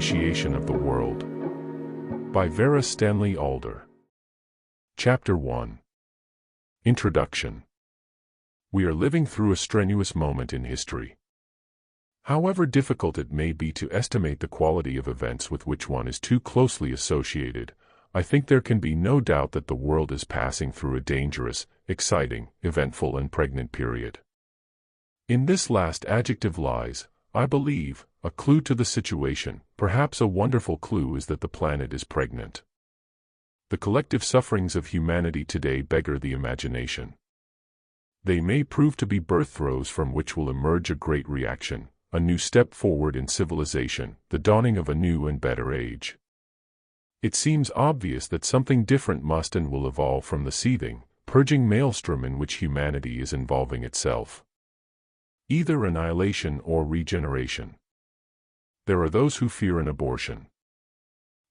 Initiation of the World. By Vera Stanley Alder. Chapter 1. Introduction. We are living through a strenuous moment in history. However difficult it may be to estimate the quality of events with which one is too closely associated, I think there can be no doubt that the world is passing through a dangerous, exciting, eventful and pregnant period. In this last adjective lies, I believe, a clue to the situation. Perhaps a wonderful clue is that the planet is pregnant. The collective sufferings of humanity today beggar the imagination. They may prove to be birth throes from which will emerge a great reaction, a new step forward in civilization, the dawning of a new and better age. It seems obvious that something different must and will evolve from the seething, purging maelstrom in which humanity is involving itself. Either annihilation or regeneration. There are those who fear an abortion.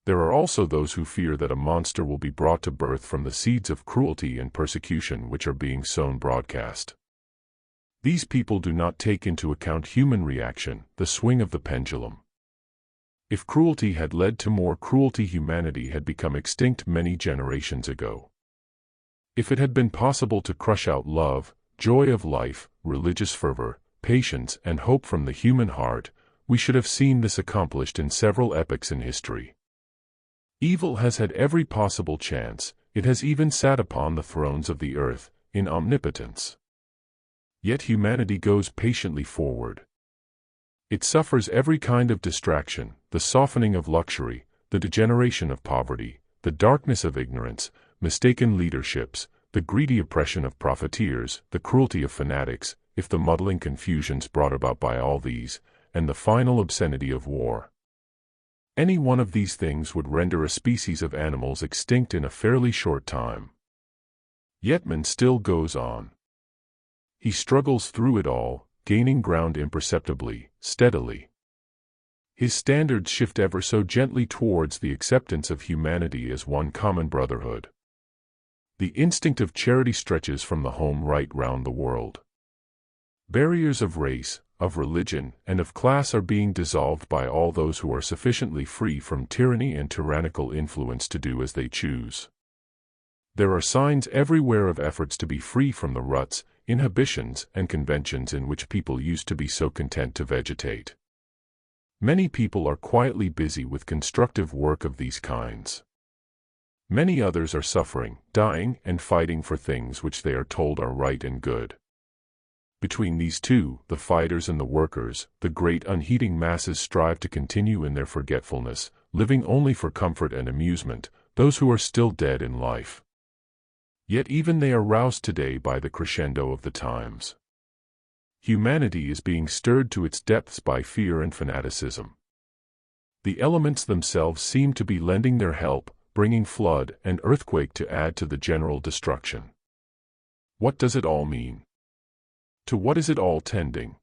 There are also those who fear that a monster will be brought to birth from the seeds of cruelty and persecution which are being sown broadcast. These people do not take into account human reaction, the swing of the pendulum. If cruelty had led to more cruelty, humanity had become extinct many generations ago. If it had been possible to crush out love, joy of life, religious fervor, patience and hope from the human heart, we should have seen this accomplished in several epochs in history. Evil has had every possible chance, it has even sat upon the thrones of the earth, in omnipotence. Yet humanity goes patiently forward. It suffers every kind of distraction, the softening of luxury, the degeneration of poverty, the darkness of ignorance, mistaken leaderships, the greedy oppression of profiteers, the cruelty of fanatics, if the muddling confusions brought about by all these, and the final obscenity of war. Any one of these things would render a species of animals extinct in a fairly short time. Yet man still goes on. He struggles through it all, gaining ground imperceptibly, steadily. His standards shift ever so gently towards the acceptance of humanity as one common brotherhood. The instinct of charity stretches from the home right round the world. Barriers of race, of religion, and of class are being dissolved by all those who are sufficiently free from tyranny and tyrannical influence to do as they choose. There are signs everywhere of efforts to be free from the ruts, inhibitions, and conventions in which people used to be so content to vegetate. Many people are quietly busy with constructive work of these kinds. Many others are suffering, dying, and fighting for things which they are told are right and good. Between these two, the fighters and the workers, the great unheeding masses strive to continue in their forgetfulness, living only for comfort and amusement, those who are still dead in life. Yet even they are roused today by the crescendo of the times. Humanity is being stirred to its depths by fear and fanaticism. The elements themselves seem to be lending their help, bringing flood and earthquake to add to the general destruction. What does it all mean? To what is it all tending?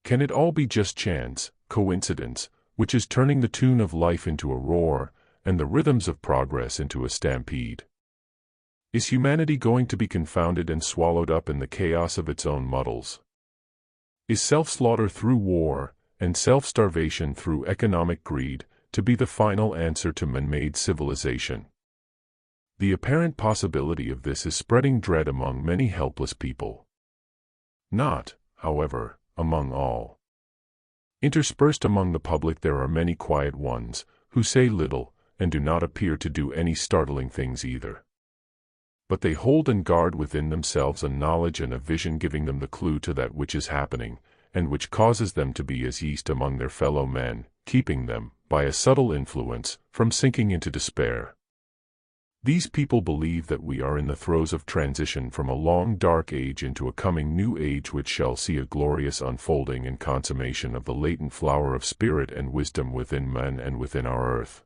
Can it all be just chance, coincidence, which is turning the tune of life into a roar, and the rhythms of progress into a stampede? Is humanity going to be confounded and swallowed up in the chaos of its own muddles? Is self-slaughter through war, and self-starvation through economic greed, to be the final answer to man-made civilization? The apparent possibility of this is spreading dread among many helpless people. Not, however, among all. Interspersed among the public there are many quiet ones, who say little, and do not appear to do any startling things either. But they hold and guard within themselves a knowledge and a vision giving them the clue to that which is happening, and which causes them to be as yeast among their fellow men, keeping them, by a subtle influence, from sinking into despair. These people believe that we are in the throes of transition from a long dark age into a coming new age which shall see a glorious unfolding and consummation of the latent flower of spirit and wisdom within men and within our earth.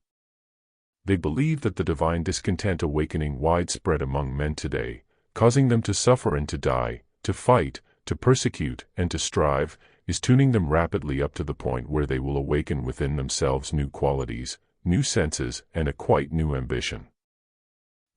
They believe that the divine discontent awakening widespread among men today, causing them to suffer and to die, to fight, to persecute, and to strive, is tuning them rapidly up to the point where they will awaken within themselves new qualities, new senses, and a quite new ambition.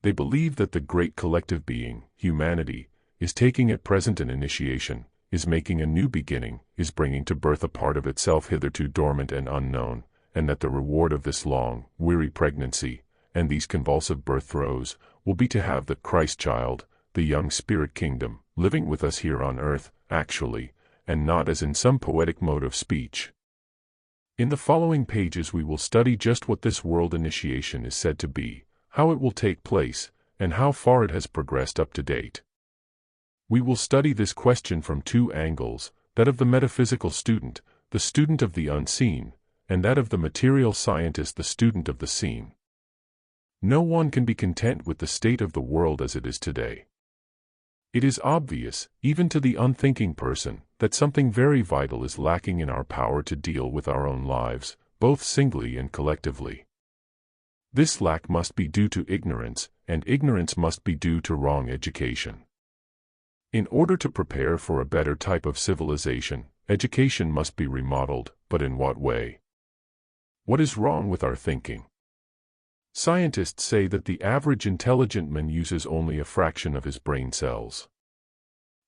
They believe that the great collective being, humanity, is taking at present an initiation, is making a new beginning, is bringing to birth a part of itself hitherto dormant and unknown, and that the reward of this long, weary pregnancy, and these convulsive birth throes, will be to have the Christ child, the young spirit kingdom, living with us here on earth, actually, and not as in some poetic mode of speech. In the following pages we will study just what this world initiation is said to be, how it will take place, and how far it has progressed up to date. We will study this question from two angles, that of the metaphysical student, the student of the unseen, and that of the material scientist, the student of the seen. No one can be content with the state of the world as it is today. It is obvious, even to the unthinking person, that something very vital is lacking in our power to deal with our own lives, both singly and collectively. This lack must be due to ignorance, and ignorance must be due to wrong education. In order to prepare for a better type of civilization, education must be remodeled, but in what way? What is wrong with our thinking? Scientists say that the average intelligent man uses only a fraction of his brain cells.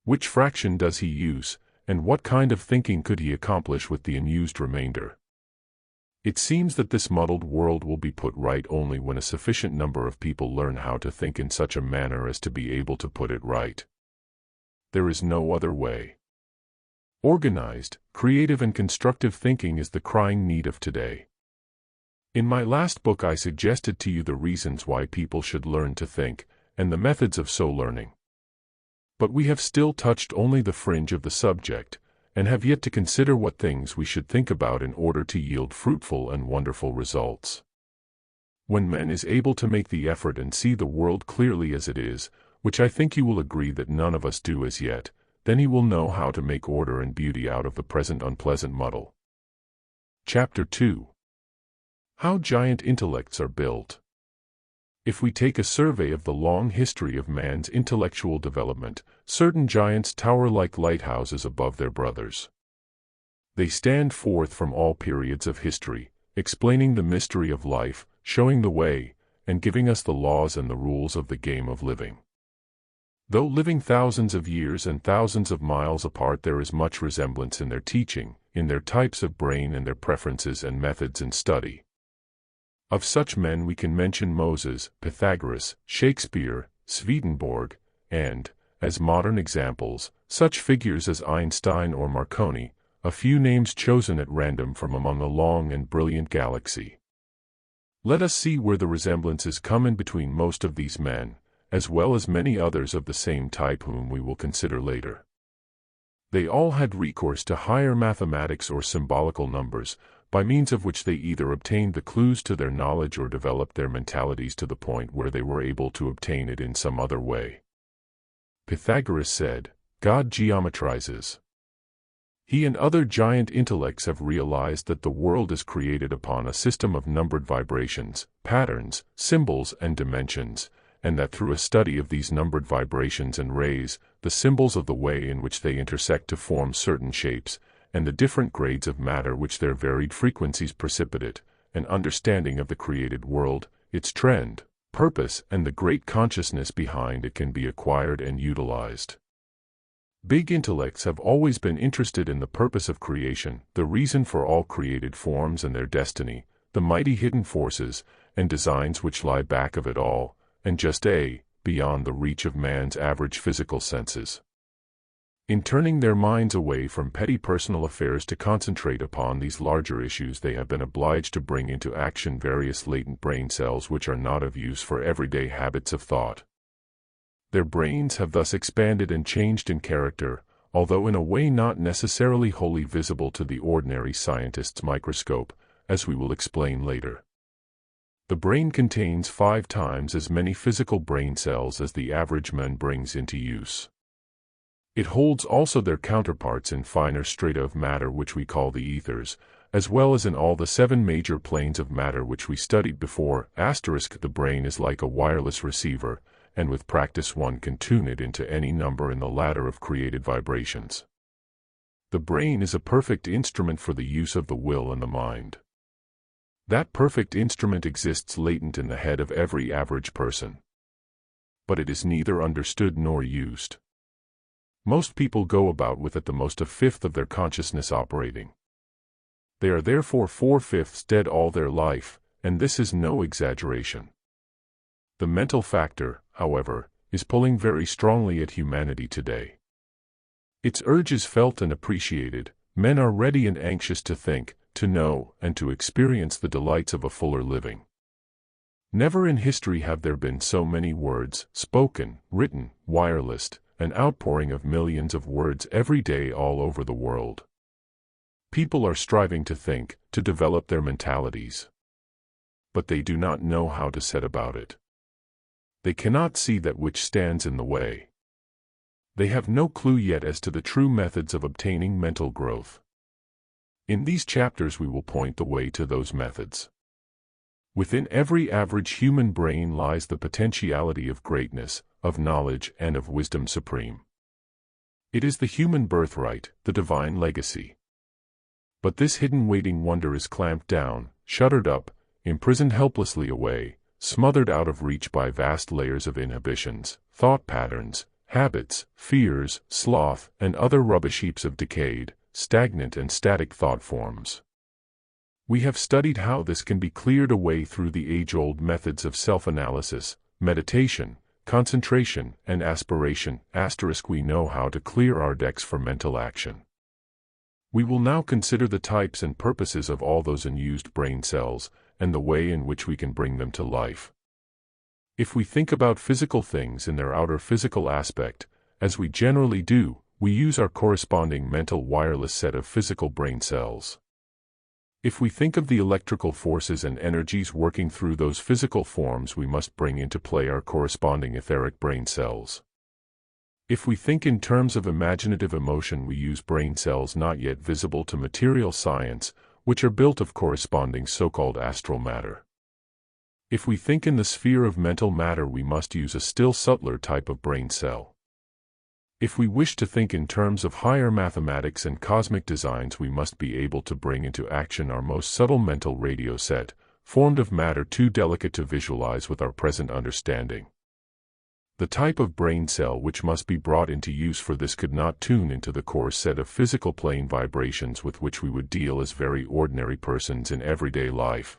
Which fraction does he use, and what kind of thinking could he accomplish with the unused remainder? It seems that this muddled world will be put right only when a sufficient number of people learn how to think in such a manner as to be able to put it right. There is no other way. Organized, creative and constructive thinking is the crying need of today. In my last book I suggested to you the reasons why people should learn to think, and the methods of so learning. But we have still touched only the fringe of the subject, and have yet to consider what things we should think about in order to yield fruitful and wonderful results. When man is able to make the effort and see the world clearly as it is, which I think you will agree that none of us do as yet, then he will know how to make order and beauty out of the present unpleasant muddle. Chapter 2. How giant intellects are built. If we take a survey of the long history of man's intellectual development, certain giants tower like lighthouses above their brothers. They stand forth from all periods of history, explaining the mystery of life, showing the way, and giving us the laws and the rules of the game of living. Though living thousands of years and thousands of miles apart, there is much resemblance in their teaching, in their types of brain and their preferences and methods in study. Of such men we can mention Moses, Pythagoras, Shakespeare, Swedenborg, and, as modern examples, such figures as Einstein or Marconi, a few names chosen at random from among a long and brilliant galaxy. Let us see where the resemblances come in between most of these men, as well as many others of the same type whom we will consider later. They all had recourse to higher mathematics or symbolical numbers, by means of which they either obtained the clues to their knowledge or developed their mentalities to the point where they were able to obtain it in some other way. Pythagoras said, "God geometrizes." He and other giant intellects have realized that the world is created upon a system of numbered vibrations, patterns, symbols, and dimensions, and that through a study of these numbered vibrations and rays, the symbols of the way in which they intersect to form certain shapes, and the different grades of matter which their varied frequencies precipitate, an understanding of the created world, its trend, purpose, and the great consciousness behind it can be acquired and utilized. Big intellects have always been interested in the purpose of creation, the reason for all created forms and their destiny, the mighty hidden forces and designs which lie back of it all, and just beyond the reach of man's average physical senses. In turning their minds away from petty personal affairs to concentrate upon these larger issues, they have been obliged to bring into action various latent brain cells which are not of use for everyday habits of thought. Their brains have thus expanded and changed in character, although in a way not necessarily wholly visible to the ordinary scientist's microscope, as we will explain later. The brain contains 5 times as many physical brain cells as the average man brings into use. It holds also their counterparts in finer strata of matter which we call the ethers, as well as in all the 7 major planes of matter which we studied before. The brain is like a wireless receiver, and with practice one can tune it into any number in the ladder of created vibrations. The brain is a perfect instrument for the use of the will and the mind. That perfect instrument exists latent in the head of every average person. But it is neither understood nor used. Most people go about with at the most a fifth of their consciousness operating. They are therefore 4/5 dead all their life, and this is no exaggeration. The mental factor, however, is pulling very strongly at humanity today. Its urge is felt and appreciated. Men are ready and anxious to think, to know, and to experience the delights of a fuller living. Never in history have there been so many words, spoken, written, wirelessed, an outpouring of millions of words every day all over the world. People are striving to think, to develop their mentalities. But they do not know how to set about it. They cannot see that which stands in the way. They have no clue yet as to the true methods of obtaining mental growth. In these chapters we will point the way to those methods. Within every average human brain lies the potentiality of greatness, of knowledge, and of wisdom supreme. It is the human birthright, the divine legacy. But this hidden waiting wonder is clamped down, shuttered up, imprisoned helplessly away, smothered out of reach by vast layers of inhibitions, thought patterns, habits, fears, sloth, and other rubbish heaps of decayed, stagnant and static thought forms. We have studied how this can be cleared away through the age-old methods of self-analysis, meditation, concentration, and aspiration. We know how to clear our decks for mental action. We will now consider the types and purposes of all those unused brain cells, and the way in which we can bring them to life. If we think about physical things in their outer physical aspect, as we generally do, we use our corresponding mental wireless set of physical brain cells. If we think of the electrical forces and energies working through those physical forms, we must bring into play our corresponding etheric brain cells. If we think in terms of imaginative emotion, we use brain cells not yet visible to material science, which are built of corresponding so-called astral matter. If we think in the sphere of mental matter, we must use a still subtler type of brain cell. If we wish to think in terms of higher mathematics and cosmic designs, we must be able to bring into action our most subtle mental radio set, formed of matter too delicate to visualize with our present understanding. The type of brain cell which must be brought into use for this could not tune into the coarse set of physical plane vibrations with which we would deal as very ordinary persons in everyday life.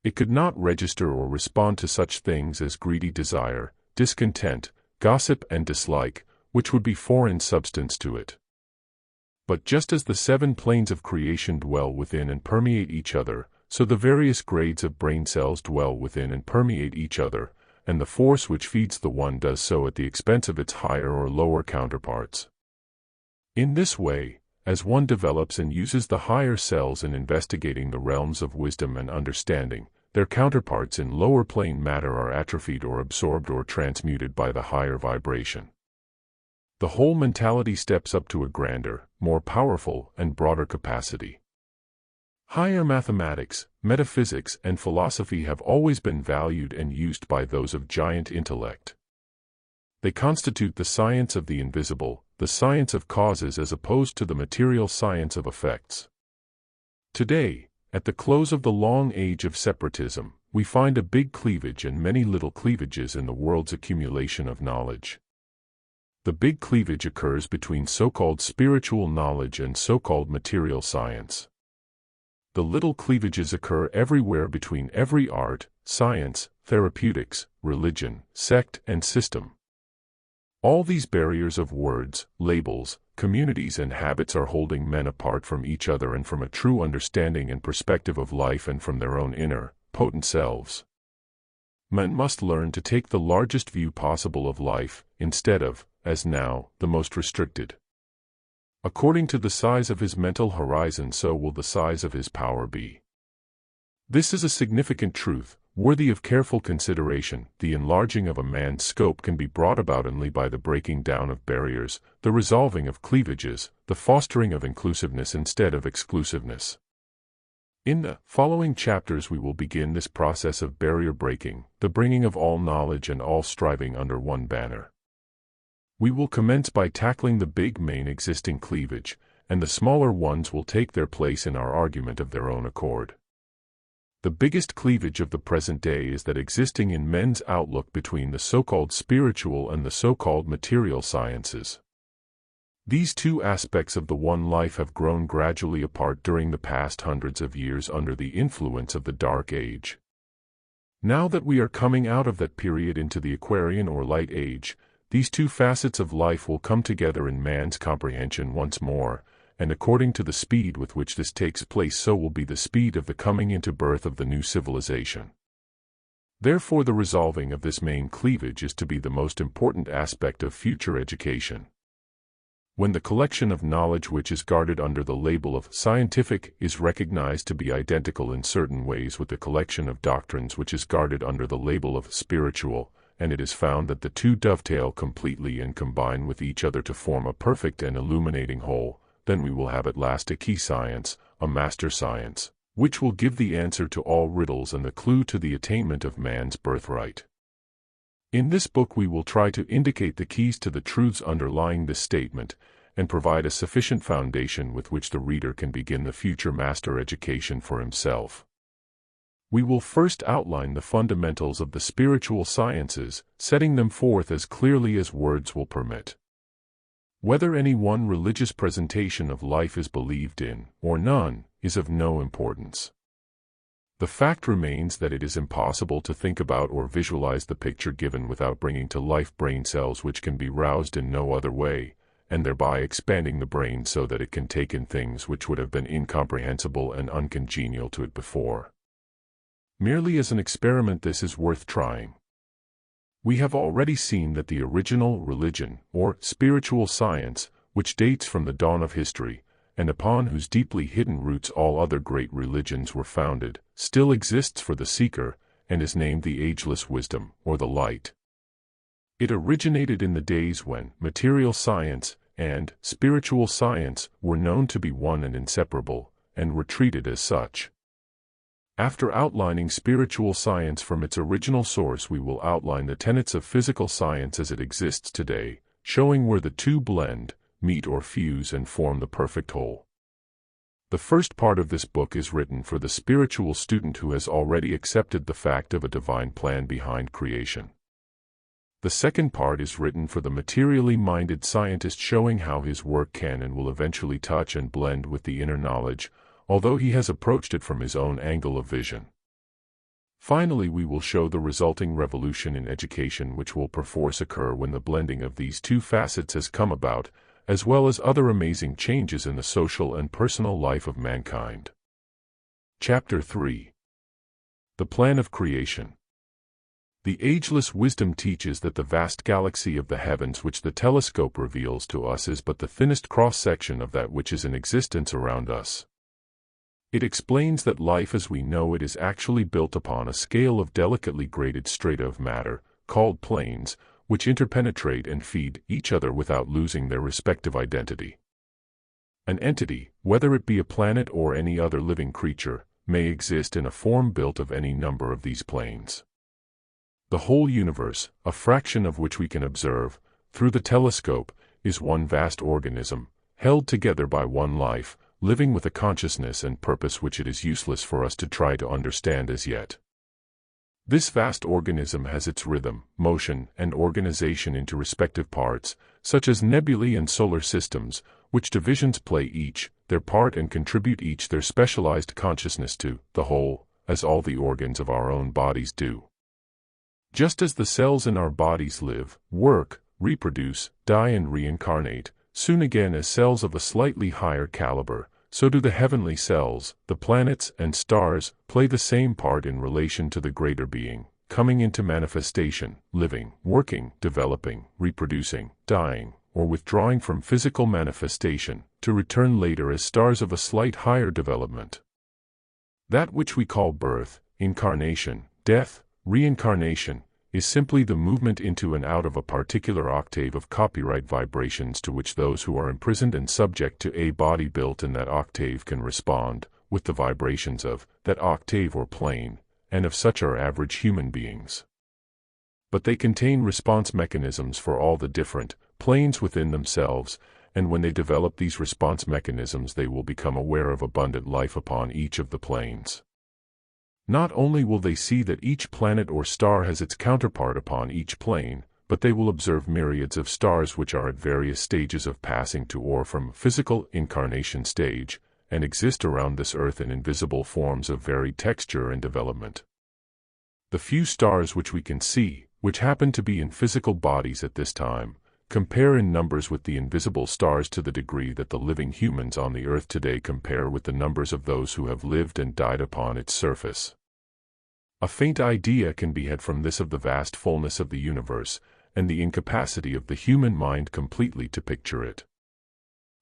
It could not register or respond to such things as greedy desire, discontent, gossip, and dislike, which would be foreign substance to it. But just as the 7 planes of creation dwell within and permeate each other, so the various grades of brain cells dwell within and permeate each other, and the force which feeds the one does so at the expense of its higher or lower counterparts. In this way, as one develops and uses the higher cells in investigating the realms of wisdom and understanding, their counterparts in lower plane matter are atrophied or absorbed or transmuted by the higher vibration. The whole mentality steps up to a grander, more powerful, and broader capacity. Higher mathematics, metaphysics, and philosophy have always been valued and used by those of giant intellect. They constitute the science of the invisible, the science of causes as opposed to the material science of effects. Today, at the close of the long age of separatism, we find a big cleavage and many little cleavages in the world's accumulation of knowledge. The big cleavage occurs between so-called spiritual knowledge and so-called material science. The little cleavages occur everywhere between every art, science, therapeutics, religion, sect, and system. All these barriers of words, labels, communities, and habits are holding men apart from each other and from a true understanding and perspective of life and from their own inner, potent selves. Men must learn to take the largest view possible of life, instead of, as now, the most restricted. According to the size of his mental horizon, so will the size of his power be. This is a significant truth, worthy of careful consideration. The enlarging of a man's scope can be brought about only by the breaking down of barriers, the resolving of cleavages, the fostering of inclusiveness instead of exclusiveness. In the following chapters we will begin this process of barrier breaking, the bringing of all knowledge and all striving under one banner. We will commence by tackling the big main existing cleavage, and the smaller ones will take their place in our argument of their own accord. The biggest cleavage of the present day is that existing in men's outlook between the so-called spiritual and the so-called material sciences. These two aspects of the one life have grown gradually apart during the past hundreds of years under the influence of the Dark Age. Now that we are coming out of that period into the Aquarian or Light Age, these two facets of life will come together in man's comprehension once more, and according to the speed with which this takes place, so will be the speed of the coming into birth of the new civilization. Therefore, the resolving of this main cleavage is to be the most important aspect of future education. When the collection of knowledge which is guarded under the label of scientific is recognized to be identical in certain ways with the collection of doctrines which is guarded under the label of spiritual, and it is found that the two dovetail completely and combine with each other to form a perfect and illuminating whole, then we will have at last a key science, a master science, which will give the answer to all riddles and the clue to the attainment of man's birthright. In this book we will try to indicate the keys to the truths underlying this statement, and provide a sufficient foundation with which the reader can begin the future master education for himself. We will first outline the fundamentals of the spiritual sciences, setting them forth as clearly as words will permit. Whether any one religious presentation of life is believed in, or none, is of no importance. The fact remains that it is impossible to think about or visualize the picture given without bringing to life brain cells which can be roused in no other way, and thereby expanding the brain so that it can take in things which would have been incomprehensible and uncongenial to it before. Merely as an experiment, this is worth trying. We have already seen that the original religion, or spiritual science, which dates from the dawn of history, and upon whose deeply hidden roots all other great religions were founded, still exists for the seeker, and is named the ageless wisdom, or the light. It originated in the days when material science and spiritual science were known to be one and inseparable, and were treated as such. After outlining spiritual science from its original source, we will outline the tenets of physical science as it exists today, showing where the two blend, meet or fuse and form the perfect whole. The first part of this book is written for the spiritual student who has already accepted the fact of a divine plan behind creation. The second part is written for the materially minded scientist, showing how his work can and will eventually touch and blend with the inner knowledge, although he has approached it from his own angle of vision. Finally, we will show the resulting revolution in education which will perforce occur when the blending of these two facets has come about, as well as other amazing changes in the social and personal life of mankind. Chapter 3. The Plan of Creation. The ageless wisdom teaches that the vast galaxy of the heavens which the telescope reveals to us is but the thinnest cross-section of that which is in existence around us. It explains that life as we know it is actually built upon a scale of delicately graded strata of matter, called planes, which interpenetrate and feed each other without losing their respective identity. An entity, whether it be a planet or any other living creature, may exist in a form built of any number of these planes. The whole universe, a fraction of which we can observe, through the telescope, is one vast organism, held together by one life, living with a consciousness and purpose which it is useless for us to try to understand as yet. This vast organism has its rhythm, motion, and organization into respective parts, such as nebulae and solar systems, which divisions play each their part and contribute each their specialized consciousness to the whole, as all the organs of our own bodies do. Just as the cells in our bodies live, work, reproduce, die and reincarnate, soon again as cells of a slightly higher caliber, so do the heavenly cells, the planets and stars, play the same part in relation to the greater being, coming into manifestation, living, working, developing, reproducing, dying, or withdrawing from physical manifestation, to return later as stars of a slight higher development. That which we call birth, incarnation, death, reincarnation, is simply the movement into and out of a particular octave of copyright vibrations to which those who are imprisoned and subject to a body built in that octave can respond, with the vibrations of that octave or plane, and of such are average human beings. But they contain response mechanisms for all the different planes within themselves, and when they develop these response mechanisms they will become aware of abundant life upon each of the planes. Not only will they see that each planet or star has its counterpart upon each plane, but they will observe myriads of stars which are at various stages of passing to or from physical incarnation stage, and exist around this earth in invisible forms of varied texture and development. The few stars which we can see, which happen to be in physical bodies at this time, compare in numbers with the invisible stars to the degree that the living humans on the earth today compare with the numbers of those who have lived and died upon its surface. A faint idea can be had from this of the vast fullness of the universe, and the incapacity of the human mind completely to picture it.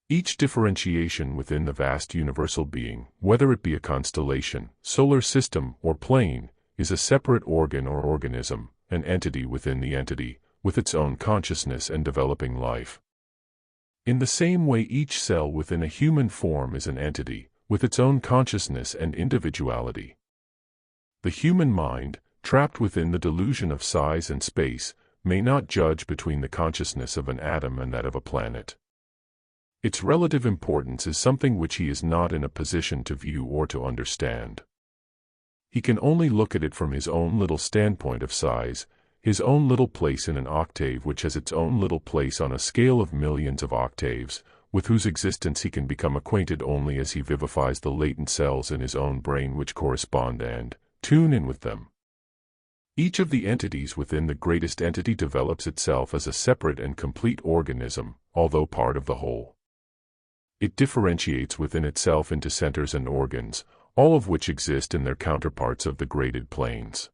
Each differentiation within the vast universal being, whether it be a constellation, solar system, or plane, is a separate organ or organism, an entity within the entity, with its own consciousness and developing life. In the same way, each cell within a human form is an entity, with its own consciousness and individuality. The human mind, trapped within the delusion of size and space, may not judge between the consciousness of an atom and that of a planet. Its relative importance is something which he is not in a position to view or to understand. He can only look at it from his own little standpoint of size, his own little place in an octave which has its own little place on a scale of millions of octaves, with whose existence he can become acquainted only as he vivifies the latent cells in his own brain which correspond and tune in with them. Each of the entities within the greatest entity develops itself as a separate and complete organism, although part of the whole. It differentiates within itself into centers and organs, all of which exist in their counterparts of the graded planes.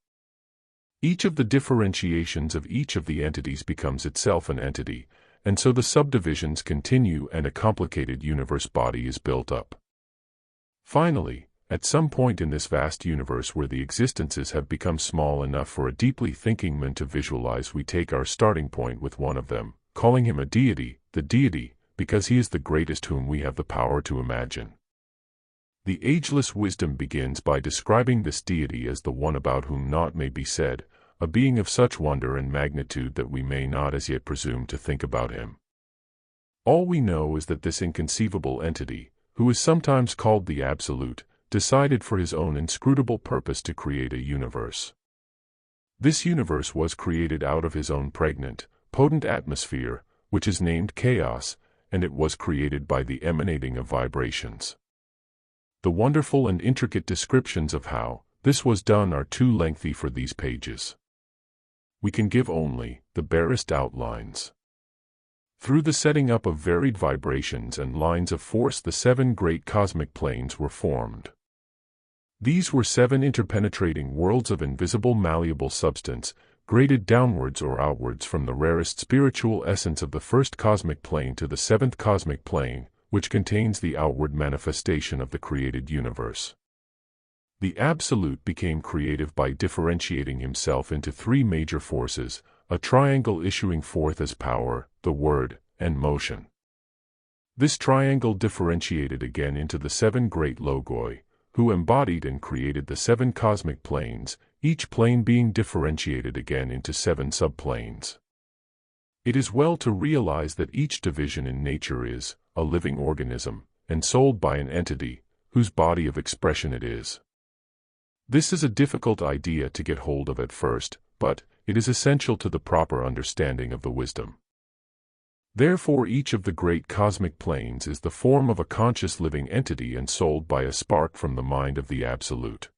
Each of the differentiations of each of the entities becomes itself an entity, and so the subdivisions continue and a complicated universe body is built up. Finally, at some point in this vast universe where the existences have become small enough for a deeply thinking man to visualize, we take our starting point with one of them, calling him a deity, the deity, because he is the greatest whom we have the power to imagine. The ageless wisdom begins by describing this deity as the one about whom naught may be said, a being of such wonder and magnitude that we may not as yet presume to think about him. All we know is that this inconceivable entity, who is sometimes called the Absolute, decided for his own inscrutable purpose to create a universe. This universe was created out of his own pregnant, potent atmosphere, which is named chaos, and it was created by the emanating of vibrations. The wonderful and intricate descriptions of how this was done are too lengthy for these pages. We can give only the barest outlines. Through the setting up of varied vibrations and lines of force, the 7 great cosmic planes were formed. These were 7 interpenetrating worlds of invisible malleable substance, graded downwards or outwards from the rarest spiritual essence of the first cosmic plane to the 7th cosmic plane, which contains the outward manifestation of the created universe. The Absolute became creative by differentiating himself into 3 major forces, a triangle issuing forth as power, the word, and motion. This triangle differentiated again into the 7 great logoi, who embodied and created the 7 cosmic planes, each plane being differentiated again into 7 subplanes. It is well to realize that each division in nature is a living organism, ensouled by an entity, whose body of expression it is. This is a difficult idea to get hold of at first, but it is essential to the proper understanding of the wisdom. Therefore, each of the great cosmic planes is the form of a conscious living entity ensouled by a spark from the mind of the Absolute.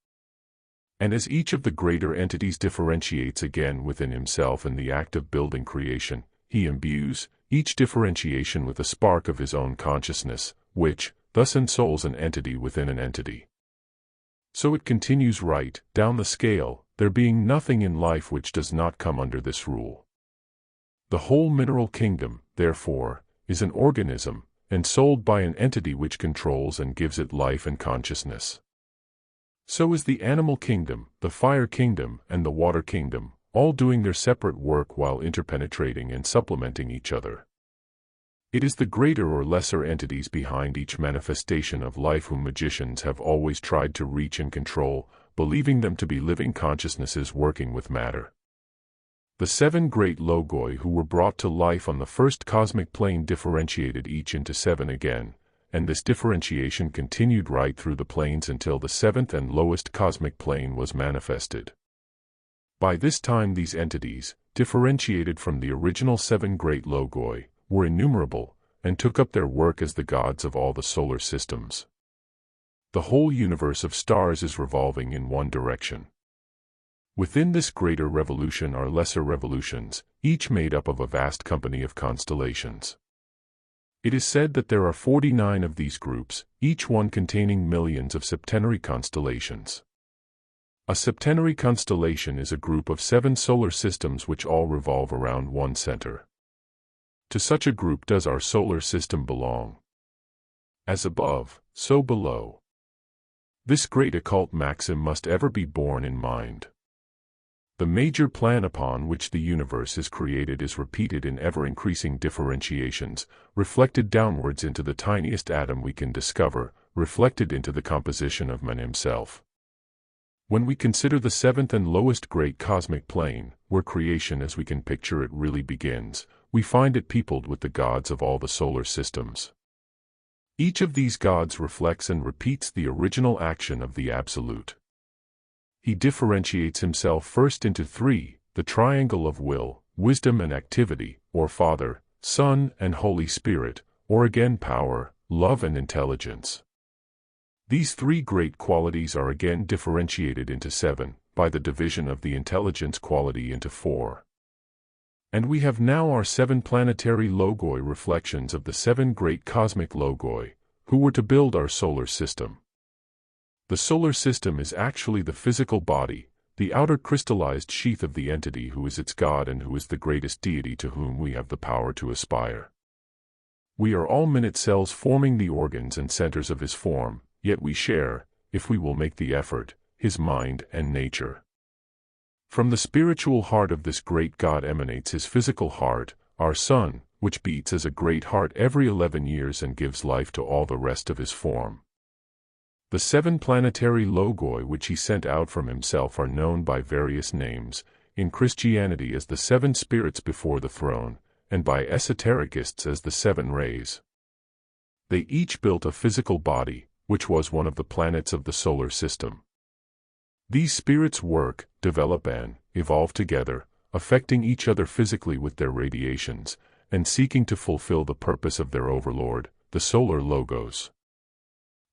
And as each of the greater entities differentiates again within himself in the act of building creation, he imbues each differentiation with a spark of his own consciousness, which thus ensouls an entity within an entity. So it continues right down the scale, there being nothing in life which does not come under this rule. The whole mineral kingdom, therefore, is an organism, ensouled by an entity which controls and gives it life and consciousness. So is the animal kingdom, the fire kingdom, and the water kingdom, all doing their separate work while interpenetrating and supplementing each other. It is the greater or lesser entities behind each manifestation of life whom magicians have always tried to reach and control, believing them to be living consciousnesses working with matter. The 7 great logoi who were brought to life on the first cosmic plane differentiated each into 7 again, and this differentiation continued right through the planes until the 7th and lowest cosmic plane was manifested. By this time these entities, differentiated from the original 7 great logoi, were innumerable, and took up their work as the gods of all the solar systems. The whole universe of stars is revolving in one direction. Within this greater revolution are lesser revolutions, each made up of a vast company of constellations. It is said that there are 49 of these groups, each one containing millions of septenary constellations. A septenary constellation is a group of 7 solar systems which all revolve around one center. To such a group does our solar system belong. As above, so below. This great occult maxim must ever be borne in mind. The major plan upon which the universe is created is repeated in ever-increasing differentiations, reflected downwards into the tiniest atom we can discover, reflected into the composition of man himself. When we consider the 7th and lowest great cosmic plane, where creation as we can picture it really begins, we find it peopled with the gods of all the solar systems. Each of these gods reflects and repeats the original action of the Absolute. He differentiates himself first into 3, the triangle of will, wisdom and activity, or Father, Son, and Holy Spirit, or again power, love and intelligence. These 3 great qualities are again differentiated into 7, by the division of the intelligence quality into 4. And we have now our 7 planetary logoi reflections of the 7 great cosmic logoi, who were to build our solar system. The solar system is actually the physical body, the outer crystallized sheath of the entity who is its God and who is the greatest deity to whom we have the power to aspire. We are all minute cells forming the organs and centers of his form, yet we share, if we will make the effort, his mind and nature. From the spiritual heart of this great God emanates his physical heart, our sun, which beats as a great heart every 11 years and gives life to all the rest of his form. The 7 planetary logoi which he sent out from himself are known by various names, in Christianity as the 7 spirits before the throne, and by esotericists as the 7 rays. They each built a physical body, which was one of the planets of the solar system. These spirits work, develop and evolve together, affecting each other physically with their radiations, and seeking to fulfill the purpose of their overlord, the solar logos.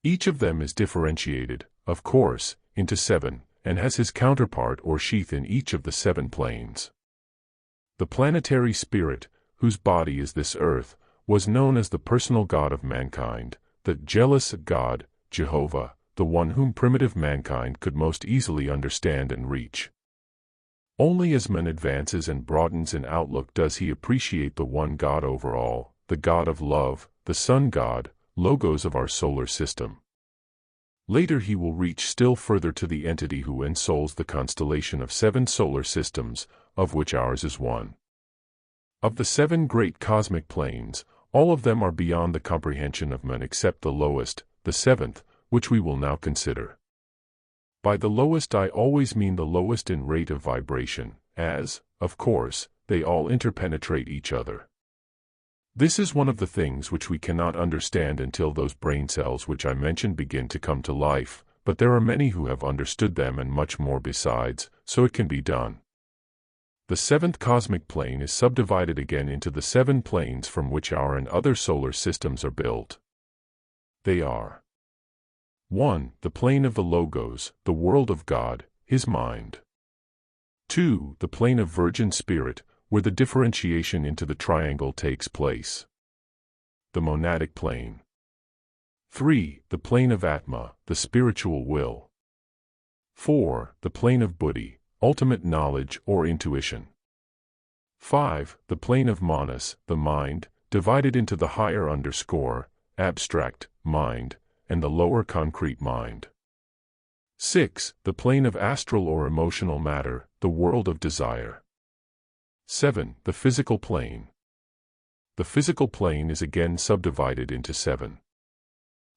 Each of them is differentiated, of course, into 7, and has his counterpart or sheath in each of the 7 planes. The planetary spirit, whose body is this earth, was known as the personal God of mankind, the jealous God, Jehovah, the one whom primitive mankind could most easily understand and reach. Only as man advances and broadens in outlook does he appreciate the one God over all, the God of love, the Sun God, logos of our solar system. Later he will reach still further to the entity who ensouls the constellation of 7 solar systems, of which ours is one. Of the 7 great cosmic planes, all of them are beyond the comprehension of man except the lowest, the 7th, which we will now consider. By the lowest I always mean the lowest in rate of vibration, as, of course, they all interpenetrate each other. This is one of the things which we cannot understand until those brain cells which I mentioned begin to come to life, but there are many who have understood them and much more besides, so it can be done. The 7th cosmic plane is subdivided again into the 7 planes from which our and other solar systems are built. They are 1. The plane of the Logos, the world of God, his mind. 2. The plane of Virgin Spirit, where the differentiation into the triangle takes place. The monadic plane. 3. The plane of Atma, the spiritual will. 4. The plane of Buddhi, ultimate knowledge or intuition. 5. The plane of Manas, the mind, divided into the higher abstract mind, and the lower concrete mind. 6. The plane of astral or emotional matter, the world of desire. 7. The physical plane. The physical plane is again subdivided into 7.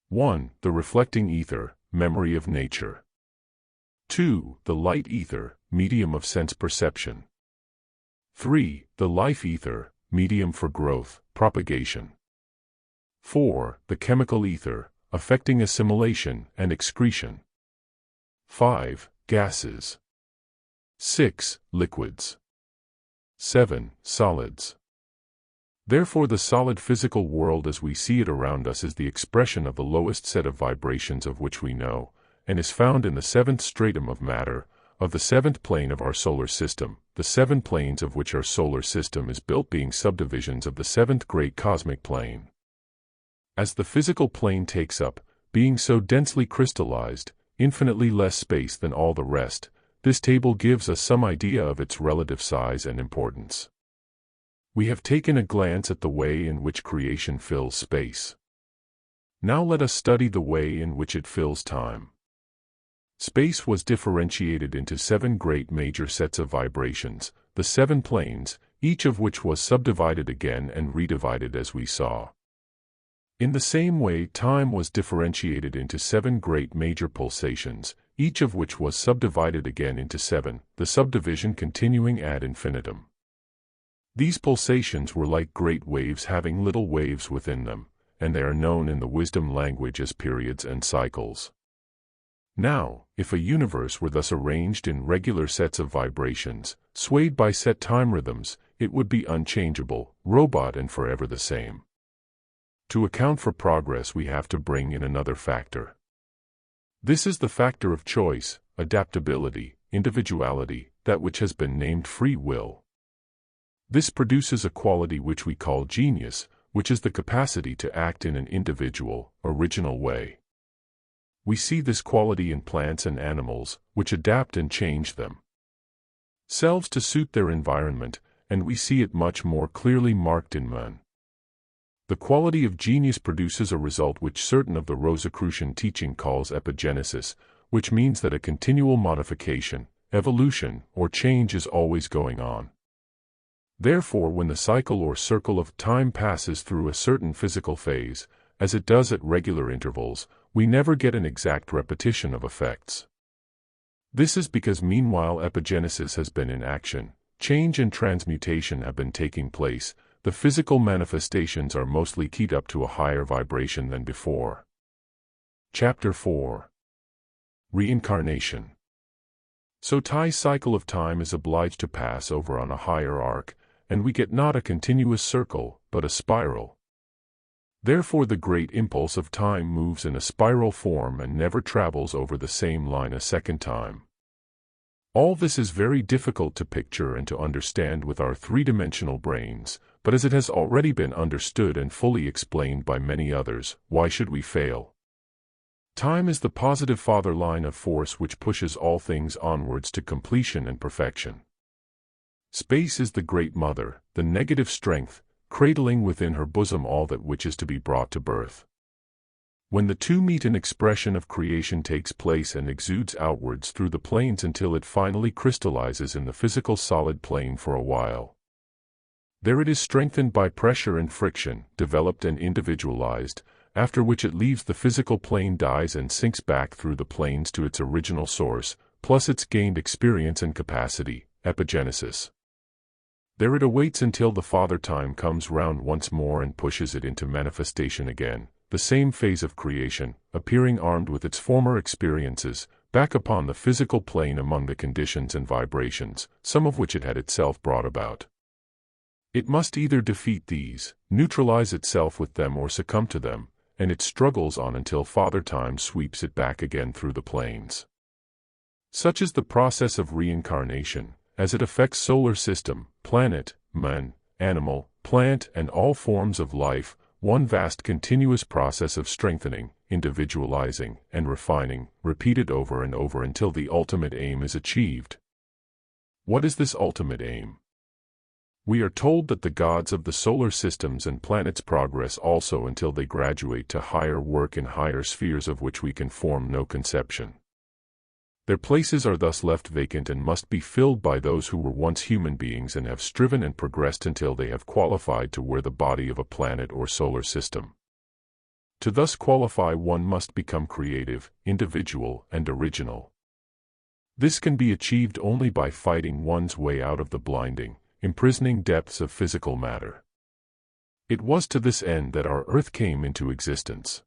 1. The reflecting ether, memory of nature. 2. The light ether, medium of sense perception. 3. The life ether, medium for growth, propagation. 4. The chemical ether, affecting assimilation and excretion. 5. Gases. 6. Liquids. 7. Solids. Therefore the solid physical world as we see it around us is the expression of the lowest set of vibrations of which we know, and is found in the seventh stratum of matter, of the seventh plane of our solar system, the 7 planes of which our solar system is built being subdivisions of the seventh great cosmic plane. As the physical plane takes up, being so densely crystallized, infinitely less space than all the rest, this table gives us some idea of its relative size and importance. We have taken a glance at the way in which creation fills space. Now let us study the way in which it fills time. Space was differentiated into 7 great major sets of vibrations, the 7 planes, each of which was subdivided again and redivided as we saw. In the same way, time was differentiated into 7 great major pulsations, each of which was subdivided again into 7, the subdivision continuing ad infinitum. These pulsations were like great waves having little waves within them, and they are known in the wisdom language as periods and cycles. Now, if a universe were thus arranged in regular sets of vibrations, swayed by set time rhythms, it would be unchangeable, robot and forever the same. To account for progress we have to bring in another factor. This is the factor of choice, adaptability, individuality, that which has been named free will. This produces a quality which we call genius, which is the capacity to act in an individual, original way. We see this quality in plants and animals, which adapt and change themselves to suit their environment, and we see it much more clearly marked in man. The quality of genius produces a result which certain of the Rosicrucian teaching calls epigenesis, which means that a continual modification, evolution, or change is always going on. Therefore, when the cycle or circle of time passes through a certain physical phase, as it does at regular intervals, we never get an exact repetition of effects. This is because meanwhile epigenesis has been in action, change and transmutation have been taking place, the physical manifestations are mostly keyed up to a higher vibration than before. Chapter 4. Reincarnation. So Tai's cycle of time is obliged to pass over on a higher arc, and we get not a continuous circle, but a spiral. Therefore the great impulse of time moves in a spiral form and never travels over the same line a second time. All this is very difficult to picture and to understand with our three-dimensional brains, but as it has already been understood and fully explained by many others, why should we fail? Time is the positive father line of force which pushes all things onwards to completion and perfection. Space is the great mother, the negative strength, cradling within her bosom all that which is to be brought to birth. When the two meet, an expression of creation takes place and exudes outwards through the planes until it finally crystallizes in the physical solid plane for a while. There it is strengthened by pressure and friction, developed and individualized, after which it leaves the physical plane, dies and sinks back through the planes to its original source, plus its gained experience and capacity, epigenesis. There it awaits until the father time comes round once more and pushes it into manifestation again, the same phase of creation, appearing armed with its former experiences, back upon the physical plane among the conditions and vibrations, some of which it had itself brought about. It must either defeat these, neutralize itself with them, or succumb to them, and it struggles on until father time sweeps it back again through the planes. Such is the process of reincarnation, as it affects solar system, planet, man, animal, plant, and all forms of life, one vast continuous process of strengthening, individualizing, and refining, repeated over and over until the ultimate aim is achieved. What is this ultimate aim? We are told that the gods of the solar systems and planets progress also until they graduate to higher work in higher spheres of which we can form no conception. Their places are thus left vacant and must be filled by those who were once human beings and have striven and progressed until they have qualified to wear the body of a planet or solar system. To thus qualify, one must become creative, individual, and original. This can be achieved only by fighting one's way out of the blinding, imprisoning depths of physical matter. It was to this end that our earth came into existence.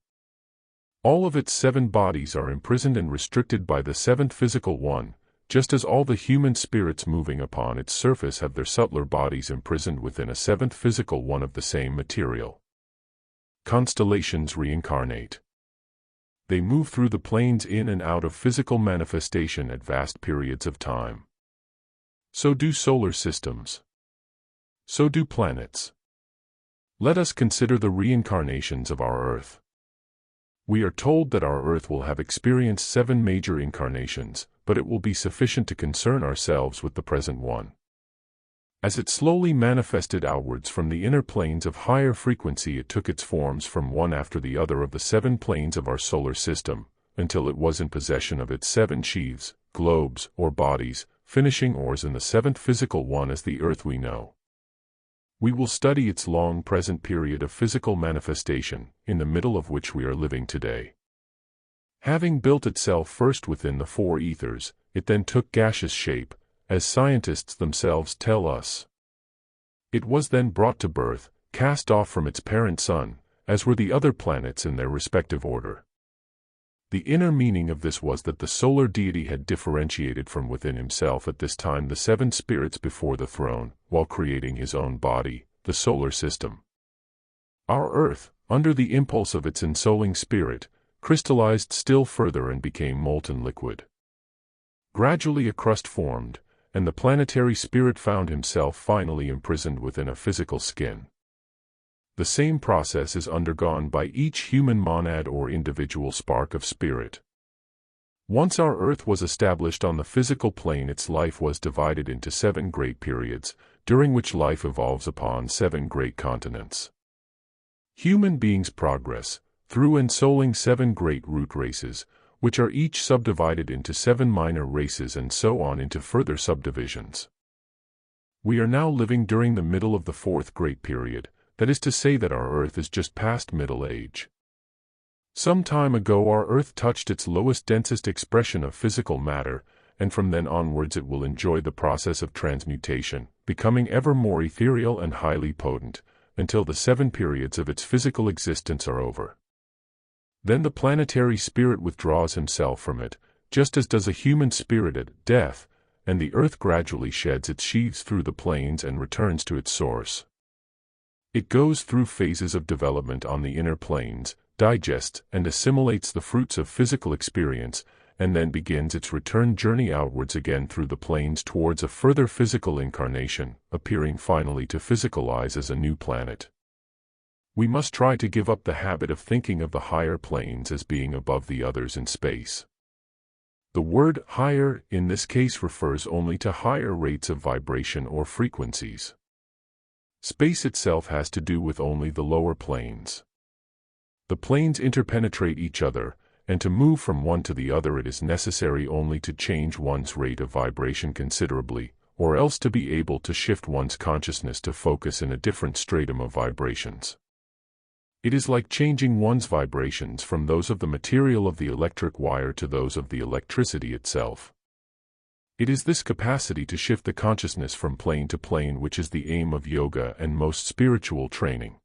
All of its 7 bodies are imprisoned and restricted by the 7th physical one, just as all the human spirits moving upon its surface have their subtler bodies imprisoned within a seventh physical one of the same material. Constellations reincarnate. They move through the planes in and out of physical manifestation at vast periods of time. So do solar systems. So do planets. Let us consider the reincarnations of our Earth. We are told that our Earth will have experienced 7 major incarnations, but it will be sufficient to concern ourselves with the present one. As it slowly manifested outwards from the inner planes of higher frequency, it took its forms from one after the other of the 7 planes of our solar system, until it was in possession of its 7 sheaths, globes, or bodies, finishing ours in the 7th physical one as the Earth we know. We will study its long present period of physical manifestation, in the middle of which we are living today. Having built itself first within the 4 ethers, it then took gaseous shape, as scientists themselves tell us. It was then brought to birth, cast off from its parent sun, as were the other planets in their respective order. The inner meaning of this was that the solar deity had differentiated from within himself at this time the 7 spirits before the throne, while creating his own body, the solar system. Our Earth, under the impulse of its ensouling spirit, crystallized still further and became molten liquid. Gradually a crust formed, and the planetary spirit found himself finally imprisoned within a physical skin. The same process is undergone by each human monad or individual spark of spirit. Once our Earth was established on the physical plane, its life was divided into 7 great periods, during which life evolves upon 7 great continents. Human beings progress, through ensouling 7 great root races, which are each subdivided into 7 minor races and so on into further subdivisions. We are now living during the middle of the 4th great period, that is to say that our Earth is just past middle age. Some time ago our Earth touched its lowest densest expression of physical matter, and from then onwards it will enjoy the process of transmutation, becoming ever more ethereal and highly potent, until the 7 periods of its physical existence are over. Then the planetary spirit withdraws himself from it, just as does a human spirit at death, and the Earth gradually sheds its sheaths through the planes and returns to its source. It goes through phases of development on the inner planes, digests and assimilates the fruits of physical experience, and then begins its return journey outwards again through the planes towards a further physical incarnation, appearing finally to physicalize as a new planet. We must try to give up the habit of thinking of the higher planes as being above the others in space. The word higher in this case refers only to higher rates of vibration or frequencies. Space itself has to do with only the lower planes. The planes interpenetrate each other, and to move from one to the other it is necessary only to change one's rate of vibration considerably, or else to be able to shift one's consciousness to focus in a different stratum of vibrations. It is like changing one's vibrations from those of the material of the electric wire to those of the electricity itself. It is this capacity to shift the consciousness from plane to plane which is the aim of yoga and most spiritual training.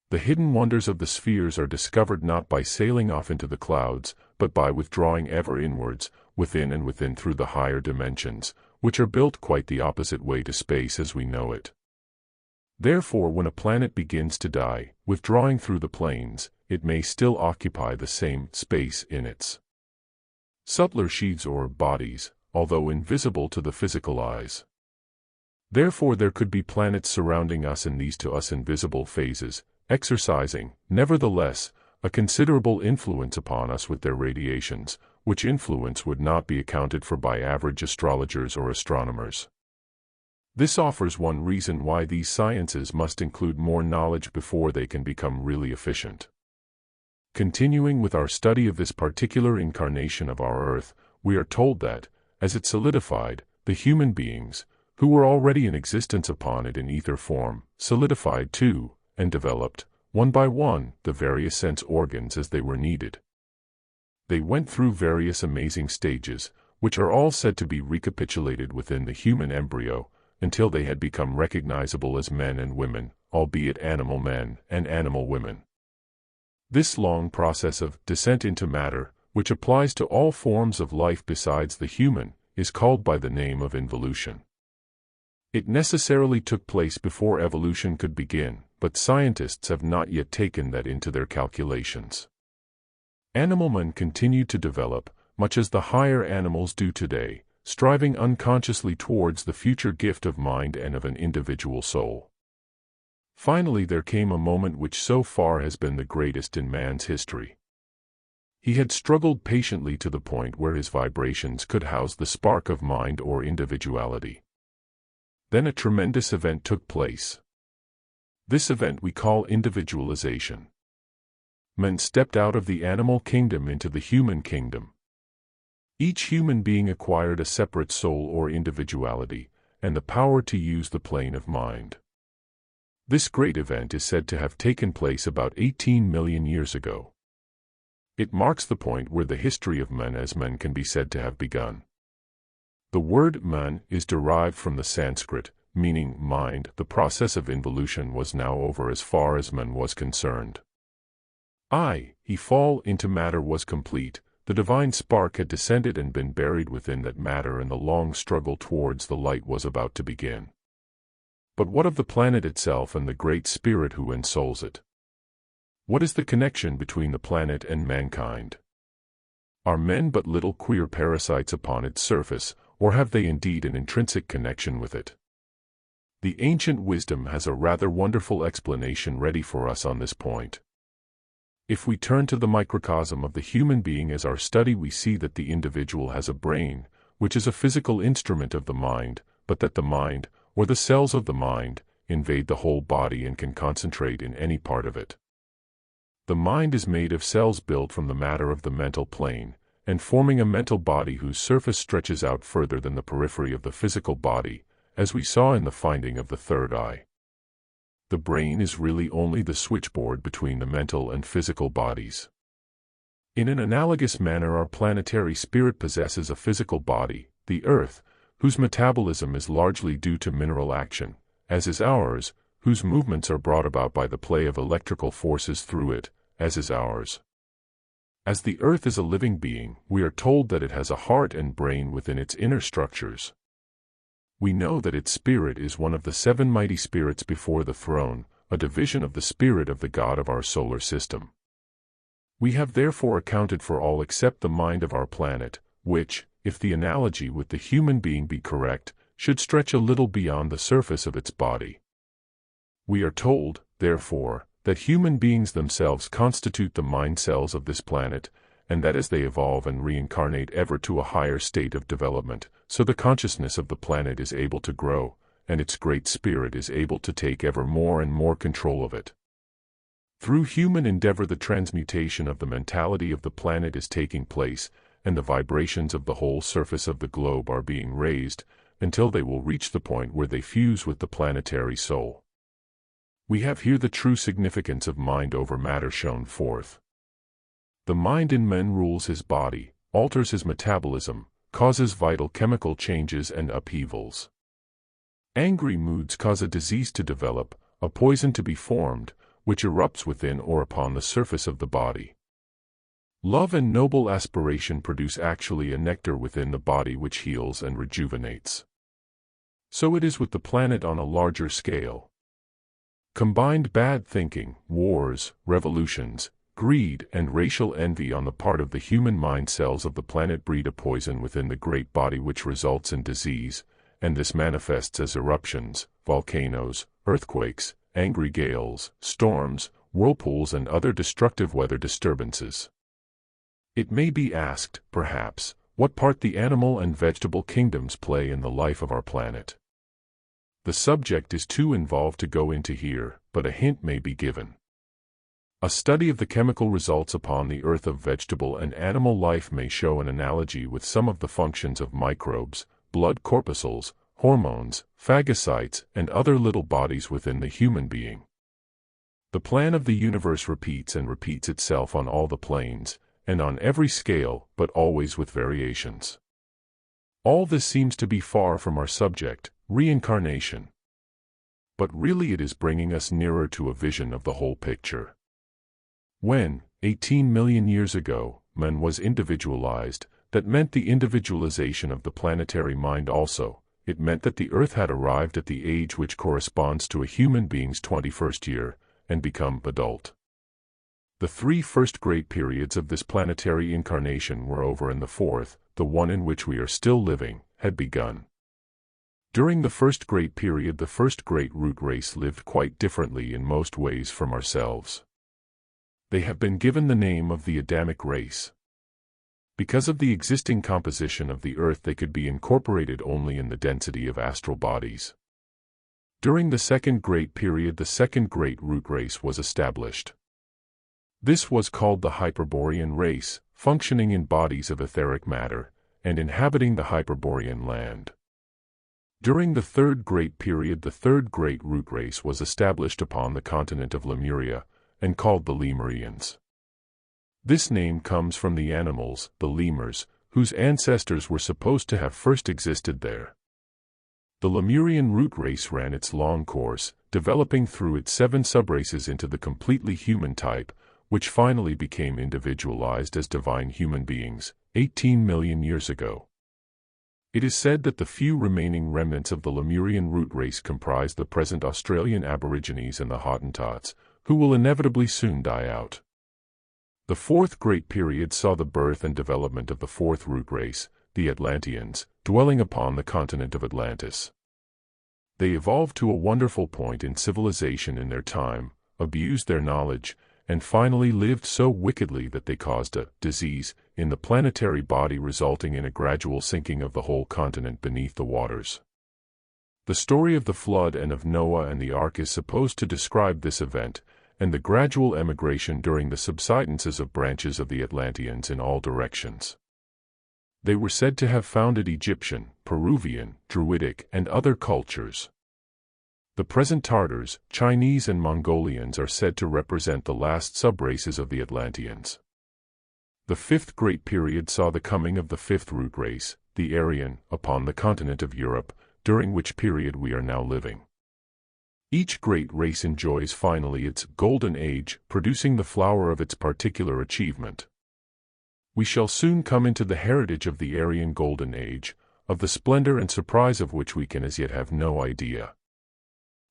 The hidden wonders of the spheres are discovered not by sailing off into the clouds, but by withdrawing ever inwards, within and within through the higher dimensions, which are built quite the opposite way to space as we know it. Therefore, when a planet begins to die, withdrawing through the planes, it may still occupy the same space in its subtler sheaths or bodies, although invisible to the physical eyes. Therefore there could be planets surrounding us in these to us invisible phases, exercising, nevertheless, a considerable influence upon us with their radiations, which influence would not be accounted for by average astrologers or astronomers. This offers one reason why these sciences must include more knowledge before they can become really efficient. Continuing with our study of this particular incarnation of our Earth, we are told that, as it solidified, the human beings, who were already in existence upon it in ether form, solidified too, and developed, one by one, the various sense organs as they were needed. They went through various amazing stages, which are all said to be recapitulated within the human embryo, until they had become recognizable as men and women, albeit animal men and animal women. This long process of descent into matter, which applies to all forms of life besides the human, is called by the name of involution. It necessarily took place before evolution could begin, but scientists have not yet taken that into their calculations. Animal men continued to develop, much as the higher animals do today, striving unconsciously towards the future gift of mind and of an individual soul. Finally there came a moment which so far has been the greatest in man's history. He had struggled patiently to the point where his vibrations could house the spark of mind or individuality. Then a tremendous event took place. This event we call individualization. Men stepped out of the animal kingdom into the human kingdom. Each human being acquired a separate soul or individuality, and the power to use the plane of mind. This great event is said to have taken place about 18 million years ago. It marks the point where the history of men as men can be said to have begun. The word man is derived from the Sanskrit, meaning mind. The process of involution was now over as far as man was concerned. He fall into matter was complete. The divine spark had descended and been buried within that matter, and the long struggle towards the light was about to begin. But what of the planet itself and the great spirit who ensouls it? What is the connection between the planet and mankind? Are men but little queer parasites upon its surface, or have they indeed an intrinsic connection with it? The ancient wisdom has a rather wonderful explanation ready for us on this point. If we turn to the microcosm of the human being as our study, we see that the individual has a brain, which is a physical instrument of the mind, but that the mind, or the cells of the mind, invade the whole body and can concentrate in any part of it. The mind is made of cells built from the matter of the mental plane, and forming a mental body whose surface stretches out further than the periphery of the physical body, as we saw in the finding of the third eye. The brain is really only the switchboard between the mental and physical bodies. In an analogous manner, our planetary spirit possesses a physical body, the Earth, whose metabolism is largely due to mineral action, as is ours, whose movements are brought about by the play of electrical forces through it, as is ours. As the Earth is a living being, we are told that it has a heart and brain within its inner structures. We know that its spirit is one of the 7 mighty spirits before the throne, a division of the spirit of the God of our solar system. We have therefore accounted for all except the mind of our planet, which, if the analogy with the human being be correct, should stretch a little beyond the surface of its body. We are told, therefore, that human beings themselves constitute the mind cells of this planet, and that as they evolve and reincarnate ever to a higher state of development, so the consciousness of the planet is able to grow, and its great spirit is able to take ever more and more control of it. Through human endeavor the transmutation of the mentality of the planet is taking place, and the vibrations of the whole surface of the globe are being raised, until they will reach the point where they fuse with the planetary soul. We have here the true significance of mind over matter shown forth. The mind in man rules his body, alters his metabolism, causes vital chemical changes and upheavals. Angry moods cause a disease to develop, a poison to be formed, which erupts within or upon the surface of the body. Love and noble aspiration produce actually a nectar within the body which heals and rejuvenates. So it is with the planet on a larger scale. Combined bad thinking, wars, revolutions, greed, and racial envy on the part of the human mind cells of the planet breed a poison within the great body which results in disease, and this manifests as eruptions, volcanoes, earthquakes, angry gales, storms, whirlpools, and other destructive weather disturbances. It may be asked, perhaps, what part the animal and vegetable kingdoms play in the life of our planet. The subject is too involved to go into here, but a hint may be given. A study of the chemical results upon the earth of vegetable and animal life may show an analogy with some of the functions of microbes, blood corpuscles, hormones, phagocytes, and other little bodies within the human being. The plan of the universe repeats and repeats itself on all the planes, and on every scale, but always with variations. All this seems to be far from our subject, reincarnation. But really it is bringing us nearer to a vision of the whole picture. When, 18 million years ago, man was individualized, That meant the individualization of the planetary mind also. It meant that the Earth had arrived at the age which corresponds to a human being's 21st year, and become adult. The three first great periods of this planetary incarnation were over, and the fourth, the one in which we are still living, had begun. During the first great period, the first great root race lived quite differently in most ways from ourselves. They have been given the name of the Adamic race. Because of the existing composition of the Earth, they could be incorporated only in the density of astral bodies. During the second great period, the second great root race was established. This was called the Hyperborean race, functioning in bodies of etheric matter, and inhabiting the Hyperborean land. During the third great period, the third great root race was established upon the continent of Lemuria, and called the Lemurians. This name comes from the animals, the lemurs, whose ancestors were supposed to have first existed there. The Lemurian root race ran its long course, developing through its 7 subraces into the completely human type, which finally became individualized as divine human beings, 18 million years ago. It is said that the few remaining remnants of the Lemurian root race comprise the present Australian Aborigines and the Hottentots, who will inevitably soon die out. The fourth great period saw the birth and development of the fourth root race, the Atlanteans, dwelling upon the continent of Atlantis. They evolved to a wonderful point in civilization in their time, abused their knowledge, and finally lived so wickedly that they caused a disease in the planetary body, resulting in a gradual sinking of the whole continent beneath the waters. The story of the flood and of Noah and the ark is supposed to describe this event, and the gradual emigration during the subsidences of branches of the Atlanteans in all directions. They were said to have founded Egyptian, Peruvian, Druidic, and other cultures. The present Tartars, Chinese and Mongolians are said to represent the last subraces of the Atlanteans. The fifth great period saw the coming of the fifth root race, the Aryan, upon the continent of Europe, during which period we are now living. Each great race enjoys finally its golden age, producing the flower of its particular achievement. We shall soon come into the heritage of the Aryan golden age, of the splendor and surprise of which we can as yet have no idea.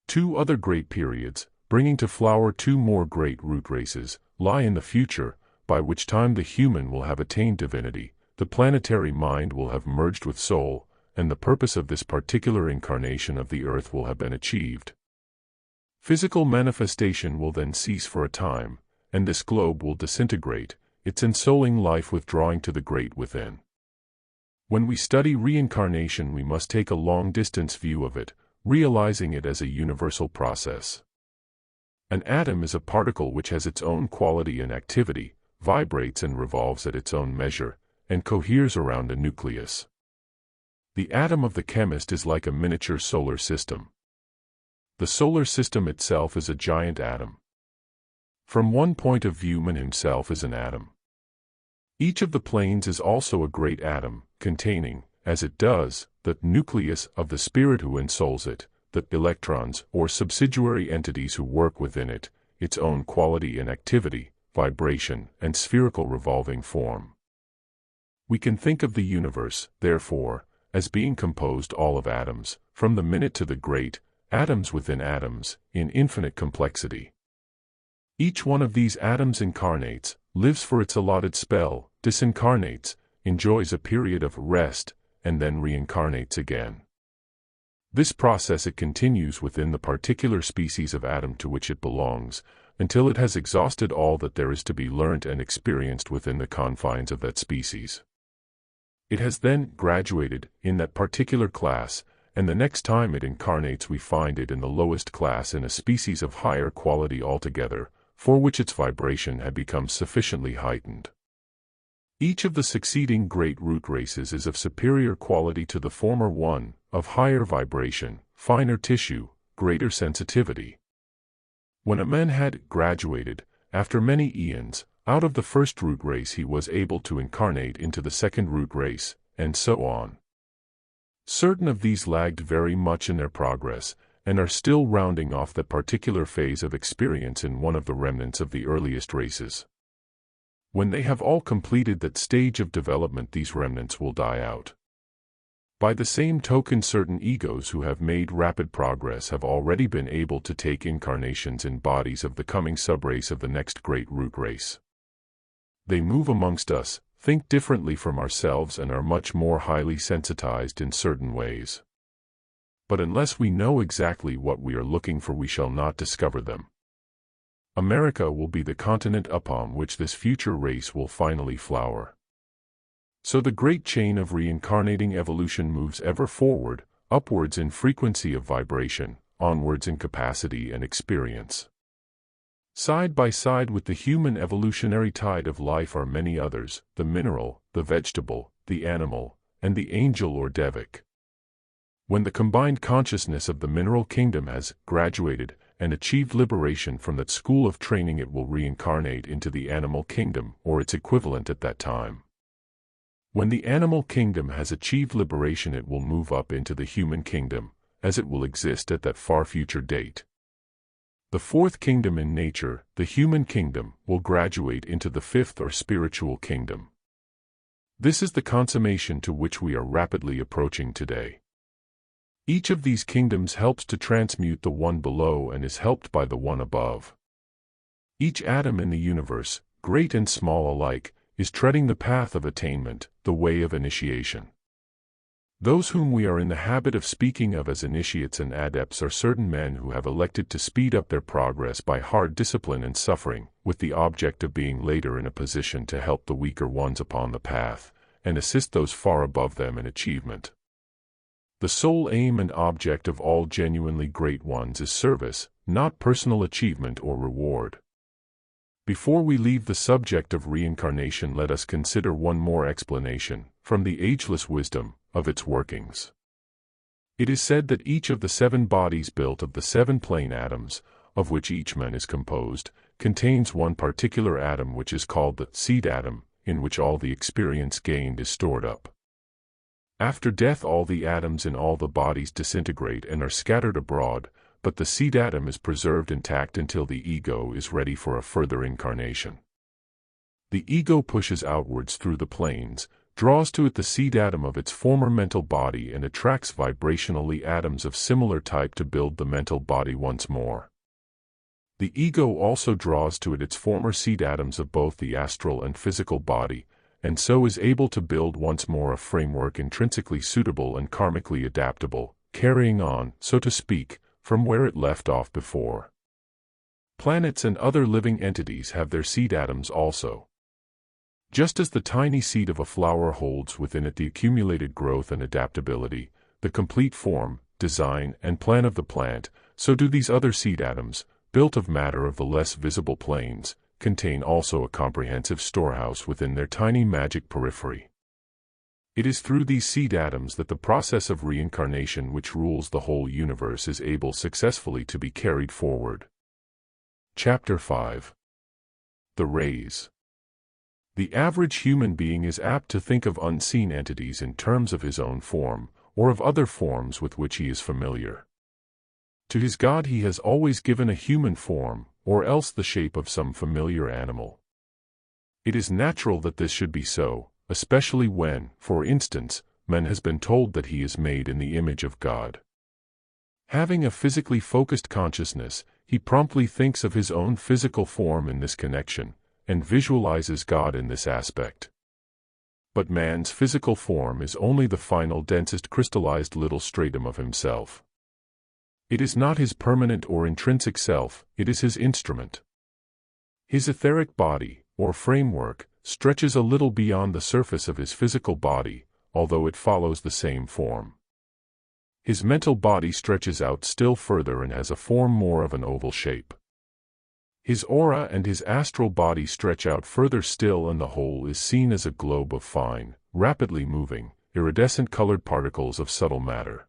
2 other great periods, bringing to flower 2 more great root races, lie in the future, by which time the human will have attained divinity, the planetary mind will have merged with soul, and the purpose of this particular incarnation of the earth will have been achieved. Physical manifestation will then cease for a time, and this globe will disintegrate, its ensouling life withdrawing to the great within. When we study reincarnation, we must take a long-distance view of it, realizing it as a universal process. An atom is a particle which has its own quality and activity, vibrates and revolves at its own measure, and coheres around a nucleus. The atom of the chemist is like a miniature solar system. The solar system itself is a giant atom. From one point of view, man himself is an atom. Each of the planes is also a great atom, containing, as it does, the nucleus of the spirit who ensouls it, the electrons or subsidiary entities who work within it, its own quality and activity, vibration, and spherical revolving form. We can think of the universe, therefore, as being composed all of atoms, from the minute to the great, atoms within atoms, in infinite complexity. Each one of these atoms incarnates, lives for its allotted spell, disincarnates, enjoys a period of rest, and then reincarnates again. This process it continues within the particular species of atom to which it belongs, until it has exhausted all that there is to be learnt and experienced within the confines of that species. It has then graduated in that particular class, and the next time it incarnates we find it in the lowest class in a species of higher quality altogether, for which its vibration had become sufficiently heightened. Each of the succeeding great root races is of superior quality to the former one, of higher vibration, finer tissue, greater sensitivity. When a man had graduated, after many eons, out of the first root race he was able to incarnate into the second root race, and so on. Certain of these lagged very much in their progress, and are still rounding off that particular phase of experience in one of the remnants of the earliest races. When they have all completed that stage of development, these remnants will die out. By the same token, certain egos who have made rapid progress have already been able to take incarnations in bodies of the coming subrace of the next great root race. They move amongst us, think differently from ourselves, and are much more highly sensitized in certain ways. But unless we know exactly what we are looking for, we shall not discover them. America will be the continent upon which this future race will finally flower. So the great chain of reincarnating evolution moves ever forward, upwards in frequency of vibration, onwards in capacity and experience. Side by side with the human evolutionary tide of life are many others: the mineral, the vegetable, the animal, and the angel or devic. When the combined consciousness of the mineral kingdom has graduated and achieved liberation from that school of training, it will reincarnate into the animal kingdom or its equivalent at that time. When the animal kingdom has achieved liberation, it will move up into the human kingdom, as it will exist at that far future date. The fourth kingdom in nature, the human kingdom, will graduate into the fifth or spiritual kingdom. This is the consummation to which we are rapidly approaching today. Each of these kingdoms helps to transmute the one below and is helped by the one above. Each atom in the universe, great and small alike, is treading the path of attainment, the way of initiation. Those whom we are in the habit of speaking of as initiates and adepts are certain men who have elected to speed up their progress by hard discipline and suffering, with the object of being later in a position to help the weaker ones upon the path, and assist those far above them in achievement. The sole aim and object of all genuinely great ones is service, not personal achievement or reward. Before we leave the subject of reincarnation, let us consider one more explanation, from the ageless wisdom, of its workings. It is said that each of the 7 bodies built of the 7 plane atoms, of which each man is composed, contains one particular atom which is called the seed atom, in which all the experience gained is stored up. After death, all the atoms in all the bodies disintegrate and are scattered abroad, but the seed atom is preserved intact until the ego is ready for a further incarnation. The ego pushes outwards through the planes, draws to it the seed atom of its former mental body, and attracts vibrationally atoms of similar type to build the mental body once more. The ego also draws to it its former seed atoms of both the astral and physical body, and so is able to build once more a framework intrinsically suitable and karmically adaptable, carrying on, so to speak, from where it left off before. Planets and other living entities have their seed atoms also. Just as the tiny seed of a flower holds within it the accumulated growth and adaptability, the complete form, design, and plan of the plant, so do these other seed atoms, built of matter of the less visible planes, contain also a comprehensive storehouse within their tiny magic periphery. It is through these seed atoms that the process of reincarnation which rules the whole universe is able successfully to be carried forward. Chapter 5. The Rays. The average human being is apt to think of unseen entities in terms of his own form, or of other forms with which he is familiar. To his God he has always given a human form, or else the shape of some familiar animal. It is natural that this should be so, especially when, for instance, man has been told that he is made in the image of God. Having a physically focused consciousness, he promptly thinks of his own physical form in this connection, and visualizes God in this aspect. But man's physical form is only the final densest crystallized little stratum of himself. It is not his permanent or intrinsic self, it is his instrument. His etheric body, or framework, stretches a little beyond the surface of his physical body, although it follows the same form. His mental body stretches out still further and has a form more of an oval shape. His aura and his astral body stretch out further still, and the whole is seen as a globe of fine, rapidly moving, iridescent colored particles of subtle matter.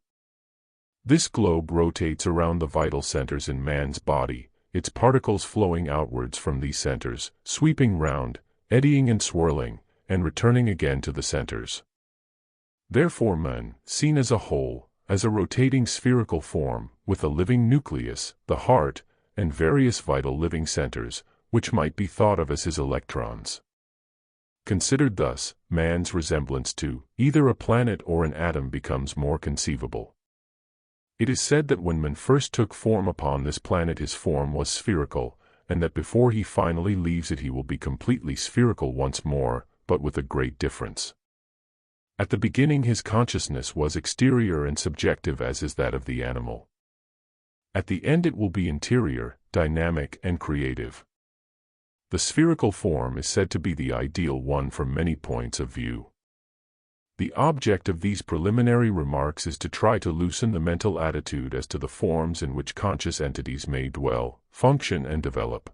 This globe rotates around the vital centers in man's body, its particles flowing outwards from these centers, sweeping round, eddying and swirling, and returning again to the centers. Therefore man, seen as a whole, as a rotating spherical form, with a living nucleus, the heart, and various vital living centers, which might be thought of as his electrons. Considered thus, man's resemblance to either a planet or an atom becomes more conceivable. It is said that when man first took form upon this planet his form was spherical, and that before he finally leaves it he will be completely spherical once more, but with a great difference. At the beginning his consciousness was exterior and subjective as is that of the animal. At the end it will be interior, dynamic and creative. The spherical form is said to be the ideal one from many points of view. The object of these preliminary remarks is to try to loosen the mental attitude as to the forms in which conscious entities may dwell, function and develop.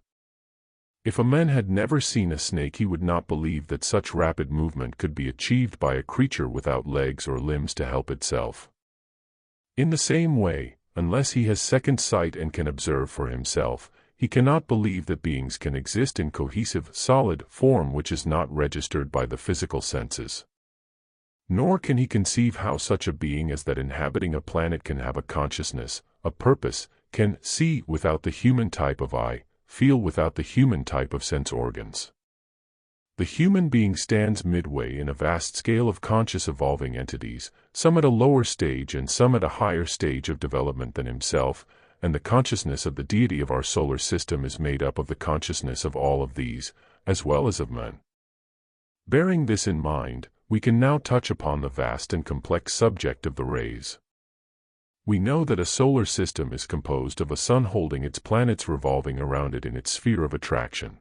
If a man had never seen a snake he would not believe that such rapid movement could be achieved by a creature without legs or limbs to help itself. In the same way, unless he has second sight and can observe for himself, he cannot believe that beings can exist in cohesive, solid form which is not registered by the physical senses. Nor can he conceive how such a being as that inhabiting a planet can have a consciousness, a purpose, can see without the human type of eye, feel without the human type of sense organs. The human being stands midway in a vast scale of conscious evolving entities, some at a lower stage and some at a higher stage of development than himself, and the consciousness of the deity of our solar system is made up of the consciousness of all of these, as well as of man. Bearing this in mind, we can now touch upon the vast and complex subject of the rays. We know that a solar system is composed of a sun holding its planets revolving around it in its sphere of attraction.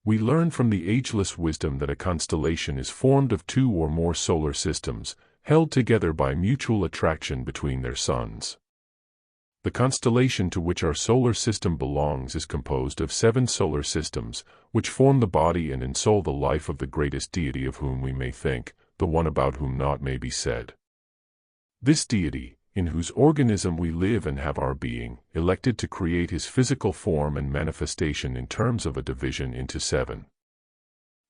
We learn from the ageless wisdom that a constellation is formed of two or more solar systems, held together by mutual attraction between their suns. The constellation to which our solar system belongs is composed of 7 solar systems, which form the body and ensoul the life of the greatest deity of whom we may think, the one about whom naught may be said. This deity, in whose organism we live and have our being, elected to create his physical form and manifestation in terms of a division into 7.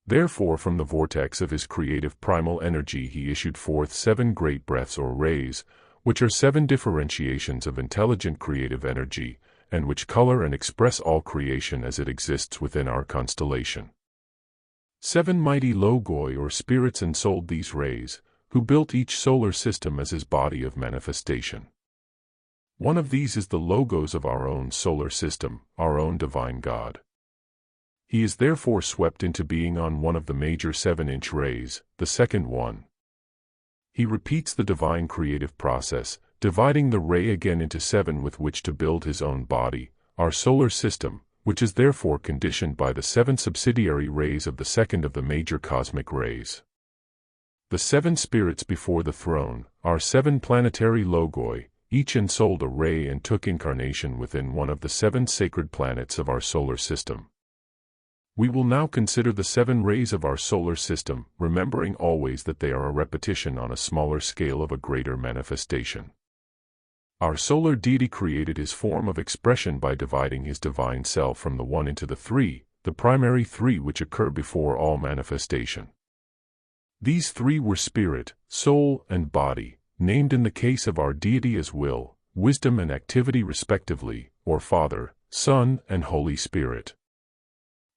Therefore from the vortex of his creative primal energy he issued forth 7 great breaths or rays, which are 7 differentiations of intelligent creative energy, and which color and express all creation as it exists within our constellation. 7 mighty logoi or spirits ensouled these rays, who built each solar system as his body of manifestation. One of these is the logos of our own solar system, our own divine God. He is therefore swept into being on one of the major 7-inch rays, the second one. He repeats the divine creative process, dividing the ray again into 7 with which to build his own body, our solar system, which is therefore conditioned by the 7 subsidiary rays of the second of the major cosmic rays. The 7 spirits before the throne, our 7 planetary logoi, each ensouled a ray and took incarnation within one of the 7 sacred planets of our solar system. We will now consider the 7 rays of our solar system, remembering always that they are a repetition on a smaller scale of a greater manifestation. Our solar deity created his form of expression by dividing his divine self from the 1 into the 3, the primary 3 which occur before all manifestation. These 3 were spirit, soul, and body, named in the case of our deity as will, wisdom and activity respectively, or Father, Son, and Holy Spirit.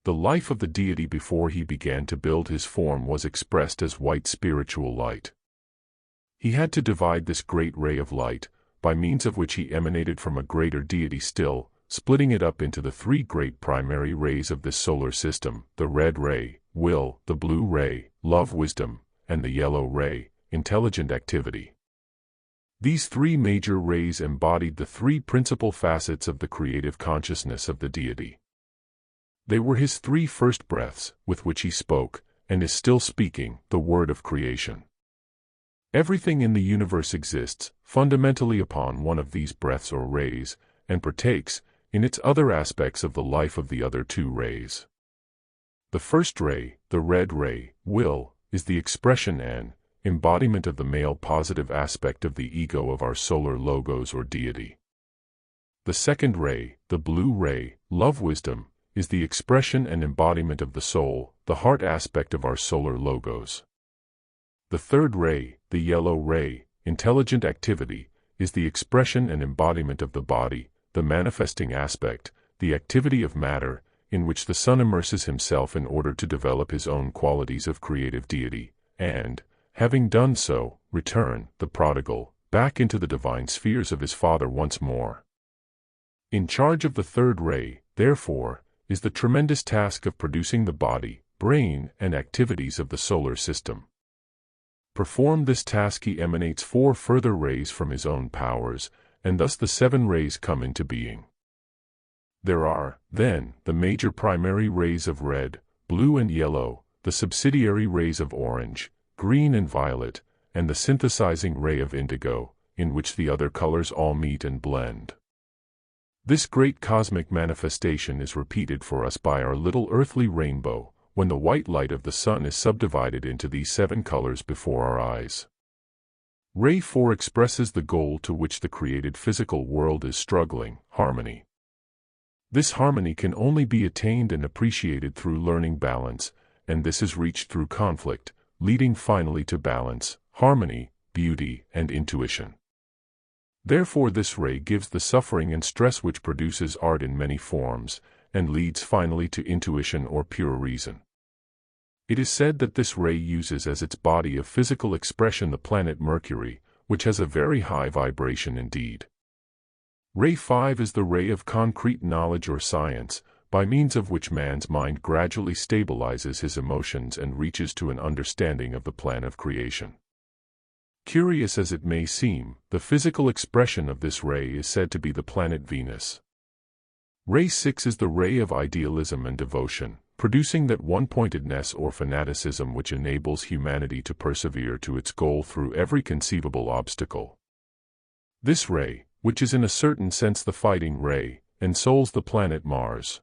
The life of the deity before he began to build his form was expressed as white spiritual light. He had to divide this great ray of light, by means of which he emanated from a greater deity still, splitting it up into the 3 great primary rays of this solar system, the red ray, will, the blue ray, love wisdom, and the yellow ray, intelligent activity. These 3 major rays embodied the 3 principal facets of the creative consciousness of the deity. They were his 3 first breaths, with which he spoke, and is still speaking, the word of creation. Everything in the universe exists, fundamentally upon one of these breaths or rays, and partakes, in its other aspects of the life of the other 2 rays. The first ray, the red ray, will, is the expression and embodiment of the male positive aspect of the ego of our solar logos or deity. The second ray, the blue ray, love wisdom, is the expression and embodiment of the soul, the heart aspect of our solar logos. The third ray, the yellow ray, intelligent activity, is the expression and embodiment of the body, the manifesting aspect, the activity of matter, in which the Son immerses himself in order to develop his own qualities of creative deity, and, having done so, return, the prodigal, back into the divine spheres of his Father once more. In charge of the third ray, therefore, is the tremendous task of producing the body, brain, and activities of the solar system. Perform this task, he emanates 4 further rays from his own powers, and thus the 7 rays come into being. There are, then, the major primary rays of red, blue and yellow, the subsidiary rays of orange, green and violet, and the synthesizing ray of indigo, in which the other colors all meet and blend. This great cosmic manifestation is repeated for us by our little earthly rainbow, when the white light of the sun is subdivided into these 7 colors before our eyes. Ray 4 expresses the goal to which the created physical world is struggling, harmony. This harmony can only be attained and appreciated through learning balance, and this is reached through conflict, leading finally to balance, harmony, beauty, and intuition. Therefore this ray gives the suffering and stress which produces art in many forms, and leads finally to intuition or pure reason. It is said that this ray uses as its body of physical expression the planet Mercury, which has a very high vibration indeed. Ray 5 is the ray of concrete knowledge or science, by means of which man's mind gradually stabilizes his emotions and reaches to an understanding of the plan of creation. Curious as it may seem, the physical expression of this ray is said to be the planet Venus. Ray 6 is the ray of idealism and devotion, producing that one-pointedness or fanaticism which enables humanity to persevere to its goal through every conceivable obstacle. This ray, which is in a certain sense the fighting ray, ensouls the planet Mars.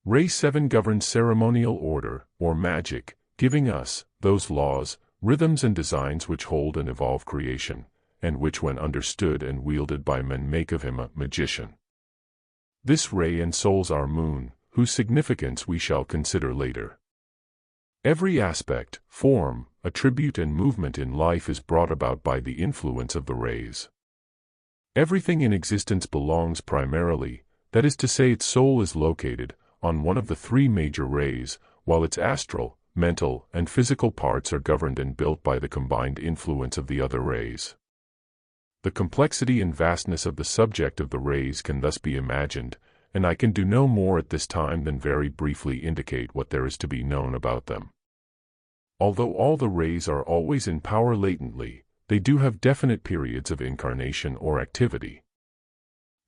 Ray 7 governs ceremonial order, or magic, giving us those laws, rhythms and designs which hold and evolve creation, and which when understood and wielded by men make of him a magician. This ray ensouls our moon, whose significance we shall consider later. Every aspect, form, attribute and movement in life is brought about by the influence of the rays. Everything in existence belongs primarily, that is to say its soul is located, on one of the 3 major rays, while its astral, mental, and physical parts are governed and built by the combined influence of the other rays. The complexity and vastness of the subject of the rays can thus be imagined, and I can do no more at this time than very briefly indicate what there is to be known about them. Although all the rays are always in power latently, they do have definite periods of incarnation or activity.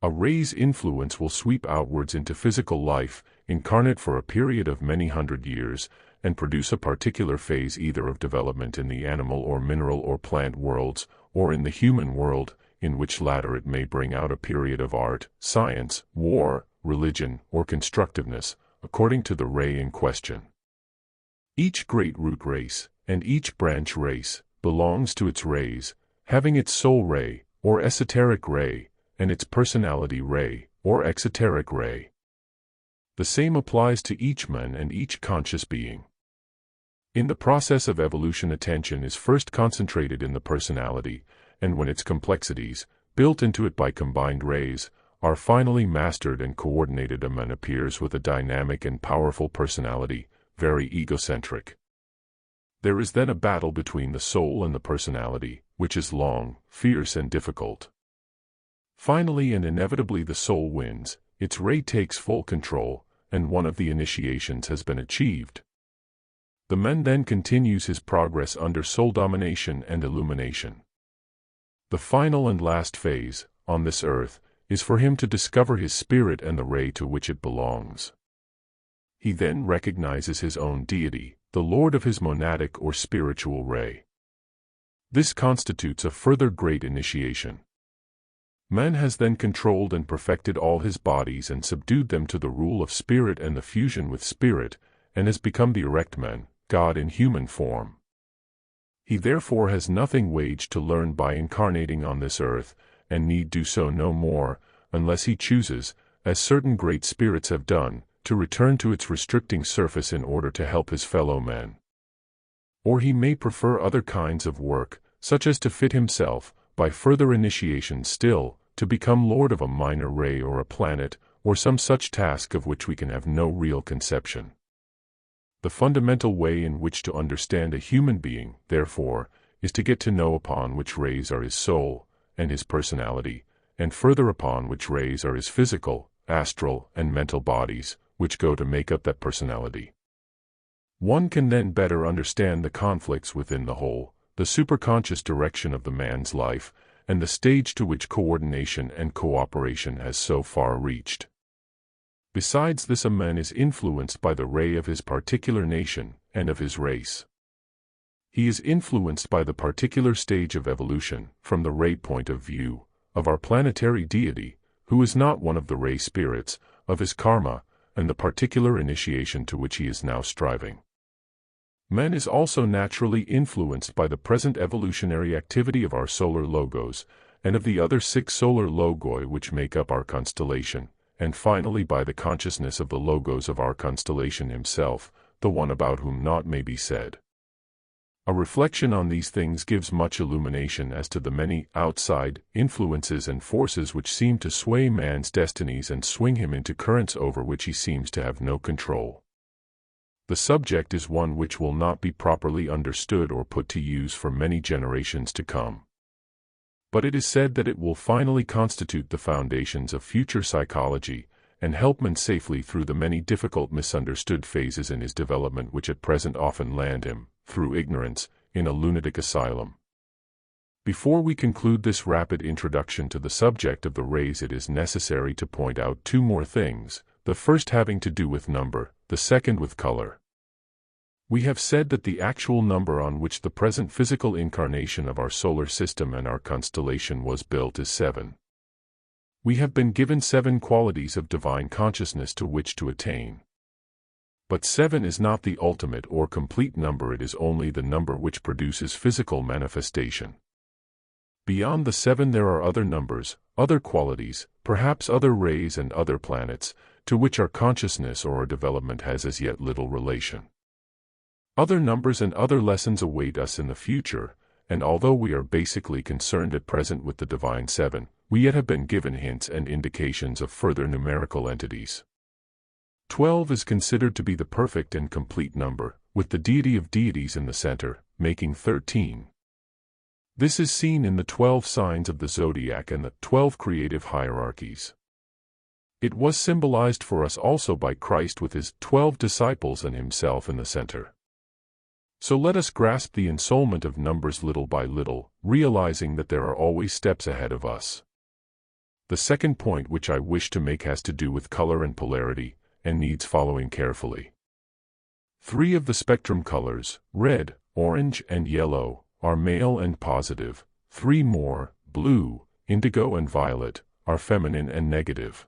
A ray's influence will sweep outwards into physical life, incarnate for a period of many hundred years, and produce a particular phase either of development in the animal or mineral or plant worlds, or in the human world, in which latter it may bring out a period of art, science, war, religion, or constructiveness, according to the ray in question. Each great root race, and each branch race, belongs to its rays, having its soul ray, or esoteric ray, and its personality ray, or exoteric ray. The same applies to each man and each conscious being. In the process of evolution, attention is first concentrated in the personality, and when its complexities, built into it by combined rays, are finally mastered and coordinated, a man appears with a dynamic and powerful personality, very egocentric. There is then a battle between the soul and the personality, which is long, fierce and difficult. Finally and inevitably the soul wins, its ray takes full control, and one of the initiations has been achieved. The man then continues his progress under soul domination and illumination. The final and last phase, on this earth, is for him to discover his spirit and the ray to which it belongs. He then recognizes his own deity, the Lord of his monadic or spiritual ray. This constitutes a further great initiation. Man has then controlled and perfected all his bodies and subdued them to the rule of spirit and the fusion with spirit, and has become the erect man, God in human form. He therefore has nothing waged to learn by incarnating on this earth, and need do so no more, unless he chooses, as certain great spirits have done, to return to its restricting surface in order to help his fellow men. Or he may prefer other kinds of work, such as to fit himself, by further initiation still, to become lord of a minor ray or a planet, or some such task of which we can have no real conception. The fundamental way in which to understand a human being, therefore, is to get to know upon which rays are his soul and his personality, and further upon which rays are his physical, astral, and mental bodies, which go to make up that personality. One can then better understand the conflicts within the whole, the superconscious direction of the man's life, and the stage to which coordination and cooperation has so far reached. Besides this, a man is influenced by the ray of his particular nation and of his race. He is influenced by the particular stage of evolution, from the ray point of view, of our planetary deity, who is not one of the ray spirits, of his karma, and the particular initiation to which he is now striving. Man is also naturally influenced by the present evolutionary activity of our solar logos, and of the other 6 solar logoi which make up our constellation, and finally by the consciousness of the logos of our constellation himself, the one about whom naught may be said. A reflection on these things gives much illumination as to the many outside influences and forces which seem to sway man's destinies and swing him into currents over which he seems to have no control. The subject is one which will not be properly understood or put to use for many generations to come. But it is said that it will finally constitute the foundations of future psychology, and help man safely through the many difficult misunderstood phases in his development which at present often land him, through ignorance, in a lunatic asylum. Before we conclude this rapid introduction to the subject of the rays, it is necessary to point out 2 more things, the first having to do with number, the second with color. We have said that the actual number on which the present physical incarnation of our solar system and our constellation was built is 7. We have been given 7 qualities of divine consciousness to which to attain. But 7 is not the ultimate or complete number, it is only the number which produces physical manifestation. Beyond the 7 there are other numbers, other qualities, perhaps other rays and other planets, to which our consciousness or our development has as yet little relation. Other numbers and other lessons await us in the future, and although we are basically concerned at present with the divine 7, we yet have been given hints and indications of further numerical entities. 12 is considered to be the perfect and complete number, with the deity of deities in the center, making 13. This is seen in the 12 signs of the zodiac and the 12 creative hierarchies. It was symbolized for us also by Christ with his 12 disciples and himself in the center. So let us grasp the ensoulment of numbers little by little, realizing that there are always steps ahead of us. The second point which I wish to make has to do with color and polarity, and needs following carefully. 3 of the spectrum colors, red, orange, and yellow, are male and positive. 3 more, blue, indigo, and violet, are feminine and negative.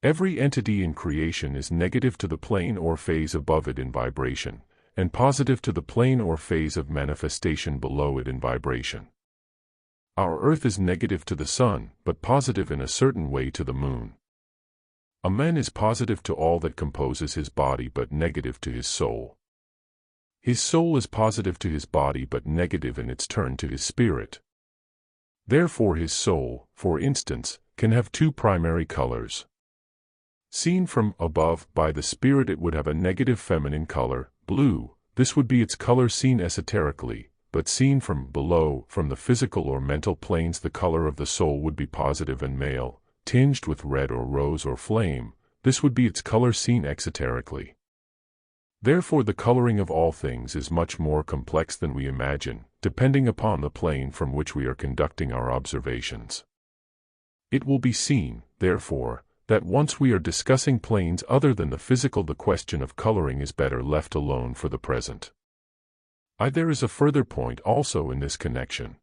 Every entity in creation is negative to the plane or phase above it in vibration, and positive to the plane or phase of manifestation below it in vibration. Our earth is negative to the sun, but positive in a certain way to the moon. A man is positive to all that composes his body but negative to his soul. His soul is positive to his body but negative in its turn to his spirit. Therefore his soul, for instance, can have 2 primary colors. Seen from above by the spirit it would have a negative feminine color, blue. This would be its color seen esoterically, but seen from below, from the physical or mental planes, the color of the soul would be positive and male, tinged with red or rose or flame. This would be its color seen exoterically. Therefore the coloring of all things is much more complex than we imagine, depending upon the plane from which we are conducting our observations. It will be seen, therefore, that once we are discussing planes other than the physical, the question of coloring is better left alone for the present. There is a further point also in this connection.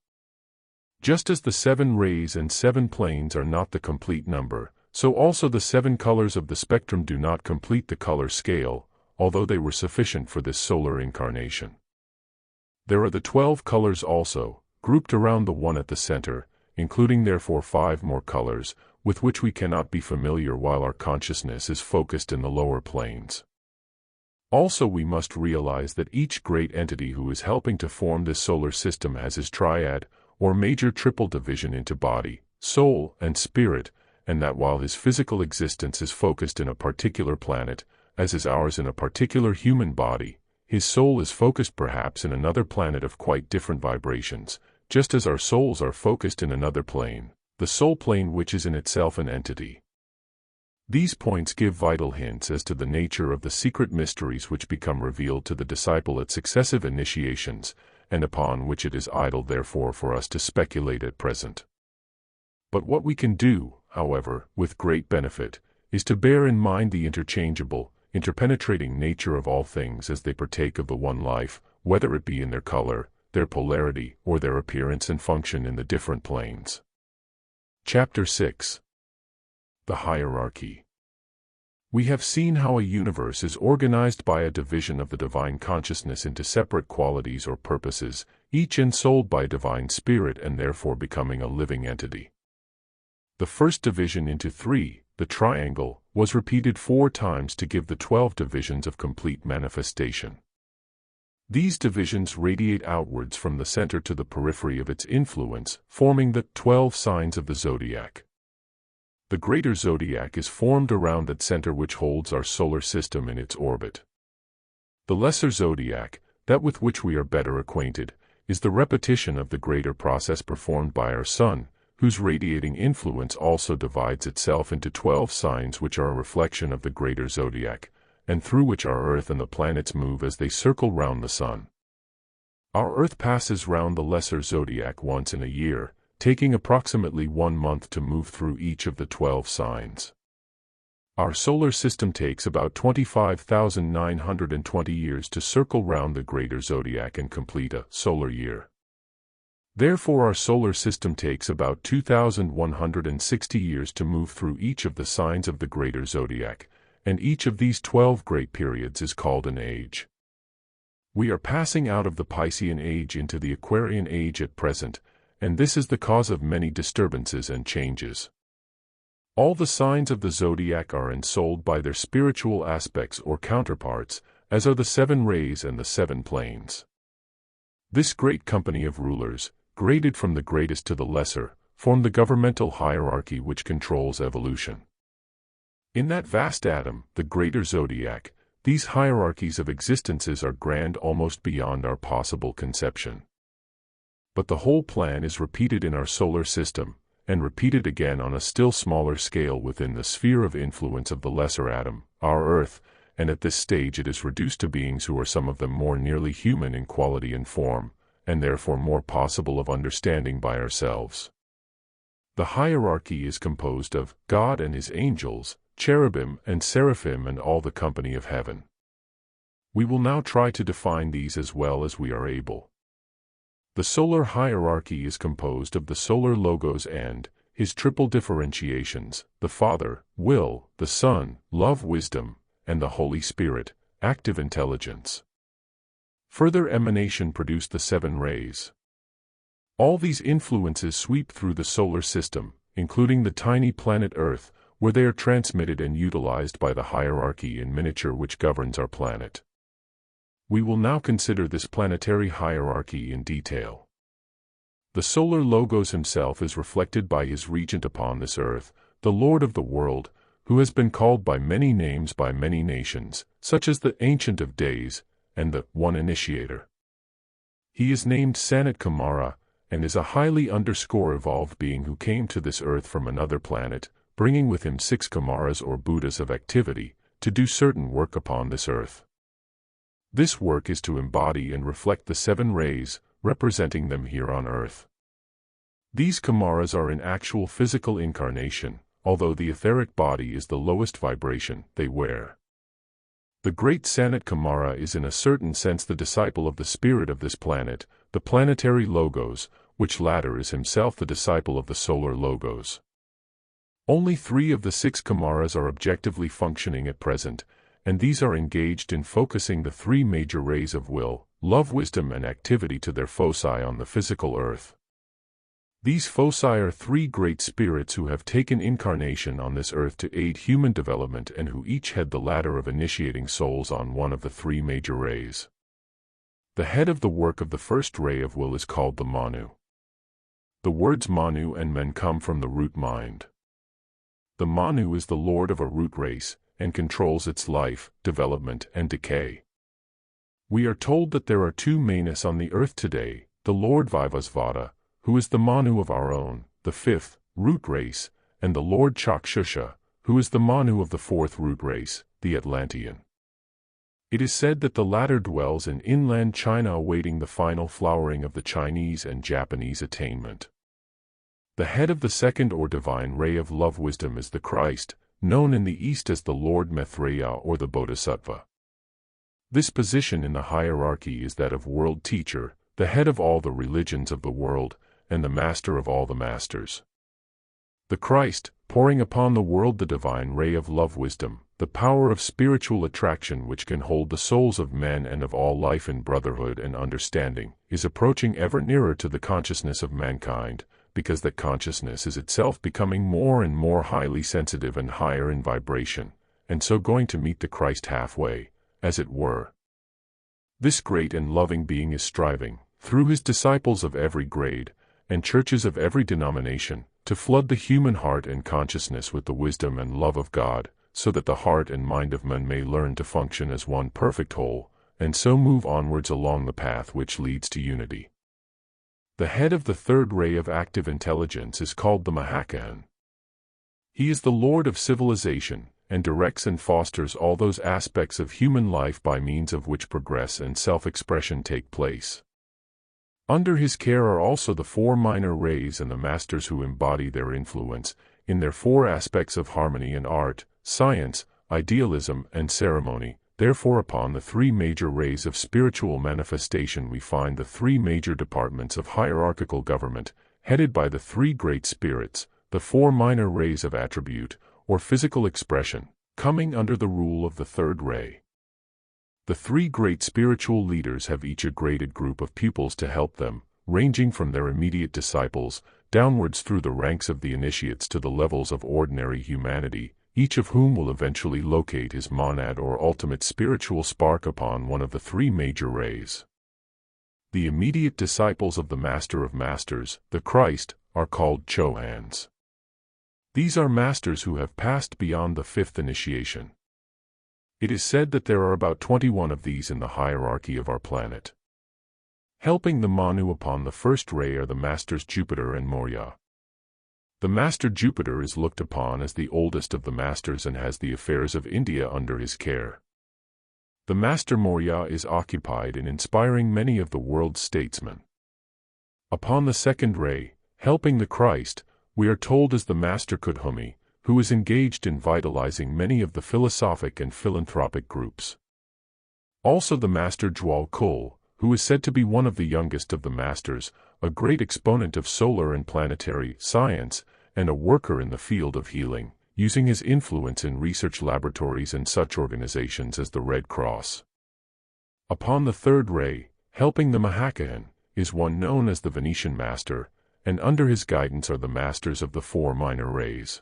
Just as the 7 rays and 7 planes are not the complete number, so also the 7 colors of the spectrum do not complete the color scale, although they were sufficient for this solar incarnation. There are the 12 colors also, grouped around the one at the center, including therefore 5 more colors, with which we cannot be familiar while our consciousness is focused in the lower planes. Also we must realize that each great entity who is helping to form this solar system has his triad, or major triple division into body, soul, and spirit, and that while his physical existence is focused in a particular planet, as is ours in a particular human body, his soul is focused perhaps in another planet of quite different vibrations, just as our souls are focused in another plane, the soul plane, which is in itself an entity. These points give vital hints as to the nature of the secret mysteries which become revealed to the disciple at successive initiations, and upon which it is idle therefore for us to speculate at present. But what we can do, however, with great benefit, is to bear in mind the interchangeable, interpenetrating nature of all things as they partake of the one life, whether it be in their color, their polarity, or their appearance and function in the different planes. Chapter 6. The Hierarchy. We have seen how a universe is organized by a division of the divine consciousness into separate qualities or purposes, each ensouled by divine spirit and therefore becoming a living entity. The first division into three, the triangle, was repeated 4 times to give the 12 divisions of complete manifestation. These divisions radiate outwards from the center to the periphery of its influence, forming the 12 signs of the zodiac. The greater zodiac is formed around that center which holds our solar system in its orbit. The lesser zodiac, that with which we are better acquainted, is the repetition of the greater process performed by our sun, whose radiating influence also divides itself into 12 signs which are a reflection of the greater zodiac, and through which our Earth and the planets move as they circle round the sun. Our Earth passes round the lesser zodiac once in a year, taking approximately 1 month to move through each of the 12 signs. Our solar system takes about 25,920 years to circle round the greater zodiac and complete a solar year. Therefore our solar system takes about 2,160 years to move through each of the signs of the greater zodiac, and each of these 12 great periods is called an age. We are passing out of the Piscean age into the Aquarian age at present, and this is the cause of many disturbances and changes. All the signs of the zodiac are ensouled by their spiritual aspects or counterparts, as are the 7 rays and the 7 planes. This great company of rulers, graded from the greatest to the lesser, form the governmental hierarchy which controls evolution. In that vast atom, the greater zodiac, these hierarchies of existences are grand almost beyond our possible conception. But the whole plan is repeated in our solar system, and repeated again on a still smaller scale within the sphere of influence of the lesser atom, our Earth, and at this stage it is reduced to beings who are some of them more nearly human in quality and form, and therefore more possible of understanding by ourselves. The hierarchy is composed of God and his angels, cherubim and seraphim and all the company of heaven. We will now try to define these as well as we are able. The solar hierarchy is composed of the solar logos and his triple differentiations, the Father, Will, the Son, Love, Wisdom, and the Holy Spirit, active intelligence. Further emanation produced the 7 rays. All these influences sweep through the solar system, including the tiny planet Earth, where they are transmitted and utilized by the hierarchy in miniature which governs our planet. We will now consider this planetary hierarchy in detail. The solar logos himself is reflected by his regent upon this earth, the Lord of the world, who has been called by many names by many nations, such as the Ancient of Days, and the One Initiator. He is named Sanat Kumara, and is a highly evolved being who came to this earth from another planet, bringing with him 6 Kumaras or Buddhas of activity, to do certain work upon this earth. This work is to embody and reflect the 7 rays, representing them here on earth. These Kumaras are in actual physical incarnation, although the etheric body is the lowest vibration they wear. The great Sanat Kumara is in a certain sense the disciple of the spirit of this planet, the planetary logos, which latter is himself the disciple of the solar logos. Only 3 of the 6 Kumaras are objectively functioning at present, and these are engaged in focusing the 3 major rays of will, love, wisdom, and activity to their foci on the physical earth. These foci are 3 great spirits who have taken incarnation on this earth to aid human development and who each head the ladder of initiating souls on one of the 3 major rays. The head of the work of the first ray of will is called the Manu. The words Manu and Men come from the root mind. The Manu is the lord of a root race, and controls its life, development, and decay. We are told that there are two Manus on the earth today, the Lord Vivasvata, who is the Manu of our own, the fifth, root race, and the Lord Chakshusha, who is the Manu of the fourth root race, the Atlantean. It is said that the latter dwells in inland China awaiting the final flowering of the Chinese and Japanese attainment. The head of the second or divine ray of love wisdom is the Christ, known in the East as the Lord Maitreya or the Bodhisattva. This position in the hierarchy is that of world teacher, the head of all the religions of the world, and the master of all the masters. The Christ, pouring upon the world the divine ray of love wisdom, the power of spiritual attraction which can hold the souls of men and of all life in brotherhood and understanding, is approaching ever nearer to the consciousness of mankind, because that consciousness is itself becoming more and more highly sensitive and higher in vibration, and so going to meet the Christ halfway, as it were. This great and loving being is striving, through his disciples of every grade, and churches of every denomination, to flood the human heart and consciousness with the wisdom and love of God, so that the heart and mind of man may learn to function as one perfect whole, and so move onwards along the path which leads to unity. The head of the third ray of active intelligence is called the Mahakahan. He is the lord of civilization, and directs and fosters all those aspects of human life by means of which progress and self-expression take place. Under his care are also the four minor rays and the masters who embody their influence, in their four aspects of harmony and art, science, idealism, and ceremony. Therefore upon the three major rays of spiritual manifestation we find the three major departments of hierarchical government, headed by the three great spirits, the four minor rays of attribute, or physical expression, coming under the rule of the third ray. The three great spiritual leaders have each a graded group of pupils to help them, ranging from their immediate disciples, downwards through the ranks of the initiates to the levels of ordinary humanity, each of whom will eventually locate his monad or ultimate spiritual spark upon one of the three major rays. The immediate disciples of the Master of Masters, the Christ, are called Chohans. These are masters who have passed beyond the fifth initiation. It is said that there are about 21 of these in the hierarchy of our planet. Helping the Manu upon the first ray are the masters Jupiter and Moria. The master Jupiter is looked upon as the oldest of the masters and has the affairs of India under his care. The master Moria is occupied in inspiring many of the world's statesmen. Upon the second ray, helping the Christ, we are told is the master Kudhumi, who is engaged in vitalizing many of the philosophic and philanthropic groups. Also the master Jwal Kul, who is said to be one of the youngest of the masters, a great exponent of solar and planetary science, and a worker in the field of healing, using his influence in research laboratories and such organizations as the Red Cross. Upon the third ray, helping the Mahakahan, is one known as the Venetian Master, and under his guidance are the masters of the four minor rays.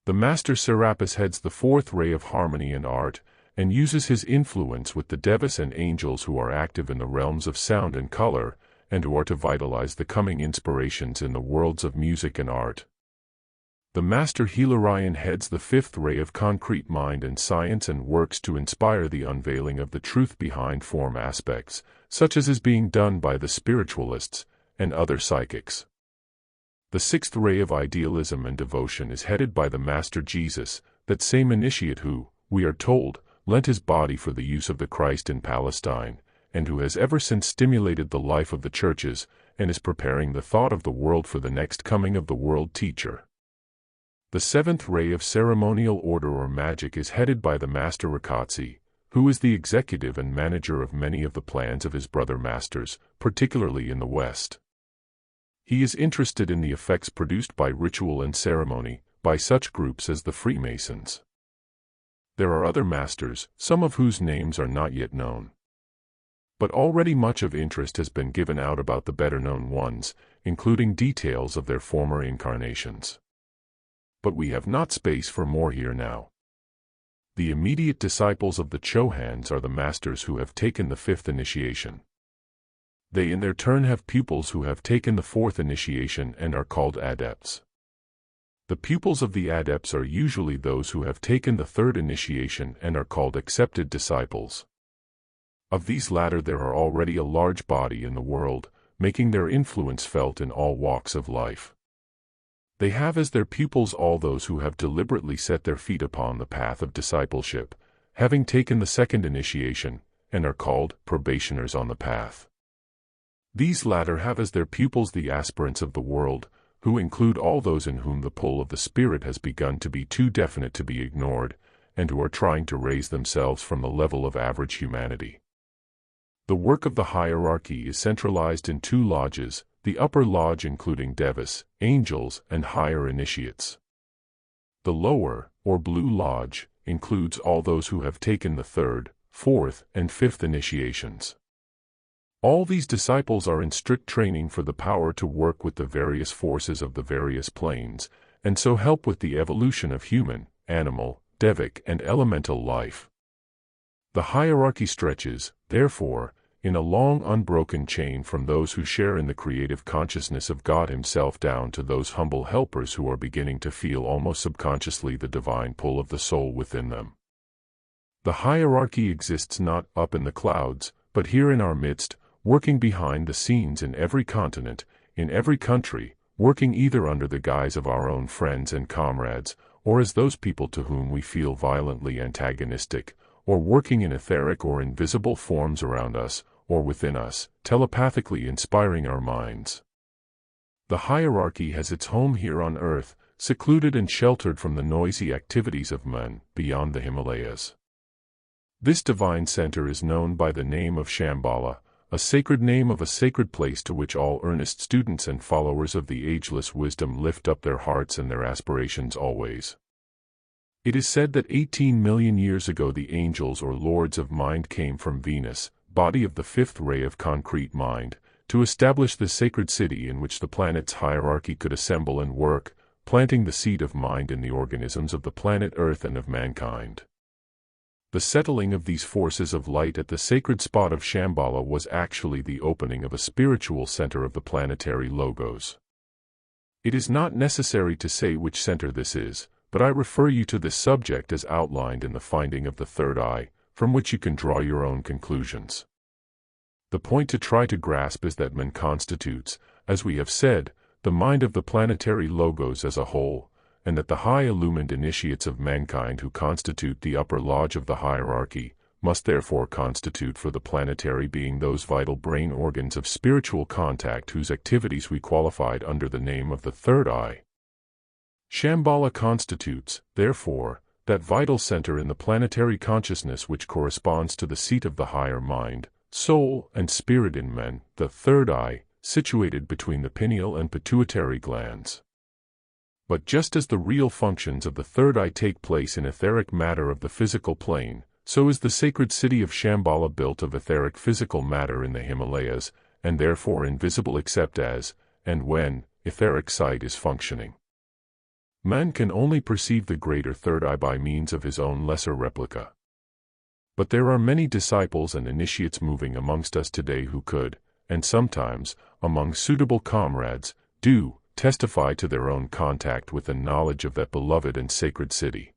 The master Serapis heads the fourth ray of harmony and art, and uses his influence with the devas and angels who are active in the realms of sound and color, and who are to vitalize the coming inspirations in the worlds of music and art. The master Hilarion heads the fifth ray of concrete mind and science and works to inspire the unveiling of the truth behind form aspects, such as is being done by the spiritualists and other psychics. The sixth ray of idealism and devotion is headed by the master Jesus, that same initiate who, we are told, lent his body for the use of the Christ in Palestine, and who has ever since stimulated the life of the churches, and is preparing the thought of the world for the next coming of the world teacher. The seventh ray of ceremonial order or magic is headed by the master Rakatsi, who is the executive and manager of many of the plans of his brother masters, particularly in the West. He is interested in the effects produced by ritual and ceremony, by such groups as the Freemasons. There are other masters, some of whose names are not yet known. But already much of interest has been given out about the better-known ones, including details of their former incarnations. But we have not space for more here now. The immediate disciples of the Chohans are the masters who have taken the fifth initiation. They in their turn have pupils who have taken the fourth initiation and are called adepts. The pupils of the adepts are usually those who have taken the third initiation and are called accepted disciples. Of these latter there are already a large body in the world, making their influence felt in all walks of life. They have as their pupils all those who have deliberately set their feet upon the path of discipleship, having taken the second initiation, and are called probationers on the path. These latter have as their pupils the aspirants of the world, who include all those in whom the pull of the Spirit has begun to be too definite to be ignored, and who are trying to raise themselves from the level of average humanity. The work of the hierarchy is centralized in two lodges, the upper lodge including devas, angels, and higher initiates. The lower, or blue lodge, includes all those who have taken the third, fourth, and fifth initiations. All these disciples are in strict training for the power to work with the various forces of the various planes, and so help with the evolution of human, animal, devic, and elemental life. The hierarchy stretches, therefore, in a long unbroken chain from those who share in the creative consciousness of God Himself down to those humble helpers who are beginning to feel almost subconsciously the divine pull of the soul within them. The hierarchy exists not up in the clouds, but here in our midst, working behind the scenes in every continent, in every country, working either under the guise of our own friends and comrades, or as those people to whom we feel violently antagonistic, or working in etheric or invisible forms around us, or within us, telepathically inspiring our minds. The hierarchy has its home here on earth, secluded and sheltered from the noisy activities of men, beyond the Himalayas. This divine center is known by the name of Shamballa, a sacred name of a sacred place to which all earnest students and followers of the ageless wisdom lift up their hearts and their aspirations always. It is said that 18 million years ago the angels or lords of mind came from Venus, body of the fifth ray of concrete mind, to establish the sacred city in which the planet's hierarchy could assemble and work, planting the seed of mind in the organisms of the planet Earth and of mankind. The settling of these forces of light at the sacred spot of Shamballa was actually the opening of a spiritual center of the planetary logos. It is not necessary to say which center this is, but I refer you to this subject as outlined in the finding of the third eye, from which you can draw your own conclusions. The point to try to grasp is that man constitutes, as we have said, the mind of the planetary logos as a whole, and that the high illumined initiates of mankind who constitute the upper lodge of the hierarchy, must therefore constitute for the planetary being those vital brain organs of spiritual contact whose activities we qualified under the name of the third eye. Shamballa constitutes, therefore, that vital center in the planetary consciousness which corresponds to the seat of the higher mind, soul, and spirit in men, the third eye, situated between the pineal and pituitary glands. But just as the real functions of the third eye take place in etheric matter of the physical plane, so is the sacred city of Shamballa built of etheric physical matter in the Himalayas, and therefore invisible except as, and when, etheric sight is functioning. Man can only perceive the greater third eye by means of his own lesser replica. But there are many disciples and initiates moving amongst us today who could, and sometimes, among suitable comrades, do, testify to their own contact with the knowledge of that beloved and sacred city.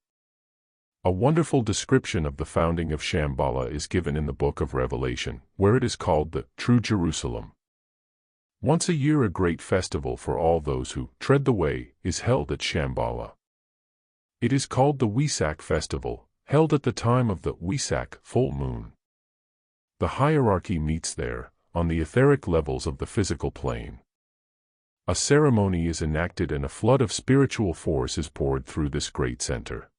A wonderful description of the founding of Shamballa is given in the Book of Revelation, where it is called the True Jerusalem. Once a year a great festival for all those who tread the way is held at Shamballa. It is called the Wesak festival, held at the time of the Wesak full moon. The hierarchy meets there, on the etheric levels of the physical plane. A ceremony is enacted and a flood of spiritual force is poured through this great center.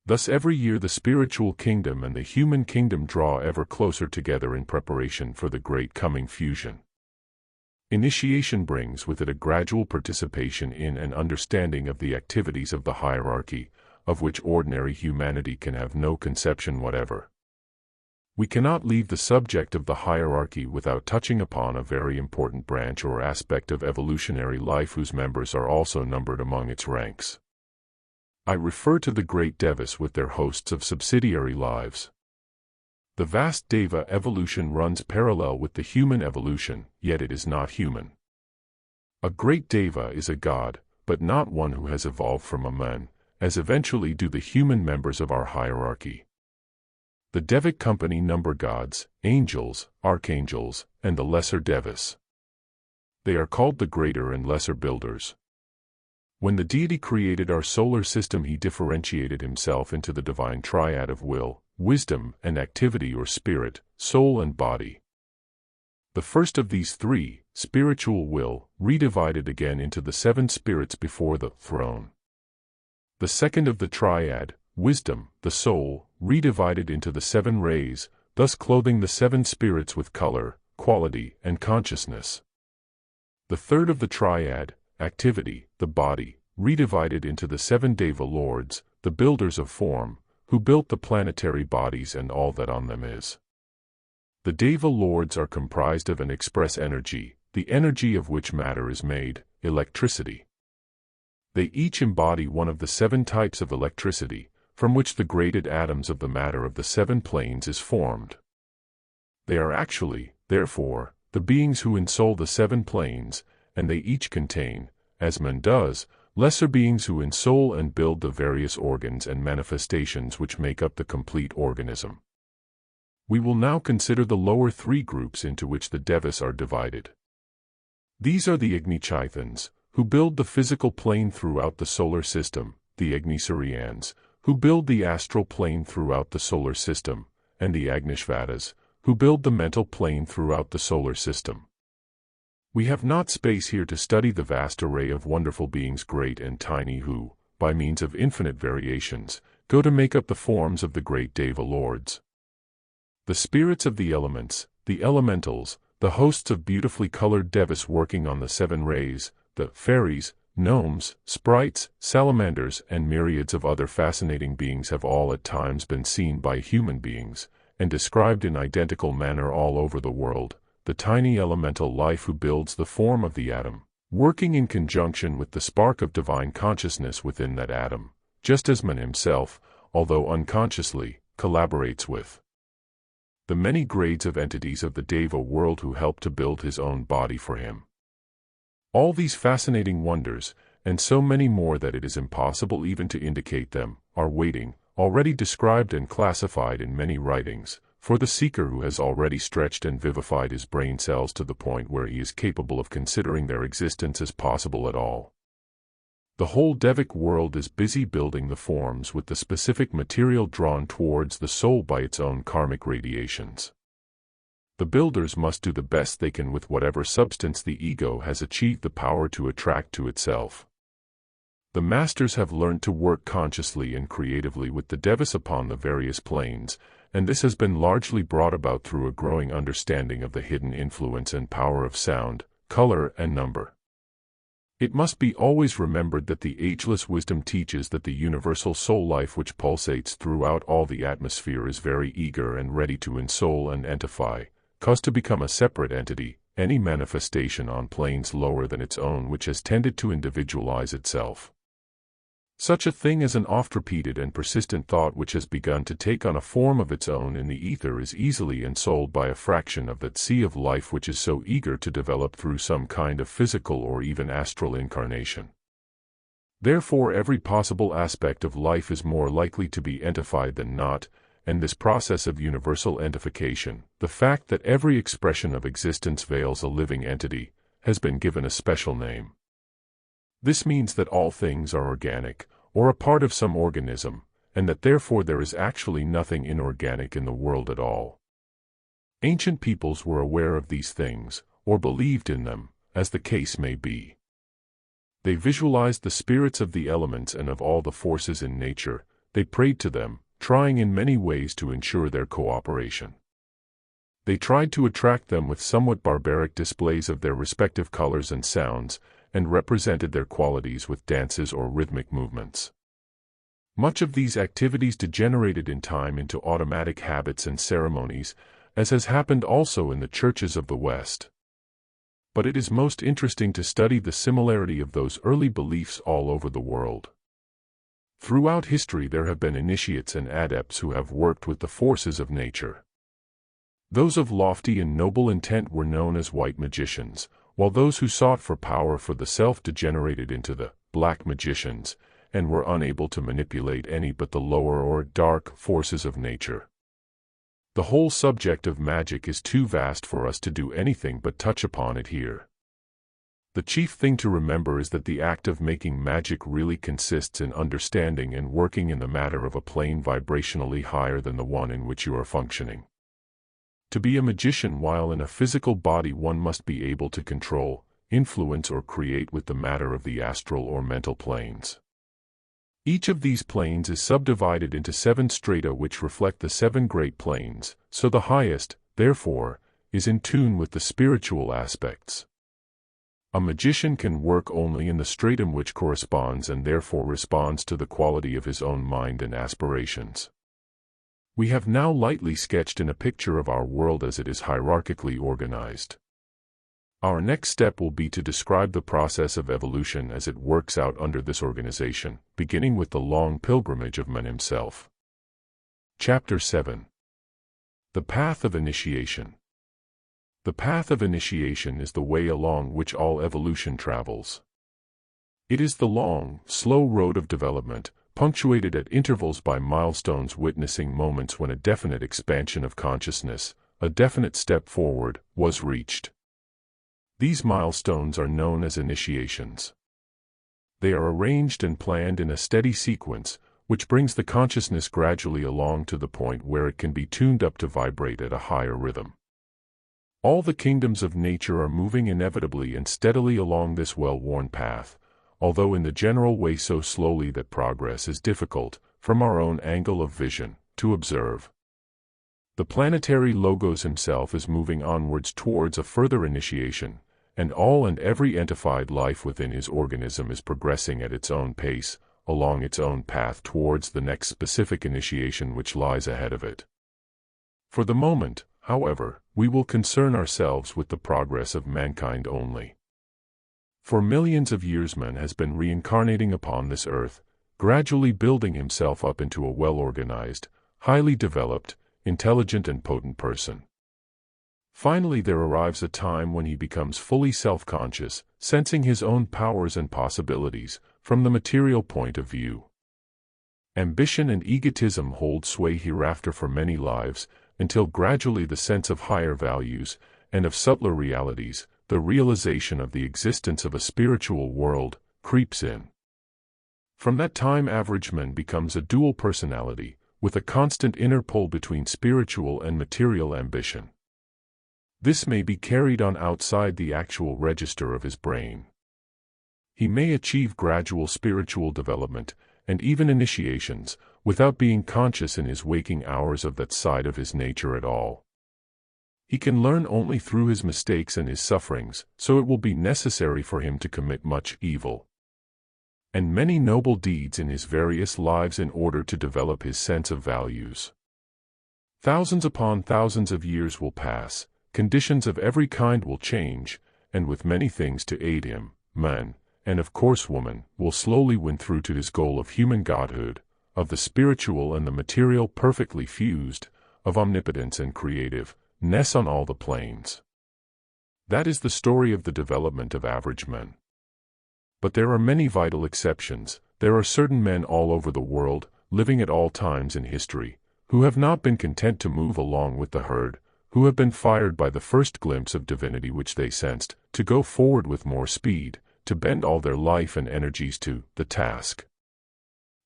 Thus every year the spiritual kingdom and the human kingdom draw ever closer together in preparation for the great coming fusion. Initiation brings with it a gradual participation in and understanding of the activities of the hierarchy, of which ordinary humanity can have no conception whatever. We cannot leave the subject of the hierarchy without touching upon a very important branch or aspect of evolutionary life whose members are also numbered among its ranks. I refer to the great devas with their hosts of subsidiary lives. The vast deva evolution runs parallel with the human evolution, yet it is not human. A great deva is a god, but not one who has evolved from a man, as eventually do the human members of our hierarchy. The Devic company number gods, angels, archangels, and the lesser devas. They are called the greater and lesser builders. When the deity created our solar system, he differentiated himself into the divine triad of will, wisdom, and activity, or spirit, soul, and body. The first of these three, spiritual will, redivided again into the 7 spirits before the throne. The second of the triad, wisdom, the soul, redivided into the 7 rays, thus clothing the 7 spirits with color, quality, and consciousness. The third of the triad, activity, the body, redivided into the 7 deva lords, the builders of form, who built the planetary bodies and all that on them is. The deva lords are comprised of an express energy, the energy of which matter is made, electricity. They each embody one of the 7 types of electricity, from which the graded atoms of the matter of the 7 planes is formed. They are actually, therefore, the beings who ensoul the 7 planes, and they each contain, as man does, lesser beings who ensoul and build the various organs and manifestations which make up the complete organism. We will now consider the lower 3 groups into which the devas are divided. These are the XVIIIs, who build the physical plane throughout the solar system, the XVIIIans, who build the astral plane throughout the solar system, and the XVIIIs, who build the mental plane throughout the solar system. We have not space here to study the vast array of wonderful beings, great and tiny, who, by means of infinite variations, go to make up the forms of the great Deva Lords. The spirits of the elements, the elementals, the hosts of beautifully colored devas working on the 7 rays, the fairies, gnomes, sprites, salamanders, and myriads of other fascinating beings have all at times been seen by human beings, and described in identical manner all over the world. The tiny elemental life who builds the form of the atom, working in conjunction with the spark of divine consciousness within that atom, just as man himself, although unconsciously, collaborates with the many grades of entities of the Deva world who help to build his own body for him. All these fascinating wonders, and so many more that it is impossible even to indicate them, are waiting, already described and classified in many writings, for the seeker who has already stretched and vivified his brain cells to the point where he is capable of considering their existence as possible at all. The whole Devic world is busy building the forms with the specific material drawn towards the soul by its own karmic radiations. The builders must do the best they can with whatever substance the ego has achieved the power to attract to itself. The masters have learned to work consciously and creatively with the devas upon the various planes, and this has been largely brought about through a growing understanding of the hidden influence and power of sound, color, and number. It must be always remembered that the ageless wisdom teaches that the universal soul life which pulsates throughout all the atmosphere is very eager and ready to ensoul and entify, cause to become a separate entity, any manifestation on planes lower than its own which has tended to individualize itself. Such a thing as an oft-repeated and persistent thought which has begun to take on a form of its own in the ether is easily ensouled by a fraction of that sea of life which is so eager to develop through some kind of physical or even astral incarnation. Therefore every possible aspect of life is more likely to be entified than not, and this process of universal entification, the fact that every expression of existence veils a living entity, has been given a special name. This means that all things are organic, or a part of some organism, and that therefore there is actually nothing inorganic in the world at all. Ancient peoples were aware of these things, or believed in them, as the case may be. They visualized the spirits of the elements and of all the forces in nature, they prayed to them, trying in many ways to ensure their cooperation. They tried to attract them with somewhat barbaric displays of their respective colors and sounds, and represented their qualities with dances or rhythmic movements. Much of these activities degenerated in time into automatic habits and ceremonies, as has happened also in the churches of the West. But it is most interesting to study the similarity of those early beliefs all over the world. Throughout history there have been initiates and adepts who have worked with the forces of nature. Those of lofty and noble intent were known as white magicians, while those who sought for power for the self degenerated into the black magicians, and were unable to manipulate any but the lower or dark forces of nature. The whole subject of magic is too vast for us to do anything but touch upon it here. The chief thing to remember is that the act of making magic really consists in understanding and working in the matter of a plane vibrationally higher than the one in which you are functioning. To be a magician while in a physical body, one must be able to control, influence, or create with the matter of the astral or mental planes. Each of these planes is subdivided into 7 strata which reflect the 7 great planes, so the highest, therefore, is in tune with the spiritual aspects. A magician can work only in the stratum which corresponds and therefore responds to the quality of his own mind and aspirations. We have now lightly sketched in a picture of our world as it is hierarchically organized. Our next step will be to describe the process of evolution as it works out under this organization, beginning with the long pilgrimage of man himself. Chapter 7. The Path of Initiation. The path of initiation is the way along which all evolution travels. It is the long, slow road of development, punctuated at intervals by milestones witnessing moments when a definite expansion of consciousness, a definite step forward, was reached. These milestones are known as initiations. They are arranged and planned in a steady sequence, which brings the consciousness gradually along to the point where it can be tuned up to vibrate at a higher rhythm. All the kingdoms of nature are moving inevitably and steadily along this well-worn path, although in the general way so slowly that progress is difficult, from our own angle of vision, to observe. The planetary Logos himself is moving onwards towards a further initiation, and all and every entified life within his organism is progressing at its own pace, along its own path towards the next specific initiation which lies ahead of it. For the moment, however, we will concern ourselves with the progress of mankind only. For millions of years man has been reincarnating upon this earth, gradually building himself up into a well-organized, highly developed, intelligent and potent person. Finally there arrives a time when he becomes fully self-conscious, sensing his own powers and possibilities, from the material point of view. Ambition and egotism hold sway hereafter for many lives, until gradually the sense of higher values, and of subtler realities, the realization of the existence of a spiritual world, creeps in. From that time average man becomes a dual personality, with a constant inner pull between spiritual and material ambition. This may be carried on outside the actual register of his brain. He may achieve gradual spiritual development, and even initiations, without being conscious in his waking hours of that side of his nature at all. He can learn only through his mistakes and his sufferings, so it will be necessary for him to commit much evil and many noble deeds in his various lives in order to develop his sense of values. Thousands upon thousands of years will pass, conditions of every kind will change, and with many things to aid him, man, and of course woman, will slowly win through to his goal of human godhood, of the spiritual and the material perfectly fused, of omnipotence and creative-ness on all the planes. That is the story of the development of average men. But there are many vital exceptions. There are certain men all over the world, living at all times in history, who have not been content to move along with the herd, who have been fired by the first glimpse of divinity which they sensed, to go forward with more speed, to bend all their life and energies to the task.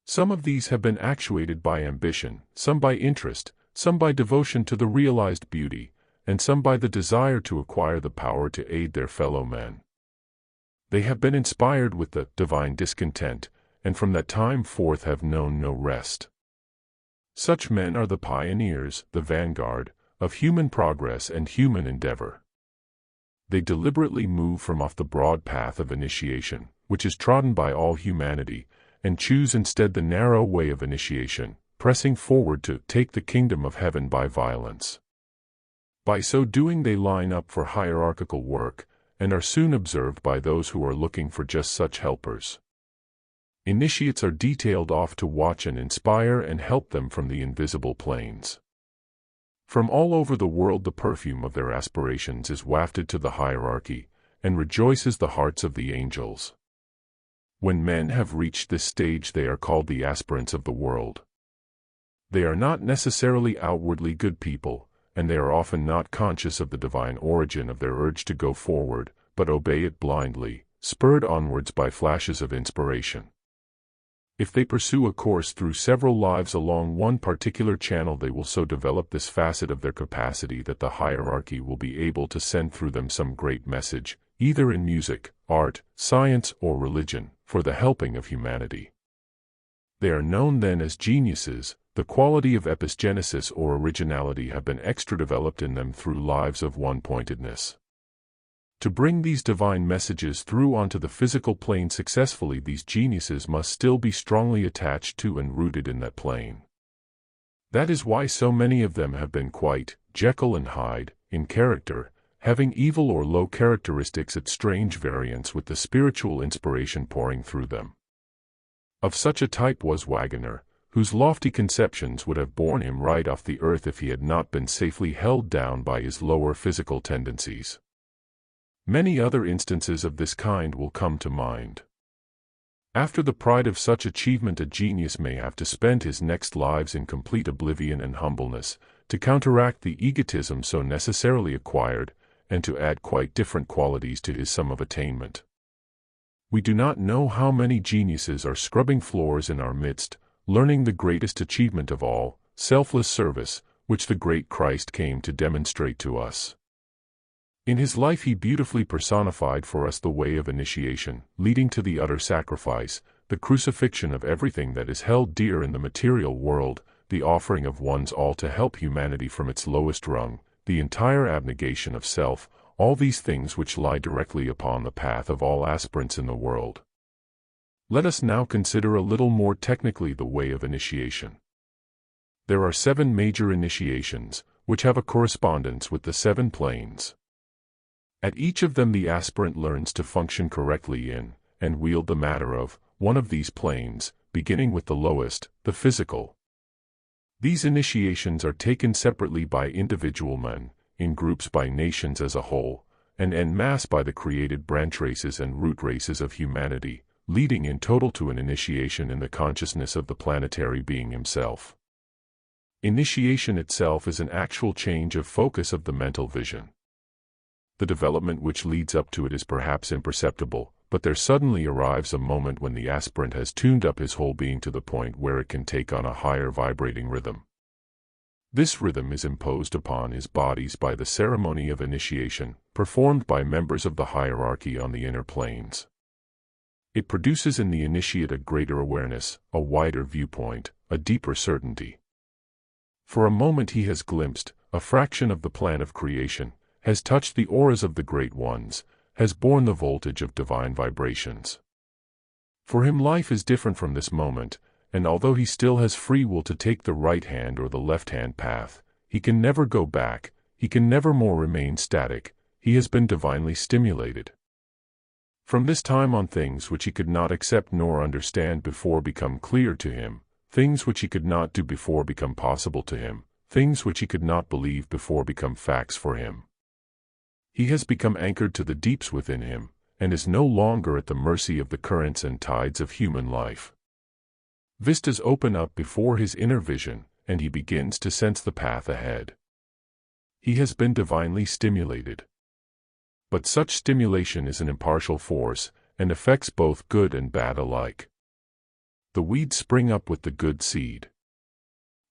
Some of these have been actuated by ambition, some by interest, some by devotion to the realized beauty, and some by the desire to acquire the power to aid their fellow men. They have been inspired with the divine discontent, and from that time forth have known no rest. Such men are the pioneers, the vanguard, of human progress and human endeavor. They deliberately move from off the broad path of initiation, which is trodden by all humanity, and choose instead the narrow way of initiation, pressing forward to take the kingdom of heaven by violence. By so doing they line up for hierarchical work, and are soon observed by those who are looking for just such helpers. Initiates are detailed off to watch and inspire and help them from the invisible planes. From all over the world the perfume of their aspirations is wafted to the hierarchy, and rejoices the hearts of the angels. When men have reached this stage, they are called the aspirants of the world. They are not necessarily outwardly good people, and they are often not conscious of the divine origin of their urge to go forward, but obey it blindly, spurred onwards by flashes of inspiration. If they pursue a course through several lives along one particular channel, they will so develop this facet of their capacity that the hierarchy will be able to send through them some great message, either in music, art, science, or religion, for the helping of humanity. They are known then as geniuses. The quality of epigenesis or originality have been extra developed in them through lives of one-pointedness. To bring these divine messages through onto the physical plane successfully, these geniuses must still be strongly attached to and rooted in that plane. That is why so many of them have been quite Jekyll and Hyde in character, having evil or low characteristics at strange variance with the spiritual inspiration pouring through them. Of such a type was Wagner, whose lofty conceptions would have borne him right off the earth if he had not been safely held down by his lower physical tendencies. Many other instances of this kind will come to mind. After the pride of such achievement, a genius may have to spend his next lives in complete oblivion and humbleness, to counteract the egotism so necessarily acquired, and to add quite different qualities to his sum of attainment. We do not know how many geniuses are scrubbing floors in our midst, learning the greatest achievement of all, selfless service, which the great Christ came to demonstrate to us. In his life he beautifully personified for us the way of initiation, leading to the utter sacrifice, the crucifixion of everything that is held dear in the material world, the offering of one's all to help humanity from its lowest rung, the entire abnegation of self, all these things which lie directly upon the path of all aspirants in the world. Let us now consider a little more technically the way of initiation. There are 7 major initiations, which have a correspondence with the 7 planes. At each of them the aspirant learns to function correctly in, and wield the matter of, one of these planes, beginning with the lowest, the physical. These initiations are taken separately by individual men, in groups by nations as a whole, and en masse by the created branch races and root races of humanity, leading in total to an initiation in the consciousness of the planetary being himself. Initiation itself is an actual change of focus of the mental vision. The development which leads up to it is perhaps imperceptible, but there suddenly arrives a moment when the aspirant has tuned up his whole being to the point where it can take on a higher vibrating rhythm. This rhythm is imposed upon his bodies by the ceremony of initiation, performed by members of the hierarchy on the inner planes. It produces in the initiate a greater awareness, a wider viewpoint, a deeper certainty. For a moment he has glimpsed a fraction of the plan of creation, has touched the auras of the great ones, has borne the voltage of divine vibrations. For him life is different from this moment, and although he still has free will to take the right-hand or the left-hand path, he can never go back, he can never more remain static, he has been divinely stimulated. From this time on, things which he could not accept nor understand before become clear to him, things which he could not do before become possible to him, things which he could not believe before become facts for him. He has become anchored to the deeps within him, and is no longer at the mercy of the currents and tides of human life. Vistas open up before his inner vision, and he begins to sense the path ahead. He has been divinely stimulated. But such stimulation is an impartial force, and affects both good and bad alike. The weeds spring up with the good seed.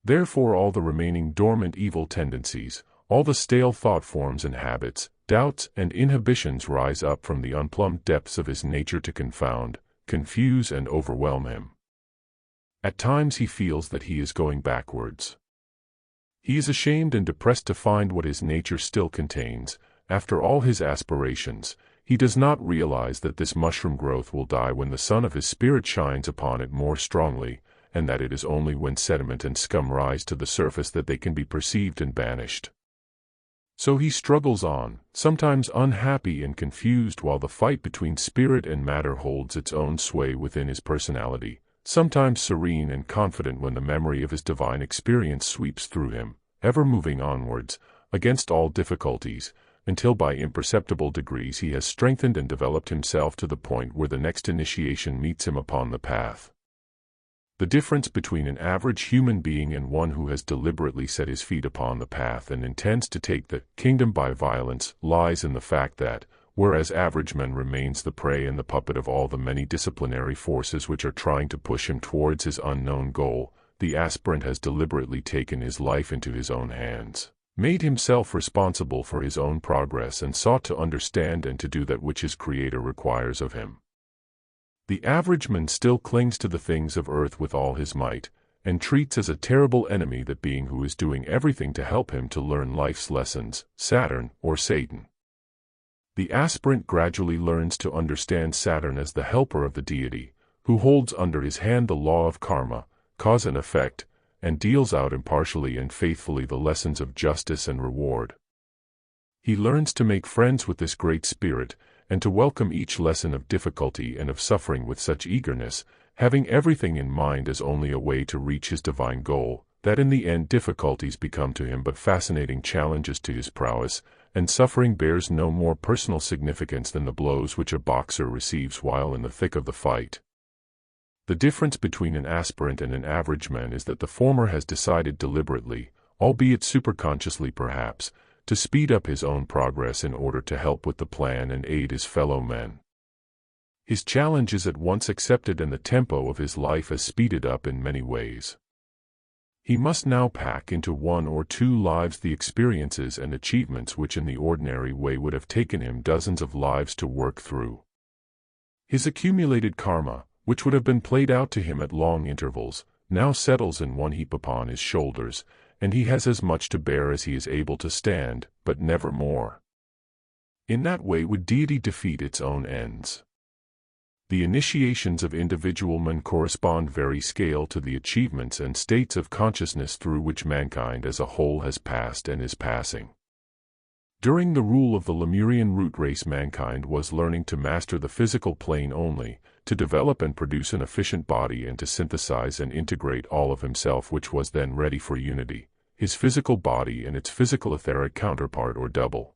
Therefore all the remaining dormant evil tendencies, all the stale thought forms and habits, doubts and inhibitions rise up from the unplumbed depths of his nature to confound, confuse and overwhelm him. At times he feels that he is going backwards. He is ashamed and depressed to find what his nature still contains. After all his aspirations, he does not realize that this mushroom growth will die when the sun of his spirit shines upon it more strongly, and that it is only when sediment and scum rise to the surface that they can be perceived and banished. So he struggles on, sometimes unhappy and confused while the fight between spirit and matter holds its own sway within his personality, sometimes serene and confident when the memory of his divine experience sweeps through him, ever moving onwards, against all difficulties, until by imperceptible degrees he has strengthened and developed himself to the point where the next initiation meets him upon the path. The difference between an average human being and one who has deliberately set his feet upon the path and intends to take the kingdom by violence lies in the fact that, whereas average man remains the prey and the puppet of all the many disciplinary forces which are trying to push him towards his unknown goal, the aspirant has deliberately taken his life into his own hands, made himself responsible for his own progress, and sought to understand and to do that which his Creator requires of him. The average man still clings to the things of earth with all his might, and treats as a terrible enemy that being who is doing everything to help him to learn life's lessons, Saturn or Satan. The aspirant gradually learns to understand Saturn as the helper of the deity, who holds under his hand the law of karma, cause and effect, and deals out impartially and faithfully the lessons of justice and reward. He learns to make friends with this great spirit, and to welcome each lesson of difficulty and of suffering with such eagerness, having everything in mind as only a way to reach his divine goal, that in the end difficulties become to him but fascinating challenges to his prowess, and suffering bears no more personal significance than the blows which a boxer receives while in the thick of the fight. The difference between an aspirant and an average man is that the former has decided deliberately, albeit superconsciously perhaps, to speed up his own progress in order to help with the plan and aid his fellow men. His challenge is at once accepted and the tempo of his life is speeded up in many ways. He must now pack into one or two lives the experiences and achievements which in the ordinary way would have taken him dozens of lives to work through. His accumulated karma, which would have been played out to him at long intervals, now settles in one heap upon his shoulders, and he has as much to bear as he is able to stand, but never more. In that way would deity defeat its own ends. The initiations of individual men correspond very scale to the achievements and states of consciousness through which mankind as a whole has passed and is passing. During the rule of the Lemurian root race, mankind was learning to master the physical plane only, to develop and produce an efficient body and to synthesize and integrate all of himself, which was then ready for unity, his physical body and its physical etheric counterpart or double.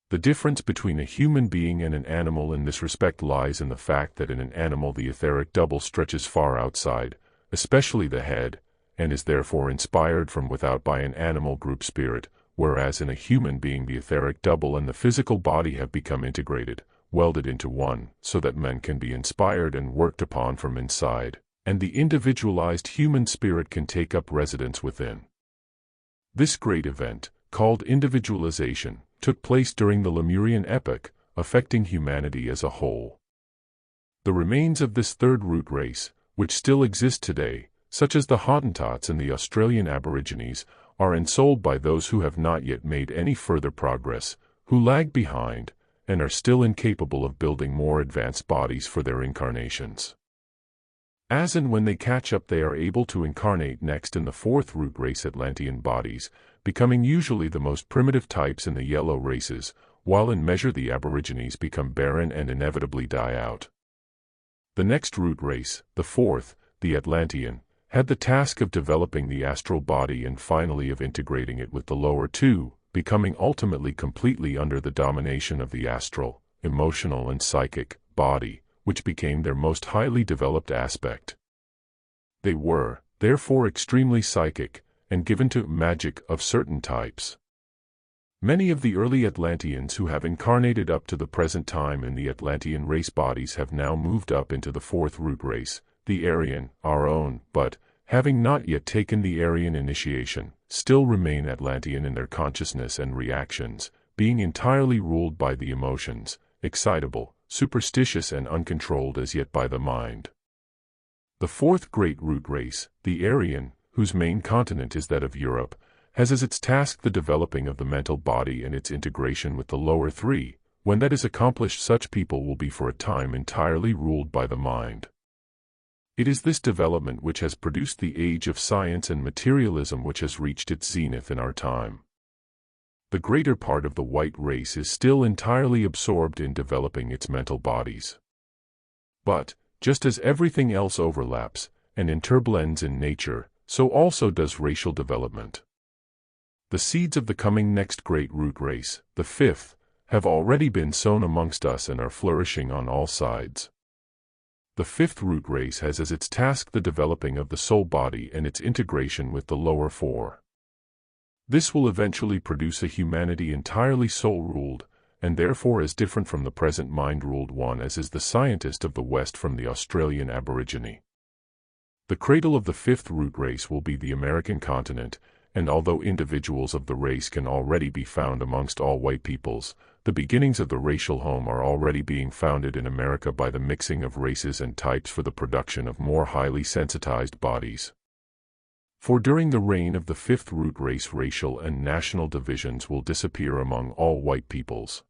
The difference between a human being and an animal in this respect lies in the fact that in an animal the etheric double stretches far outside, especially the head, and is therefore inspired from without by an animal group spirit, whereas in a human being the etheric double and the physical body have become integrated, welded into one, so that men can be inspired and worked upon from inside, and the individualized human spirit can take up residence within. This great event, called individualization, took place during the Lemurian epoch, affecting humanity as a whole. The remains of this third root race, which still exist today, such as the Hottentots and the Australian Aborigines, are ensouled by those who have not yet made any further progress, who lag behind, and are still incapable of building more advanced bodies for their incarnations. As and when they catch up, they are able to incarnate next in the fourth root race Atlantean bodies, becoming usually the most primitive types in the yellow races, while in measure the Aborigines become barren and inevitably die out. The next root race, the fourth, the Atlantean, had the task of developing the astral body and finally of integrating it with the lower two, becoming ultimately completely under the domination of the astral, emotional and psychic body, which became their most highly developed aspect. They were, therefore, extremely psychic, and given to magic of certain types. Many of the early Atlanteans who have incarnated up to the present time in the Atlantean race bodies have now moved up into the fourth root race, the Aryan, our own, but, having not yet taken the Aryan initiation, still remain Atlantean in their consciousness and reactions, being entirely ruled by the emotions, excitable, superstitious and uncontrolled as yet by the mind. The fourth great root race, the Aryan, whose main continent is that of Europe, has as its task the developing of the mental body and its integration with the lower three. When that is accomplished, such people will be for a time entirely ruled by the mind. It is this development which has produced the age of science and materialism which has reached its zenith in our time. The greater part of the white race is still entirely absorbed in developing its mental bodies. But, just as everything else overlaps and interblends in nature, so also does racial development. The seeds of the coming next great root race, the fifth, have already been sown amongst us and are flourishing on all sides. The fifth root race has as its task the developing of the soul body and its integration with the lower four. This will eventually produce a humanity entirely soul-ruled, and therefore as different from the present mind-ruled one as is the scientist of the West from the Australian Aborigine. The cradle of the fifth root race will be the American continent, and although individuals of the race can already be found amongst all white peoples, the beginnings of the racial home are already being founded in America by the mixing of races and types for the production of more highly sensitized bodies. For during the reign of the fifth root race, racial and national divisions will disappear among all white peoples.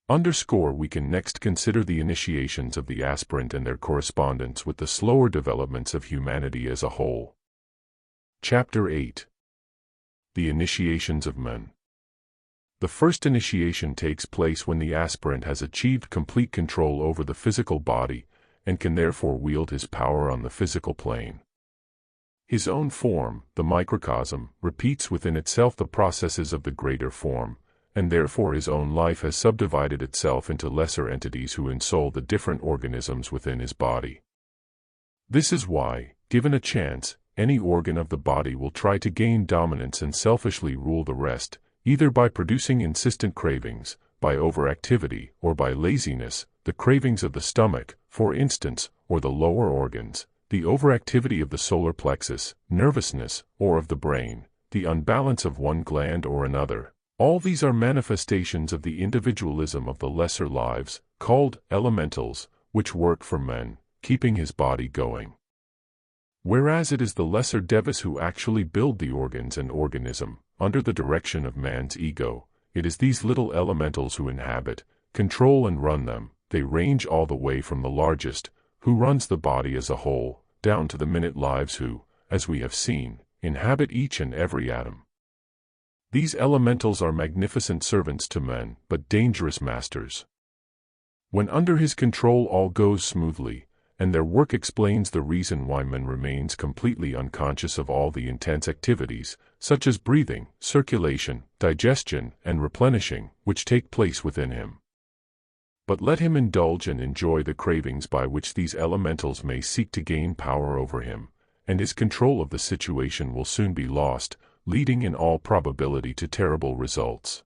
We can next consider the initiations of the aspirant and their correspondence with the slower developments of humanity as a whole. Chapter 8. The Initiations of Men. The first initiation takes place when the aspirant has achieved complete control over the physical body, and can therefore wield his power on the physical plane. His own form, the microcosm, repeats within itself the processes of the greater form, and therefore his own life has subdivided itself into lesser entities who ensoul the different organisms within his body. This is why, given a chance, any organ of the body will try to gain dominance and selfishly rule the rest, either by producing insistent cravings, by overactivity, or by laziness, the cravings of the stomach, for instance, or the lower organs, the overactivity of the solar plexus, nervousness, or of the brain, the unbalance of one gland or another. All these are manifestations of the individualism of the lesser lives, called elementals, which work for men, keeping his body going. Whereas it is the lesser devas who actually build the organs and organism, under the direction of man's ego, it is these little elementals who inhabit, control and run them. They range all the way from the largest, who runs the body as a whole, down to the minute lives who, as we have seen, inhabit each and every atom. These elementals are magnificent servants to men, but dangerous masters. When under his control all goes smoothly, and their work explains the reason why man remains completely unconscious of all the intense activities, such as breathing, circulation, digestion, and replenishing, which take place within him. But let him indulge and enjoy the cravings by which these elementals may seek to gain power over him, and his control of the situation will soon be lost, leading in all probability to terrible results.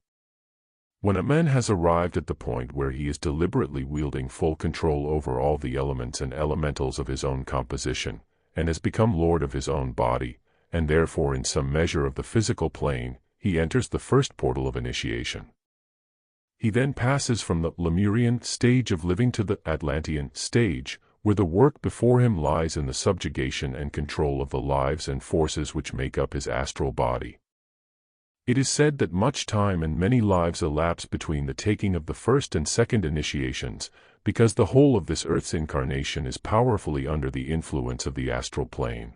When a man has arrived at the point where he is deliberately wielding full control over all the elements and elementals of his own composition, and has become lord of his own body, and therefore in some measure of the physical plane, he enters the first portal of initiation. He then passes from the Lemurian stage of living to the Atlantean stage, where the work before him lies in the subjugation and control of the lives and forces which make up his astral body. It is said that much time and many lives elapse between the taking of the first and second initiations, because the whole of this earth's incarnation is powerfully under the influence of the astral plane.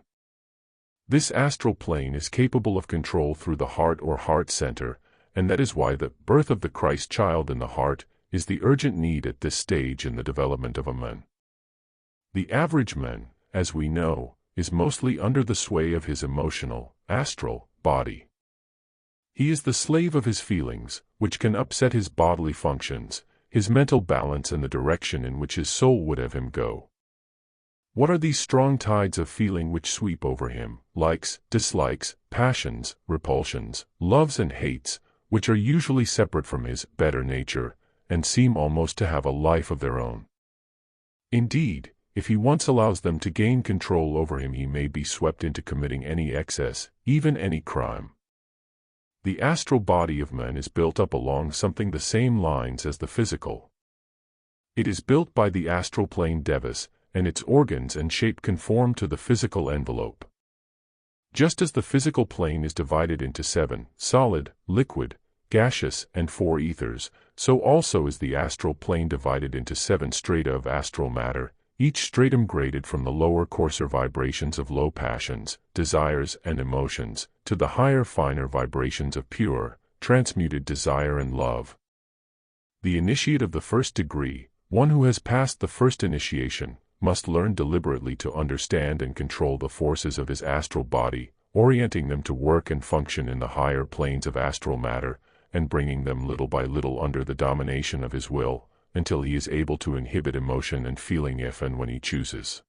This astral plane is capable of control through the heart or heart center, and that is why the birth of the Christ child in the heart is the urgent need at this stage in the development of a man. The average man, as we know, is mostly under the sway of his emotional, astral, body. He is the slave of his feelings, which can upset his bodily functions, his mental balance and the direction in which his soul would have him go. What are these strong tides of feeling which sweep over him, likes, dislikes, passions, repulsions, loves and hates, which are usually separate from his better nature, and seem almost to have a life of their own? Indeed, if he once allows them to gain control over him, he may be swept into committing any excess, even any crime. The astral body of man is built up along something the same lines as the physical. It is built by the astral plane devas, and its organs and shape conform to the physical envelope. Just as the physical plane is divided into 7, solid, liquid, gaseous, and 4 ethers, so also is the astral plane divided into 7 strata of astral matter, each stratum graded from the lower coarser vibrations of low passions, desires, and emotions, to the higher finer vibrations of pure, transmuted desire and love. The initiate of the first degree, one who has passed the first initiation, must learn deliberately to understand and control the forces of his astral body, orienting them to work and function in the higher planes of astral matter, and bringing them little by little under the domination of his will, until he is able to inhibit emotion and feeling if and when he chooses.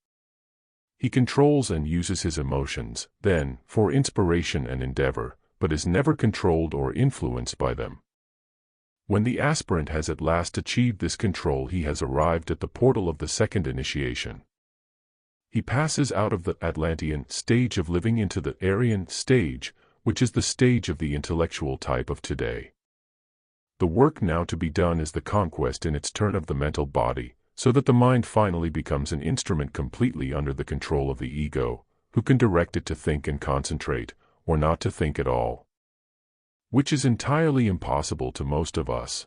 He controls and uses his emotions, then, for inspiration and endeavor, but is never controlled or influenced by them. When the aspirant has at last achieved this control, he has arrived at the portal of the second initiation. He passes out of the Atlantean stage of living into the Aryan stage, which is the stage of the intellectual type of today. The work now to be done is the conquest in its turn of the mental body, so that the mind finally becomes an instrument completely under the control of the ego, who can direct it to think and concentrate, or not to think at all. Which is entirely impossible to most of us.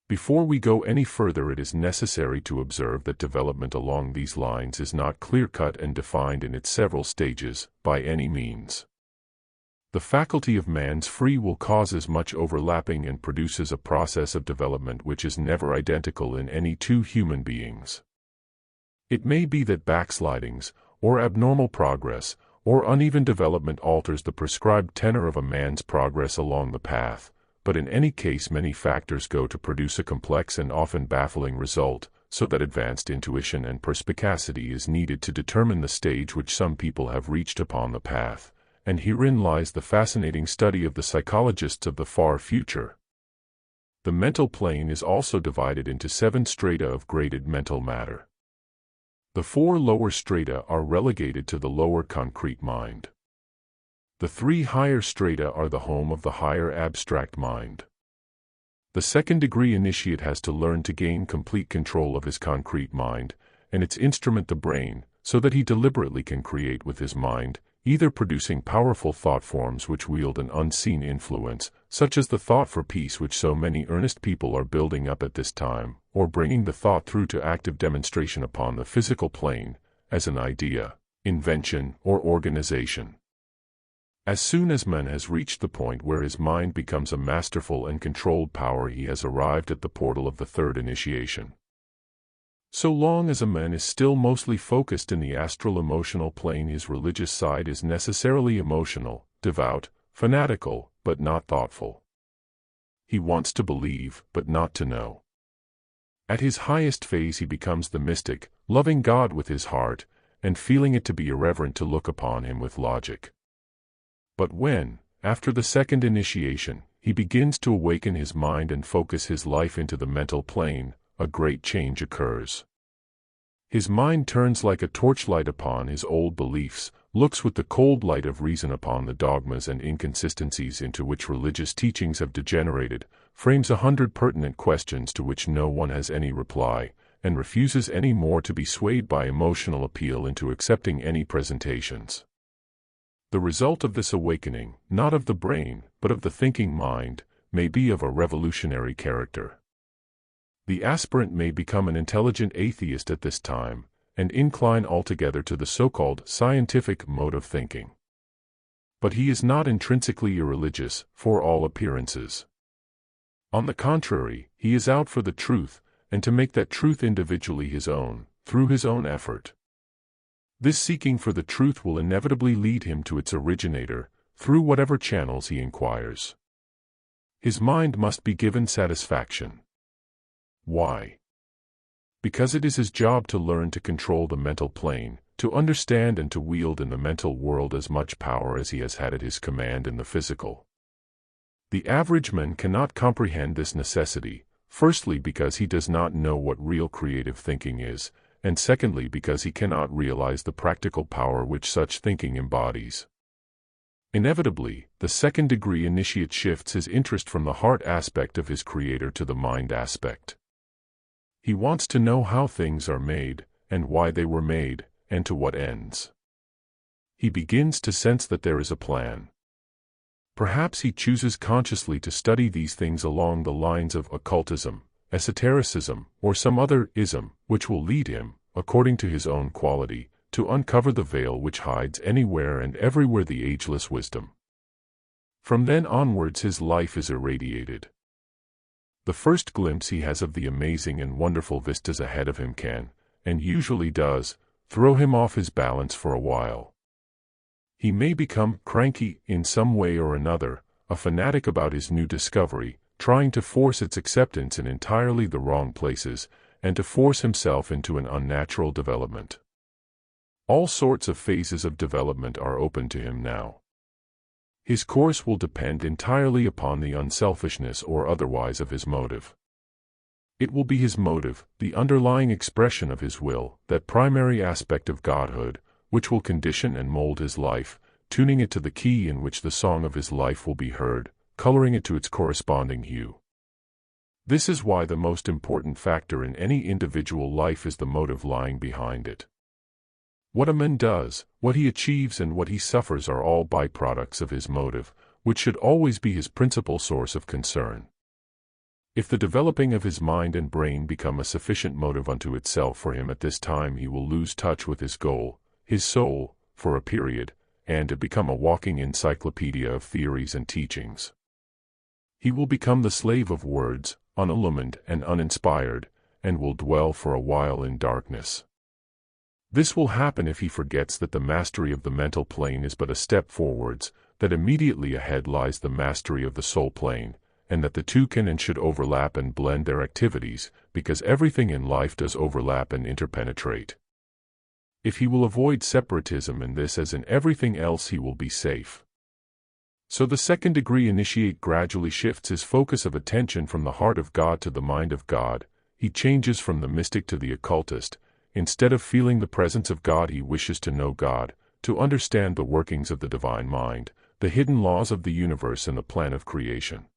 Before we go any further, it is necessary to observe that development along these lines is not clear-cut and defined in its several stages, by any means. The faculty of man's free will causes much overlapping and produces a process of development which is never identical in any two human beings. It may be that backslidings, or abnormal progress, or uneven development alters the prescribed tenor of a man's progress along the path, but in any case many factors go to produce a complex and often baffling result, so that advanced intuition and perspicacity is needed to determine the stage which some people have reached upon the path. And herein lies the fascinating study of the psychologists of the far future. The mental plane is also divided into 7 strata of graded mental matter. The 4 lower strata are relegated to the lower concrete mind. The 3 higher strata are the home of the higher abstract mind. The second-degree initiate has to learn to gain complete control of his concrete mind, and its instrument the brain, so that he deliberately can create with his mind, either producing powerful thought forms which wield an unseen influence, such as the thought for peace which so many earnest people are building up at this time, or bringing the thought through to active demonstration upon the physical plane, as an idea, invention, or organization. As soon as man has reached the point where his mind becomes a masterful and controlled power, he has arrived at the portal of the third initiation. So long as a man is still mostly focused in the astral emotional plane, his religious side is necessarily emotional, devout, fanatical, but not thoughtful. He wants to believe, but not to know. At his highest phase he becomes the mystic, loving God with his heart, and feeling it to be irreverent to look upon him with logic. But when, after the second initiation, he begins to awaken his mind and focus his life into the mental plane, a great change occurs. His mind turns like a torchlight upon his old beliefs, looks with the cold light of reason upon the dogmas and inconsistencies into which religious teachings have degenerated, frames 100 pertinent questions to which no one has any reply, and refuses any more to be swayed by emotional appeal into accepting any presentations. The result of this awakening, not of the brain, but of the thinking mind, may be of a revolutionary character. The aspirant may become an intelligent atheist at this time, and incline altogether to the so-called scientific mode of thinking. But he is not intrinsically irreligious, for all appearances. On the contrary, he is out for the truth, and to make that truth individually his own, through his own effort. This seeking for the truth will inevitably lead him to its originator, through whatever channels he inquires. His mind must be given satisfaction. Why? Because it is his job to learn to control the mental plane, to understand and to wield in the mental world as much power as he has had at his command in the physical. The average man cannot comprehend this necessity, firstly because he does not know what real creative thinking is, and secondly because he cannot realize the practical power which such thinking embodies. Inevitably, the second-degree initiate shifts his interest from the heart aspect of his creator to the mind aspect. He wants to know how things are made, and why they were made, and to what ends. He begins to sense that there is a plan. Perhaps he chooses consciously to study these things along the lines of occultism, esotericism, or some other ism, which will lead him, according to his own quality, to uncover the veil which hides anywhere and everywhere the ageless wisdom. From then onwards his life is irradiated. The first glimpse he has of the amazing and wonderful vistas ahead of him can, and usually does, throw him off his balance for a while. He may become cranky in some way or another, a fanatic about his new discovery, trying to force its acceptance in entirely the wrong places, and to force himself into an unnatural development. All sorts of phases of development are open to him now. His course will depend entirely upon the unselfishness or otherwise of his motive. It will be his motive, the underlying expression of his will, that primary aspect of godhood, which will condition and mold his life, tuning it to the key in which the song of his life will be heard, coloring it to its corresponding hue. This is why the most important factor in any individual life is the motive lying behind it. What a man does, what he achieves and what he suffers are all byproducts of his motive, which should always be his principal source of concern. If the developing of his mind and brain become a sufficient motive unto itself for him at this time, he will lose touch with his goal, his soul, for a period, and to become a walking encyclopedia of theories and teachings. He will become the slave of words, unillumined and uninspired, and will dwell for a while in darkness. This will happen if he forgets that the mastery of the mental plane is but a step forwards, that immediately ahead lies the mastery of the soul plane, and that the two can and should overlap and blend their activities, because everything in life does overlap and interpenetrate. If he will avoid separatism in this as in everything else, he will be safe. So the second degree initiate gradually shifts his focus of attention from the heart of God to the mind of God. He changes from the mystic to the occultist. Instead of feeling the presence of God, he wishes to know God, to understand the workings of the divine mind, the hidden laws of the universe and the plan of creation.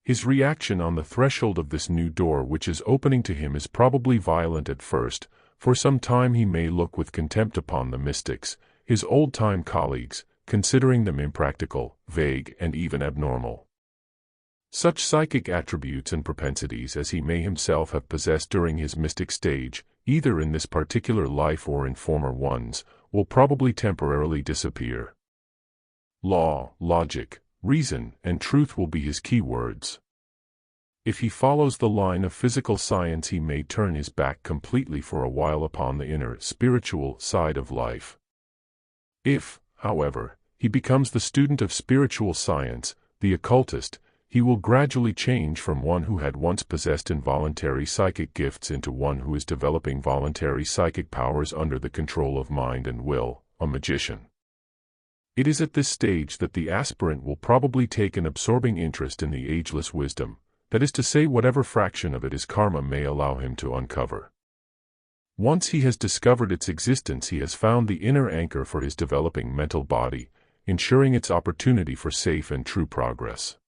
His reaction on the threshold of this new door which is opening to him is probably violent at first. For some time he may look with contempt upon the mystics, his old-time colleagues, considering them impractical, vague, and even abnormal. Such psychic attributes and propensities as he may himself have possessed during his mystic stage, either in this particular life or in former ones, will probably temporarily disappear. Law, logic, reason, and truth will be his key words. If he follows the line of physical science, he may turn his back completely for a while upon the inner, spiritual side of life. If, however, he becomes the student of spiritual science, the occultist, he will gradually change from one who had once possessed involuntary psychic gifts into one who is developing voluntary psychic powers under the control of mind and will, a magician. It is at this stage that the aspirant will probably take an absorbing interest in the ageless wisdom, that is to say, whatever fraction of it his karma may allow him to uncover. Once he has discovered its existence, he has found the inner anchor for his developing mental body, ensuring its opportunity for safe and true progress.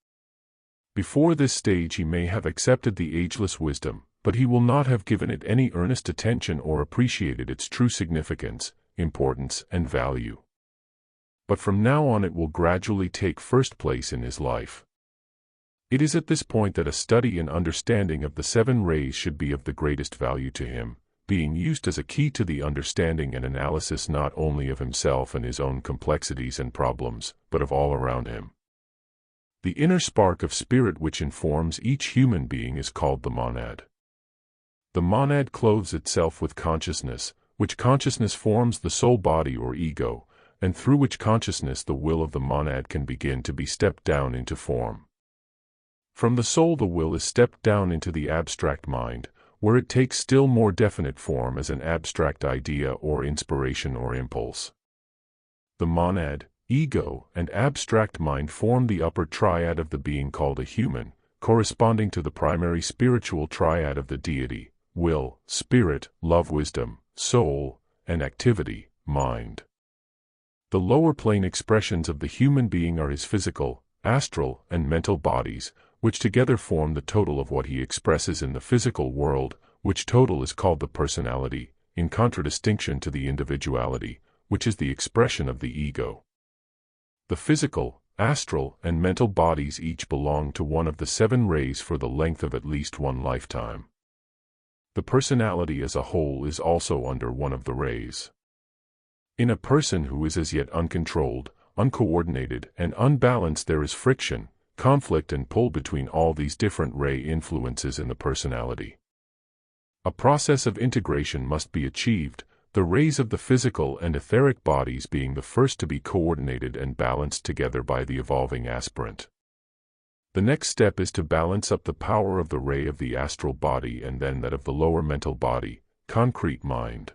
Before this stage he may have accepted the ageless wisdom, but he will not have given it any earnest attention or appreciated its true significance, importance, and value. But from now on it will gradually take first place in his life. It is at this point that a study and understanding of the seven rays should be of the greatest value to him, being used as a key to the understanding and analysis not only of himself and his own complexities and problems, but of all around him. The inner spark of spirit which informs each human being is called the monad. The monad clothes itself with consciousness, which consciousness forms the soul body or ego, and through which consciousness the will of the monad can begin to be stepped down into form. From the soul the will is stepped down into the abstract mind, where it takes still more definite form as an abstract idea or inspiration or impulse. The monad, ego, and abstract mind form the upper triad of the being called a human, corresponding to the primary spiritual triad of the deity, will, spirit, love, wisdom, soul, and activity, mind. The lower plane expressions of the human being are his physical, astral, and mental bodies, which together form the total of what he expresses in the physical world, which total is called the personality, in contradistinction to the individuality, which is the expression of the ego. The physical, astral, and mental bodies each belong to one of the seven rays for the length of at least one lifetime. The personality as a whole is also under one of the rays. In a person who is as yet uncontrolled, uncoordinated, and unbalanced, there is friction, conflict, and pull between all these different ray influences in the personality. A process of integration must be achieved, the rays of the physical and etheric bodies being the first to be coordinated and balanced together by the evolving aspirant. The next step is to balance up the power of the ray of the astral body and then that of the lower mental body, concrete mind.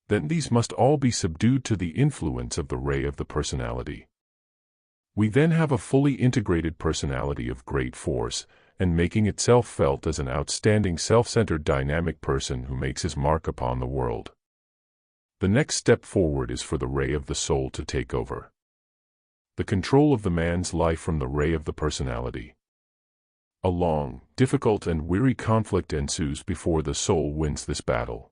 Then these must all be subdued to the influence of the ray of the personality. We then have a fully integrated personality of great force, and making itself felt as an outstanding self-centered dynamic person who makes his mark upon the world. The next step forward is for the ray of the soul to take over the control of the man's life from the ray of the personality. A long, difficult and weary conflict ensues before the soul wins this battle.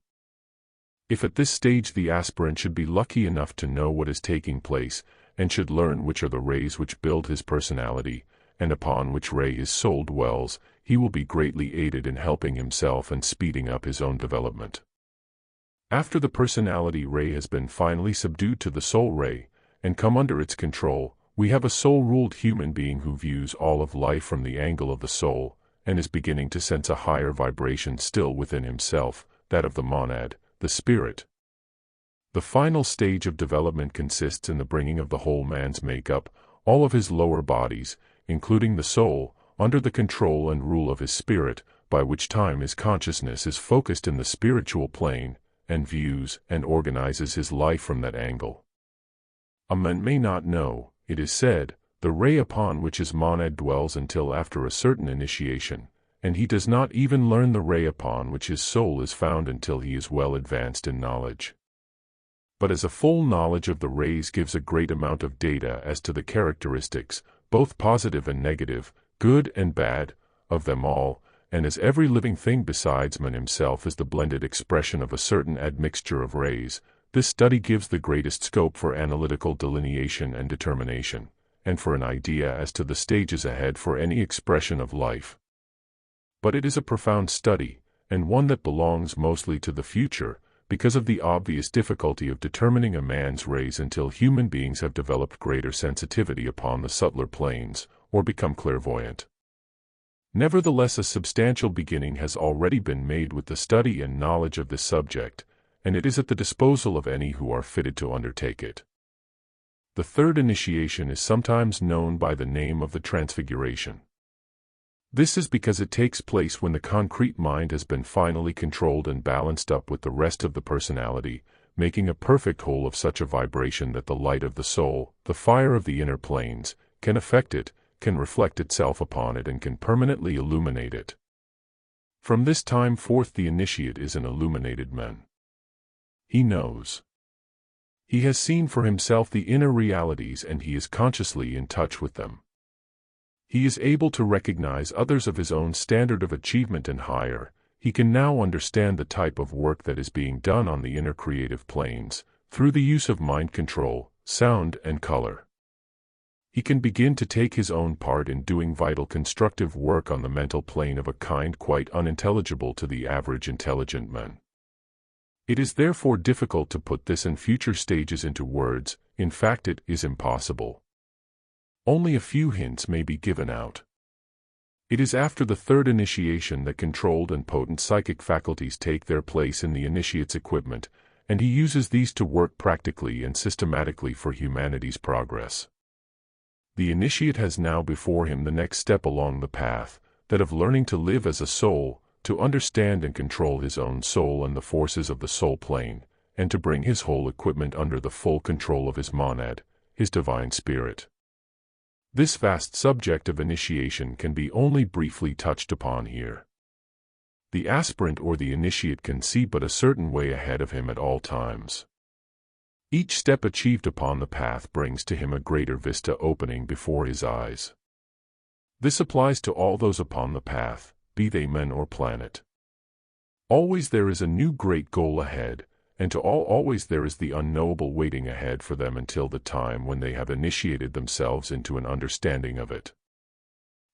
If at this stage the aspirant should be lucky enough to know what is taking place, and should learn which are the rays which build his personality, and upon which ray his soul dwells, he will be greatly aided in helping himself and speeding up his own development. After the personality ray has been finally subdued to the soul ray, and come under its control, we have a soul-ruled human being who views all of life from the angle of the soul, and is beginning to sense a higher vibration still within himself, that of the monad, the spirit. The final stage of development consists in the bringing of the whole man's makeup, all of his lower bodies, including the soul, under the control and rule of his spirit, by which time his consciousness is focused in the spiritual plane, and views and organizes his life from that angle. A man may not know, it is said, the ray upon which his monad dwells until after a certain initiation, and he does not even learn the ray upon which his soul is found until he is well advanced in knowledge. But as a full knowledge of the rays gives a great amount of data as to the characteristics, both positive and negative, good and bad, of them all, and as every living thing besides man himself is the blended expression of a certain admixture of rays, this study gives the greatest scope for analytical delineation and determination, and for an idea as to the stages ahead for any expression of life. But it is a profound study, and one that belongs mostly to the future, because of the obvious difficulty of determining a man's rays until human beings have developed greater sensitivity upon the subtler planes, or become clairvoyant. Nevertheless, a substantial beginning has already been made with the study and knowledge of this subject, and it is at the disposal of any who are fitted to undertake it. The third initiation is sometimes known by the name of the Transfiguration. This is because it takes place when the concrete mind has been finally controlled and balanced up with the rest of the personality, making a perfect whole of such a vibration that the light of the soul, the fire of the inner planes, can affect it, can reflect itself upon it and can permanently illuminate it. From this time forth the initiate is an illuminated man. He knows. He has seen for himself the inner realities and he is consciously in touch with them. He is able to recognize others of his own standard of achievement and higher. He can now understand the type of work that is being done on the inner creative planes, through the use of mind control, sound and color. He can begin to take his own part in doing vital constructive work on the mental plane of a kind quite unintelligible to the average intelligent man. It is therefore difficult to put this and future stages into words, in fact it is impossible. Only a few hints may be given out. It is after the third initiation that controlled and potent psychic faculties take their place in the initiate's equipment, and he uses these to work practically and systematically for humanity's progress. The initiate has now before him the next step along the path, that of learning to live as a soul, to understand and control his own soul and the forces of the soul plane, and to bring his whole equipment under the full control of his monad, his divine spirit. This vast subject of initiation can be only briefly touched upon here. The aspirant or the initiate can see but a certain way ahead of him at all times. Each step achieved upon the path brings to him a greater vista opening before his eyes. This applies to all those upon the path, be they men or planet. Always there is a new great goal ahead, and to all always there is the unknowable waiting ahead for them until the time when they have initiated themselves into an understanding of it.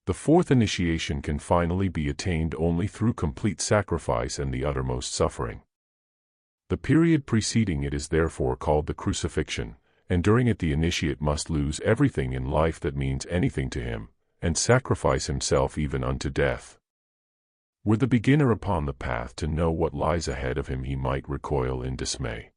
The fourth initiation can finally be attained only through complete sacrifice and the uttermost suffering. The period preceding it is therefore called the crucifixion, and during it the initiate must lose everything in life that means anything to him, and sacrifice himself even unto death. Were the beginner upon the path to know what lies ahead of him, he might recoil in dismay.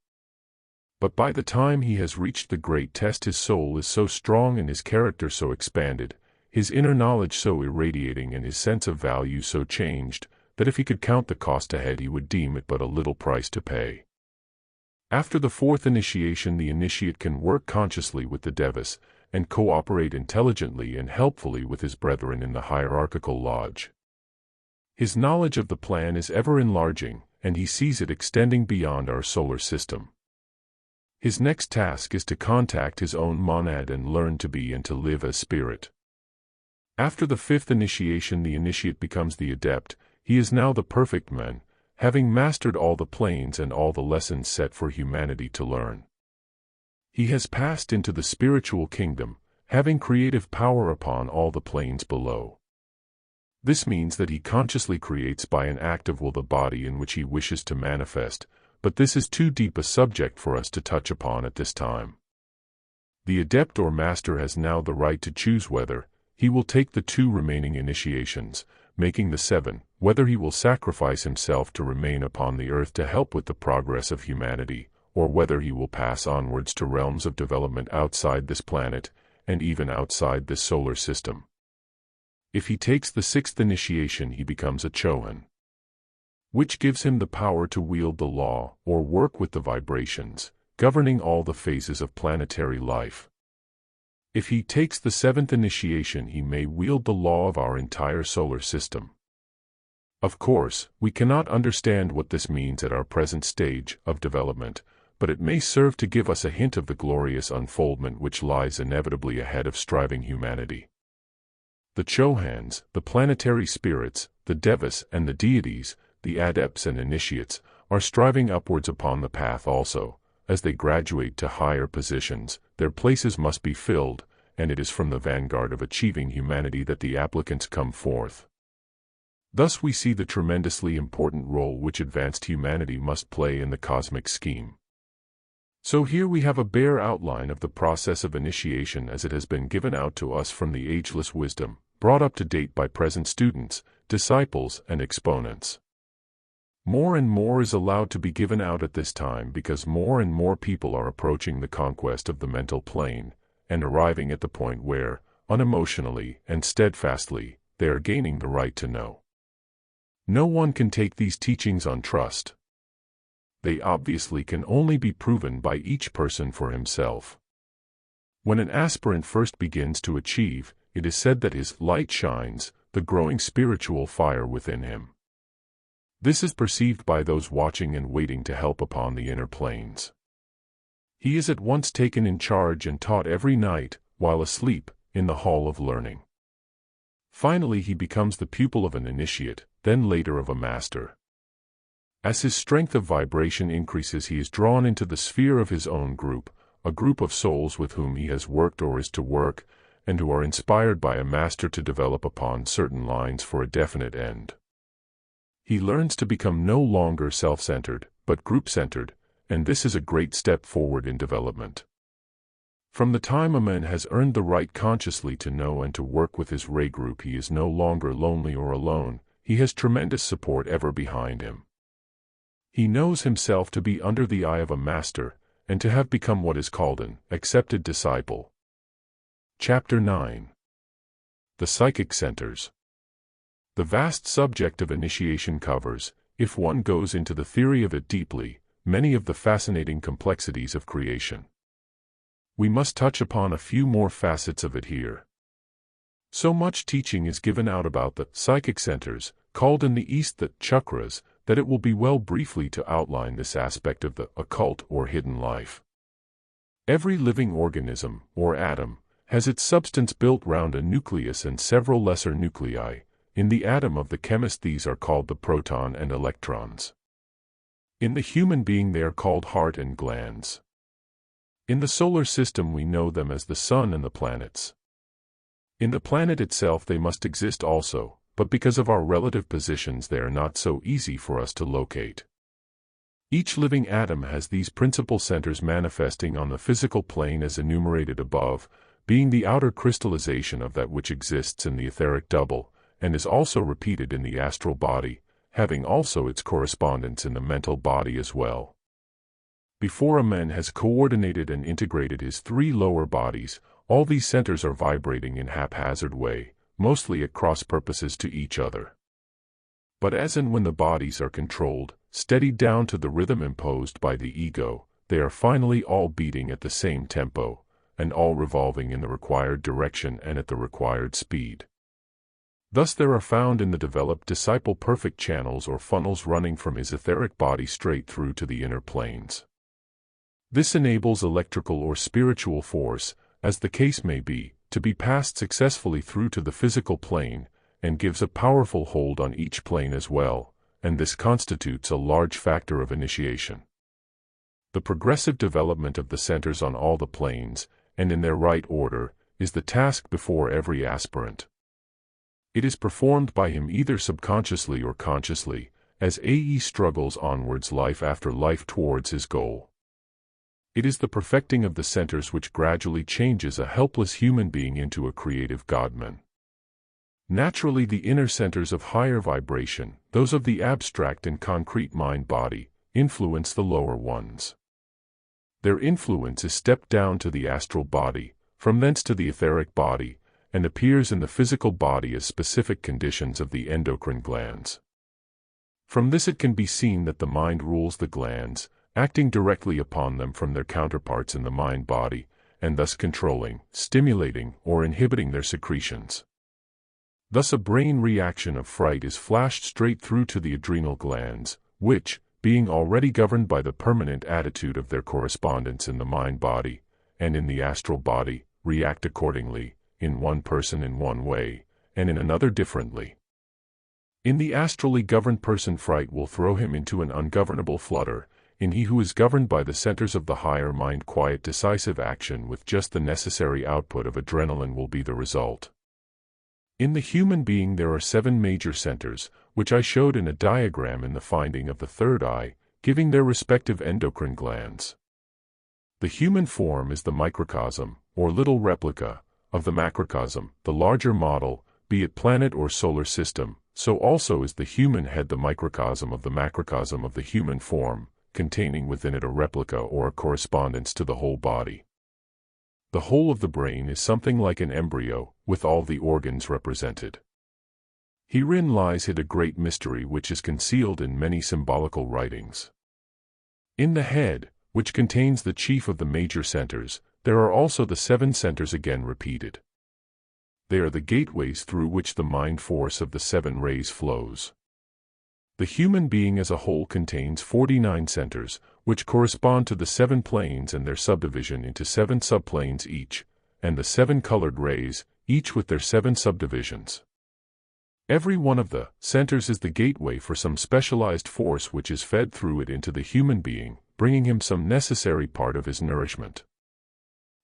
But by the time he has reached the great test, his soul is so strong and his character so expanded, his inner knowledge so irradiating and his sense of value so changed, that if he could count the cost ahead he would deem it but a little price to pay. After the fourth initiation, the initiate can work consciously with the devas, and cooperate intelligently and helpfully with his brethren in the hierarchical lodge. His knowledge of the plan is ever enlarging, and he sees it extending beyond our solar system. His next task is to contact his own monad and learn to be and to live as spirit. After the fifth initiation, the initiate becomes the adept. He is now the perfect man, having mastered all the planes and all the lessons set for humanity to learn. He has passed into the spiritual kingdom, having creative power upon all the planes below. This means that he consciously creates by an act of will the body in which he wishes to manifest, but this is too deep a subject for us to touch upon at this time. The adept or master has now the right to choose whether he will take the two remaining initiations, making the seven, whether he will sacrifice himself to remain upon the earth to help with the progress of humanity, or whether he will pass onwards to realms of development outside this planet, and even outside this solar system. If he takes the sixth initiation, he becomes a Chohan, which gives him the power to wield the law, or work with the vibrations, governing all the phases of planetary life. If he takes the seventh initiation, he may wield the law of our entire solar system. Of course, we cannot understand what this means at our present stage of development, but it may serve to give us a hint of the glorious unfoldment which lies inevitably ahead of striving humanity. The Chohans, the planetary spirits, the devas and the deities, the adepts and initiates, are striving upwards upon the path also. As they graduate to higher positions, their places must be filled, and it is from the vanguard of achieving humanity that the applicants come forth. Thus we see the tremendously important role which advanced humanity must play in the cosmic scheme. So here we have a bare outline of the process of initiation as it has been given out to us from the ageless wisdom, brought up to date by present students, disciples, and exponents. More and more is allowed to be given out at this time because more and more people are approaching the conquest of the mental plane, and arriving at the point where, unemotionally and steadfastly, they are gaining the right to know. No one can take these teachings on trust. They obviously can only be proven by each person for himself. When an aspirant first begins to achieve, it is said that his light shines, the growing spiritual fire within him. This is perceived by those watching and waiting to help upon the inner planes. He is at once taken in charge and taught every night, while asleep, in the hall of learning. Finally he becomes the pupil of an initiate, then later of a master. As his strength of vibration increases, he is drawn into the sphere of his own group, a group of souls with whom he has worked or is to work, and who are inspired by a master to develop upon certain lines for a definite end. He learns to become no longer self-centered, but group-centered, and this is a great step forward in development. From the time a man has earned the right consciously to know and to work with his ray group, he is no longer lonely or alone, he has tremendous support ever behind him. He knows himself to be under the eye of a master, and to have become what is called an accepted disciple. Chapter 9. The Psychic Centers. The vast subject of initiation covers, if one goes into the theory of it deeply, many of the fascinating complexities of creation. We must touch upon a few more facets of it here. So much teaching is given out about the psychic centers, called in the East the chakras, that it will be well briefly to outline this aspect of the occult or hidden life. Every living organism, or atom, has its substance built round a nucleus and several lesser nuclei. In the atom of the chemist these are called the proton and electrons. In the human being they are called heart and glands. In the solar system we know them as the sun and the planets. In the planet itself they must exist also, but because of our relative positions they are not so easy for us to locate. Each living atom has these principal centers manifesting on the physical plane as enumerated above, being the outer crystallization of that which exists in the etheric double, and is also repeated in the astral body, having also its correspondence in the mental body as well. Before a man has coordinated and integrated his three lower bodies, all these centers are vibrating in haphazard way, mostly at cross purposes to each other. But as and when the bodies are controlled, steadied down to the rhythm imposed by the ego, they are finally all beating at the same tempo, and all revolving in the required direction and at the required speed. Thus there are found in the developed disciple perfect channels or funnels running from his etheric body straight through to the inner planes. This enables electrical or spiritual force, as the case may be, to be passed successfully through to the physical plane, and gives a powerful hold on each plane as well, and this constitutes a large factor of initiation. The progressive development of the centers on all the planes, and in their right order, is the task before every aspirant. It is performed by him either subconsciously or consciously, as he struggles onwards life after life towards his goal. It is the perfecting of the centers which gradually changes a helpless human being into a creative godman. Naturally, the inner centers of higher vibration, those of the abstract and concrete mind-body, influence the lower ones. Their influence is stepped down to the astral body, from thence to the etheric body, and appears in the physical body as specific conditions of the endocrine glands. From this it can be seen that the mind rules the glands, acting directly upon them from their counterparts in the mind-body, and thus controlling, stimulating, or inhibiting their secretions. Thus a brain reaction of fright is flashed straight through to the adrenal glands, which, being already governed by the permanent attitude of their correspondence in the mind-body, and in the astral body, react accordingly, in one person in one way, and in another differently. In the astrally governed person, fright will throw him into an ungovernable flutter. In he who is governed by the centers of the higher mind, quiet decisive action with just the necessary output of adrenaline will be the result. In the human being there are 7 major centers, which I showed in a diagram in the finding of the third eye, giving their respective endocrine glands. The human form is the microcosm, or little replica, of the macrocosm, the larger model, be it planet or solar system. So also is the human head the microcosm of the macrocosm of the human form, containing within it a replica or a correspondence to the whole body. The whole of the brain is something like an embryo, with all the organs represented. Herein lies hid a great mystery which is concealed in many symbolical writings. In the head, which contains the chief of the major centers, there are also the 7 centers again repeated. They are the gateways through which the mind force of the 7 rays flows. The human being as a whole contains 49 centers, which correspond to the 7 planes and their subdivision into 7 subplanes each, and the 7 colored rays, each with their 7 subdivisions. Every one of the centers is the gateway for some specialized force which is fed through it into the human being, bringing him some necessary part of his nourishment.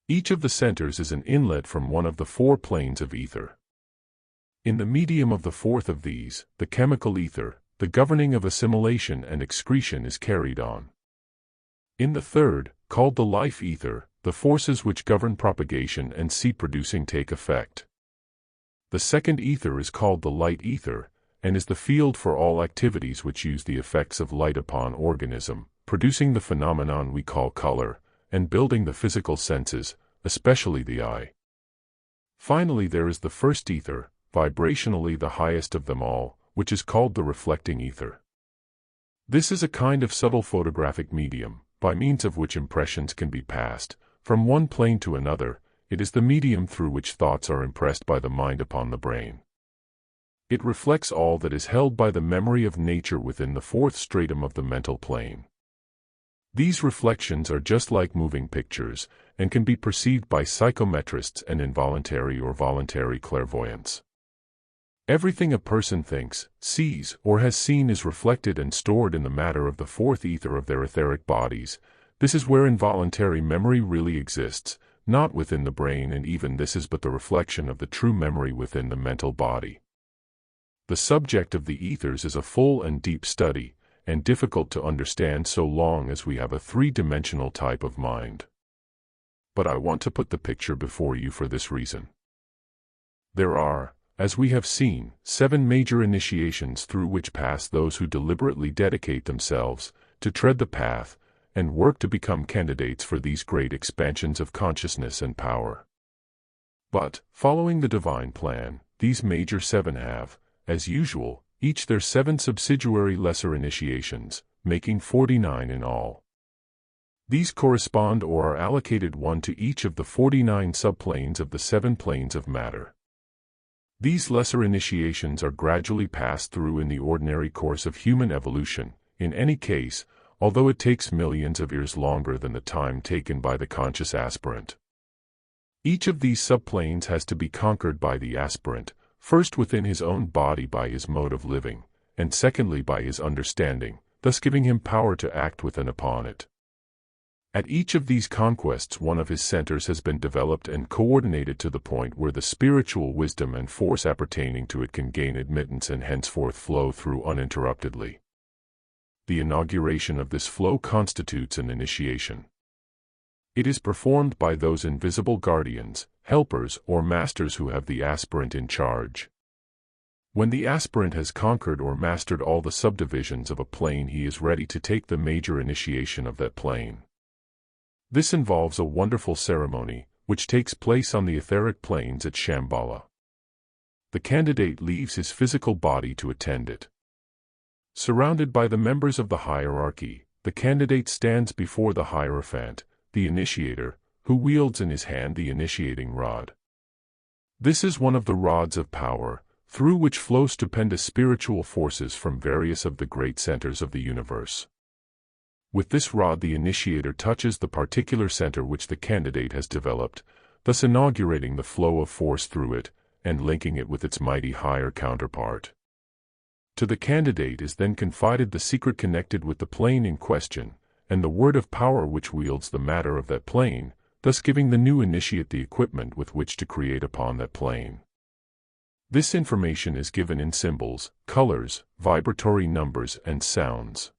Each of the centers is an inlet from one of the 4 planes of ether. In the medium of the 4th of these, the chemical ether, the governing of assimilation and excretion is carried on. In the 3rd, called the life ether, the forces which govern propagation and seed producing take effect. The 2nd ether is called the light ether, and is the field for all activities which use the effects of light upon organism, producing the phenomenon we call color, and building the physical senses, especially the eye. Finally there is the 1st ether, vibrationally the highest of them all, which is called the reflecting ether. This is a kind of subtle photographic medium, by means of which impressions can be passed, from one plane to another. It is the medium through which thoughts are impressed by the mind upon the brain. It reflects all that is held by the memory of nature within the 4th stratum of the mental plane. These reflections are just like moving pictures, and can be perceived by psychometrists and involuntary or voluntary clairvoyants. Everything a person thinks, sees, or has seen is reflected and stored in the matter of the 4th ether of their etheric bodies. This is where involuntary memory really exists, not within the brain, and even this is but the reflection of the true memory within the mental body. The subject of the ethers is a full and deep study, and difficult to understand so long as we have a 3-dimensional type of mind. But I want to put the picture before you for this reason. There are, as we have seen, 7 major initiations through which pass those who deliberately dedicate themselves to tread the path and work to become candidates for these great expansions of consciousness and power. But, following the divine plan, these major 7 have, as usual, each their 7 subsidiary lesser initiations, making 49 in all. These correspond or are allocated one to each of the 49 subplanes of the 7 planes of matter. These lesser initiations are gradually passed through in the ordinary course of human evolution, in any case, although it takes millions of years longer than the time taken by the conscious aspirant. Each of these subplanes has to be conquered by the aspirant, first within his own body by his mode of living, and secondly by his understanding, thus giving him power to act with and upon it. At each of these conquests one of his centers has been developed and coordinated to the point where the spiritual wisdom and force appertaining to it can gain admittance and henceforth flow through uninterruptedly. The inauguration of this flow constitutes an initiation. It is performed by those invisible guardians, helpers, or masters who have the aspirant in charge. When the aspirant has conquered or mastered all the subdivisions of a plane, he is ready to take the major initiation of that plane. This involves a wonderful ceremony, which takes place on the etheric planes at Shamballa. The candidate leaves his physical body to attend it. Surrounded by the members of the hierarchy, the candidate stands before the Hierophant, the initiator, who wields in his hand the initiating rod. This is one of the rods of power, through which flow stupendous spiritual forces from various of the great centers of the universe. With this rod the initiator touches the particular center which the candidate has developed, thus inaugurating the flow of force through it, and linking it with its mighty higher counterpart. To the candidate is then confided the secret connected with the plane in question, and the word of power which wields the matter of that plane, thus giving the new initiate the equipment with which to create upon that plane. This information is given in symbols, colors, vibratory numbers, and sounds.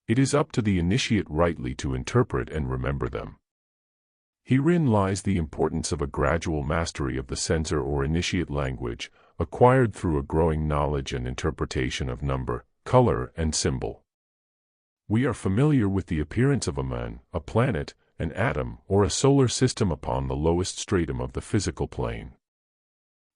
It is up to the initiate rightly to interpret and remember them. Herein lies the importance of a gradual mastery of the sensor or initiate language, acquired through a growing knowledge and interpretation of number, color, and symbol. We are familiar with the appearance of a man, a planet, an atom, or a solar system upon the lowest stratum of the physical plane.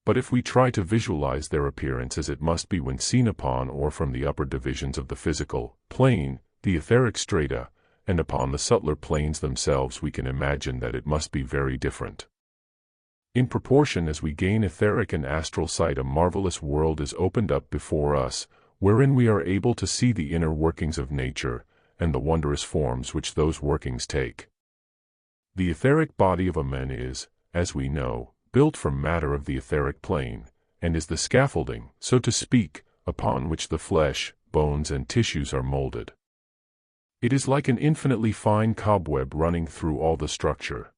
But if we try to visualize their appearance as it must be when seen upon or from the upper divisions of the physical plane, the etheric strata, and upon the subtler planes themselves, we can imagine that it must be very different. In proportion as we gain etheric and astral sight, a marvelous world is opened up before us, wherein we are able to see the inner workings of nature, and the wondrous forms which those workings take. The etheric body of a man is, as we know, built from matter of the etheric plane, and is the scaffolding, so to speak, upon which the flesh, bones, and tissues are molded. It is like an infinitely fine cobweb running through all the structure.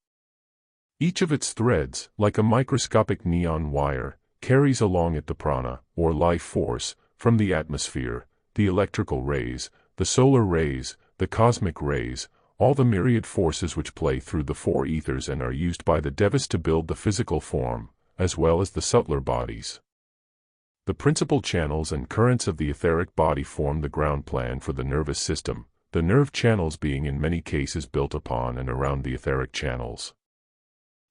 Each of its threads, like a microscopic neon wire, carries along it the prana, or life force, from the atmosphere, the electrical rays, the solar rays, the cosmic rays, all the myriad forces which play through the 4 ethers and are used by the devas to build the physical form, as well as the subtler bodies. The principal channels and currents of the etheric body form the ground plan for the nervous system, the nerve channels being in many cases built upon and around the etheric channels.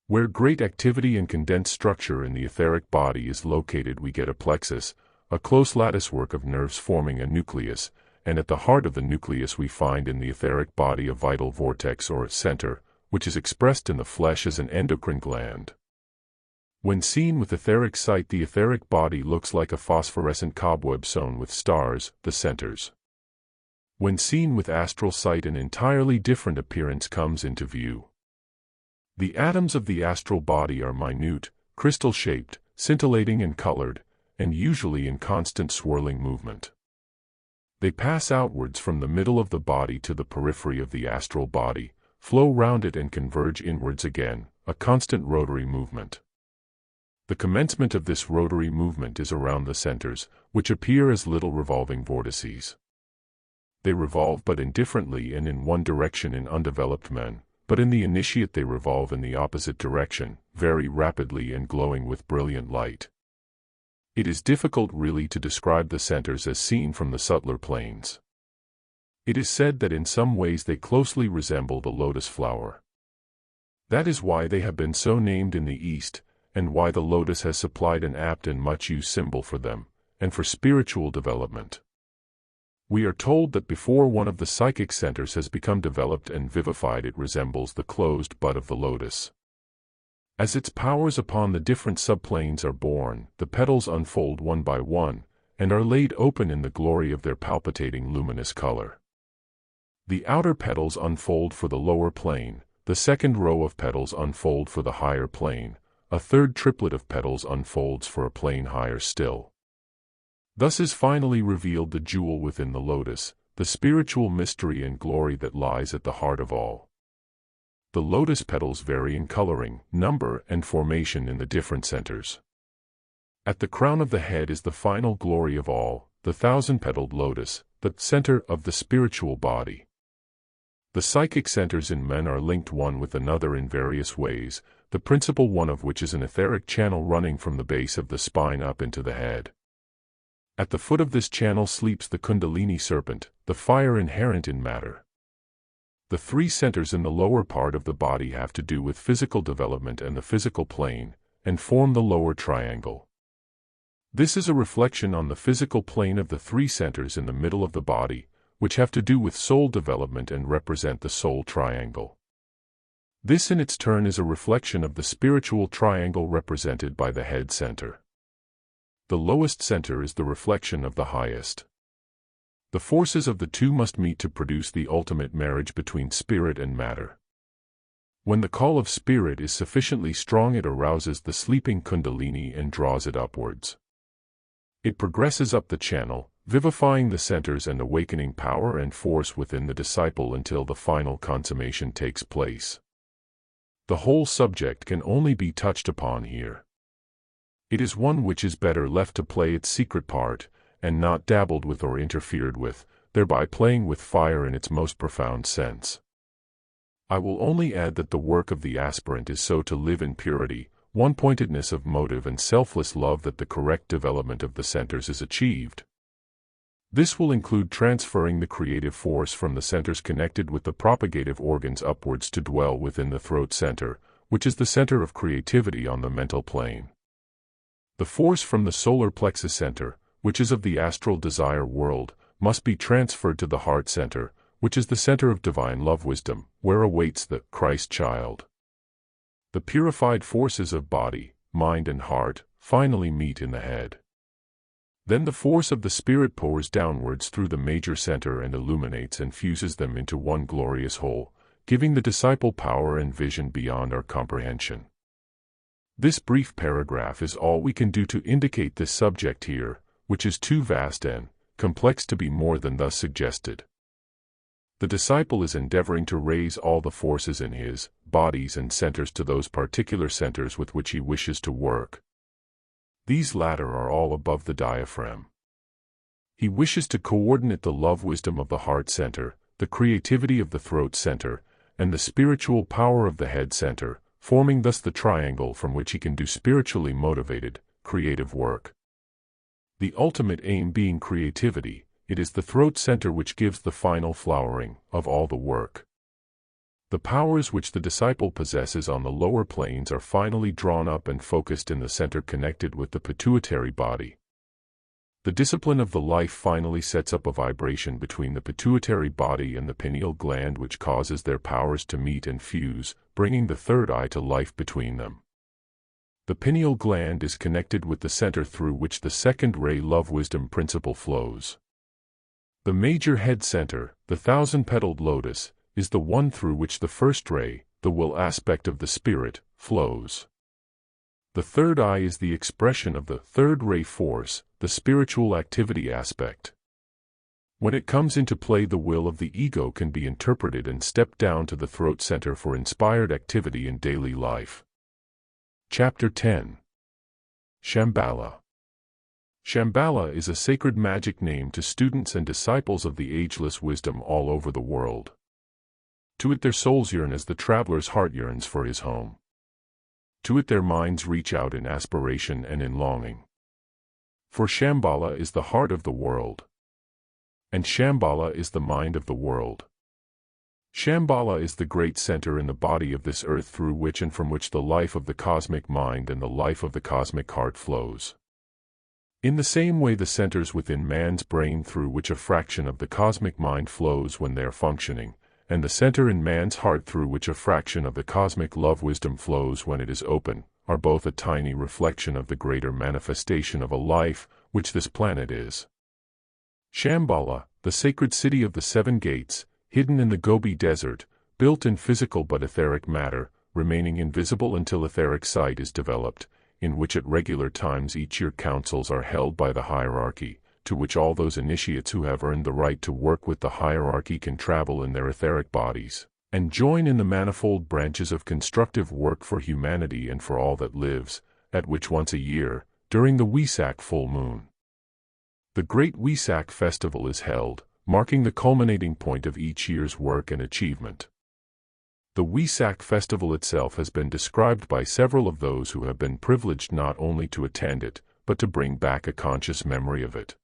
Where great activity and condensed structure in the etheric body is located, we get a plexus, a close latticework of nerves forming a nucleus, and at the heart of the nucleus we find in the etheric body a vital vortex or center, which is expressed in the flesh as an endocrine gland. When seen with etheric sight, the etheric body looks like a phosphorescent cobweb sewn with stars, the centers. When seen with astral sight, an entirely different appearance comes into view. The atoms of the astral body are minute, crystal-shaped, scintillating and colored, and usually in constant swirling movement. They pass outwards from the middle of the body to the periphery of the astral body, flow round it and converge inwards again, a constant rotary movement. The commencement of this rotary movement is around the centers, which appear as little revolving vortices. They revolve but indifferently and in one direction in undeveloped men, but in the initiate they revolve in the opposite direction, very rapidly and glowing with brilliant light. It is difficult really to describe the centers as seen from the subtler planes. It is said that in some ways they closely resemble the lotus flower. That is why they have been so named in the East, and why the lotus has supplied an apt and much used symbol for them, and for spiritual development. We are told that before one of the psychic centers has become developed and vivified, it resembles the closed bud of the lotus. As its powers upon the different subplanes are born, the petals unfold one by one, and are laid open in the glory of their palpitating luminous color. The outer petals unfold for the lower plane, the second row of petals unfold for the higher plane, a third triplet of petals unfolds for a plane higher still. Thus is finally revealed the jewel within the lotus, the spiritual mystery and glory that lies at the heart of all. The lotus petals vary in coloring, number, and formation in the different centers. At the crown of the head is the final glory of all, the thousand-petaled lotus, the center of the spiritual body. The psychic centers in men are linked one with another in various ways, the principal one of which is an etheric channel running from the base of the spine up into the head. At the foot of this channel sleeps the Kundalini serpent, the fire inherent in matter. The three centers in the lower part of the body have to do with physical development and the physical plane, and form the lower triangle. This is a reflection on the physical plane of the three centers in the middle of the body, which have to do with soul development and represent the soul triangle. This in its turn is a reflection of the spiritual triangle represented by the head center. The lowest center is the reflection of the highest. The forces of the two must meet to produce the ultimate marriage between spirit and matter. When the call of spirit is sufficiently strong, it arouses the sleeping Kundalini and draws it upwards. It progresses up the channel, vivifying the centers and awakening power and force within the disciple until the final consummation takes place. The whole subject can only be touched upon here. It is one which is better left to play its secret part, and not dabbled with or interfered with, thereby playing with fire in its most profound sense. I will only add that the work of the aspirant is so to live in purity, one-pointedness of motive and selfless love that the correct development of the centers is achieved. This will include transferring the creative force from the centers connected with the propagative organs upwards to dwell within the throat center, which is the center of creativity on the mental plane. The force from the solar plexus center, which is of the astral desire world, must be transferred to the heart center, which is the center of divine love wisdom, where awaits the Christ child. The purified forces of body, mind and heart finally meet in the head. Then the force of the spirit pours downwards through the major center and illuminates and fuses them into one glorious whole, giving the disciple power and vision beyond our comprehension. This brief paragraph is all we can do to indicate this subject here, which is too vast and complex to be more than thus suggested. The disciple is endeavoring to raise all the forces in his bodies and centers to those particular centers with which he wishes to work. These latter are all above the diaphragm. He wishes to coordinate the love wisdom of the heart center, the creativity of the throat center, and the spiritual power of the head center, forming thus the triangle from which he can do spiritually motivated, creative work. The ultimate aim being creativity, it is the throat center which gives the final flowering of all the work. The powers which the disciple possesses on the lower planes are finally drawn up and focused in the center connected with the pituitary body. The discipline of the life finally sets up a vibration between the pituitary body and the pineal gland which causes their powers to meet and fuse, bringing the third eye to life between them. The pineal gland is connected with the center through which the second ray love-wisdom principle flows. The major head center, the thousand-petaled lotus, is the one through which the first ray, the will aspect of the spirit, flows. The third eye is the expression of the third ray force, the spiritual activity aspect. When it comes into play, the will of the ego can be interpreted and stepped down to the throat center for inspired activity in daily life. Chapter 10. Shamballa. Shamballa is a sacred magic name to students and disciples of the ageless wisdom all over the world. To it their souls yearn as the traveler's heart yearns for his home. To it their minds reach out in aspiration and in longing. For Shamballa is the heart of the world, and Shamballa is the mind of the world. Shamballa is the great center in the body of this earth through which and from which the life of the cosmic mind and the life of the cosmic heart flows. In the same way the centers within man's brain through which a fraction of the cosmic mind flows when they are functioning, and the center in man's heart through which a fraction of the cosmic love-wisdom flows when it is open, are both a tiny reflection of the greater manifestation of a life, which this planet is. Shamballa, the sacred city of the seven gates, hidden in the Gobi Desert, built in physical but etheric matter, remaining invisible until etheric sight is developed, in which at regular times each year councils are held by the hierarchy, to which all those initiates who have earned the right to work with the hierarchy can travel in their etheric bodies, and join in the manifold branches of constructive work for humanity and for all that lives, at which once a year, during the Wesak full moon, the great Wesak festival is held, marking the culminating point of each year's work and achievement. The Wesak festival itself has been described by several of those who have been privileged not only to attend it, but to bring back a conscious memory of it.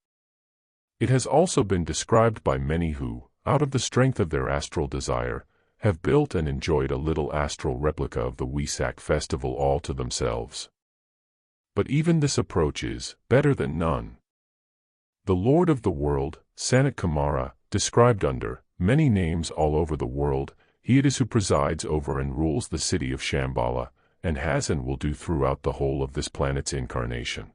It has also been described by many who, out of the strength of their astral desire, have built and enjoyed a little astral replica of the Wesak festival all to themselves. But even this approach is better than none. The Lord of the world, Sanat Kumara, described under many names all over the world, he it is who presides over and rules the city of Shamballa, and has and will do throughout the whole of this planet's incarnation.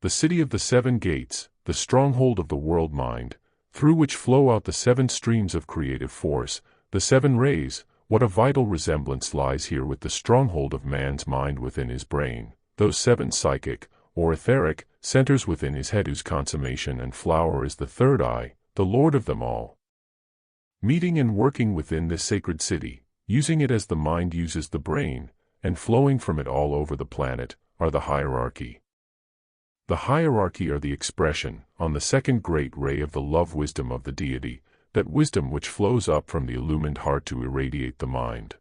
The city of the seven gates, the stronghold of the world mind, through which flow out the seven streams of creative force, the seven rays, what a vital resemblance lies here with the stronghold of man's mind within his brain, those seven psychic, or etheric, centers within his head whose consummation and flower is the third eye, the Lord of them all. Meeting and working within this sacred city, using it as the mind uses the brain, and flowing from it all over the planet, are the hierarchy. The hierarchy are the expression, on the second great ray of the love-wisdom of the deity, that wisdom which flows up from the illumined heart to irradiate the mind.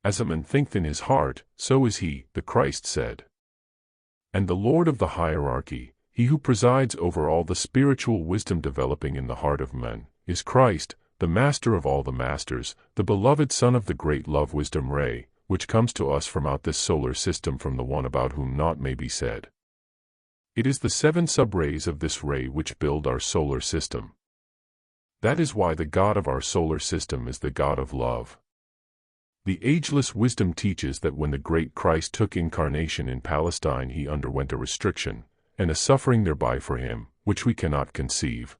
As a man thinketh in his heart, so is he, the Christ said. And the Lord of the hierarchy, he who presides over all the spiritual wisdom developing in the heart of men, is Christ, the Master of all the Masters, the beloved Son of the great love-wisdom ray, which comes to us from out this solar system from the one about whom naught may be said. It is the seven sub-rays of this ray which build our solar system. That is why the God of our solar system is the God of love. The ageless wisdom teaches that when the great Christ took incarnation in Palestine he underwent a restriction, and a suffering thereby for him, which we cannot conceive.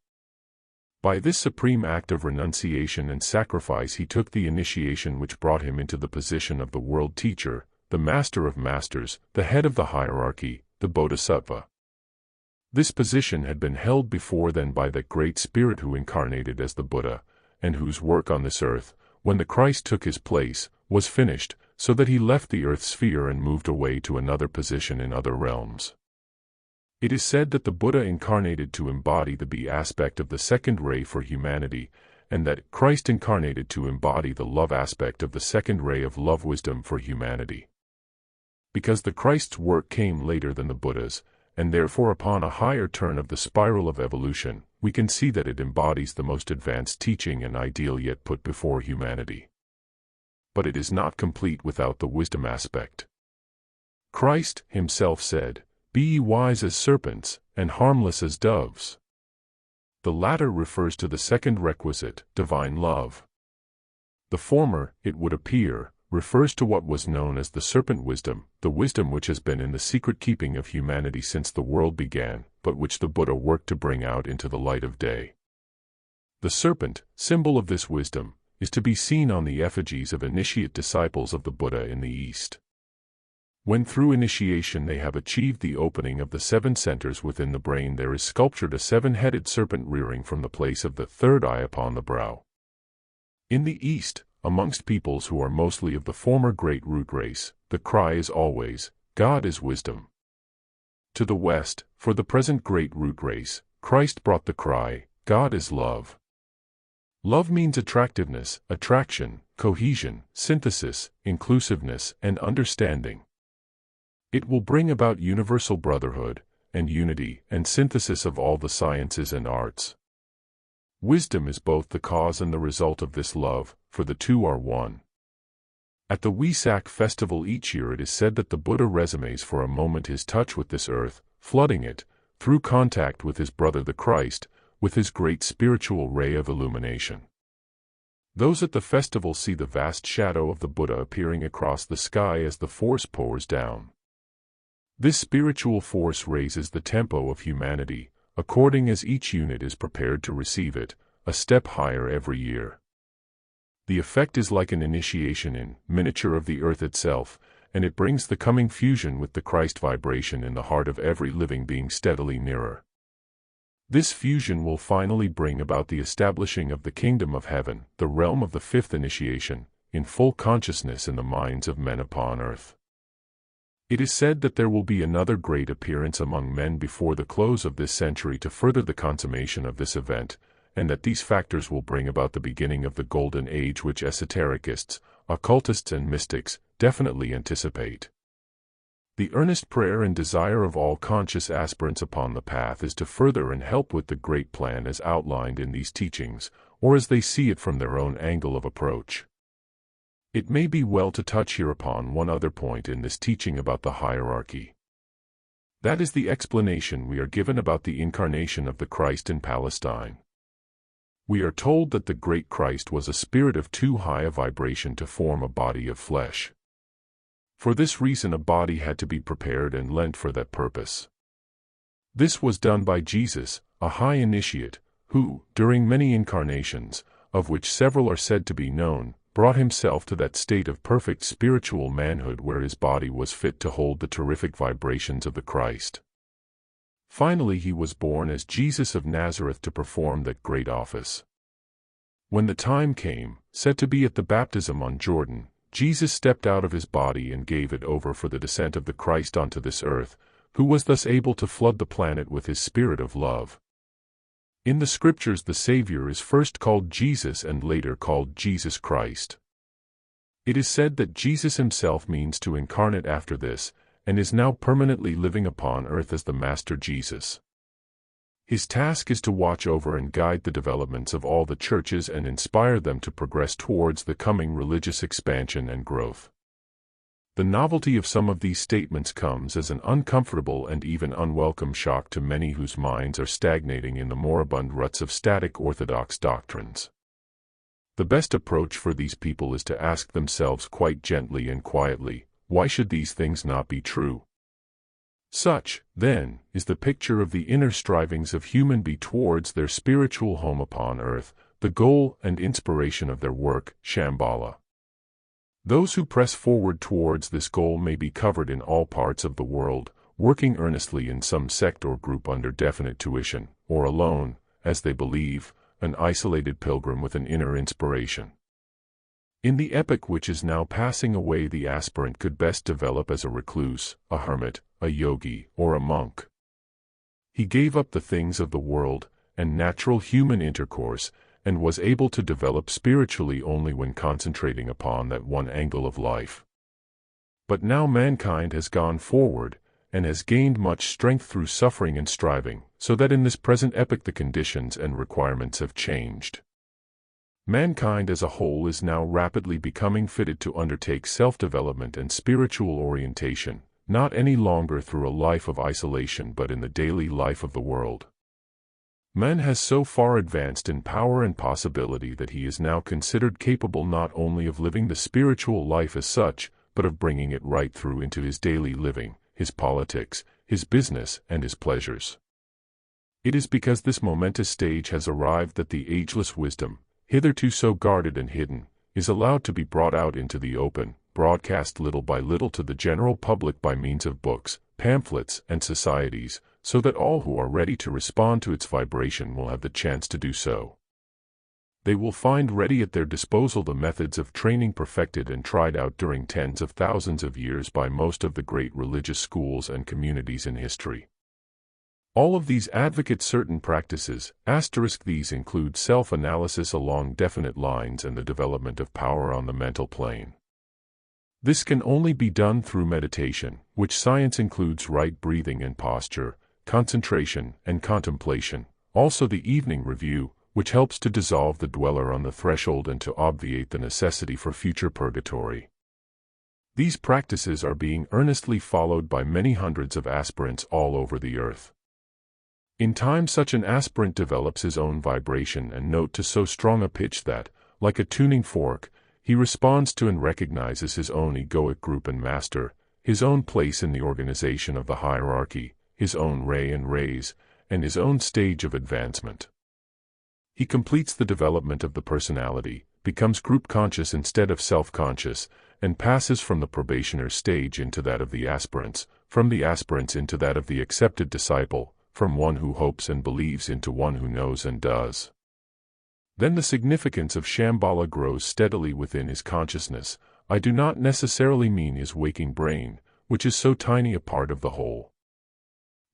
By this supreme act of renunciation and sacrifice he took the initiation which brought him into the position of the world teacher, the master of masters, the head of the hierarchy, the Bodhisattva. This position had been held before then by that great spirit who incarnated as the Buddha, and whose work on this earth, when the Christ took his place, was finished, so that he left the earth sphere and moved away to another position in other realms. It is said that the Buddha incarnated to embody the B aspect of the second ray for humanity, and that Christ incarnated to embody the love aspect of the second ray of love wisdom for humanity. Because the Christ's work came later than the Buddha's, and therefore upon a higher turn of the spiral of evolution, we can see that it embodies the most advanced teaching and ideal yet put before humanity. But it is not complete without the wisdom aspect. Christ himself said, "Be ye wise as serpents, and harmless as doves." The latter refers to the second requisite, divine love. The former, it would appear, refers to what was known as the serpent wisdom, the wisdom which has been in the secret keeping of humanity since the world began, but which the Buddha worked to bring out into the light of day. The serpent, symbol of this wisdom, is to be seen on the effigies of initiate disciples of the Buddha in the East. When through initiation they have achieved the opening of the seven centers within the brain, there is sculptured a seven-headed serpent rearing from the place of the third eye upon the brow. In the East, amongst peoples who are mostly of the former great root race, the cry is always, "God is wisdom." To the West, for the present great root race, Christ brought the cry, "God is love." Love means attractiveness, attraction, cohesion, synthesis, inclusiveness, and understanding. It will bring about universal brotherhood, and unity and synthesis of all the sciences and arts. Wisdom is both the cause and the result of this love, for the two are one. At the Wesak festival each year it is said that the Buddha resumes for a moment his touch with this earth, flooding it, through contact with his brother the Christ, with his great spiritual ray of illumination. Those at the festival see the vast shadow of the Buddha appearing across the sky as the force pours down. This spiritual force raises the tempo of humanity, according as each unit is prepared to receive it, a step higher every year. The effect is like an initiation in miniature of the earth itself, and it brings the coming fusion with the Christ vibration in the heart of every living being steadily nearer. This fusion will finally bring about the establishing of the kingdom of heaven, the realm of the fifth initiation, in full consciousness in the minds of men upon earth. It is said that there will be another great appearance among men before the close of this century to further the consummation of this event, and that these factors will bring about the beginning of the golden age which esotericists, occultists and mystics definitely anticipate. The earnest prayer and desire of all conscious aspirants upon the path is to further and help with the great plan as outlined in these teachings, or as they see it from their own angle of approach. It may be well to touch here upon one other point in this teaching about the hierarchy. That is the explanation we are given about the incarnation of the Christ in Palestine. We are told that the great Christ was a spirit of too high a vibration to form a body of flesh. For this reason a body had to be prepared and lent for that purpose. This was done by Jesus, a high initiate, who, during many incarnations, of which several are said to be known, brought himself to that state of perfect spiritual manhood where his body was fit to hold the terrific vibrations of the Christ. Finally he was born as Jesus of Nazareth to perform that great office. When the time came, said to be at the baptism on Jordan, Jesus stepped out of his body and gave it over for the descent of the Christ onto this earth, who was thus able to flood the planet with his spirit of love. In the scriptures the Savior is first called Jesus and later called Jesus Christ. It is said that Jesus himself means to incarnate after this, and is now permanently living upon earth as the Master Jesus. His task is to watch over and guide the developments of all the churches and inspire them to progress towards the coming religious expansion and growth. The novelty of some of these statements comes as an uncomfortable and even unwelcome shock to many whose minds are stagnating in the moribund ruts of static orthodox doctrines. The best approach for these people is to ask themselves quite gently and quietly, why should these things not be true? Such, then, is the picture of the inner strivings of human beings towards their spiritual home upon earth, the goal and inspiration of their work, Shambhala. Those who press forward towards this goal may be covered in all parts of the world, working earnestly in some sect or group under definite tuition, or alone, as they believe, an isolated pilgrim with an inner inspiration. In the epoch which is now passing away the aspirant could best develop as a recluse, a hermit, a yogi, or a monk. He gave up the things of the world, and natural human intercourse, and was able to develop spiritually only when concentrating upon that one angle of life. But now mankind has gone forward, and has gained much strength through suffering and striving, so that in this present epoch the conditions and requirements have changed. Mankind as a whole is now rapidly becoming fitted to undertake self-development and spiritual orientation, not any longer through a life of isolation but in the daily life of the world. Man has so far advanced in power and possibility that he is now considered capable not only of living the spiritual life as such, but of bringing it right through into his daily living, his politics, his business, and his pleasures. It is because this momentous stage has arrived that the ageless wisdom, hitherto so guarded and hidden, is allowed to be brought out into the open, broadcast little by little to the general public by means of books, pamphlets, and societies, so that all who are ready to respond to its vibration will have the chance to do so. They will find ready at their disposal the methods of training perfected and tried out during tens of thousands of years by most of the great religious schools and communities in history. All of these advocate certain practices, these include self-analysis along definite lines and the development of power on the mental plane. This can only be done through meditation, which science includes right breathing and posture, concentration, and contemplation. Also the evening review, which helps to dissolve the dweller on the threshold and to obviate the necessity for future purgatory. These practices are being earnestly followed by many hundreds of aspirants all over the earth. In time such an aspirant develops his own vibration and note to so strong a pitch that, like a tuning fork, he responds to and recognizes his own egoic group and master, his own place in the organization of the hierarchy, his own ray and rays, and his own stage of advancement. He completes the development of the personality, becomes group conscious instead of self-conscious, and passes from the probationer's stage into that of the aspirants, from the aspirants into that of the accepted disciple, from one who hopes and believes into one who knows and does. Then the significance of Shambhala grows steadily within his consciousness. I do not necessarily mean his waking brain, which is so tiny a part of the whole.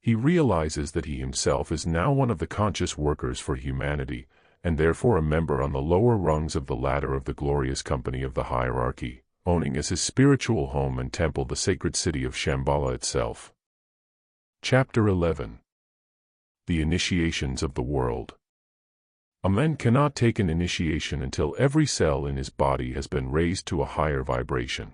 He realizes that he himself is now one of the conscious workers for humanity, and therefore a member on the lower rungs of the ladder of the glorious company of the hierarchy, owning as his spiritual home and temple the sacred city of Shamballa itself. Chapter 11. The Initiations of the World. A man cannot take an initiation until every cell in his body has been raised to a higher vibration.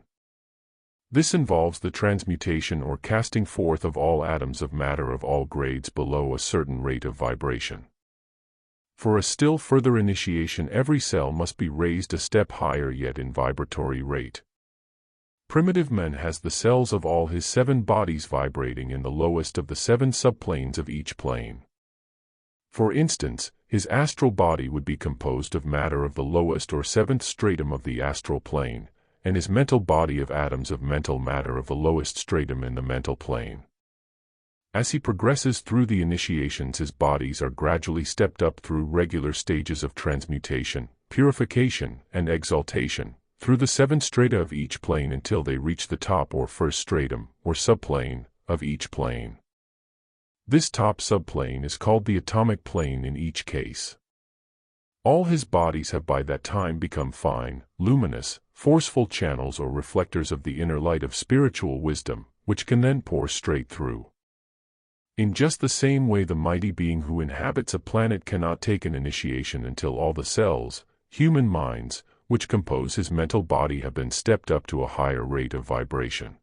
This involves the transmutation or casting forth of all atoms of matter of all grades below a certain rate of vibration. For a still further initiation, every cell must be raised a step higher yet in vibratory rate. Primitive man has the cells of all his 7 bodies vibrating in the lowest of the 7 subplanes of each plane. For instance, his astral body would be composed of matter of the lowest or 7th stratum of the astral plane, and his mental body of atoms of mental matter of the lowest stratum in the mental plane. As he progresses through the initiations, his bodies are gradually stepped up through regular stages of transmutation, purification, and exaltation, through the 7 strata of each plane until they reach the top or first stratum, or subplane, of each plane. This top subplane is called the atomic plane in each case. All his bodies have by that time become fine, luminous, forceful channels or reflectors of the inner light of spiritual wisdom, which can then pour straight through. In just the same way, the mighty being who inhabits a planet cannot take an initiation until all the cells, human minds, which compose his mental body have been stepped up to a higher rate of vibration.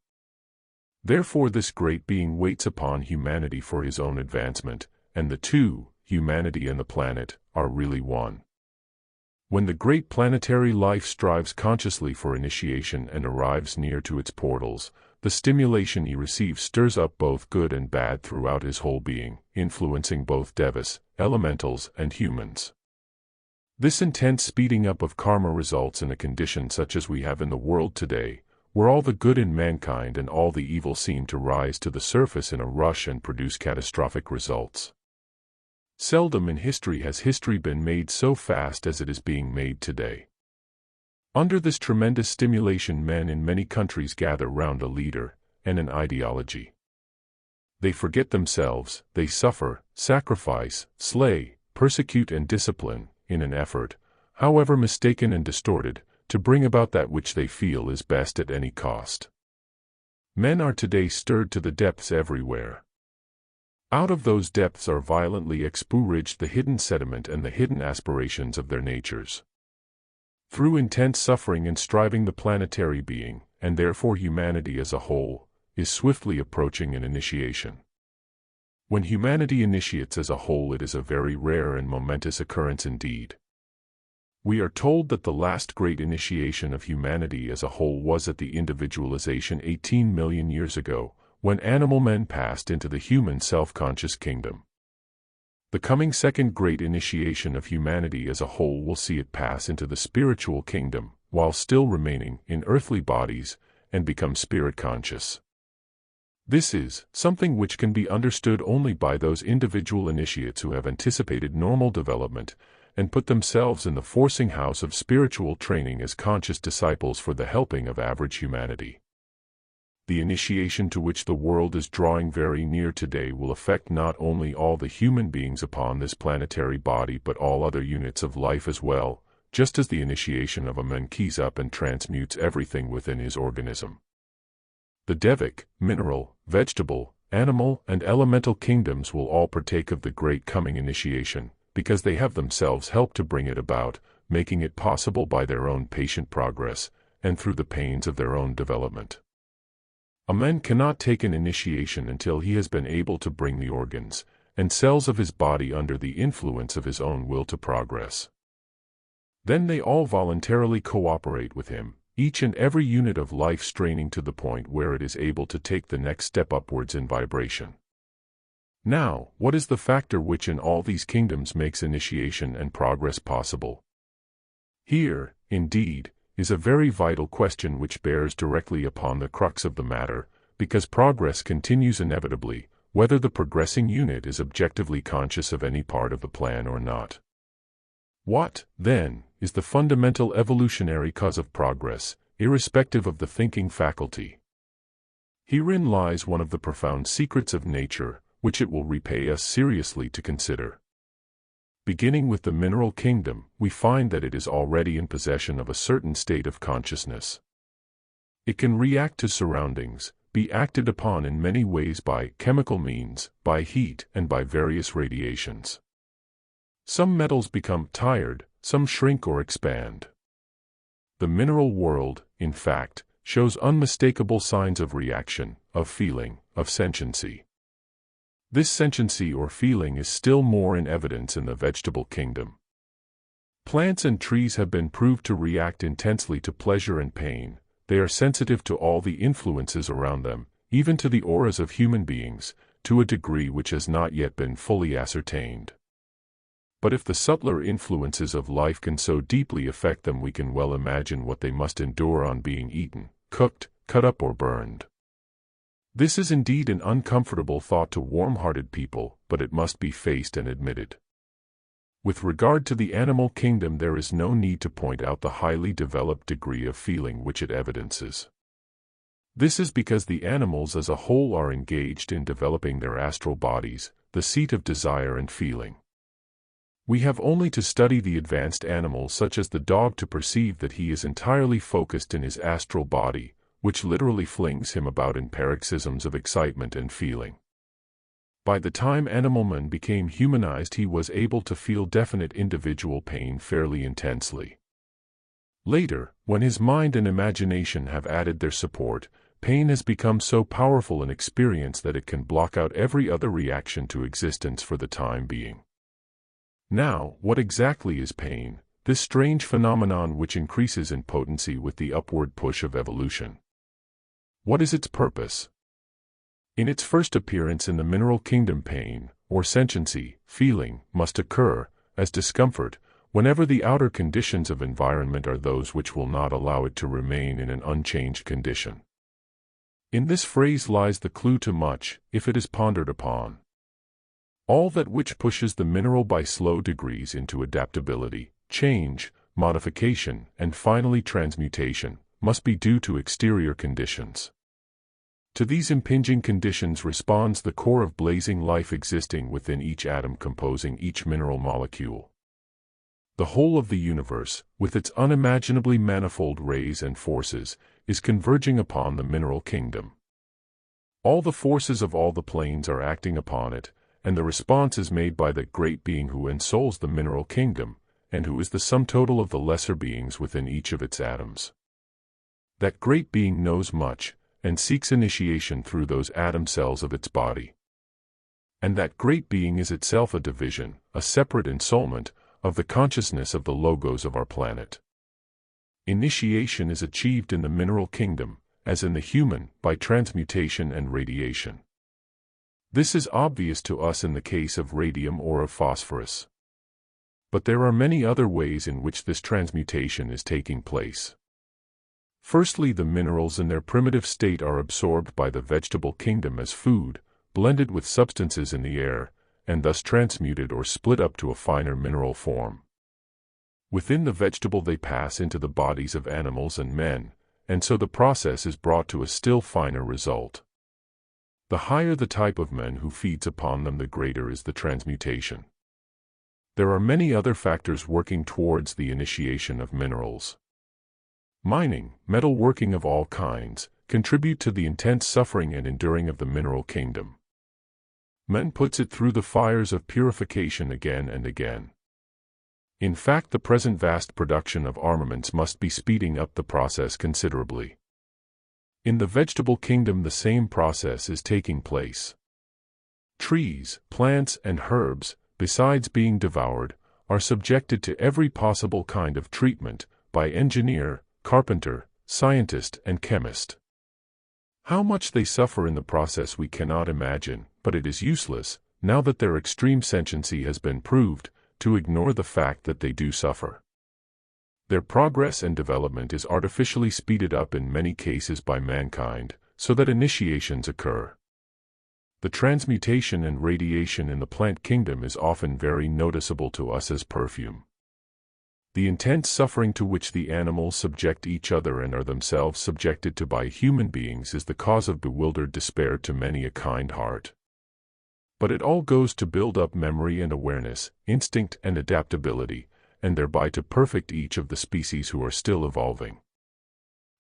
Therefore this great being waits upon humanity for his own advancement, and the two, humanity and the planet, are really one. When the great planetary life strives consciously for initiation and arrives near to its portals, the stimulation he receives stirs up both good and bad throughout his whole being, influencing both devas, elementals, and humans. This intense speeding up of karma results in a condition such as we have in the world today, where all the good in mankind and all the evil seem to rise to the surface in a rush and produce catastrophic results. Seldom in history has history been made so fast as it is being made today. Under this tremendous stimulation, men in many countries gather round a leader and an ideology. They forget themselves, they suffer, sacrifice, slay, persecute and discipline, in an effort, however mistaken and distorted, to bring about that which they feel is best at any cost. Men are today stirred to the depths everywhere. Out of those depths are violently expurged the hidden sediment and the hidden aspirations of their natures. Through intense suffering and striving, the planetary being, and therefore humanity as a whole, is swiftly approaching an initiation. When humanity initiates as a whole, it is a very rare and momentous occurrence indeed. We are told that the last great initiation of humanity as a whole was at the individualization 18 million years ago, when animal men passed into the human self-conscious kingdom. The coming second great initiation of humanity as a whole will see it pass into the spiritual kingdom, while still remaining in earthly bodies, and become spirit-conscious. This is something which can be understood only by those individual initiates who have anticipated normal development, and put themselves in the forcing house of spiritual training as conscious disciples for the helping of average humanity. The initiation to which the world is drawing very near today will affect not only all the human beings upon this planetary body but all other units of life as well, just as the initiation of a man keys up and transmutes everything within his organism. The devic, mineral, vegetable, animal, and elemental kingdoms will all partake of the great coming initiation, because they have themselves helped to bring it about, making it possible by their own patient progress, and through the pains of their own development. A man cannot take an initiation until he has been able to bring the organs and cells of his body under the influence of his own will to progress. Then they all voluntarily cooperate with him, each and every unit of life straining to the point where it is able to take the next step upwards in vibration. Now, what is the factor which in all these kingdoms makes initiation and progress possible? Here, indeed, is a very vital question which bears directly upon the crux of the matter, because progress continues inevitably, whether the progressing unit is objectively conscious of any part of the plan or not. What, then, is the fundamental evolutionary cause of progress, irrespective of the thinking faculty? Herein lies one of the profound secrets of nature, which it will repay us seriously to consider. Beginning with the mineral kingdom, we find that it is already in possession of a certain state of consciousness. It can react to surroundings, be acted upon in many ways by chemical means, by heat, and by various radiations. Some metals become tired, some shrink or expand. The mineral world, in fact, shows unmistakable signs of reaction, of feeling, of sentiency. This sentiency or feeling is still more in evidence in the vegetable kingdom. Plants and trees have been proved to react intensely to pleasure and pain. They are sensitive to all the influences around them, even to the auras of human beings, to a degree which has not yet been fully ascertained. But if the subtler influences of life can so deeply affect them, we can well imagine what they must endure on being eaten, cooked, cut up or burned. This is indeed an uncomfortable thought to warm-hearted people, but it must be faced and admitted. With regard to the animal kingdom, there is no need to point out the highly developed degree of feeling which it evidences. This is because the animals as a whole are engaged in developing their astral bodies, the seat of desire and feeling. We have only to study the advanced animals such as the dog to perceive that he is entirely focused in his astral body, which literally flings him about in paroxysms of excitement and feeling. By the time animal man became humanized, he was able to feel definite individual pain fairly intensely. Later, when his mind and imagination have added their support, pain has become so powerful an experience that it can block out every other reaction to existence for the time being. Now, what exactly is pain, this strange phenomenon which increases in potency with the upward push of evolution? What is its purpose? In its first appearance in the mineral kingdom, pain, or sentiency, feeling, must occur, as discomfort, whenever the outer conditions of environment are those which will not allow it to remain in an unchanged condition. In this phrase lies the clue to much, if it is pondered upon. All that which pushes the mineral by slow degrees into adaptability, change, modification, and finally transmutation, must be due to exterior conditions. To these impinging conditions responds the core of blazing life existing within each atom composing each mineral molecule. The whole of the universe, with its unimaginably manifold rays and forces, is converging upon the mineral kingdom. All the forces of all the planes are acting upon it, and the response is made by the great being who ensouls the mineral kingdom, and who is the sum total of the lesser beings within each of its atoms. That great being knows much, and seeks initiation through those atom cells of its body. And that great being is itself a division, a separate ensoulement, of the consciousness of the logos of our planet. Initiation is achieved in the mineral kingdom, as in the human, by transmutation and radiation. This is obvious to us in the case of radium or of phosphorus. But there are many other ways in which this transmutation is taking place. Firstly, the minerals in their primitive state are absorbed by the vegetable kingdom as food, blended with substances in the air, and thus transmuted or split up to a finer mineral form. Within the vegetable they pass into the bodies of animals and men, and so the process is brought to a still finer result. The higher the type of man who feeds upon them, the greater is the transmutation. There are many other factors working towards the initiation of minerals. Mining, metal working of all kinds, contribute to the intense suffering and enduring of the mineral kingdom. Man puts it through the fires of purification again and again. In fact, the present vast production of armaments must be speeding up the process considerably. In the vegetable kingdom, the same process is taking place. Trees, plants, and herbs, besides being devoured, are subjected to every possible kind of treatment by engineer, carpenter, scientist, and chemist. How much they suffer in the process we cannot imagine, but it is useless, now that their extreme sentiency has been proved, to ignore the fact that they do suffer. Their progress and development is artificially speeded up in many cases by mankind, so that initiations occur. The transmutation and radiation in the plant kingdom is often very noticeable to us as perfume. The intense suffering to which the animals subject each other and are themselves subjected to by human beings is the cause of bewildered despair to many a kind heart. But it all goes to build up memory and awareness, instinct and adaptability, and thereby to perfect each of the species who are still evolving.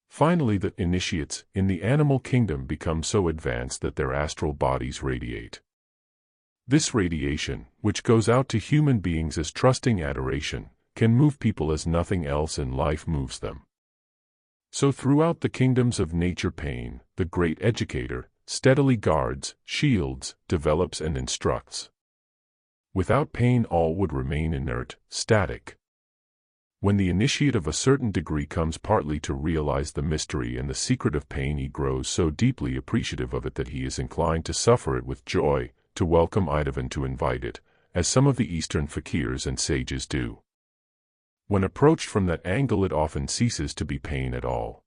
Finally, the initiates in the animal kingdom become so advanced that their astral bodies radiate. This radiation, which goes out to human beings as trusting adoration, can move people as nothing else in life moves them. So throughout the kingdoms of nature, pain, the great educator, steadily guards, shields, develops and instructs. Without pain all would remain inert, static. When the initiate of a certain degree comes partly to realize the mystery and the secret of pain, he grows so deeply appreciative of it that he is inclined to suffer it with joy, to welcome it and to invite it, as some of the Eastern fakirs and sages do. When approached from that angle, it often ceases to be pain at all.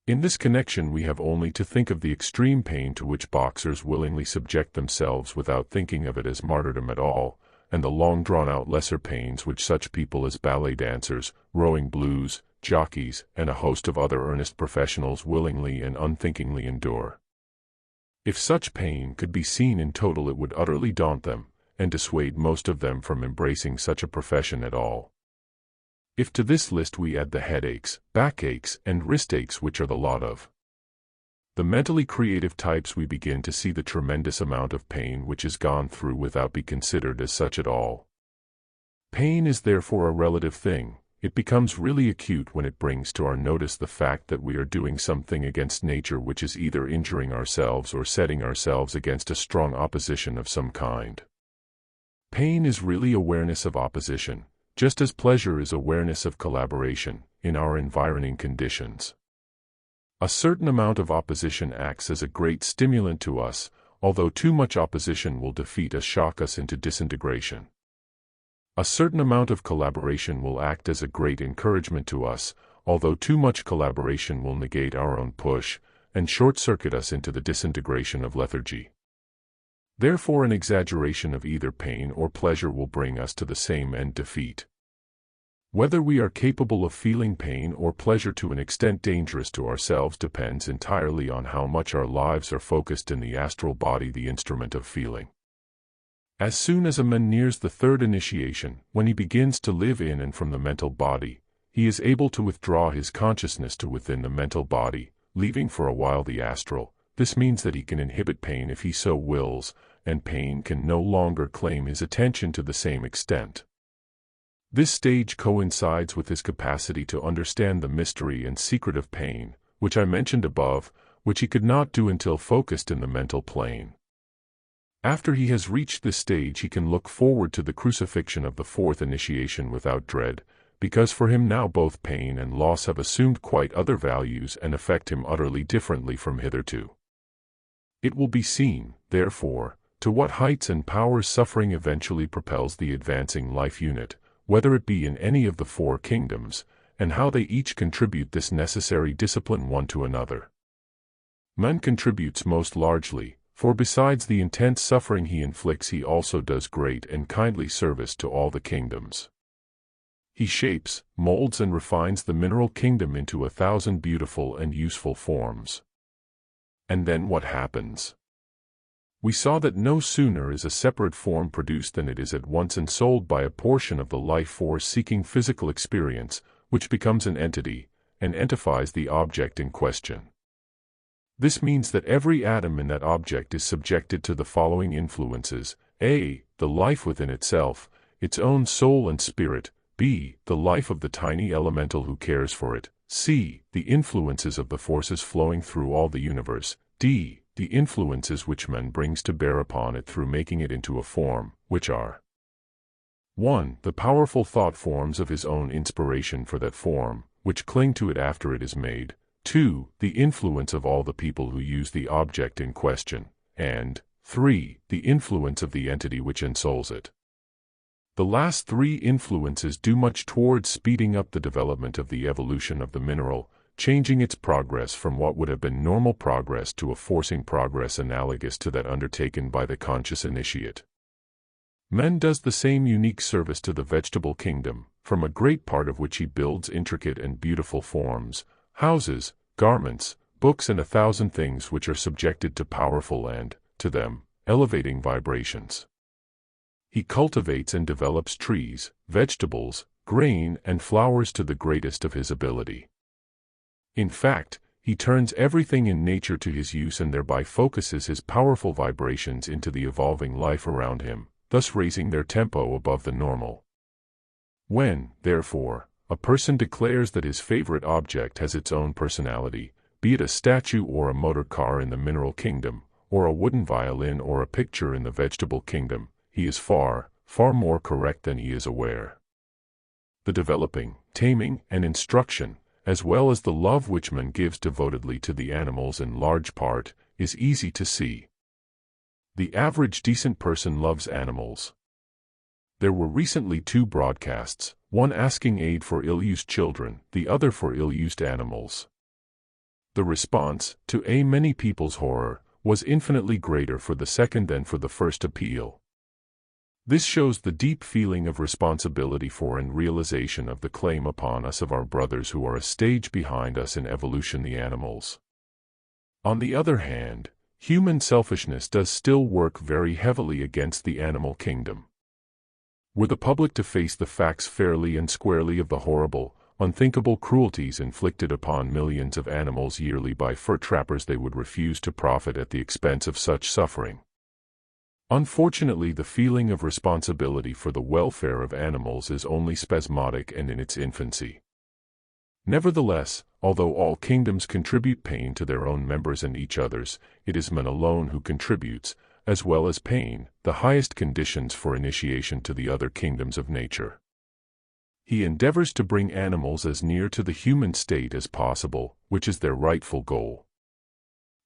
In this connection we have only to think of the extreme pain to which boxers willingly subject themselves without thinking of it as martyrdom at all, and the long drawn-out lesser pains which such people as ballet dancers, rowing blues, jockeys, and a host of other earnest professionals willingly and unthinkingly endure. If such pain could be seen in total, it would utterly daunt them, and dissuade most of them from embracing such a profession at all. If to this list we add the headaches, backaches, and wristaches which are the lot of the mentally creative types, we begin to see the tremendous amount of pain which is gone through without being considered as such at all. Pain is therefore a relative thing. It becomes really acute when it brings to our notice the fact that we are doing something against nature which is either injuring ourselves or setting ourselves against a strong opposition of some kind. Pain is really awareness of opposition, just as pleasure is awareness of collaboration, in our environing conditions. A certain amount of opposition acts as a great stimulant to us, although too much opposition will defeat us, shock us into disintegration. A certain amount of collaboration will act as a great encouragement to us, although too much collaboration will negate our own push, and short-circuit us into the disintegration of lethargy. Therefore, an exaggeration of either pain or pleasure will bring us to the same end, defeat. Whether we are capable of feeling pain or pleasure to an extent dangerous to ourselves depends entirely on how much our lives are focused in the astral body, the instrument of feeling. As soon as a man nears the third initiation, when he begins to live in and from the mental body, he is able to withdraw his consciousness to within the mental body, leaving for a while the astral. This means that he can inhibit pain if he so wills, and pain can no longer claim his attention to the same extent. This stage coincides with his capacity to understand the mystery and secret of pain, which I mentioned above, which he could not do until focused in the mental plane. After he has reached this stage, he can look forward to the crucifixion of the fourth initiation without dread, because for him now both pain and loss have assumed quite other values and affect him utterly differently from hitherto. It will be seen, therefore, to what heights and powers suffering eventually propels the advancing life unit, whether it be in any of the four kingdoms, and how they each contribute this necessary discipline one to another. Man contributes most largely, for besides the intense suffering he inflicts, he also does great and kindly service to all the kingdoms. He shapes, molds and refines the mineral kingdom into 1,000 beautiful and useful forms. And then what happens? We saw that no sooner is a separate form produced than it is at once ensouled by a portion of the life force seeking physical experience, which becomes an entity, and entifies the object in question. This means that every atom in that object is subjected to the following influences: A. The life within itself, its own soul and spirit; B. The life of the tiny elemental who cares for it; C. The influences of the forces flowing through all the universe; D. The influences which man brings to bear upon it through making it into a form, which are 1. The powerful thought forms of his own inspiration for that form, which cling to it after it is made; 2. The influence of all the people who use the object in question; and 3. The influence of the entity which ensouls it. The last three influences do much towards speeding up the development of the evolution of the mineral, changing its progress from what would have been normal progress to a forcing progress analogous to that undertaken by the conscious initiate. Man does the same unique service to the vegetable kingdom, from a great part of which he builds intricate and beautiful forms, houses, garments, books, and 1,000 things which are subjected to powerful and, to them, elevating vibrations. He cultivates and develops trees, vegetables, grain, and flowers to the greatest of his ability. In fact, he turns everything in nature to his use and thereby focuses his powerful vibrations into the evolving life around him, thus raising their tempo above the normal. When, therefore, a person declares that his favorite object has its own personality, be it a statue or a motor car in the mineral kingdom, or a wooden violin or a picture in the vegetable kingdom, he is far, far more correct than he is aware. The developing, taming, and instruction, as well as the love which man gives devotedly to the animals in large part, is easy to see. The average decent person loves animals. There were recently 2 broadcasts, one asking aid for ill-used children, the other for ill-used animals. The response, to many people's horror, was infinitely greater for the second than for the first appeal. This shows the deep feeling of responsibility for and realization of the claim upon us of our brothers who are a stage behind us in evolution, the animals. On the other hand, human selfishness does still work very heavily against the animal kingdom. Were the public to face the facts fairly and squarely of the horrible, unthinkable cruelties inflicted upon millions of animals yearly by fur trappers, they would refuse to profit at the expense of such suffering. Unfortunately, the feeling of responsibility for the welfare of animals is only spasmodic and in its infancy. Nevertheless, although all kingdoms contribute pain to their own members and each other's, it is man alone who contributes, as well as pain, the highest conditions for initiation to the other kingdoms of nature. He endeavors to bring animals as near to the human state as possible, which is their rightful goal.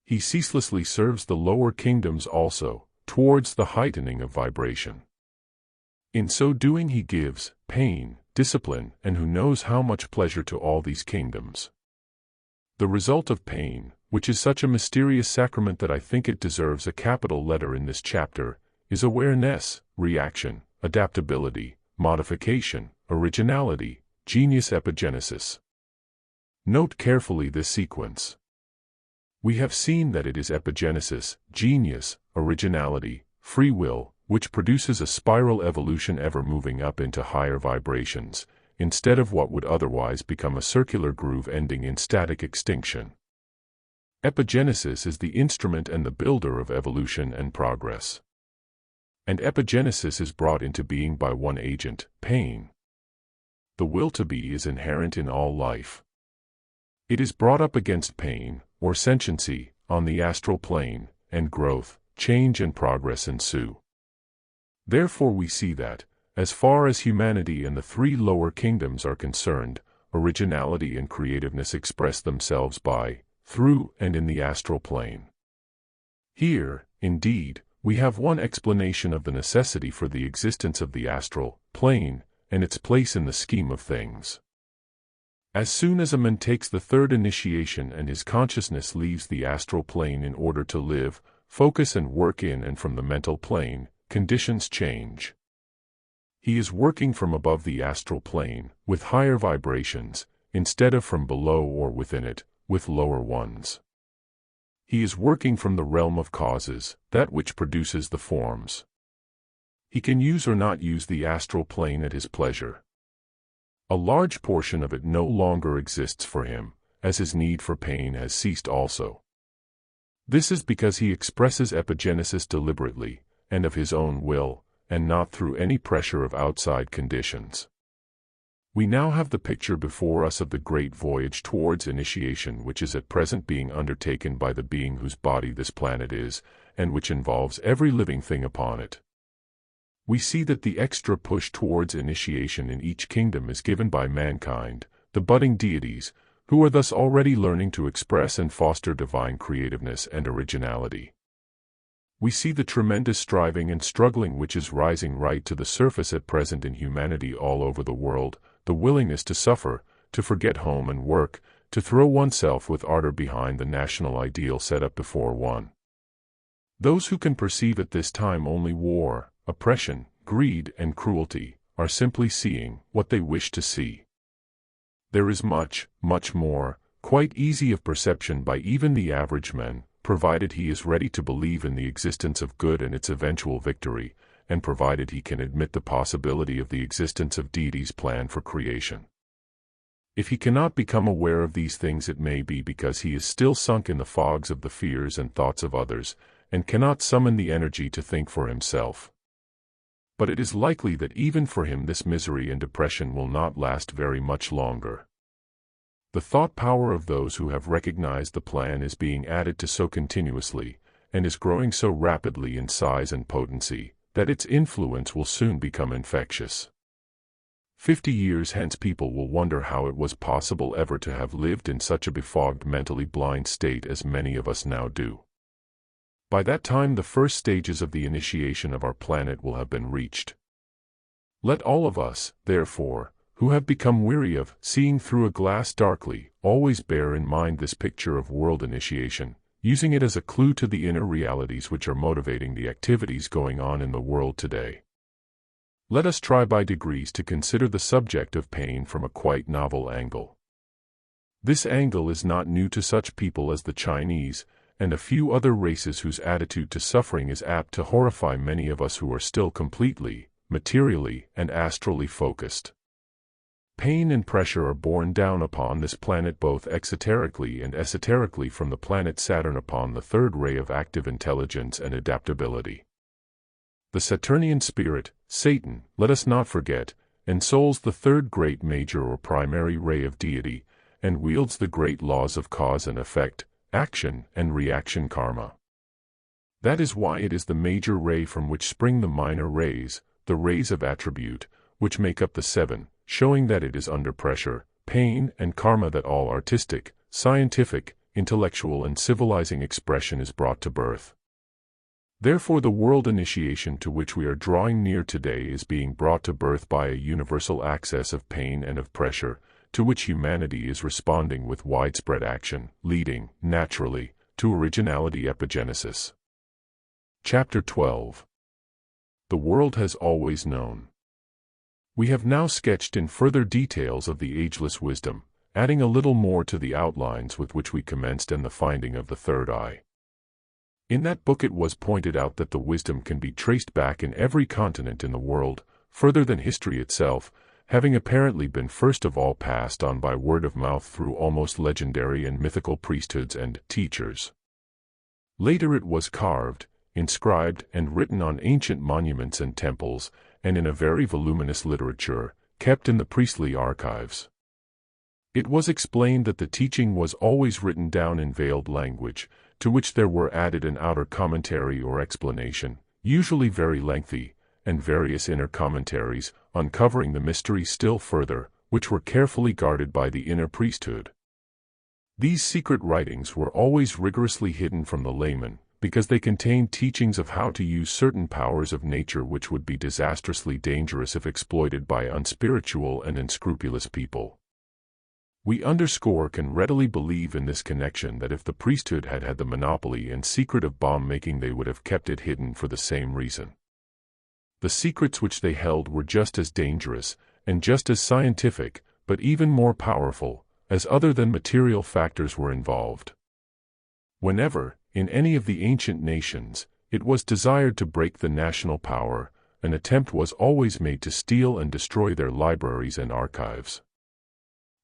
He ceaselessly serves the lower kingdoms also, towards the heightening of vibration. In so doing he gives pain, discipline, and who knows how much pleasure to all these kingdoms. The result of pain, which is such a mysterious sacrament that I think it deserves a capital letter in this chapter, is awareness, reaction, adaptability, modification, originality, genius, epigenesis. Note carefully this sequence. We have seen that it is epigenesis, genius, originality, free will, which produces a spiral evolution ever moving up into higher vibrations, instead of what would otherwise become a circular groove ending in static extinction. Epigenesis is the instrument and the builder of evolution and progress. And epigenesis is brought into being by one agent, pain. The will to be is inherent in all life. It is brought up against pain, or sentiency, on the astral plane, and growth, change and progress ensue. Therefore we see that, as far as humanity and the 3 lower kingdoms are concerned, originality and creativeness express themselves by, through, and in the astral plane. Here, indeed, we have one explanation of the necessity for the existence of the astral plane, and its place in the scheme of things. As soon as a man takes the 3rd initiation and his consciousness leaves the astral plane in order to live, focus and work in and from the mental plane, conditions change. He is working from above the astral plane, with higher vibrations, instead of from below or within it, with lower ones. He is working from the realm of causes, that which produces the forms. He can use or not use the astral plane at his pleasure. A large portion of it no longer exists for him, as his need for pain has ceased also. This is because he expresses epigenesis deliberately, and of his own will, and not through any pressure of outside conditions. We now have the picture before us of the great voyage towards initiation which is at present being undertaken by the being whose body this planet is, and which involves every living thing upon it. We see that the extra push towards initiation in each kingdom is given by mankind, the budding deities, who are thus already learning to express and foster divine creativeness and originality. We see the tremendous striving and struggling which is rising right to the surface at present in humanity all over the world, the willingness to suffer, to forget home and work, to throw oneself with ardor behind the national ideal set up before one. Those who can perceive at this time only war, oppression, greed, and cruelty, are simply seeing what they wish to see. There is much, much more, quite easy of perception by even the average man, provided he is ready to believe in the existence of good and its eventual victory, and provided he can admit the possibility of the existence of deity's plan for creation. If he cannot become aware of these things, it may be because he is still sunk in the fogs of the fears and thoughts of others, and cannot summon the energy to think for himself. But it is likely that even for him this misery and depression will not last very much longer. The thought power of those who have recognized the plan is being added to so continuously, and is growing so rapidly in size and potency, that its influence will soon become infectious. 50 years hence people will wonder how it was possible ever to have lived in such a befogged, mentally blind state as many of us now do. By that time the first stages of the initiation of our planet will have been reached. Let all of us, therefore, who have become weary of seeing through a glass darkly, always bear in mind this picture of world initiation, using it as a clue to the inner realities which are motivating the activities going on in the world today. Let us try by degrees to consider the subject of pain from a quite novel angle. This angle is not new to such people as the Chinese, and a few other races whose attitude to suffering is apt to horrify many of us who are still completely, materially, and astrally focused. Pain and pressure are borne down upon this planet both exoterically and esoterically from the planet Saturn upon the third ray of active intelligence and adaptability. The Saturnian spirit, Satan, let us not forget, ensouls the third great major or primary ray of deity, and wields the great laws of cause and effect, action and reaction karma. That is why it is the major ray from which spring the minor rays, the rays of attribute, which make up the seven, showing that it is under pressure, pain, and karma that all artistic, scientific, intellectual and civilizing expression is brought to birth. Therefore the world initiation to which we are drawing near today is being brought to birth by a universal access of pain and of pressure, to which humanity is responding with widespread action, leading, naturally, to originality epigenesis. Chapter 12. The world has always known. We have now sketched in further details of the ageless wisdom, adding a little more to the outlines with which we commenced and the finding of the third eye. In that book it was pointed out that the wisdom can be traced back in every continent in the world, further than history itself, having apparently been first of all passed on by word of mouth through almost legendary and mythical priesthoods and teachers. Later it was carved, inscribed, and written on ancient monuments and temples, and in a very voluminous literature, kept in the priestly archives. It was explained that the teaching was always written down in veiled language, to which there were added an outer commentary or explanation, usually very lengthy, and various inner commentaries, uncovering the mystery still further, which were carefully guarded by the inner priesthood. These secret writings were always rigorously hidden from the layman, because they contained teachings of how to use certain powers of nature which would be disastrously dangerous if exploited by unspiritual and unscrupulous people. We can readily believe in this connection that if the priesthood had had the monopoly and secret of bomb-making they would have kept it hidden for the same reason. The secrets which they held were just as dangerous, and just as scientific, but even more powerful, as other than material factors were involved. Whenever, in any of the ancient nations, it was desired to break the national power, an attempt was always made to steal and destroy their libraries and archives.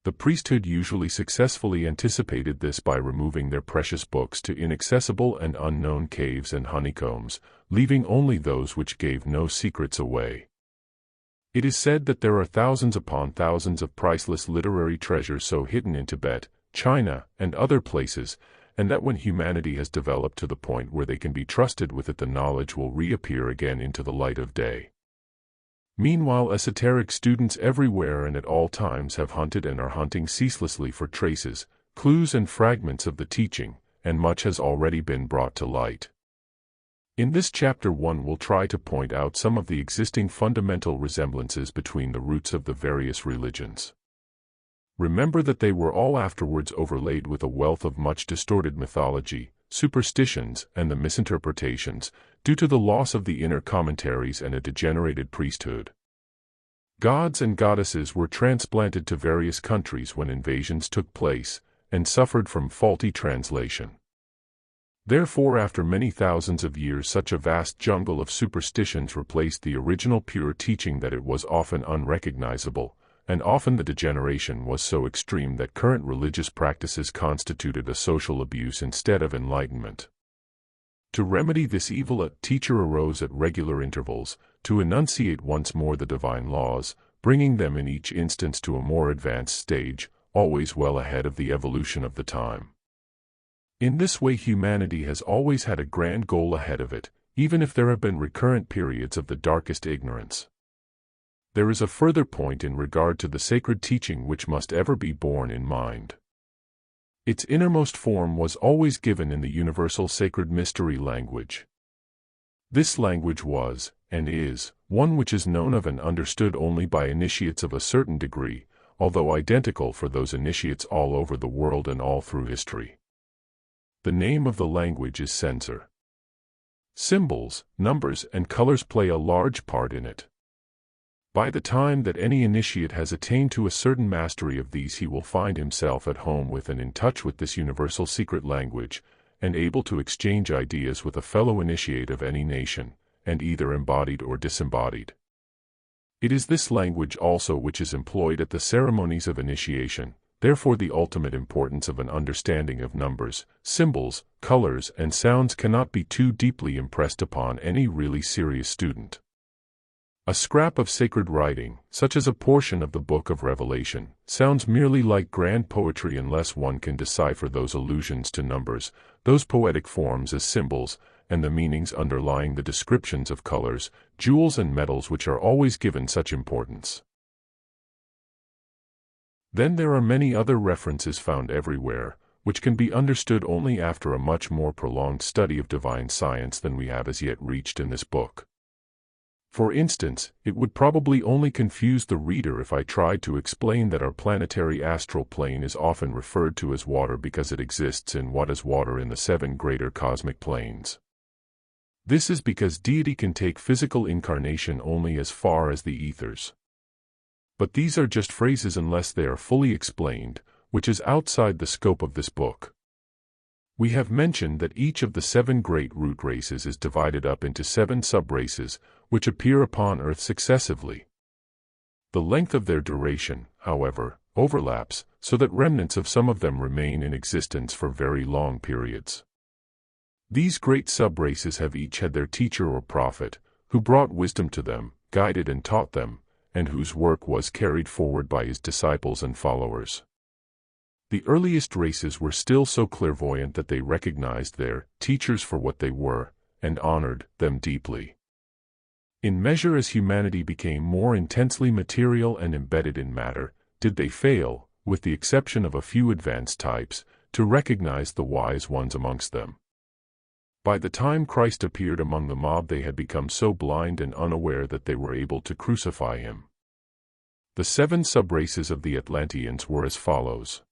The priesthood usually successfully anticipated this by removing their precious books to inaccessible and unknown caves and honeycombs, leaving only those which gave no secrets away. It is said that there are thousands upon thousands of priceless literary treasures so hidden in Tibet, China, and other places, and that when humanity has developed to the point where they can be trusted with it, the knowledge will reappear again into the light of day. Meanwhile, esoteric students everywhere and at all times have hunted and are hunting ceaselessly for traces, clues and fragments of the teaching, and much has already been brought to light. In this chapter 1 we'll try to point out some of the existing fundamental resemblances between the roots of the various religions. Remember that they were all afterwards overlaid with a wealth of much distorted mythology, superstitions, and the misinterpretations, due to the loss of the inner commentaries and a degenerated priesthood. Gods and goddesses were transplanted to various countries when invasions took place, and suffered from faulty translation. Therefore, after many thousands of years, such a vast jungle of superstitions replaced the original pure teaching that it was often unrecognizable, and often the degeneration was so extreme that current religious practices constituted a social abuse instead of enlightenment. To remedy this evil, a teacher arose at regular intervals, to enunciate once more the divine laws, bringing them in each instance to a more advanced stage, always well ahead of the evolution of the time. In this way, humanity has always had a grand goal ahead of it, even if there have been recurrent periods of the darkest ignorance. There is a further point in regard to the sacred teaching which must ever be borne in mind. Its innermost form was always given in the universal sacred mystery language. This language was, and is, one which is known of and understood only by initiates of a certain degree, although identical for those initiates all over the world and all through history. The name of the language is Sensor. Symbols, numbers, and colors play a large part in it. By the time that any initiate has attained to a certain mastery of these, he will find himself at home with and in touch with this universal secret language, and able to exchange ideas with a fellow initiate of any nation, and either embodied or disembodied. It is this language also which is employed at the ceremonies of initiation, therefore the ultimate importance of an understanding of numbers, symbols, colors, and sounds cannot be too deeply impressed upon any really serious student. A scrap of sacred writing, such as a portion of the Book of Revelation, sounds merely like grand poetry unless one can decipher those allusions to numbers, those poetic forms as symbols, and the meanings underlying the descriptions of colors, jewels and metals which are always given such importance. Then there are many other references found everywhere, which can be understood only after a much more prolonged study of divine science than we have as yet reached in this book. For instance, it would probably only confuse the reader if I tried to explain that our planetary astral plane is often referred to as water because it exists in what is water in the 7 greater cosmic planes. This is because deity can take physical incarnation only as far as the ethers. But these are just phrases unless they are fully explained, which is outside the scope of this book. We have mentioned that each of the 7 great root races is divided up into 7 sub-races, which appear upon Earth successively. The length of their duration, however, overlaps, so that remnants of some of them remain in existence for very long periods. These great sub-races have each had their teacher or prophet, who brought wisdom to them, guided and taught them, and whose work was carried forward by his disciples and followers. The earliest races were still so clairvoyant that they recognized their teachers for what they were, and honored them deeply. In measure as humanity became more intensely material and embedded in matter, did they fail, with the exception of a few advanced types, to recognize the wise ones amongst them. By the time Christ appeared among the mob, they had become so blind and unaware that they were able to crucify him. The 7 sub-races of the Atlanteans were as follows.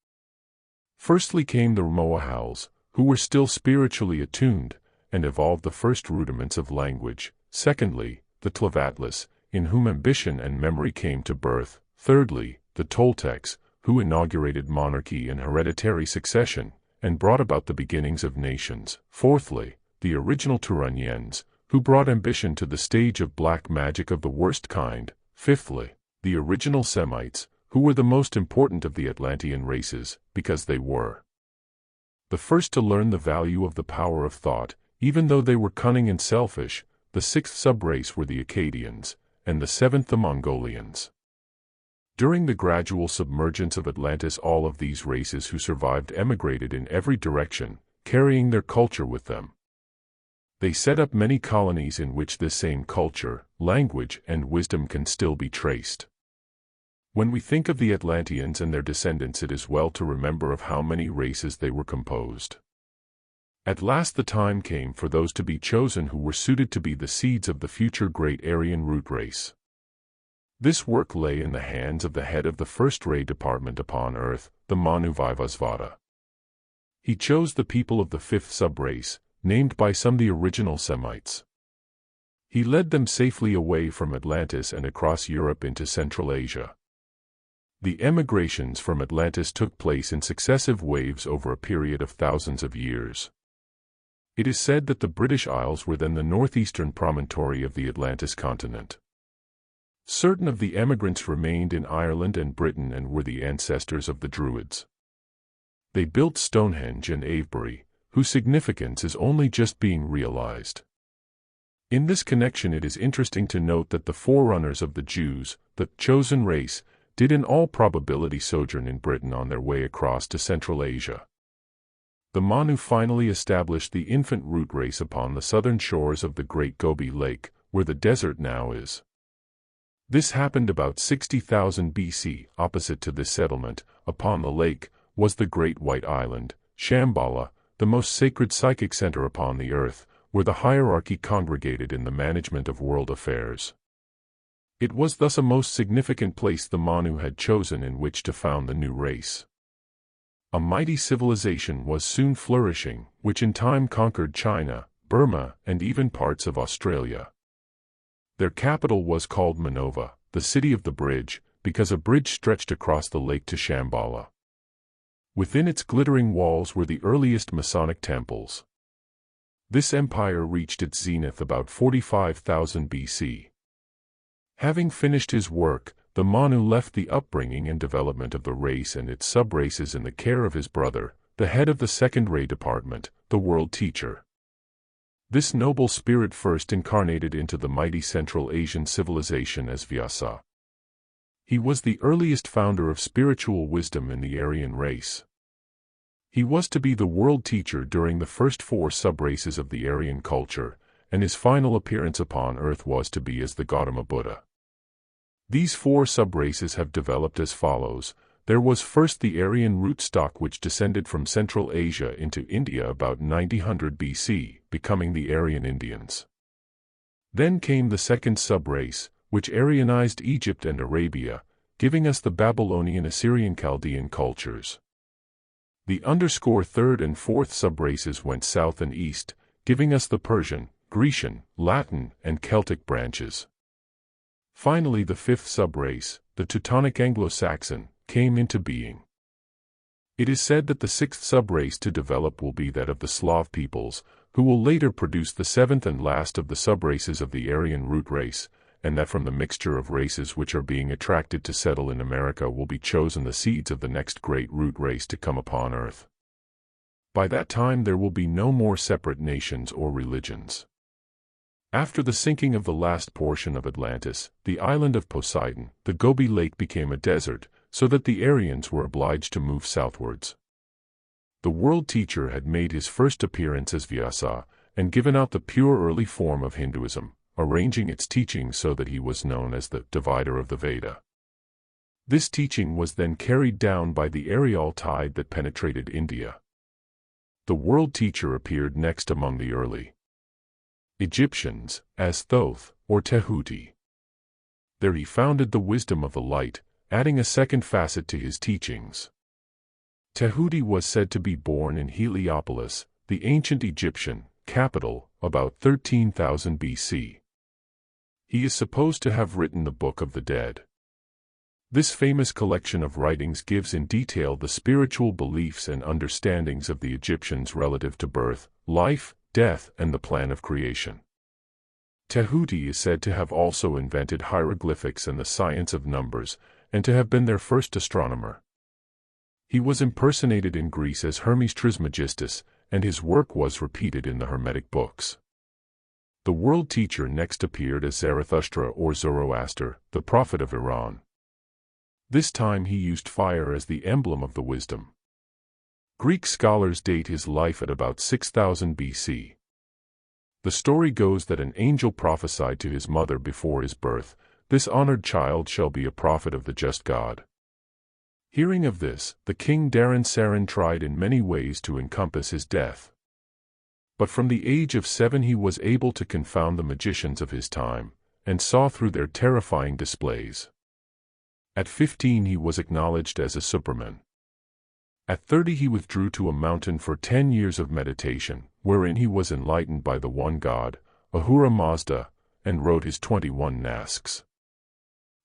Firstly came the Rmoahals, who were still spiritually attuned, and evolved the first rudiments of language. Secondly, the Tlavatlis, in whom ambition and memory came to birth. Thirdly, the Toltecs, who inaugurated monarchy and hereditary succession, and brought about the beginnings of nations. Fourthly, the original Turanians, who brought ambition to the stage of black magic of the worst kind. Fifthly, the original Semites, who were the most important of the Atlantean races, because they were the first to learn the value of the power of thought. Even though they were cunning and selfish, the sixth subrace were the Akkadians, and the seventh the Mongolians. During the gradual submergence of Atlantis, all of these races who survived emigrated in every direction, carrying their culture with them. They set up many colonies in which this same culture, language, and wisdom can still be traced. When we think of the Atlanteans and their descendants, it is well to remember of how many races they were composed. At last the time came for those to be chosen who were suited to be the seeds of the future great Aryan root race. This work lay in the hands of the head of the first ray department upon Earth, the Manu Vaivasvata. He chose the people of the fifth subrace, named by some the original Semites. He led them safely away from Atlantis and across Europe into Central Asia. The emigrations from Atlantis took place in successive waves over a period of thousands of years. It is said that the British Isles were then the northeastern promontory of the Atlantis continent. Certain of the emigrants remained in Ireland and Britain and were the ancestors of the Druids. They built Stonehenge and Avebury, whose significance is only just being realized. In this connection, it is interesting to note that the forerunners of the Jews, the chosen race, did in all probability sojourn in Britain on their way across to Central Asia. The Manu finally established the infant root race upon the southern shores of the Great Gobi Lake, where the desert now is. This happened about 60,000 BC. Opposite to this settlement, upon the lake, was the Great White Island, Shamballa, the most sacred psychic center upon the earth, where the hierarchy congregated in the management of world affairs. It was thus a most significant place the Manu had chosen in which to found the new race. A mighty civilization was soon flourishing, which in time conquered China, Burma, and even parts of Australia. Their capital was called Manova, the city of the bridge, because a bridge stretched across the lake to Shamballa. Within its glittering walls were the earliest Masonic temples. This empire reached its zenith about 45,000 BC. Having finished his work, the Manu left the upbringing and development of the race and its subraces in the care of his brother, the head of the second ray department, the world teacher. This noble spirit first incarnated into the mighty Central Asian civilization as Vyasa. He was the earliest founder of spiritual wisdom in the Aryan race. He was to be the world teacher during the first four subraces of the Aryan culture, and his final appearance upon earth was to be as the Gautama Buddha. These four subraces have developed as follows. There was first the Aryan rootstock, which descended from Central Asia into India about 900 BC, becoming the Aryan Indians. Then came the second subrace, which Aryanized Egypt and Arabia, giving us the Babylonian, Assyrian, Chaldean cultures. The third and fourth subraces went south and east, giving us the Persian, Grecian, Latin, and Celtic branches. Finally, the fifth subrace, the Teutonic Anglo-Saxon, came into being. It is said that the sixth subrace to develop will be that of the Slav peoples, who will later produce the seventh and last of the subraces of the Aryan root race, and that from the mixture of races which are being attracted to settle in America will be chosen the seeds of the next great root race to come upon earth. By that time there will be no more separate nations or religions. After the sinking of the last portion of Atlantis, the island of Poseidon, the Gobi Lake became a desert, so that the Aryans were obliged to move southwards. The world teacher had made his first appearance as Vyasa, and given out the pure early form of Hinduism, arranging its teachings so that he was known as the divider of the Veda. This teaching was then carried down by the aerial tide that penetrated India. The world teacher appeared next among the early Egyptians, as Thoth, or Tehuti. There he founded the wisdom of the light, adding a second facet to his teachings. Tehuti was said to be born in Heliopolis, the ancient Egyptian capital, about 13,000 BC. He is supposed to have written the Book of the Dead. This famous collection of writings gives in detail the spiritual beliefs and understandings of the Egyptians relative to birth, life, death, and the plan of creation. Tehuti is said to have also invented hieroglyphics and the science of numbers, and to have been their first astronomer. He was impersonated in Greece as Hermes Trismegistus, and his work was repeated in the Hermetic books. The world teacher next appeared as Zarathustra or Zoroaster, the prophet of Iran. This time he used fire as the emblem of the wisdom. Greek scholars date his life at about 6000 BC. The story goes that an angel prophesied to his mother before his birth, "This honored child shall be a prophet of the just God." Hearing of this, the king Saran tried in many ways to encompass his death. But from the age of 7 he was able to confound the magicians of his time, and saw through their terrifying displays. At 15 he was acknowledged as a Superman. At 30 he withdrew to a mountain for 10 years of meditation, wherein he was enlightened by the one God, Ahura Mazda, and wrote his 21 Nasks.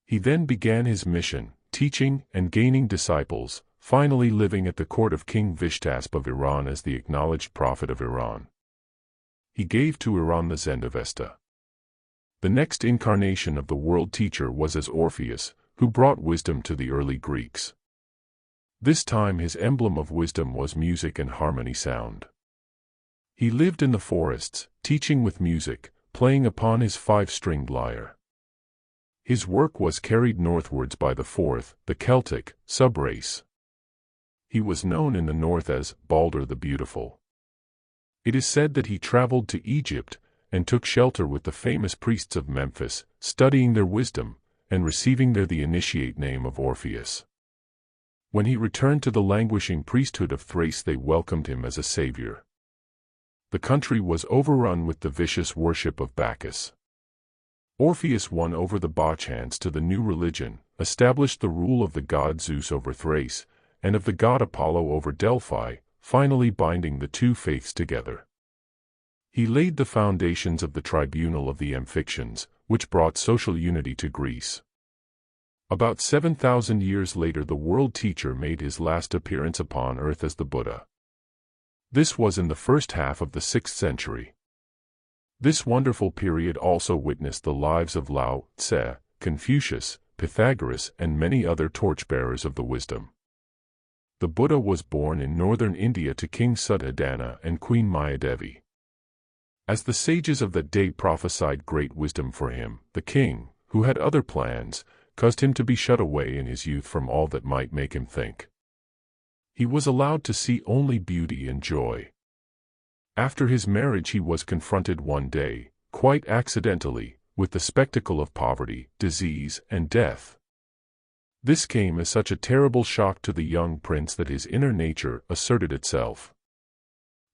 He then began his mission, teaching and gaining disciples, finally living at the court of King Vishtasp of Iran as the acknowledged prophet of Iran. He gave to Iran the Zendavesta. The next incarnation of the world teacher was as Orpheus, who brought wisdom to the early Greeks. This time his emblem of wisdom was music and harmony sound. He lived in the forests, teaching with music, playing upon his 5-stringed lyre. His work was carried northwards by the fourth, the Celtic, subrace. He was known in the north as Balder the Beautiful. It is said that he traveled to Egypt, and took shelter with the famous priests of Memphis, studying their wisdom, and receiving there the initiate name of Orpheus. When he returned to the languishing priesthood of Thrace they welcomed him as a savior. The country was overrun with the vicious worship of Bacchus. Orpheus won over the Bacchants to the new religion, established the rule of the god Zeus over Thrace, and of the god Apollo over Delphi, finally binding the two faiths together. He laid the foundations of the tribunal of the Amphictyons, which brought social unity to Greece. About 7,000 years later the world teacher made his last appearance upon earth as the Buddha. This was in the first half of the 6th century. This wonderful period also witnessed the lives of Lao Tse, Confucius, Pythagoras, and many other torchbearers of the wisdom. The Buddha was born in northern India to King Suddhodana and Queen Mayadevi. As the sages of that day prophesied great wisdom for him, the king, who had other plans, caused him to be shut away in his youth from all that might make him think. He was allowed to see only beauty and joy. After his marriage he was confronted one day, quite accidentally, with the spectacle of poverty, disease, and death. This came as such a terrible shock to the young prince that his inner nature asserted itself.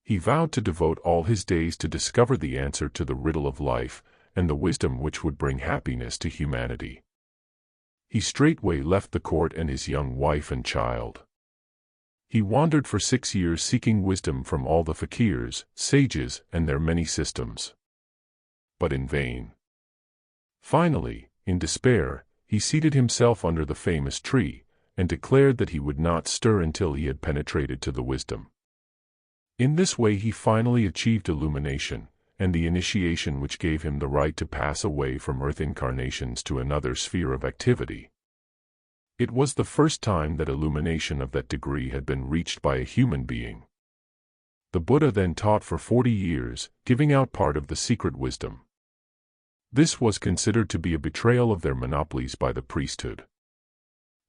He vowed to devote all his days to discover the answer to the riddle of life, and the wisdom which would bring happiness to humanity. He straightway left the court and his young wife and child. He wandered for 6 years seeking wisdom from all the fakirs, sages, and their many systems. But in vain. Finally, in despair, he seated himself under the famous tree, and declared that he would not stir until he had penetrated to the wisdom. In this way he finally achieved illumination, and the initiation which gave him the right to pass away from earth incarnations to another sphere of activity. It was the first time that illumination of that degree had been reached by a human being. The Buddha then taught for 40 years, giving out part of the secret wisdom. This was considered to be a betrayal of their monopolies by the priesthood.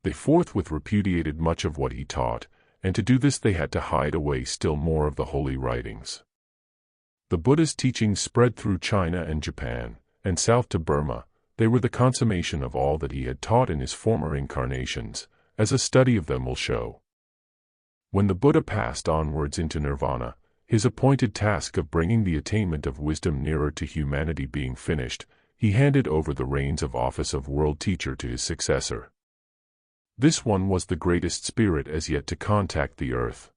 They forthwith repudiated much of what he taught, and to do this they had to hide away still more of the holy writings. The Buddha's teachings spread through China and Japan, and south to Burma. They were the consummation of all that he had taught in his former incarnations, as a study of them will show. When the Buddha passed onwards into nirvana, his appointed task of bringing the attainment of wisdom nearer to humanity being finished, he handed over the reins of office of world teacher to his successor. This one was the greatest spirit as yet to contact the earth.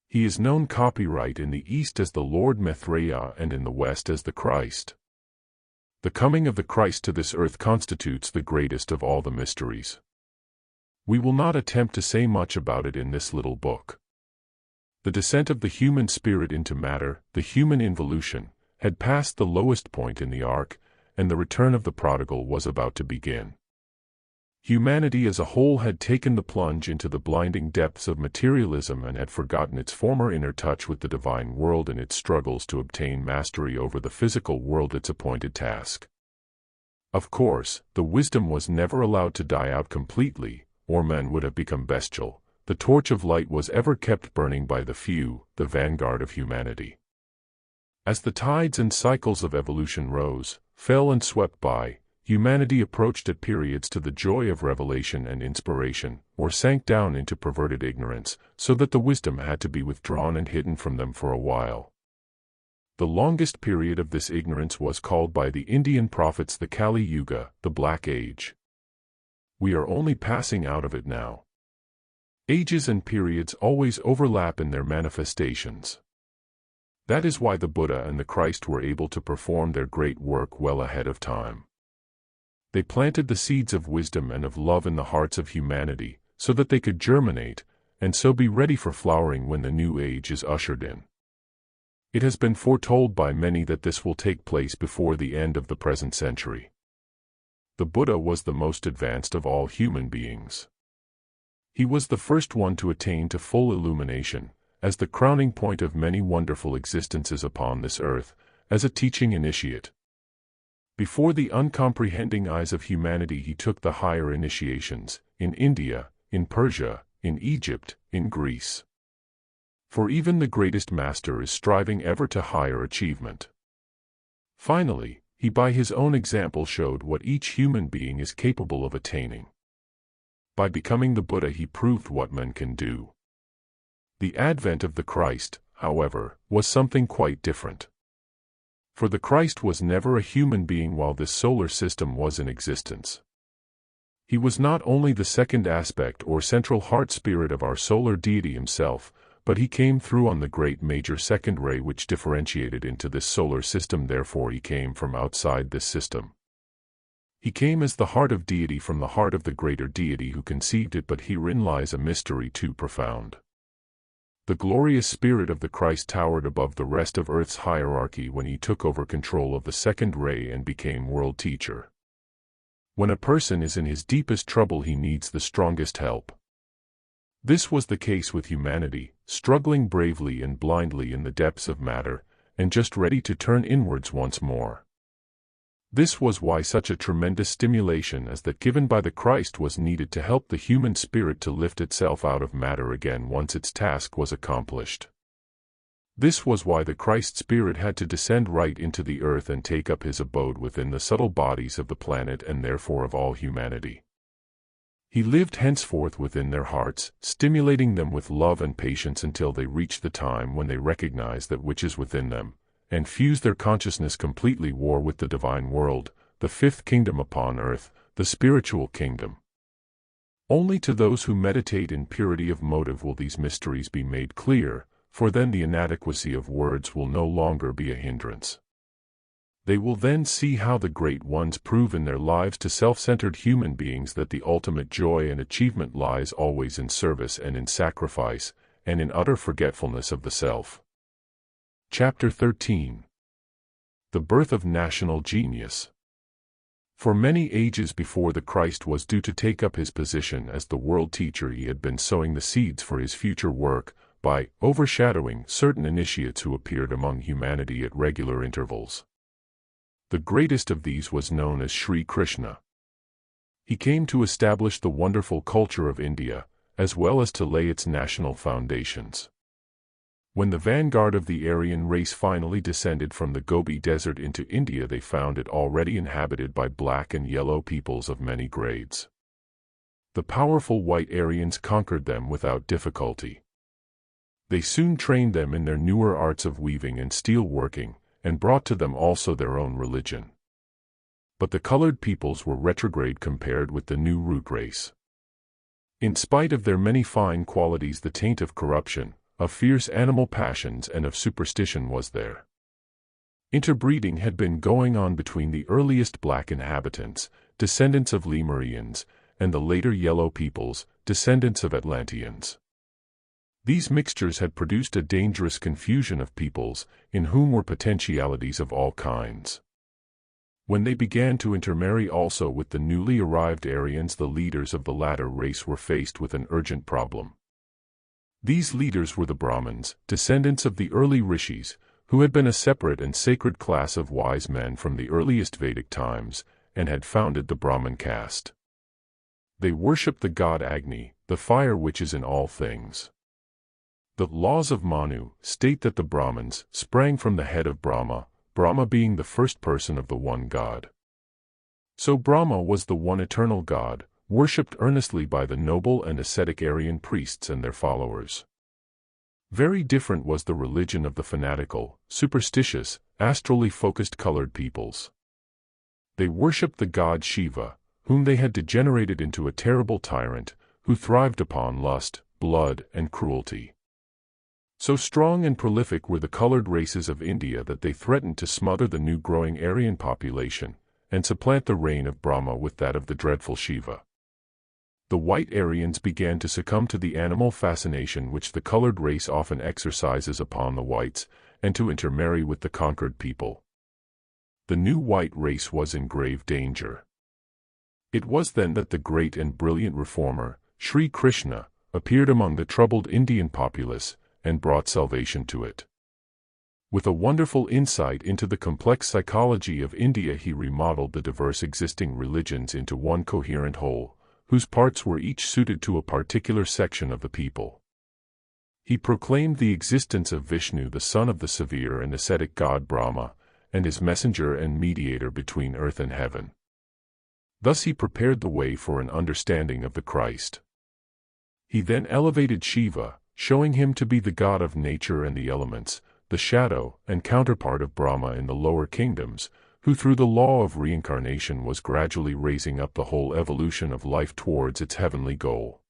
He is known copyright in the East as the Lord Maitreya and in the West as the Christ. The coming of the Christ to this earth constitutes the greatest of all the mysteries. We will not attempt to say much about it in this little book. The descent of the human spirit into matter, the human involution, had passed the lowest point in the ark, and the return of the prodigal was about to begin. Humanity as a whole had taken the plunge into the blinding depths of materialism and had forgotten its former inner touch with the divine world in its struggles to obtain mastery over the physical world, its appointed task. Of course, the wisdom was never allowed to die out completely, or men would have become bestial. The torch of light was ever kept burning by the few, the vanguard of humanity. As the tides and cycles of evolution rose, fell and swept by, humanity approached at periods to the joy of revelation and inspiration, or sank down into perverted ignorance, so that the wisdom had to be withdrawn and hidden from them for a while. The longest period of this ignorance was called by the Indian prophets the Kali Yuga, the Black Age. We are only passing out of it now. Ages and periods always overlap in their manifestations. That is why the Buddha and the Christ were able to perform their great work well ahead of time. They planted the seeds of wisdom and of love in the hearts of humanity, so that they could germinate, and so be ready for flowering when the new age is ushered in. It has been foretold by many that this will take place before the end of the present century. The Buddha was the most advanced of all human beings. He was the first one to attain to full illumination, as the crowning point of many wonderful existences upon this earth, as a teaching initiate. Before the uncomprehending eyes of humanity he took the higher initiations, in India, in Persia, in Egypt, in Greece. For even the greatest master is striving ever to higher achievement. Finally, he by his own example showed what each human being is capable of attaining. By becoming the Buddha he proved what men can do. The advent of the Christ, however, was something quite different. For the Christ was never a human being while this solar system was in existence. He was not only the second aspect or central heart spirit of our solar deity himself, but he came through on the great major second ray which differentiated into this solar system. Therefore he came from outside this system. He came as the heart of deity from the heart of the greater deity who conceived it, but herein lies a mystery too profound. The glorious spirit of the Christ towered above the rest of Earth's hierarchy when he took over control of the second ray and became world teacher. When a person is in his deepest trouble he needs the strongest help. This was the case with humanity, struggling bravely and blindly in the depths of matter, and just ready to turn inwards once more. This was why such a tremendous stimulation as that given by the Christ was needed to help the human spirit to lift itself out of matter again once its task was accomplished. This was why the Christ spirit had to descend right into the earth and take up his abode within the subtle bodies of the planet and therefore of all humanity. He lived henceforth within their hearts, stimulating them with love and patience until they reached the time when they recognize that which is within them, and fuse their consciousness completely war with the divine world, the fifth kingdom upon earth, the spiritual kingdom. Only to those who meditate in purity of motive will these mysteries be made clear, for then the inadequacy of words will no longer be a hindrance. They will then see how the great ones prove in their lives to self-centered human beings that the ultimate joy and achievement lies always in service and in sacrifice, and in utter forgetfulness of the self. Chapter 13. The Birth of National Genius. For many ages before the Christ was due to take up his position as the world teacher, he had been sowing the seeds for his future work by overshadowing certain initiates who appeared among humanity at regular intervals. The greatest of these was known as Sri Krishna. He came to establish the wonderful culture of India, as well as to lay its national foundations. When the vanguard of the Aryan race finally descended from the Gobi Desert into India, they found it already inhabited by black and yellow peoples of many grades. The powerful white Aryans conquered them without difficulty. They soon trained them in their newer arts of weaving and steel working, and brought to them also their own religion. But the colored peoples were retrograde compared with the new root race. In spite of their many fine qualities, the taint of corruption, of fierce animal passions and of superstition was there. Interbreeding had been going on between the earliest black inhabitants, descendants of Lemurians, and the later yellow peoples, descendants of Atlanteans. These mixtures had produced a dangerous confusion of peoples, in whom were potentialities of all kinds. When they began to intermarry also with the newly arrived Aryans, the leaders of the latter race were faced with an urgent problem. These leaders were the Brahmins, descendants of the early rishis, who had been a separate and sacred class of wise men from the earliest Vedic times, and had founded the Brahmin caste. They worshipped the god Agni, the fire which is in all things. The laws of Manu state that the Brahmins sprang from the head of Brahma, Brahma being the first person of the one God. So Brahma was the one eternal God, worshipped earnestly by the noble and ascetic Aryan priests and their followers. Very different was the religion of the fanatical, superstitious, astrally focused colored peoples. They worshipped the god Shiva, whom they had degenerated into a terrible tyrant, who thrived upon lust, blood, and cruelty. So strong and prolific were the colored races of India that they threatened to smother the new growing Aryan population, and supplant the reign of Brahma with that of the dreadful Shiva. The white Aryans began to succumb to the animal fascination which the colored race often exercises upon the whites, and to intermarry with the conquered people. The new white race was in grave danger. It was then that the great and brilliant reformer, Sri Krishna, appeared among the troubled Indian populace, and brought salvation to it. With a wonderful insight into the complex psychology of India, he remodeled the diverse existing religions into one coherent whole, whose parts were each suited to a particular section of the people. He proclaimed the existence of Vishnu, the son of the severe and ascetic god Brahma, and his messenger and mediator between earth and heaven. Thus he prepared the way for an understanding of the Christ. He then elevated Shiva, showing him to be the god of nature and the elements, the shadow and counterpart of Brahma in the lower kingdoms, who through the law of reincarnation was gradually raising up the whole evolution of life towards its heavenly goal.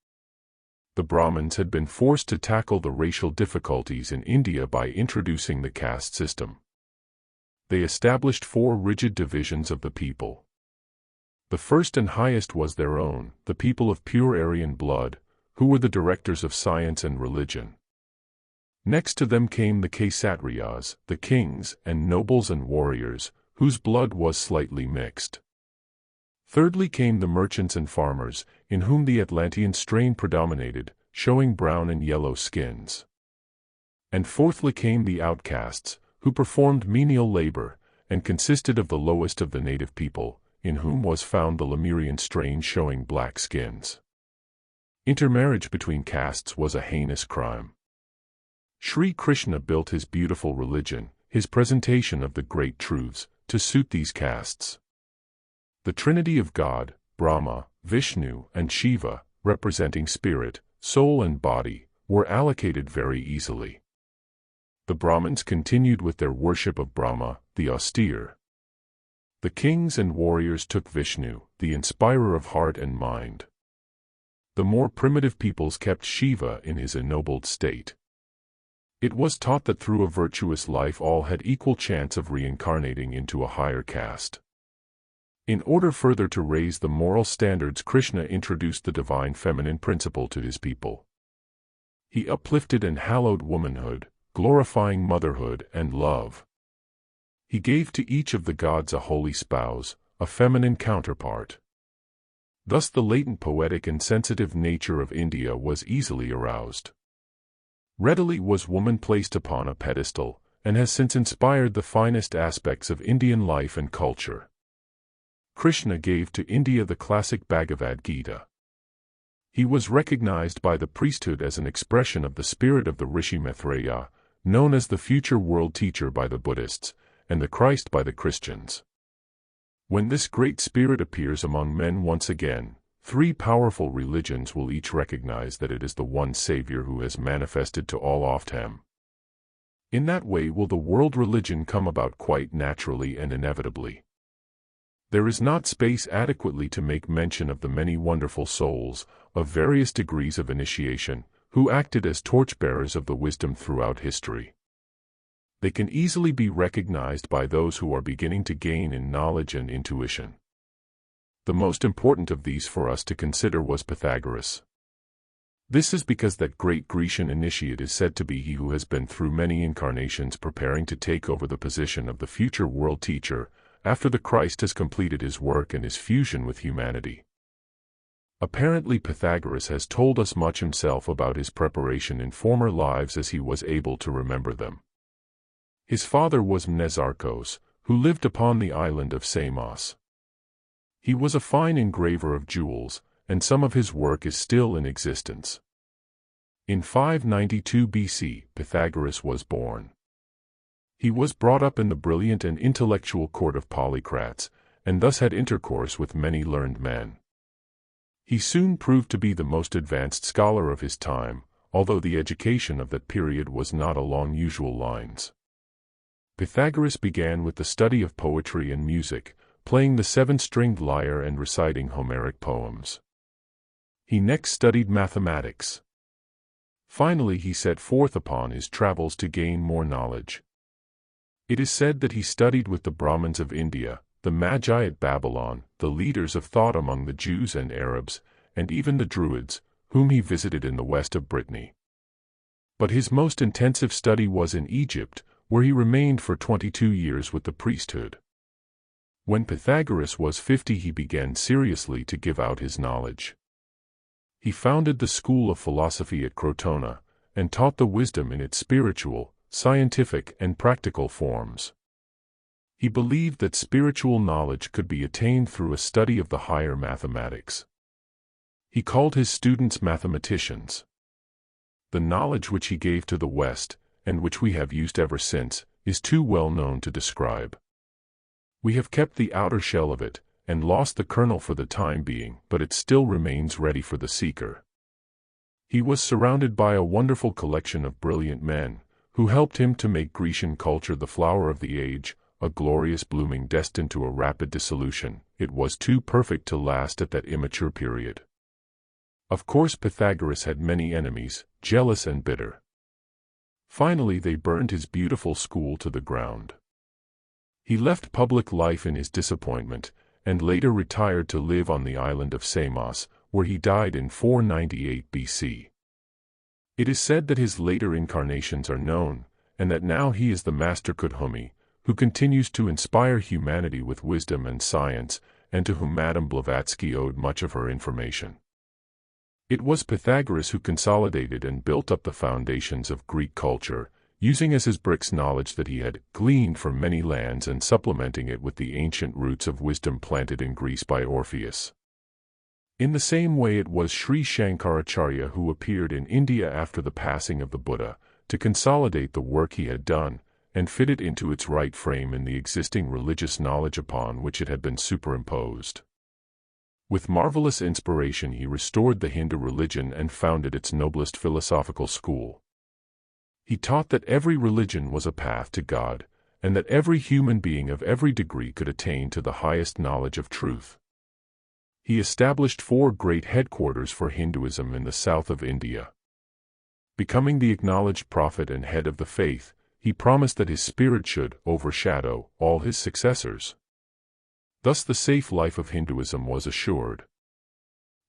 The Brahmins had been forced to tackle the racial difficulties in India by introducing the caste system. They established 4 rigid divisions of the people. The first and highest was their own, the people of pure Aryan blood, who were the directors of science and religion. Next to them came the Kshatriyas, the kings and nobles and warriors, whose blood was slightly mixed. Thirdly came the merchants and farmers, in whom the Atlantean strain predominated, showing brown and yellow skins. And fourthly came the outcasts, who performed menial labor, and consisted of the lowest of the native people, in whom was found the Lemurian strain showing black skins. Intermarriage between castes was a heinous crime. Sri Krishna built his beautiful religion, his presentation of the great truths, to suit these castes. The Trinity of God, Brahma, Vishnu, and Shiva, representing spirit, soul and body, were allocated very easily. The Brahmins continued with their worship of Brahma, the austere. The kings and warriors took Vishnu, the inspirer of heart and mind. The more primitive peoples kept Shiva in his ennobled state. It was taught that through a virtuous life all had equal chance of reincarnating into a higher caste. In order further to raise the moral standards, Krishna introduced the divine feminine principle to his people. He uplifted and hallowed womanhood, glorifying motherhood and love. He gave to each of the gods a holy spouse, a feminine counterpart. Thus the latent poetic and sensitive nature of India was easily aroused. Readily was woman placed upon a pedestal, and has since inspired the finest aspects of Indian life and culture. Krishna gave to India the classic Bhagavad Gita. He was recognized by the priesthood as an expression of the spirit of the Rishi Maitreya, known as the future world teacher by the Buddhists, and the Christ by the Christians. When this great spirit appears among men once again, 3 powerful religions will each recognize that it is the one Savior who has manifested to all of them. In that way will the world religion come about quite naturally and inevitably. There is not space adequately to make mention of the many wonderful souls, of various degrees of initiation, who acted as torchbearers of the wisdom throughout history. They can easily be recognized by those who are beginning to gain in knowledge and intuition. The most important of these for us to consider was Pythagoras. This is because that great Grecian initiate is said to be he who has been through many incarnations preparing to take over the position of the future world teacher, after the Christ has completed his work and his fusion with humanity. Apparently Pythagoras has told us much himself about his preparation in former lives as he was able to remember them. His father was Mnesarchos, who lived upon the island of Samos. He was a fine engraver of jewels, and some of his work is still in existence. In 592 BC, Pythagoras was born. He was brought up in the brilliant and intellectual court of Polycrates, and thus had intercourse with many learned men. He soon proved to be the most advanced scholar of his time, although the education of that period was not along usual lines. Pythagoras began with the study of poetry and music, playing the seven-stringed lyre and reciting Homeric poems. He next studied mathematics. Finally he set forth upon his travels to gain more knowledge. It is said that he studied with the Brahmins of India, the Magi at Babylon, the leaders of thought among the Jews and Arabs, and even the Druids, whom he visited in the west of Brittany. But his most intensive study was in Egypt, where he remained for 22 years with the priesthood. When Pythagoras was 50 he began seriously to give out his knowledge. He founded the school of philosophy at Crotona, and taught the wisdom in its spiritual, scientific, and practical forms. He believed that spiritual knowledge could be attained through a study of the higher mathematics. He called his students mathematicians. The knowledge which he gave to the West, and which we have used ever since, is too well known to describe. We have kept the outer shell of it, and lost the kernel for the time being, but it still remains ready for the seeker. He was surrounded by a wonderful collection of brilliant men, who helped him to make Grecian culture the flower of the age, a glorious blooming destined to a rapid dissolution. It was too perfect to last at that immature period. Of course Pythagoras had many enemies, jealous and bitter. Finally they burned his beautiful school to the ground. He left public life in his disappointment, and later retired to live on the island of Samos, where he died in 498 BC. It is said that his later incarnations are known, and that now he is the Master Kudhumi, who continues to inspire humanity with wisdom and science, and to whom Madame Blavatsky owed much of her information. It was Pythagoras who consolidated and built up the foundations of Greek culture, using as his bricks knowledge that he had gleaned from many lands and supplementing it with the ancient roots of wisdom planted in Greece by Orpheus. In the same way it was Sri Shankaracharya who appeared in India after the passing of the Buddha, to consolidate the work he had done, and fit it into its right frame in the existing religious knowledge upon which it had been superimposed. With marvelous inspiration he restored the Hindu religion and founded its noblest philosophical school. He taught that every religion was a path to God, and that every human being of every degree could attain to the highest knowledge of truth. He established 4 great headquarters for Hinduism in the south of India. Becoming the acknowledged prophet and head of the faith, he promised that his spirit should overshadow all his successors. Thus the safe life of Hinduism was assured.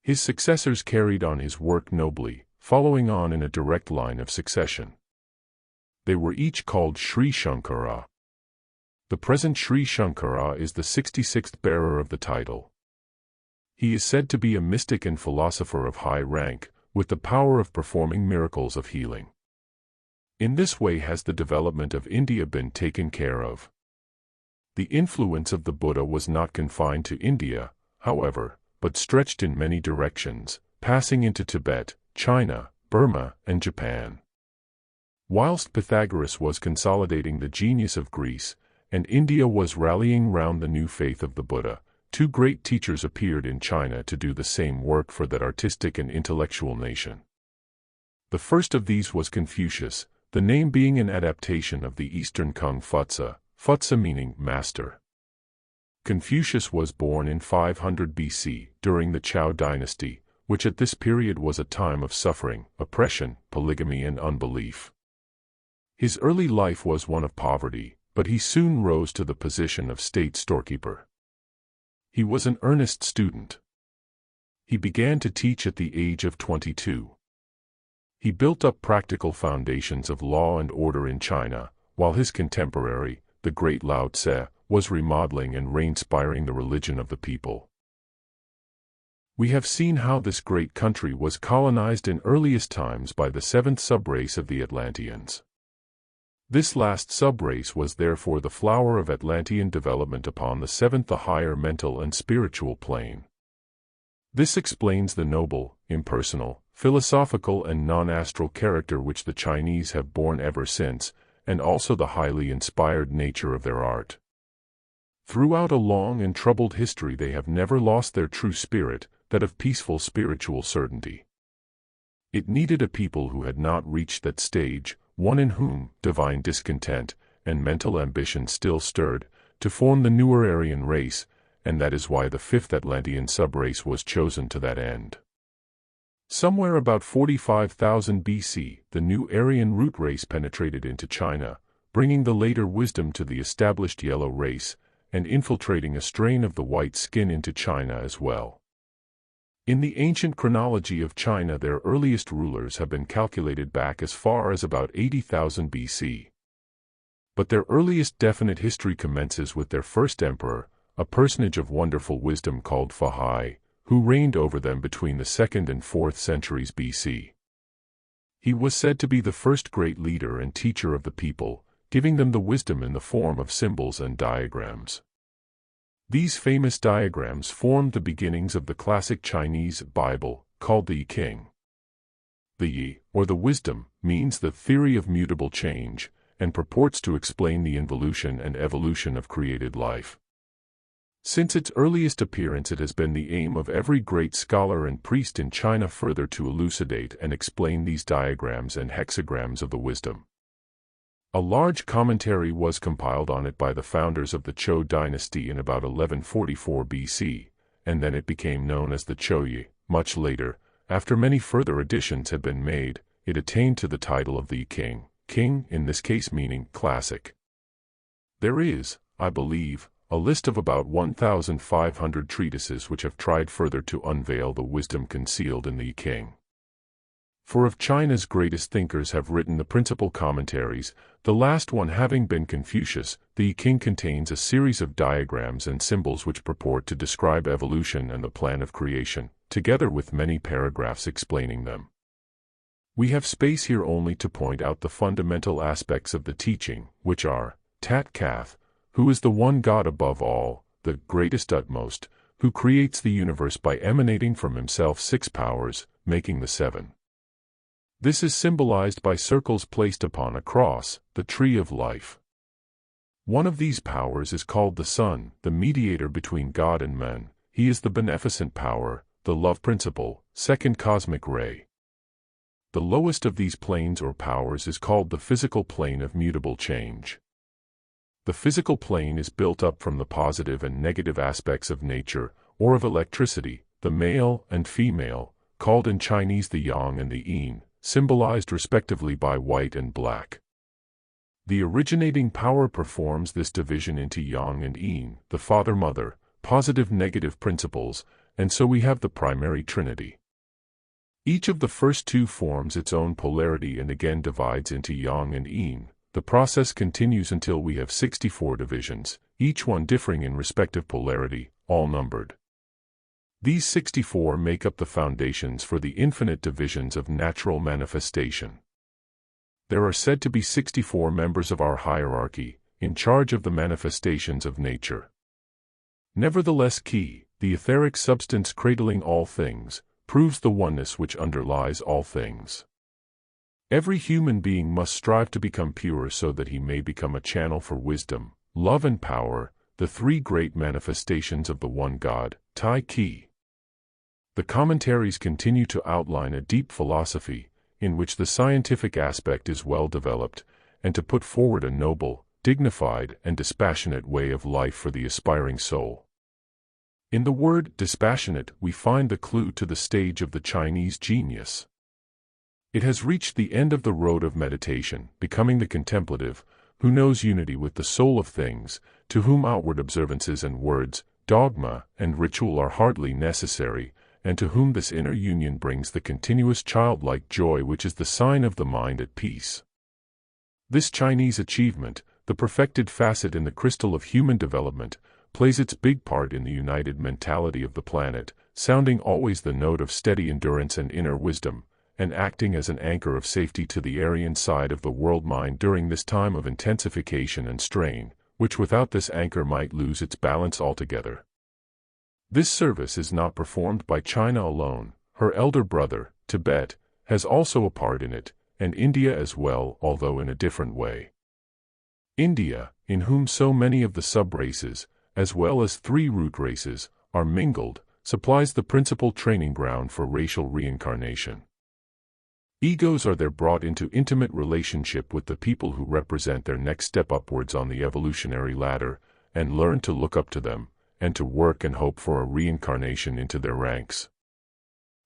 His successors carried on his work nobly, following on in a direct line of succession. They were each called Sri Shankara. The present Sri Shankara is the 66th bearer of the title. He is said to be a mystic and philosopher of high rank, with the power of performing miracles of healing. In this way has the development of India been taken care of. The influence of the Buddha was not confined to India, however, but stretched in many directions, passing into Tibet, China, Burma, and Japan. Whilst Pythagoras was consolidating the genius of Greece, and India was rallying round the new faith of the Buddha, 2 great teachers appeared in China to do the same work for that artistic and intellectual nation. The first of these was Confucius, the name being an adaptation of the Eastern Kung Futsa, Futsa meaning master. Confucius was born in 500 BC, during the Zhou dynasty, which at this period was a time of suffering, oppression, polygamy and unbelief. His early life was one of poverty, but he soon rose to the position of state storekeeper. He was an earnest student. He began to teach at the age of 22. He built up practical foundations of law and order in China, while his contemporary, the great Lao Tse, was remodeling and re-inspiring the religion of the people. We have seen how this great country was colonized in earliest times by the seventh subrace of the Atlanteans. This last subrace was therefore the flower of Atlantean development upon the seventh, the higher mental and spiritual plane. This explains the noble, impersonal, philosophical and non-astral character which the Chinese have borne ever since, and also the highly inspired nature of their art. Throughout a long and troubled history they have never lost their true spirit, that of peaceful spiritual certainty. It needed a people who had not reached that stage, one in whom divine discontent and mental ambition still stirred, to form the newer Aryan race, and that is why the fifth Atlantean subrace was chosen to that end. Somewhere about 45,000 BC, the new Aryan root race penetrated into China, bringing the later wisdom to the established yellow race, and infiltrating a strain of the white skin into China as well. In the ancient chronology of China, their earliest rulers have been calculated back as far as about 80,000 BC. But their earliest definite history commences with their first emperor, a personage of wonderful wisdom called VIII, who reigned over them between the 2nd and 4th centuries BC. He was said to be the first great leader and teacher of the people, giving them the wisdom in the form of symbols and diagrams. These famous diagrams formed the beginnings of the classic Chinese Bible, called the I Ching. The Yi, or the wisdom, means the theory of mutable change, and purports to explain the involution and evolution of created life. Since its earliest appearance, it has been the aim of every great scholar and priest in China further to elucidate and explain these diagrams and hexagrams of the wisdom. A large commentary was compiled on it by the founders of the Zhou dynasty in about 1144 BC, and then it became known as the Zhouyi. Much later, after many further additions had been made, it attained to the title of the King, king in this case meaning classic. There is, I believe, a list of about 1,500 treatises which have tried further to unveil the wisdom concealed in the King. For of China's greatest thinkers have written the principal commentaries, the last one having been Confucius, the I Ching contains a series of diagrams and symbols which purport to describe evolution and the plan of creation, together with many paragraphs explaining them. We have space here only to point out the fundamental aspects of the teaching, which are, Tat Kath, who is the one God above all, the greatest utmost, who creates the universe by emanating from himself 6 powers, making the 7. This is symbolized by circles placed upon a cross, the tree of life. One of these powers is called the Sun, the mediator between God and men. He is the beneficent power, the love principle, second cosmic ray. The lowest of these planes or powers is called the physical plane of mutable change. The physical plane is built up from the positive and negative aspects of nature, or of electricity, the male and female, called in Chinese the yang and the yin, symbolized respectively by white and black. The originating power performs this division into yang and yin, the father-mother, positive-negative principles, and so we have the primary trinity. Each of the first 2 forms its own polarity and again divides into yang and yin. The process continues until we have 64 divisions, each one differing in respective polarity, all numbered. These 64 make up the foundations for the infinite divisions of natural manifestation. There are said to be 64 members of our hierarchy, in charge of the manifestations of nature. Nevertheless, Ki, the etheric substance cradling all things, proves the oneness which underlies all things. Every human being must strive to become pure so that he may become a channel for wisdom, love and power, the 3 great manifestations of the one God, Tai Ki. The commentaries continue to outline a deep philosophy, in which the scientific aspect is well developed, and to put forward a noble, dignified, and dispassionate way of life for the aspiring soul. In the word dispassionate we find the clue to the stage of the Chinese genius. It has reached the end of the road of meditation, becoming the contemplative, who knows unity with the soul of things, to whom outward observances and words, dogma, and ritual are hardly necessary, and to whom this inner union brings the continuous childlike joy which is the sign of the mind at peace. This Chinese achievement, the perfected facet in the crystal of human development, plays its big part in the united mentality of the planet, sounding always the note of steady endurance and inner wisdom, and acting as an anchor of safety to the Aryan side of the world mind during this time of intensification and strain, which without this anchor might lose its balance altogether. This service is not performed by China alone. Her elder brother, Tibet, has also a part in it, and India as well, although in a different way. India, in whom so many of the sub-races, as well as 3 root races, are mingled, supplies the principal training ground for racial reincarnation. Egos are there brought into intimate relationship with the people who represent their next step upwards on the evolutionary ladder, and learn to look up to them, and to work and hope for a reincarnation into their ranks.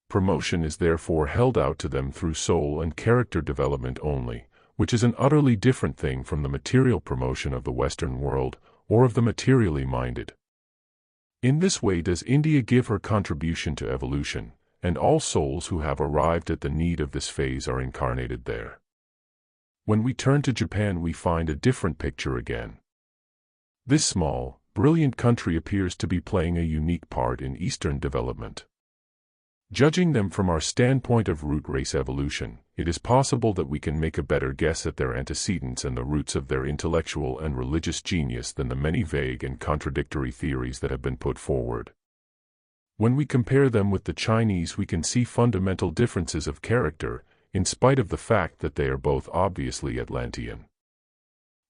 Promotion is therefore held out to them through soul and character development only, which is an utterly different thing from the material promotion of the Western world, or of the materially minded. In this way does India give her contribution to evolution, and all souls who have arrived at the need of this phase are incarnated there. When we turn to Japan, we find a different picture again. This small, brilliant country appears to be playing a unique part in Eastern development. Judging them from our standpoint of root race evolution, it is possible that we can make a better guess at their antecedents and the roots of their intellectual and religious genius than the many vague and contradictory theories that have been put forward. When we compare them with the Chinese, we can see fundamental differences of character, in spite of the fact that they are both obviously Atlantean.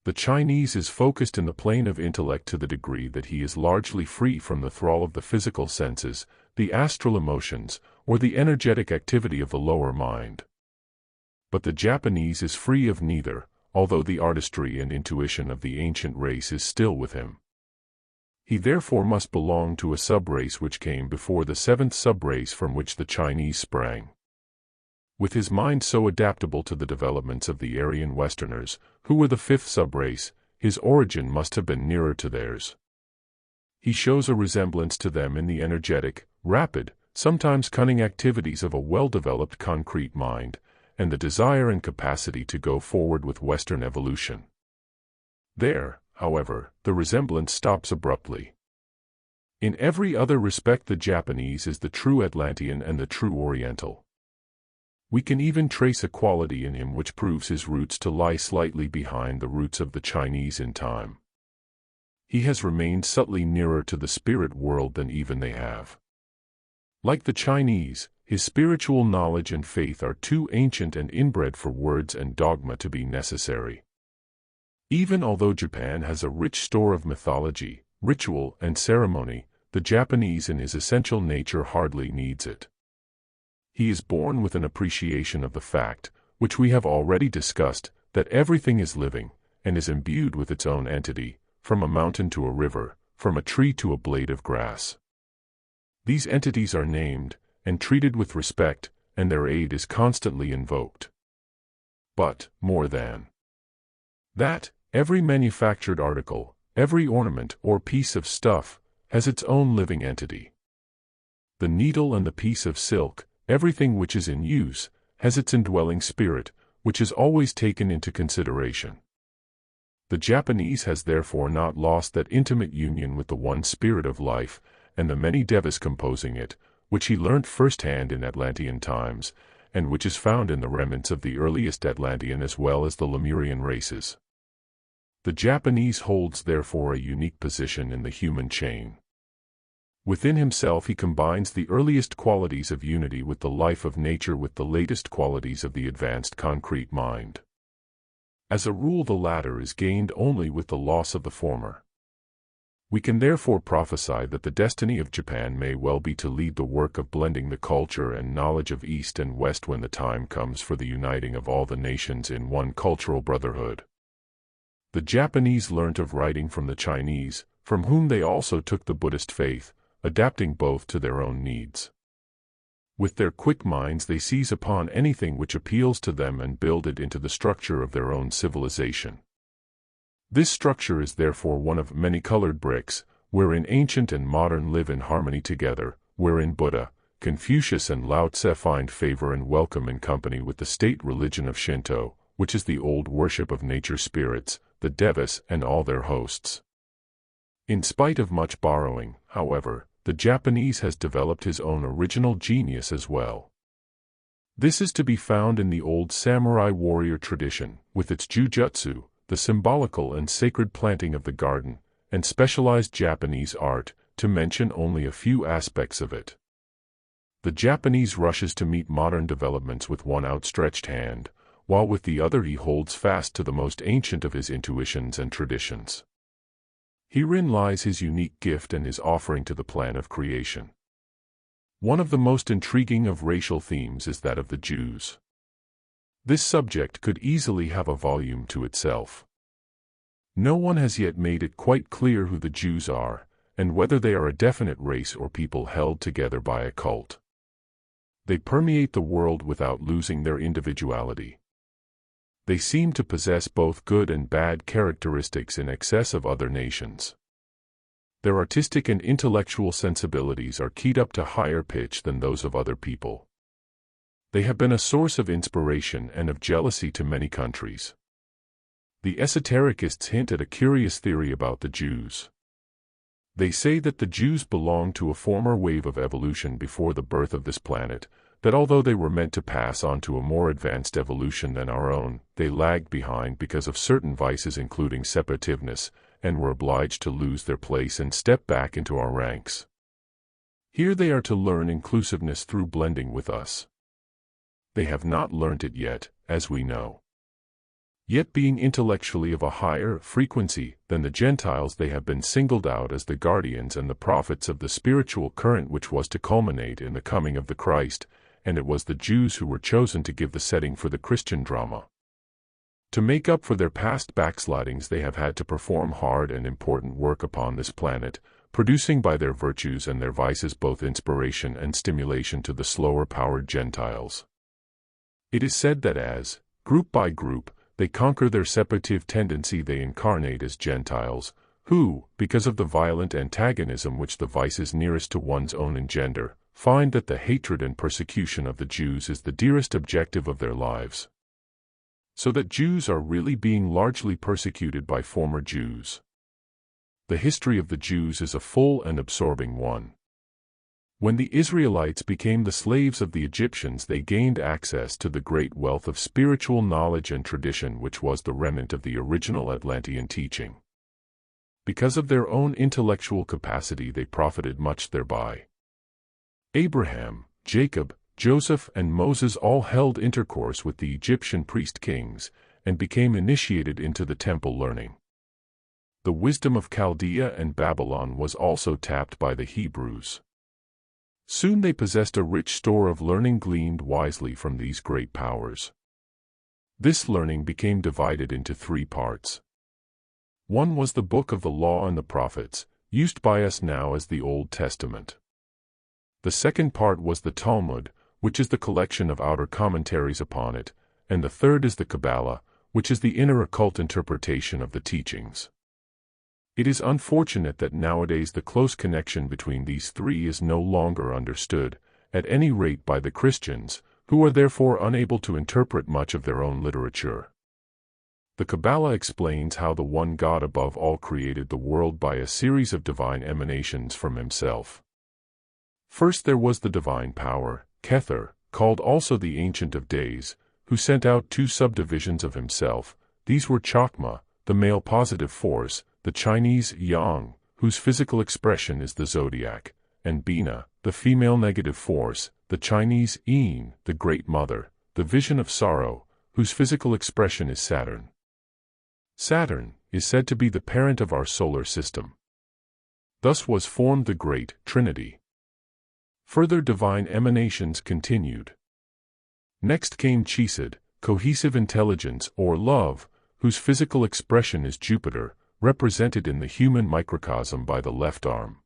The Chinese is focused in the plane of intellect to the degree that he is largely free from the thrall of the physical senses, the astral emotions, or the energetic activity of the lower mind. But the Japanese is free of neither, although the artistry and intuition of the ancient race is still with him. He therefore must belong to a sub-race which came before the 7th sub-race from which the Chinese sprang. With his mind so adaptable to the developments of the Aryan Westerners, who were the 5th sub-race, his origin must have been nearer to theirs. He shows a resemblance to them in the energetic, rapid, sometimes cunning activities of a well-developed concrete mind, and the desire and capacity to go forward with Western evolution. There, however, the resemblance stops abruptly. In every other respect the Japanese is the true Atlantean and the true Oriental. We can even trace a quality in him which proves his roots to lie slightly behind the roots of the Chinese in time. He has remained subtly nearer to the spirit world than even they have. Like the Chinese, his spiritual knowledge and faith are too ancient and inbred for words and dogma to be necessary. Even although Japan has a rich store of mythology, ritual, and ceremony, the Japanese in his essential nature hardly needs it. He is born with an appreciation of the fact, which we have already discussed, that everything is living, and is imbued with its own entity, from a mountain to a river, from a tree to a blade of grass. These entities are named, and treated with respect, and their aid is constantly invoked. But, more than that, every manufactured article, every ornament or piece of stuff, has its own living entity. The needle and the piece of silk, everything which is in use, has its indwelling spirit, which is always taken into consideration. The Japanese has therefore not lost that intimate union with the one spirit of life, and the many devas composing it, which he learnt first-hand in Atlantean times, and which is found in the remnants of the earliest Atlantean as well as the Lemurian races. The Japanese holds therefore a unique position in the human chain. Within himself he combines the earliest qualities of unity with the life of nature with the latest qualities of the advanced concrete mind. As a rule the latter is gained only with the loss of the former. We can therefore prophesy that the destiny of Japan may well be to lead the work of blending the culture and knowledge of East and West when the time comes for the uniting of all the nations in one cultural brotherhood. The Japanese learnt of writing from the Chinese, from whom they also took the Buddhist faith, adapting both to their own needs. With their quick minds they seize upon anything which appeals to them and build it into the structure of their own civilization. This structure is therefore one of many-colored bricks, wherein ancient and modern live in harmony together, wherein Buddha, Confucius and Lao Tse find favor and welcome in company with the state religion of Shinto, which is the old worship of nature spirits, the Devas and all their hosts. In spite of much borrowing, however, the Japanese has developed his own original genius as well. This is to be found in the old samurai warrior tradition, with its jujutsu, the symbolical and sacred planting of the garden, and specialized Japanese art, to mention only a few aspects of it. The Japanese rushes to meet modern developments with one outstretched hand, while with the other he holds fast to the most ancient of his intuitions and traditions. Herein lies his unique gift and his offering to the plan of creation. One of the most intriguing of racial themes is that of the Jews. This subject could easily have a volume to itself. No one has yet made it quite clear who the Jews are, and whether they are a definite race or people held together by a cult. They permeate the world without losing their individuality. They seem to possess both good and bad characteristics in excess of other nations. Their artistic and intellectual sensibilities are keyed up to higher pitch than those of other people. They have been a source of inspiration and of jealousy to many countries. The esotericists hint at a curious theory about the Jews. They say that the Jews belong to a former wave of evolution before the birth of this planet, that although they were meant to pass on to a more advanced evolution than our own, they lagged behind because of certain vices including separativeness, and were obliged to lose their place and step back into our ranks. Here they are to learn inclusiveness through blending with us. They have not learnt it yet, as we know. Yet being intellectually of a higher frequency than the Gentiles, they have been singled out as the guardians and the prophets of the spiritual current which was to culminate in the coming of the Christ, and it was the Jews who were chosen to give the setting for the Christian drama. To make up for their past backslidings, they have had to perform hard and important work upon this planet, producing by their virtues and their vices both inspiration and stimulation to the slower-powered Gentiles. It is said that as, group by group, they conquer their separative tendency, they incarnate as Gentiles, who, because of the violent antagonism which the vices nearest to one's own engender, find that the hatred and persecution of the Jews is the dearest objective of their lives. So that Jews are really being largely persecuted by former Jews. The history of the Jews is a full and absorbing one. When the Israelites became the slaves of the Egyptians, they gained access to the great wealth of spiritual knowledge and tradition which was the remnant of the original Atlantean teaching. Because of their own intellectual capacity, they profited much thereby. Abraham, Jacob, Joseph and Moses all held intercourse with the Egyptian priest kings, and became initiated into the temple learning. The wisdom of Chaldea and Babylon was also tapped by the Hebrews. Soon they possessed a rich store of learning gleaned wisely from these great powers. This learning became divided into three parts. One was the book of the Law and the Prophets, used by us now as the Old Testament. The second part was the Talmud, which is the collection of outer commentaries upon it, and the third is the Kabbalah, which is the inner occult interpretation of the teachings. It is unfortunate that nowadays the close connection between these three is no longer understood, at any rate by the Christians, who are therefore unable to interpret much of their own literature. The Kabbalah explains how the one God above all created the world by a series of divine emanations from himself. First there was the divine power, Kether, called also the Ancient of Days, who sent out two subdivisions of himself. These were Chokmah, the male positive force, the Chinese Yang, whose physical expression is the zodiac, and Bina, the female negative force, the Chinese Yin, the Great Mother, the vision of sorrow, whose physical expression is Saturn. Saturn is said to be the parent of our solar system. Thus was formed the Great Trinity. Further divine emanations continued. Next came XVIII, cohesive intelligence or love, whose physical expression is Jupiter, represented in the human microcosm by the left arm.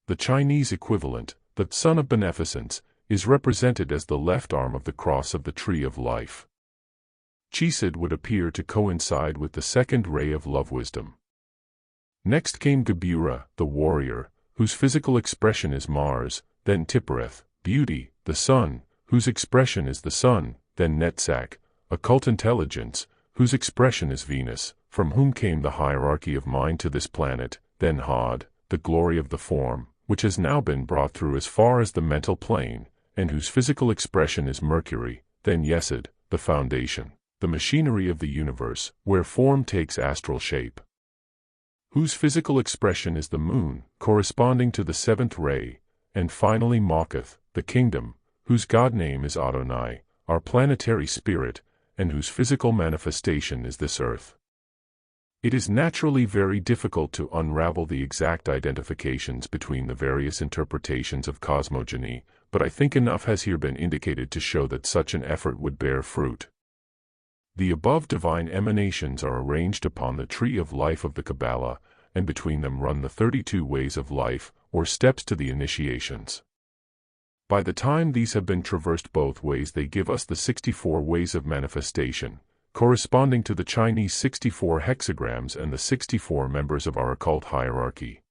The Chinese equivalent, the Sun of Beneficence, is represented as the left arm of the cross of the Tree of Life. XVIII would appear to coincide with the second ray of love wisdom. Next came Gebura, the warrior, whose physical expression is Mars, then Tippereth, beauty, the sun, whose expression is the sun, then Netzach, occult intelligence, whose expression is Venus, from whom came the hierarchy of mind to this planet, then Hod, the glory of the form, which has now been brought through as far as the mental plane, and whose physical expression is Mercury, then Yesod, the foundation, the machinery of the universe, where form takes astral shape, whose physical expression is the moon, corresponding to the seventh ray, and finally Malkuth, the kingdom, whose god name is Adonai, our planetary spirit, and whose physical manifestation is this earth. It is naturally very difficult to unravel the exact identifications between the various interpretations of cosmogony, but I think enough has here been indicated to show that such an effort would bear fruit. The above divine emanations are arranged upon the tree of life of the Kabbalah, and between them run the 32 ways of life, or steps to the initiations. By the time these have been traversed both ways, they give us the 64 ways of manifestation, corresponding to the Chinese 64 hexagrams and the 64 members of our occult hierarchy.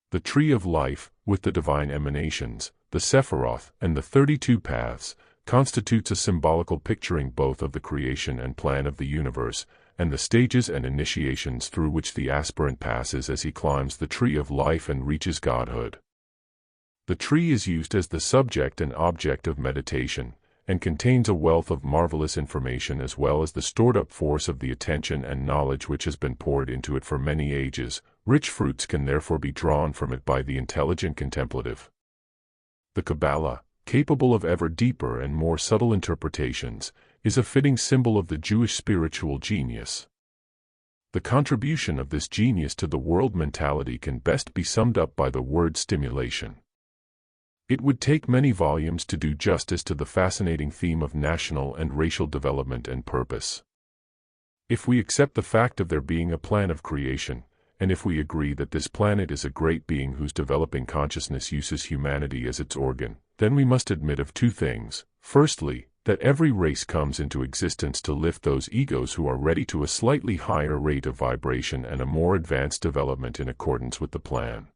The tree of life, with the divine emanations, the Sephiroth, and the 32 paths, constitutes a symbolical picturing both of the creation and plan of the universe, and the stages and initiations through which the aspirant passes as he climbs the tree of life and reaches godhood. The tree is used as the subject and object of meditation, and contains a wealth of marvelous information as well as the stored-up force of the attention and knowledge which has been poured into it for many ages. Rich fruits can therefore be drawn from it by the intelligent contemplative. The Kabbalah, capable of ever deeper and more subtle interpretations, is a fitting symbol of the Jewish spiritual genius. The contribution of this genius to the world mentality can best be summed up by the word stimulation. It would take many volumes to do justice to the fascinating theme of national and racial development and purpose. If we accept the fact of there being a plan of creation, and if we agree that this planet is a great being whose developing consciousness uses humanity as its organ, then we must admit of two things. Firstly, that every race comes into existence to lift those egos who are ready to a slightly higher rate of vibration and a more advanced development in accordance with the plan.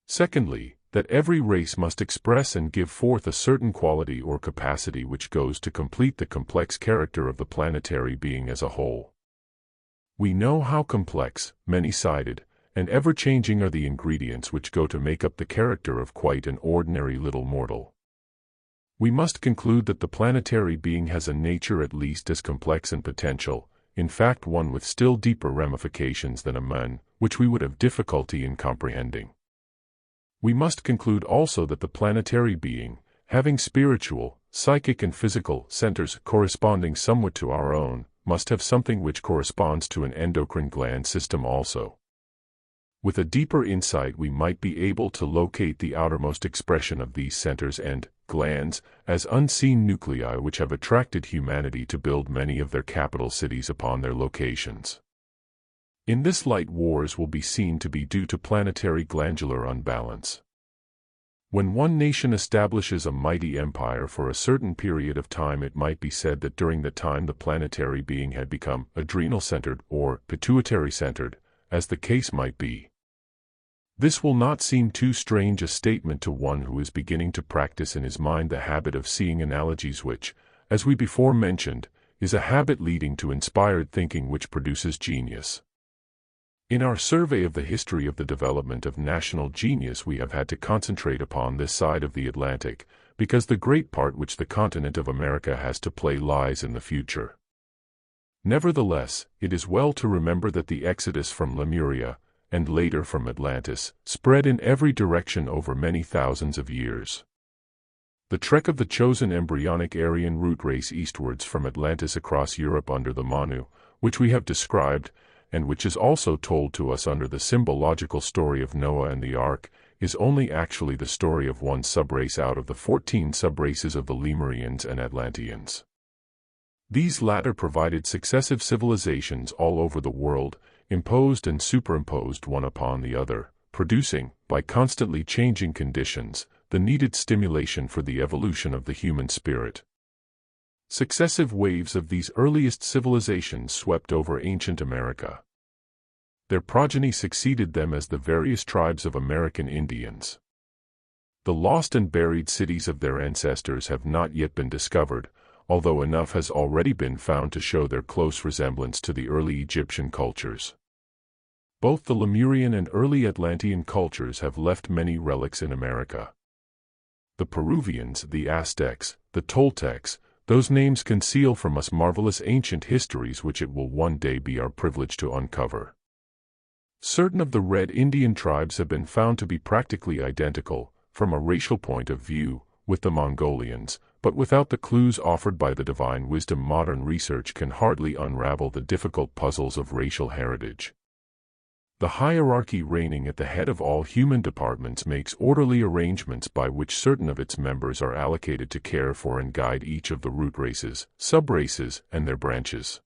Secondly, that every race must express and give forth a certain quality or capacity which goes to complete the complex character of the planetary being as a whole. We know how complex, many-sided, and ever-changing are the ingredients which go to make up the character of quite an ordinary little mortal. We must conclude that the planetary being has a nature at least as complex and potential, in fact one with still deeper ramifications than a man, which we would have difficulty in comprehending. We must conclude also that the planetary being, having spiritual, psychic and physical centers corresponding somewhat to our own, must have something which corresponds to an endocrine gland system also. With a deeper insight we might be able to locate the outermost expression of these centers and glands as unseen nuclei which have attracted humanity to build many of their capital cities upon their locations. In this light wars will be seen to be due to planetary glandular unbalance. When one nation establishes a mighty empire for a certain period of time, it might be said that during the time the planetary being had become adrenal-centered or pituitary-centered, as the case might be. This will not seem too strange a statement to one who is beginning to practice in his mind the habit of seeing analogies which, as we before mentioned, is a habit leading to inspired thinking which produces genius. In our survey of the history of the development of national genius we have had to concentrate upon this side of the Atlantic, because the great part which the continent of America has to play lies in the future. Nevertheless, it is well to remember that the exodus from Lemuria, and later from Atlantis, spread in every direction over many thousands of years. The trek of the chosen embryonic Aryan root race eastwards from Atlantis across Europe under the Manu, which we have described, and which is also told to us under the symbological story of Noah and the Ark, is only actually the story of one subrace out of the 14 subraces of the Lemurians and Atlanteans. These latter provided successive civilizations all over the world, imposed and superimposed one upon the other, producing, by constantly changing conditions, the needed stimulation for the evolution of the human spirit. Successive waves of these earliest civilizations swept over ancient America. Their progeny succeeded them as the various tribes of American Indians. The lost and buried cities of their ancestors have not yet been discovered, although enough has already been found to show their close resemblance to the early Egyptian cultures. Both the Lemurian and early Atlantean cultures have left many relics in America. The Peruvians, the Aztecs, the Toltecs, those names conceal from us marvelous ancient histories which it will one day be our privilege to uncover. Certain of the Red Indian tribes have been found to be practically identical, from a racial point of view, with the Mongolians, but without the clues offered by the divine wisdom, modern research can hardly unravel the difficult puzzles of racial heritage. The hierarchy reigning at the head of all human departments makes orderly arrangements by which certain of its members are allocated to care for and guide each of the root races, sub-races, and their branches.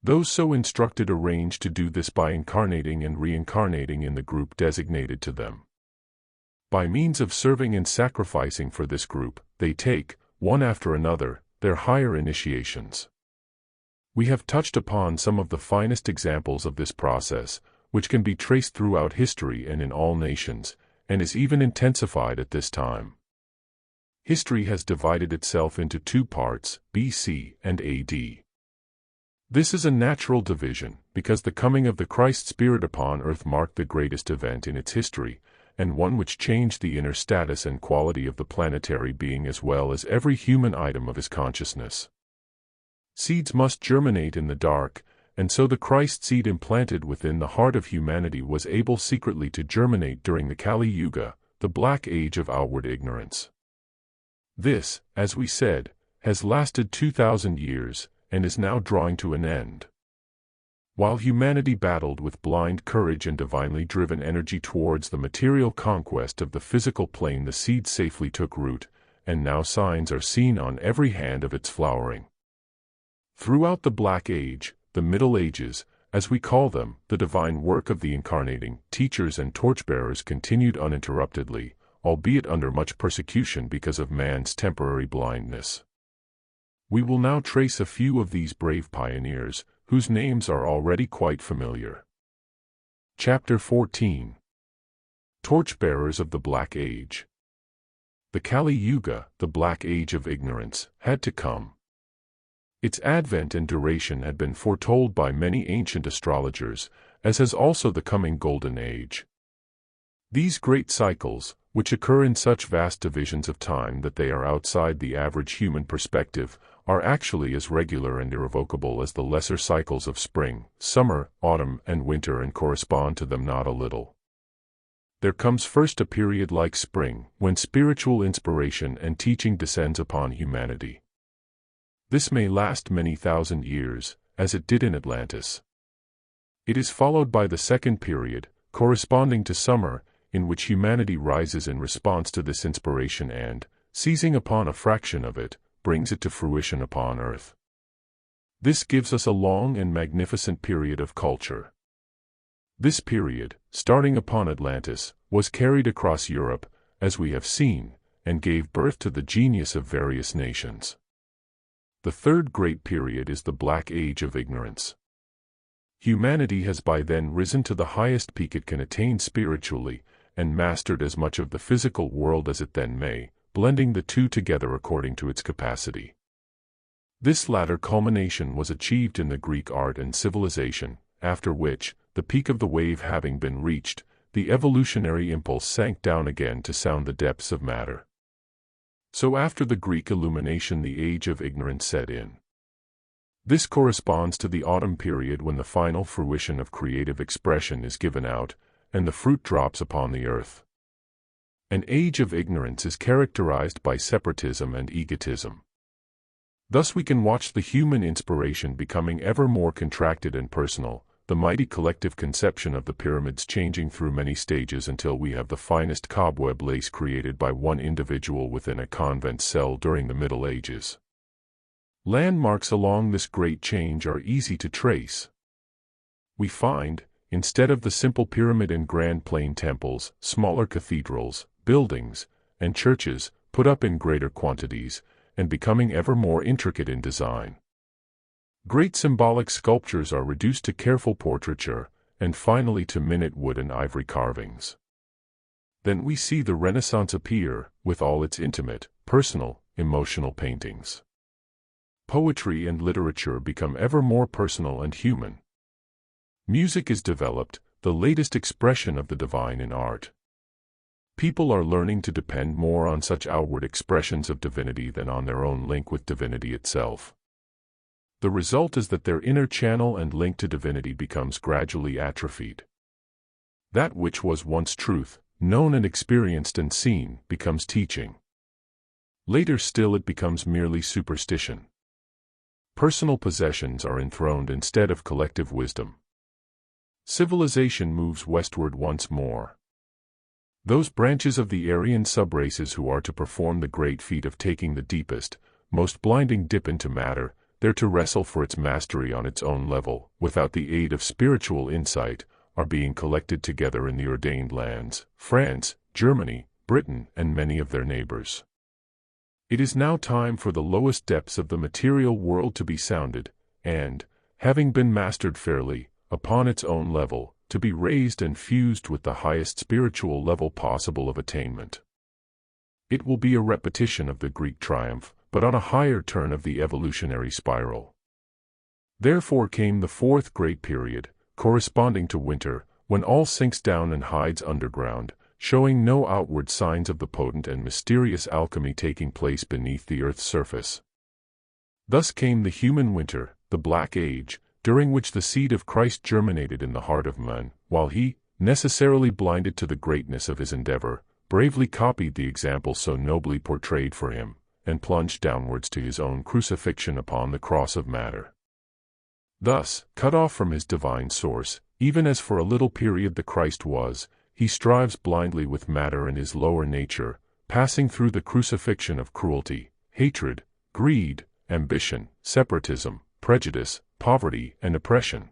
Those so instructed arrange to do this by incarnating and reincarnating in the group designated to them. By means of serving and sacrificing for this group, they take, one after another, their higher initiations. We have touched upon some of the finest examples of this process, which can be traced throughout history and in all nations, and is even intensified at this time. History has divided itself into two parts, BC and AD. This is a natural division, because the coming of the Christ Spirit upon earth marked the greatest event in its history, and one which changed the inner status and quality of the planetary being as well as every human item of his consciousness. Seeds must germinate in the dark, and so the Christ seed implanted within the heart of humanity was able secretly to germinate during the Kali Yuga, the black age of outward ignorance. This, as we said, has lasted 2,000 years, and is now drawing to an end. While humanity battled with blind courage and divinely driven energy towards the material conquest of the physical plane, the seed safely took root, and now signs are seen on every hand of its flowering. Throughout the Black Age, the Middle Ages, as we call them, the divine work of the incarnating teachers and torchbearers continued uninterruptedly, albeit under much persecution because of man's temporary blindness. We will now trace a few of these brave pioneers, whose names are already quite familiar. Chapter 14. Torchbearers of the Black Age. The Kali Yuga, the Black Age of ignorance, had to come. Its advent and duration had been foretold by many ancient astrologers, as has also the coming Golden Age. These great cycles, which occur in such vast divisions of time that they are outside the average human perspective, are actually as regular and irrevocable as the lesser cycles of spring, summer, autumn, and winter, and correspond to them not a little. There comes first a period like spring, when spiritual inspiration and teaching descends upon humanity. This may last many thousand years, as it did in Atlantis. It is followed by the second period, corresponding to summer, in which humanity rises in response to this inspiration and, seizing upon a fraction of it, brings it to fruition upon earth. This gives us a long and magnificent period of culture. This period, starting upon Atlantis, was carried across Europe, as we have seen, and gave birth to the genius of various nations. The third great period is the Black Age of ignorance. Humanity has by then risen to the highest peak it can attain spiritually, and mastered as much of the physical world as it then may, blending the two together according to its capacity. This latter culmination was achieved in the Greek art and civilization, after which, the peak of the wave having been reached, the evolutionary impulse sank down again to sound the depths of matter. So after the Greek illumination, the age of ignorance set in. This corresponds to the autumn period when the final fruition of creative expression is given out, and the fruit drops upon the earth. An age of ignorance is characterized by separatism and egotism. Thus we can watch the human inspiration becoming ever more contracted and personal, the mighty collective conception of the pyramids changing through many stages until we have the finest cobweb lace created by one individual within a convent cell during the Middle Ages. Landmarks along this great change are easy to trace. We find, instead of the simple pyramid and grand plain temples, smaller cathedrals, buildings, and churches, put up in greater quantities, and becoming ever more intricate in design. Great symbolic sculptures are reduced to careful portraiture, and finally to minute wood and ivory carvings. Then we see the Renaissance appear, with all its intimate, personal, emotional paintings. poetry and literature become ever more personal and human. Music is developed, the latest expression of the divine in art. People are learning to depend more on such outward expressions of divinity than on their own link with divinity itself. The result is that their inner channel and link to divinity becomes gradually atrophied. That which was once truth, known and experienced and seen, becomes teaching. Later still it becomes merely superstition. Personal possessions are enthroned instead of collective wisdom. Civilization moves westward once more. Those branches of the Aryan subraces who are to perform the great feat of taking the deepest, most blinding dip into matter, there to wrestle for its mastery on its own level, without the aid of spiritual insight, are being collected together in the ordained lands, France, Germany, Britain, and many of their neighbors. It is now time for the lowest depths of the material world to be sounded, and, having been mastered fairly, upon its own level, to be raised and fused with the highest spiritual level possible of attainment. It will be a repetition of the Greek triumph, but on a higher turn of the evolutionary spiral. Therefore came the fourth great period, corresponding to winter, when all sinks down and hides underground, showing no outward signs of the potent and mysterious alchemy taking place beneath the earth's surface. Thus came the human winter, the Black Age, during which the seed of Christ germinated in the heart of man, while he, necessarily blinded to the greatness of his endeavor, bravely copied the example so nobly portrayed for him, and plunged downwards to his own crucifixion upon the cross of matter. Thus, cut off from his divine source, even as for a little period the Christ was, he strives blindly with matter and his lower nature, passing through the crucifixion of cruelty, hatred, greed, ambition, separatism, prejudice, poverty, and oppression.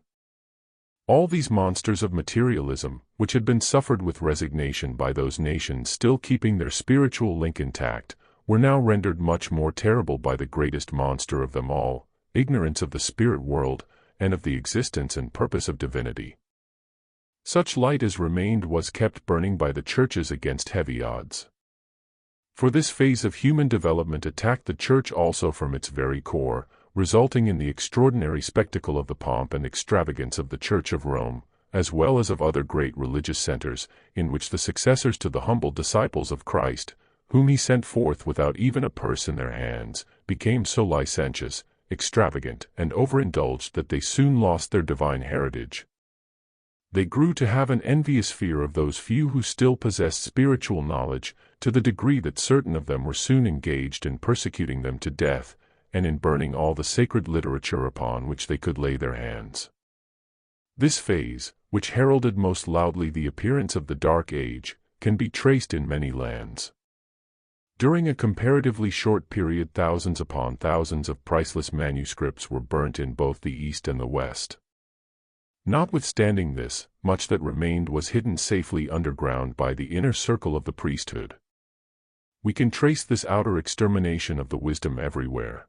All these monsters of materialism, which had been suffered with resignation by those nations still keeping their spiritual link intact, were now rendered much more terrible by the greatest monster of them all, ignorance of the spirit world, and of the existence and purpose of divinity. Such light as remained was kept burning by the churches against heavy odds. For this phase of human development attacked the church also from its very core, resulting in the extraordinary spectacle of the pomp and extravagance of the Church of Rome, as well as of other great religious centers, in which the successors to the humble disciples of Christ, whom he sent forth without even a purse in their hands, became so licentious, extravagant, and overindulged that they soon lost their divine heritage. They grew to have an envious fear of those few who still possessed spiritual knowledge, to the degree that certain of them were soon engaged in persecuting them to death, and in burning all the sacred literature upon which they could lay their hands. This phase, which heralded most loudly the appearance of the Dark Age, can be traced in many lands. During a comparatively short period thousands upon thousands of priceless manuscripts were burnt in both the East and the West. Notwithstanding this, much that remained was hidden safely underground by the inner circle of the priesthood. We can trace this outer extermination of the wisdom everywhere.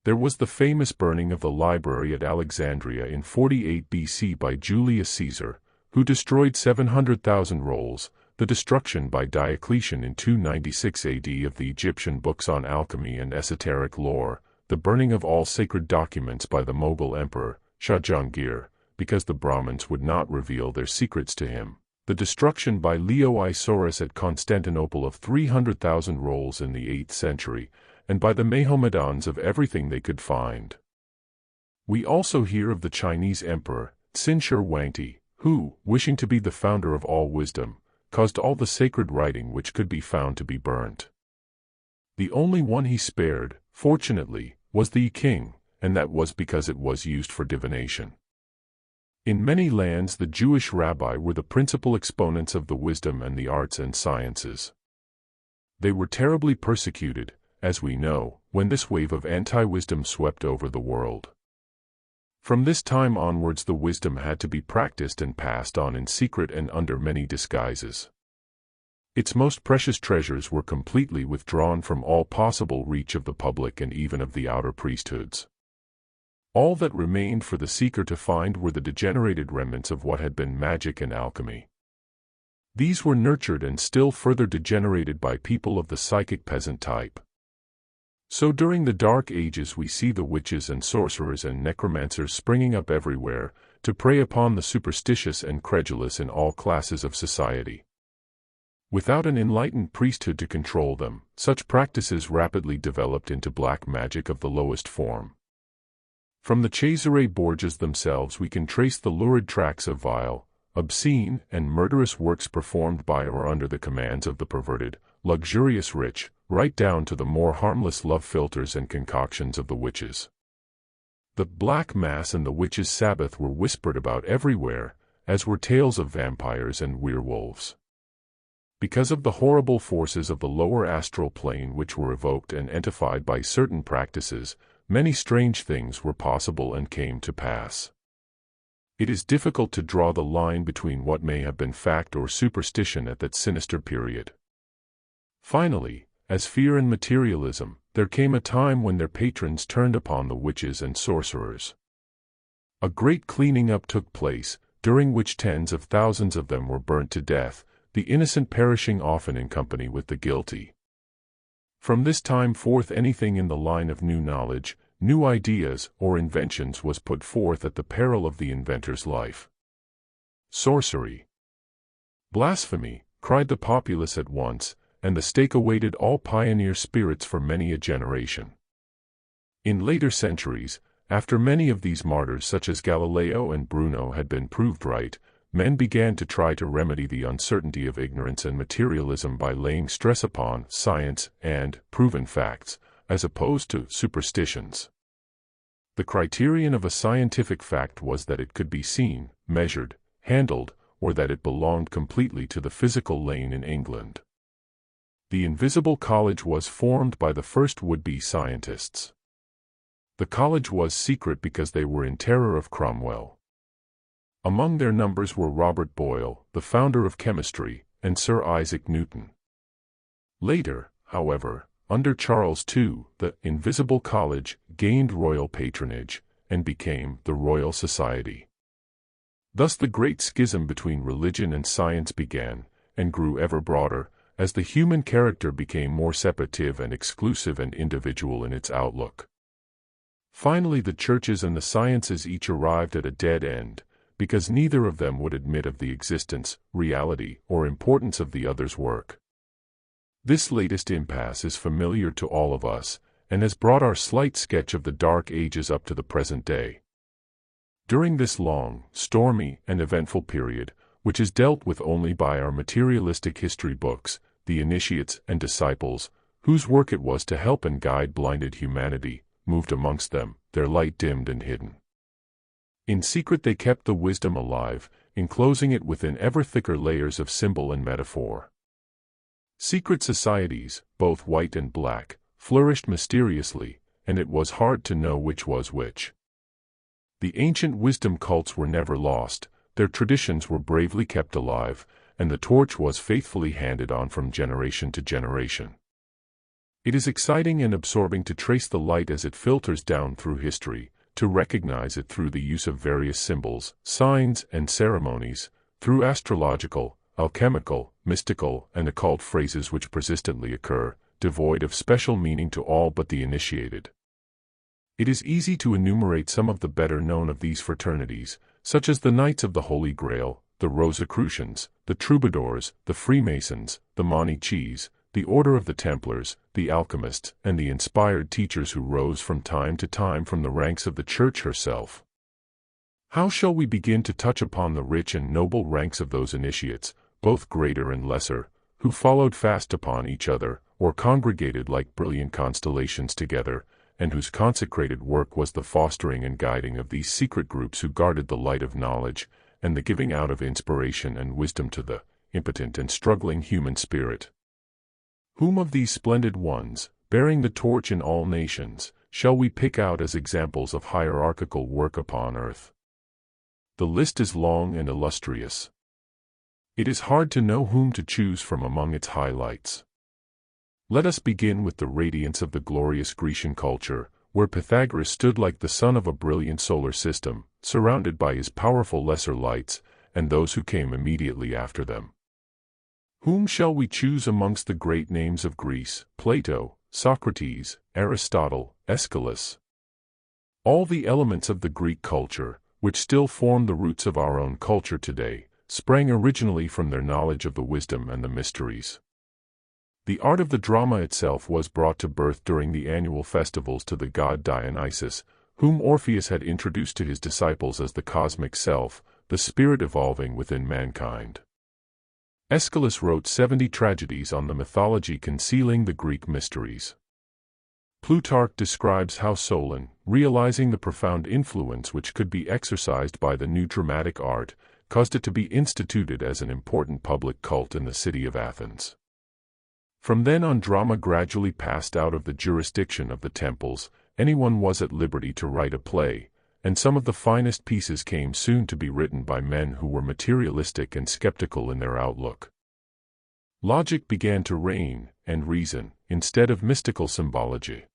There was the famous burning of the library at Alexandria in 48 BC by Julius Caesar, who destroyed 700,000 rolls, the destruction by Diocletian in 296 AD of the Egyptian books on alchemy and esoteric lore, the burning of all sacred documents by the Mughal emperor, Shah Jahangir, because the Brahmins would not reveal their secrets to him, the destruction by Leo Isaurus at Constantinople of 300,000 rolls in the 8th century, and by the Mohammedans of everything they could find. We also hear of the Chinese emperor, Qin Shi Huangdi, who, wishing to be the founder of all wisdom, caused all the sacred writing which could be found to be burnt. The only one he spared, fortunately, was the King, and that was because it was used for divination. In many lands the Jewish rabbi were the principal exponents of the wisdom and the arts and sciences. They were terribly persecuted, as we know, when this wave of anti-wisdom swept over the world. From this time onwards the wisdom had to be practiced and passed on in secret and under many disguises. Its most precious treasures were completely withdrawn from all possible reach of the public and even of the outer priesthoods. All that remained for the seeker to find were the degenerated remnants of what had been magic and alchemy. These were nurtured and still further degenerated by people of the psychic peasant type. So during the Dark Ages we see the witches and sorcerers and necromancers springing up everywhere, to prey upon the superstitious and credulous in all classes of society. Without an enlightened priesthood to control them, such practices rapidly developed into black magic of the lowest form. From the Cesare Borgias themselves we can trace the lurid tracks of vile, obscene, and murderous works performed by or under the commands of the perverted, luxurious rich, right down to the more harmless love philters and concoctions of the witches. The Black Mass and the Witches' Sabbath were whispered about everywhere, as were tales of vampires and werewolves. Because of the horrible forces of the lower astral plane which were evoked and entified by certain practices, many strange things were possible and came to pass. It is difficult to draw the line between what may have been fact or superstition at that sinister period. Finally, as fear and materialism, there came a time when their patrons turned upon the witches and sorcerers. A great cleaning up took place, during which tens of thousands of them were burnt to death, the innocent perishing often in company with the guilty. From this time forth anything in the line of new knowledge, new ideas, or inventions was put forth at the peril of the inventor's life. Sorcery. Blasphemy, cried the populace at once, and the stake awaited all pioneer spirits for many a generation. In later centuries, after many of these martyrs such as Galileo and Bruno had been proved right, men began to try to remedy the uncertainty of ignorance and materialism by laying stress upon science and proven facts, as opposed to superstitions. The criterion of a scientific fact was that it could be seen, measured, handled, or that it belonged completely to the physical lane in England. The Invisible College was formed by the first would-be scientists. The college was secret because they were in terror of Cromwell. Among their numbers were Robert Boyle, the founder of chemistry, and Sir Isaac Newton. Later, however, under Charles II, the Invisible College gained royal patronage, and became the Royal Society. Thus the great schism between religion and science began, and grew ever broader, as the human character became more separative and exclusive and individual in its outlook. Finally the churches and the sciences each arrived at a dead end, because neither of them would admit of the existence, reality, or importance of the other's work. This latest impasse is familiar to all of us, and has brought our slight sketch of the Dark Ages up to the present day. During this long, stormy, and eventful period, which is dealt with only by our materialistic history books, the initiates and disciples, whose work it was to help and guide blinded humanity, moved amongst them, their light dimmed and hidden. In secret they kept the wisdom alive, enclosing it within ever thicker layers of symbol and metaphor. Secret societies, both white and black, flourished mysteriously, and it was hard to know which was which. The ancient wisdom cults were never lost, their traditions were bravely kept alive, and the torch was faithfully handed on from generation to generation. It is exciting and absorbing to trace the light as it filters down through history, to recognize it through the use of various symbols, signs, and ceremonies, through astrological, alchemical, mystical, and occult phrases which persistently occur, devoid of special meaning to all but the initiated. It is easy to enumerate some of the better known of these fraternities, such as the Knights of the Holy Grail, the Rosicrucians, the Troubadours, the Freemasons, the Manichees, the Order of the Templars, the Alchemists, and the inspired teachers who rose from time to time from the ranks of the Church herself. How shall we begin to touch upon the rich and noble ranks of those initiates, both greater and lesser, who followed fast upon each other, or congregated like brilliant constellations together, and whose consecrated work was the fostering and guiding of these secret groups who guarded the light of knowledge, and the giving out of inspiration and wisdom to the impotent and struggling human spirit? Whom of these splendid ones, bearing the torch in all nations, shall we pick out as examples of hierarchical work upon earth? The list is long and illustrious. It is hard to know whom to choose from among its highlights. Let us begin with the radiance of the glorious Grecian culture, where Pythagoras stood like the sun of a brilliant solar system, surrounded by his powerful lesser lights, and those who came immediately after them. Whom shall we choose amongst the great names of Greece? Plato, Socrates, Aristotle, Aeschylus. All the elements of the Greek culture, which still form the roots of our own culture today, sprang originally from their knowledge of the wisdom and the mysteries. The art of the drama itself was brought to birth during the annual festivals to the god Dionysus, whom Orpheus had introduced to his disciples as the cosmic self, the spirit evolving within mankind. Aeschylus wrote 70 tragedies on the mythology concealing the Greek mysteries. Plutarch describes how Solon, realizing the profound influence which could be exercised by the new dramatic art, caused it to be instituted as an important public cult in the city of Athens. From then on, drama gradually passed out of the jurisdiction of the temples. Anyone was at liberty to write a play, and some of the finest pieces came soon to be written by men who were materialistic and skeptical in their outlook. Logic began to reign, and reason, instead of mystical symbology.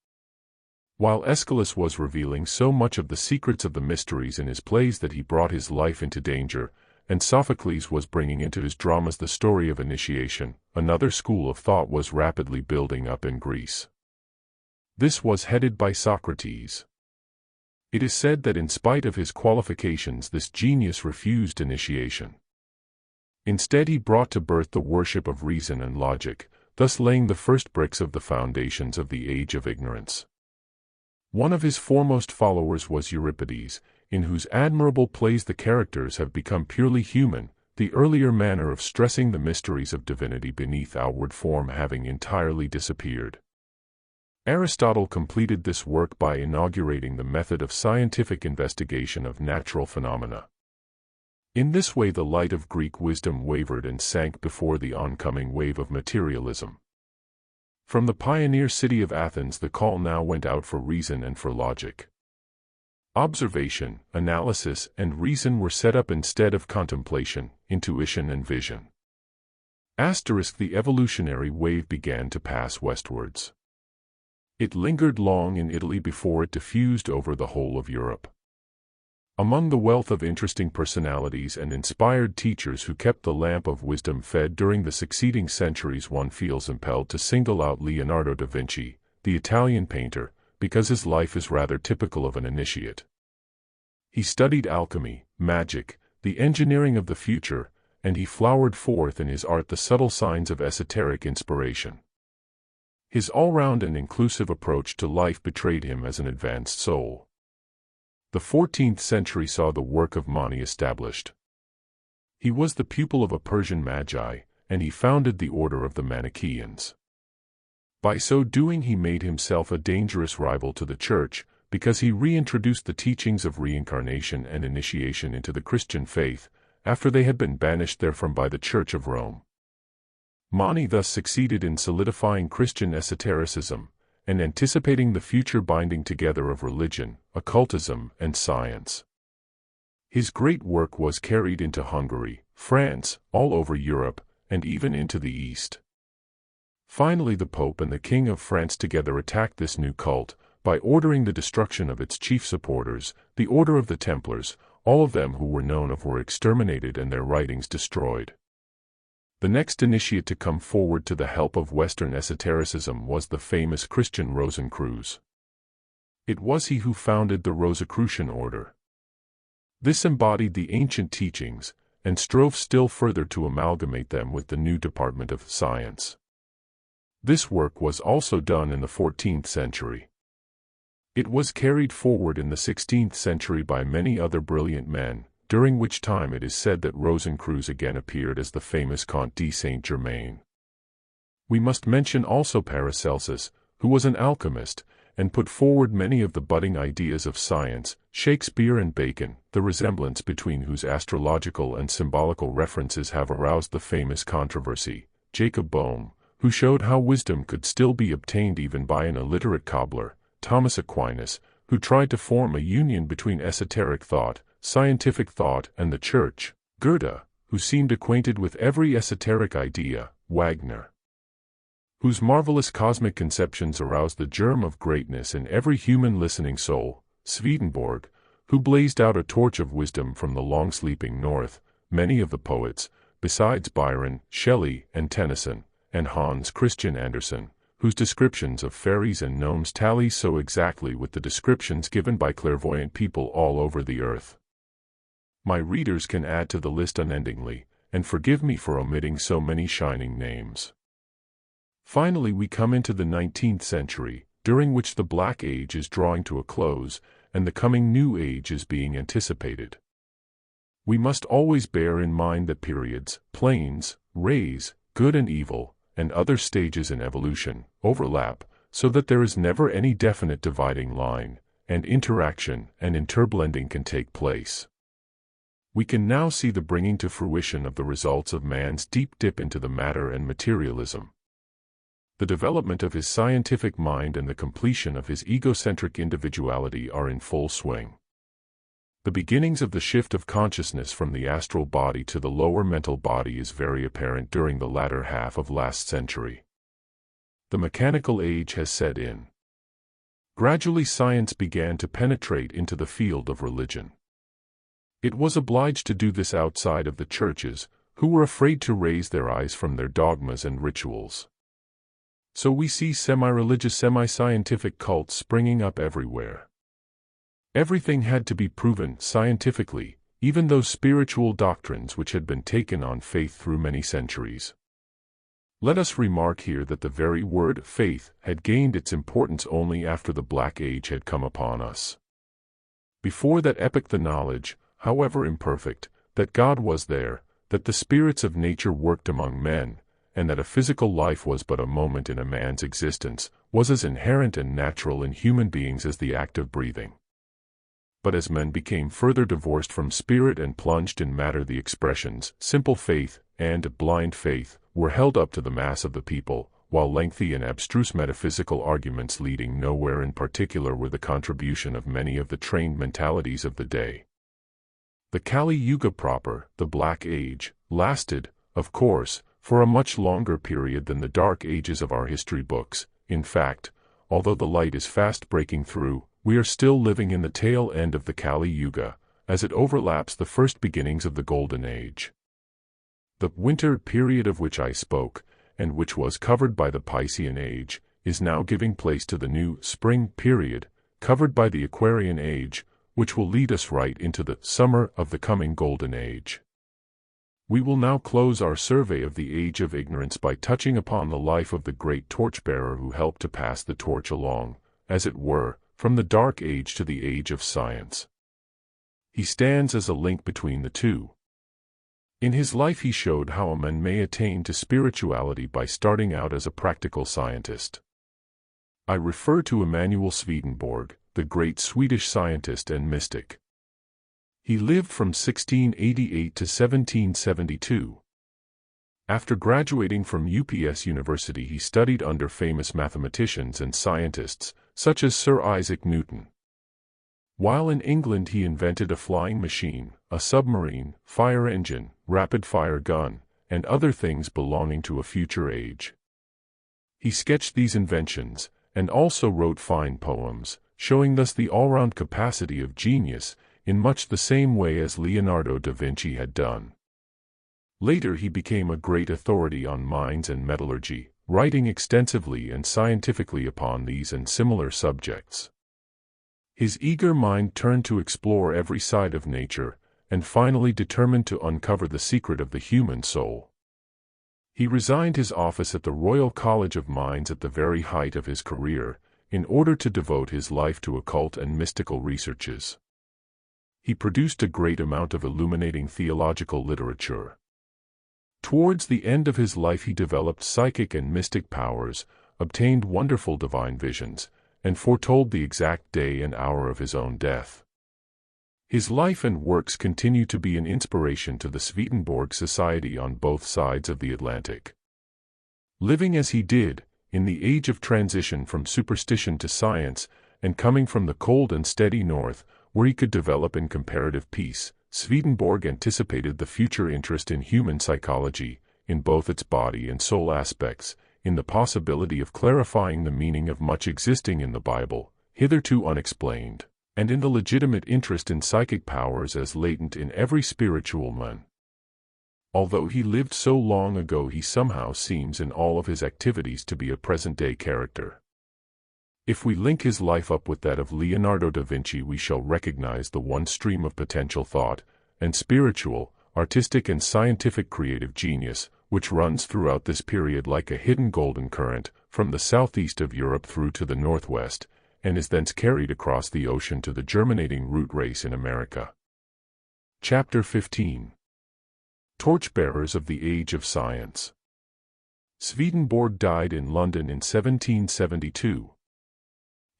While Aeschylus was revealing so much of the secrets of the mysteries in his plays that he brought his life into danger, and Sophocles was bringing into his dramas the story of initiation, another school of thought was rapidly building up in Greece. This was headed by Socrates. It is said that in spite of his qualifications, this genius refused initiation. Instead, he brought to birth the worship of reason and logic, thus laying the first bricks of the foundations of the age of ignorance. One of his foremost followers was Euripides, in whose admirable plays the characters have become purely human, the earlier manner of stressing the mysteries of divinity beneath outward form having entirely disappeared. Aristotle completed this work by inaugurating the method of scientific investigation of natural phenomena. In this way, the light of Greek wisdom wavered and sank before the oncoming wave of materialism. From the pioneer city of Athens, the call now went out for reason and for logic. Observation, analysis, and reason were set up instead of contemplation, intuition, and vision. The evolutionary wave began to pass westwards. It lingered long in Italy before it diffused over the whole of Europe. Among the wealth of interesting personalities and inspired teachers who kept the lamp of wisdom fed during the succeeding centuries, one feels impelled to single out Leonardo da Vinci, the Italian painter, because his life is rather typical of an initiate. He studied alchemy, magic, the engineering of the future, and he flowered forth in his art the subtle signs of esoteric inspiration. His all-round and inclusive approach to life betrayed him as an advanced soul. The 14th century saw the work of Mani established. He was the pupil of a Persian magi, and he founded the order of the Manichaeans. By so doing, he made himself a dangerous rival to the Church, because he reintroduced the teachings of reincarnation and initiation into the Christian faith, after they had been banished therefrom by the Church of Rome. Mani thus succeeded in solidifying Christian esotericism, and anticipating the future binding together of religion, occultism, and science. His great work was carried into Hungary, France, all over Europe, and even into the East. Finally, the Pope and the King of France together attacked this new cult, by ordering the destruction of its chief supporters, the Order of the Templars. All of them who were known of were exterminated and their writings destroyed. The next initiate to come forward to the help of Western esotericism was the famous Christian Rosencreutz. It was he who founded the Rosicrucian order. This embodied the ancient teachings, and strove still further to amalgamate them with the new department of science. This work was also done in the 14th century. It was carried forward in the 16th century by many other brilliant men, during which time it is said that Rosencreutz again appeared as the famous Comte de Saint-Germain. We must mention also Paracelsus, who was an alchemist, and put forward many of the budding ideas of science, Shakespeare and Bacon, the resemblance between whose astrological and symbolical references have aroused the famous controversy, Jacob Boehme, who showed how wisdom could still be obtained even by an illiterate cobbler, Thomas Aquinas, who tried to form a union between esoteric thought, scientific thought, and the Church, Goethe, who seemed acquainted with every esoteric idea, Wagner, whose marvelous cosmic conceptions aroused the germ of greatness in every human listening soul, Swedenborg, who blazed out a torch of wisdom from the long-sleeping North, many of the poets, besides Byron, Shelley, and Tennyson, and Hans Christian Andersen, whose descriptions of fairies and gnomes tally so exactly with the descriptions given by clairvoyant people all over the earth. My readers can add to the list unendingly, and forgive me for omitting so many shining names. Finally, we come into the 19th century, during which the Black Age is drawing to a close, and the coming New Age is being anticipated. We must always bear in mind that periods, planes, rays, good and evil, and other stages in evolution overlap, so that there is never any definite dividing line, and interaction and interblending can take place. We can now see the bringing to fruition of the results of man's deep dip into the matter and materialism. The development of his scientific mind and the completion of his egocentric individuality are in full swing. The beginnings of the shift of consciousness from the astral body to the lower mental body is very apparent during the latter half of last century. The mechanical age has set in. Gradually science began to penetrate into the field of religion. It was obliged to do this outside of the churches, who were afraid to raise their eyes from their dogmas and rituals. So we see semi-religious, semi-scientific cults springing up everywhere. Everything had to be proven scientifically, even those spiritual doctrines which had been taken on faith through many centuries. Let us remark here that the very word faith had gained its importance only after the Black Age had come upon us. Before that epoch the knowledge, however imperfect, that God was there, that the spirits of nature worked among men, and that a physical life was but a moment in a man's existence, was as inherent and natural in human beings as the act of breathing. But as men became further divorced from spirit and plunged in matter, the expressions simple faith and blind faith were held up to the mass of the people, while lengthy and abstruse metaphysical arguments leading nowhere in particular were the contribution of many of the trained mentalities of the day. The Kali Yuga proper, the Black Age, lasted, of course, for a much longer period than the Dark Ages of our history books. In fact, although the light is fast breaking through, we are still living in the tail end of the Kali Yuga, as it overlaps the first beginnings of the Golden Age. The winter period of which I spoke, and which was covered by the Piscean Age, is now giving place to the new spring period, covered by the Aquarian Age, which will lead us right into the summer of the coming Golden Age. We will now close our survey of the Age of Ignorance by touching upon the life of the great torchbearer who helped to pass the torch along, as it were, from the Dark Age to the Age of Science. He stands as a link between the two. In his life he showed how a man may attain to spirituality by starting out as a practical scientist. I refer to Emanuel Swedenborg, the great Swedish scientist and mystic. He lived from 1688 to 1772. After graduating from UPS University he studied under famous mathematicians and scientists, such as Sir Isaac Newton. While in England he invented a flying machine, a submarine, fire engine, rapid-fire gun, and other things belonging to a future age. He sketched these inventions, and also wrote fine poems, showing thus the all-round capacity of genius, in much the same way as Leonardo da Vinci had done. Later he became a great authority on mines and metallurgy, writing extensively and scientifically upon these and similar subjects. His eager mind turned to explore every side of nature, and finally determined to uncover the secret of the human soul. He resigned his office at the Royal College of Mines at the very height of his career, in order to devote his life to occult and mystical researches. He produced a great amount of illuminating theological literature. Towards the end of his life he developed psychic and mystic powers, obtained wonderful divine visions, and foretold the exact day and hour of his own death. His life and works continue to be an inspiration to the Swedenborg Society on both sides of the Atlantic. Living as he did, in the age of transition from superstition to science, and coming from the cold and steady north, where he could develop in comparative peace, Swedenborg anticipated the future interest in human psychology, in both its body and soul aspects, in the possibility of clarifying the meaning of much existing in the Bible, hitherto unexplained, and in the legitimate interest in psychic powers as latent in every spiritual man. Although he lived so long ago, he somehow seems in all of his activities to be a present-day character. If we link his life up with that of Leonardo da Vinci, we shall recognize the one stream of potential thought and spiritual, artistic and scientific creative genius, which runs throughout this period like a hidden golden current, from the southeast of Europe through to the northwest, and is thence carried across the ocean to the germinating root race in America. Chapter 15. Torchbearers of the Age of Science. Swedenborg died in London in 1772.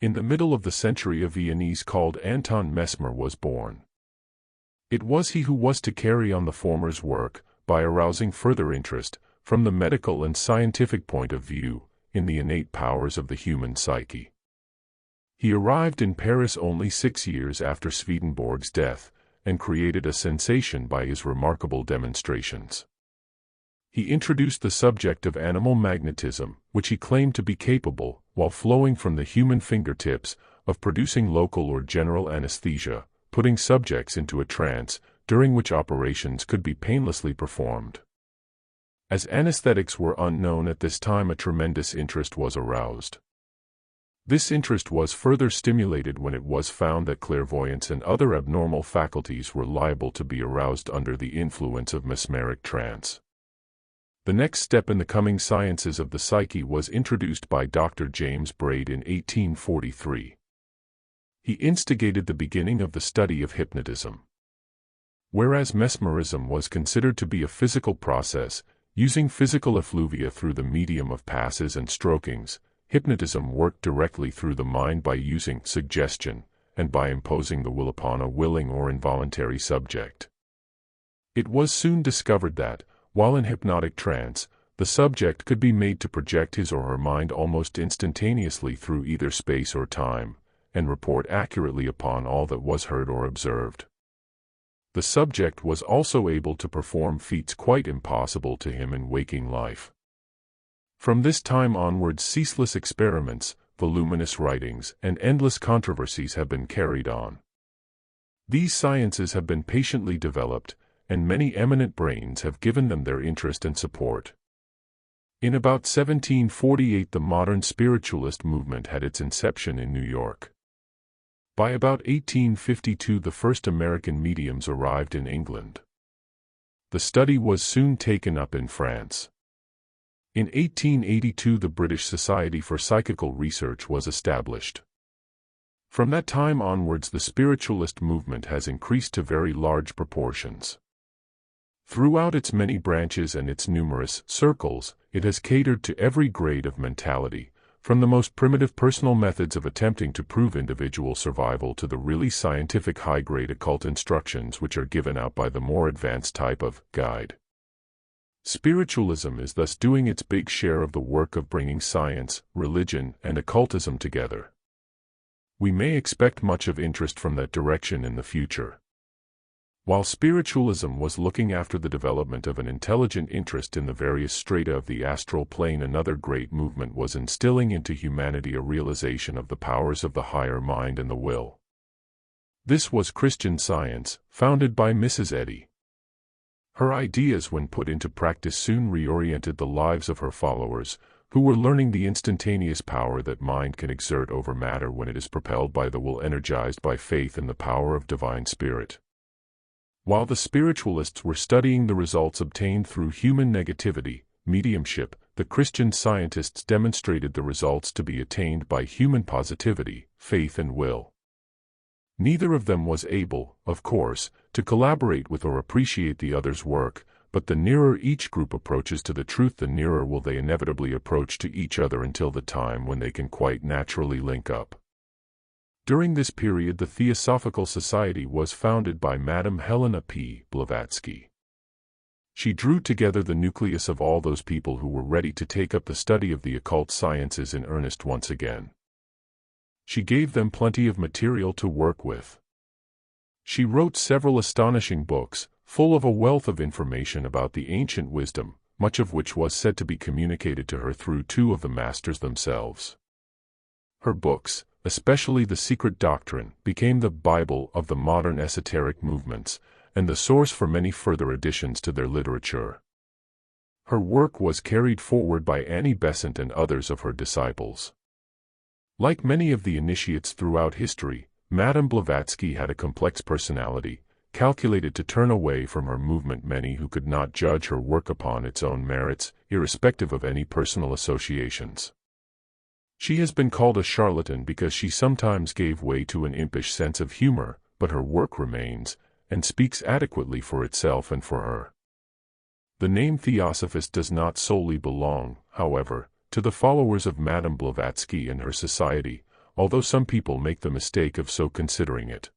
In the middle of the century, a Viennese called Anton Mesmer was born. It was he who was to carry on the former's work, by arousing further interest, from the medical and scientific point of view, in the innate powers of the human psyche. He arrived in Paris only 6 years after Swedenborg's death, and created a sensation by his remarkable demonstrations. He introduced the subject of animal magnetism, which he claimed to be capable, while flowing from the human fingertips, of producing local or general anesthesia, putting subjects into a trance, during which operations could be painlessly performed. As anesthetics were unknown at this time, a tremendous interest was aroused. This interest was further stimulated when it was found that clairvoyance and other abnormal faculties were liable to be aroused under the influence of mesmeric trance. The next step in the coming sciences of the psyche was introduced by Dr. James Braid in 1843. He instigated the beginning of the study of hypnotism. Whereas mesmerism was considered to be a physical process, using physical effluvia through the medium of passes and strokings, hypnotism worked directly through the mind by using suggestion, and by imposing the will upon a willing or involuntary subject. It was soon discovered that, while in hypnotic trance, the subject could be made to project his or her mind almost instantaneously through either space or time, and report accurately upon all that was heard or observed. The subject was also able to perform feats quite impossible to him in waking life. From this time onwards, ceaseless experiments, voluminous writings, and endless controversies have been carried on. These sciences have been patiently developed, and many eminent brains have given them their interest and support. In about 1748, the modern spiritualist movement had its inception in New York. By about 1852, the first American mediums arrived in England. The study was soon taken up in France. In 1882, the British Society for Psychical Research was established. From that time onwards, the spiritualist movement has increased to very large proportions. Throughout its many branches and its numerous circles, it has catered to every grade of mentality, from the most primitive personal methods of attempting to prove individual survival to the really scientific high-grade occult instructions which are given out by the more advanced type of guide. Spiritualism is thus doing its big share of the work of bringing science, religion, and occultism together. We may expect much of interest from that direction in the future. While spiritualism was looking after the development of an intelligent interest in the various strata of the astral plane, another great movement was instilling into humanity a realization of the powers of the higher mind and the will. This was Christian Science, founded by Mrs. Eddy. Her ideas, when put into practice, soon reoriented the lives of her followers, who were learning the instantaneous power that mind can exert over matter when it is propelled by the will energized by faith in the power of divine spirit. While the spiritualists were studying the results obtained through human negativity, mediumship, the Christian scientists demonstrated the results to be attained by human positivity, faith and will. Neither of them was able, of course, to collaborate with or appreciate the other's work, but the nearer each group approaches to the truth, the nearer will they inevitably approach to each other until the time when they can quite naturally link up. During this period, the Theosophical Society was founded by Madame Helena P. Blavatsky. She drew together the nucleus of all those people who were ready to take up the study of the occult sciences in earnest once again. She gave them plenty of material to work with. She wrote several astonishing books, full of a wealth of information about the ancient wisdom, much of which was said to be communicated to her through two of the masters themselves. Her books, especially The Secret Doctrine, became the Bible of the modern esoteric movements, and the source for many further additions to their literature. Her work was carried forward by Annie Besant and others of her disciples. Like many of the initiates throughout history, Madame Blavatsky had a complex personality, calculated to turn away from her movement many who could not judge her work upon its own merits, irrespective of any personal associations. She has been called a charlatan because she sometimes gave way to an impish sense of humor, but her work remains, and speaks adequately for itself and for her. The name Theosophist does not solely belong, however, to the followers of Madame Blavatsky and her society, although some people make the mistake of so considering it.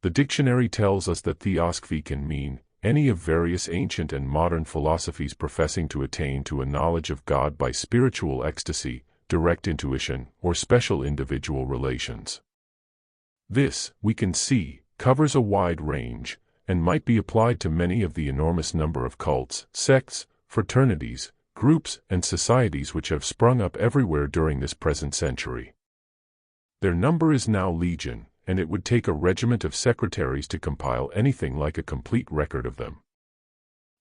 The dictionary tells us that theosophy can mean any of various ancient and modern philosophies professing to attain to a knowledge of God by spiritual ecstasy, direct intuition, or special individual relations. This, we can see, covers a wide range, and might be applied to many of the enormous number of cults, sects, fraternities, groups, and societies which have sprung up everywhere during this present century. Their number is now legion, and it would take a regiment of secretaries to compile anything like a complete record of them.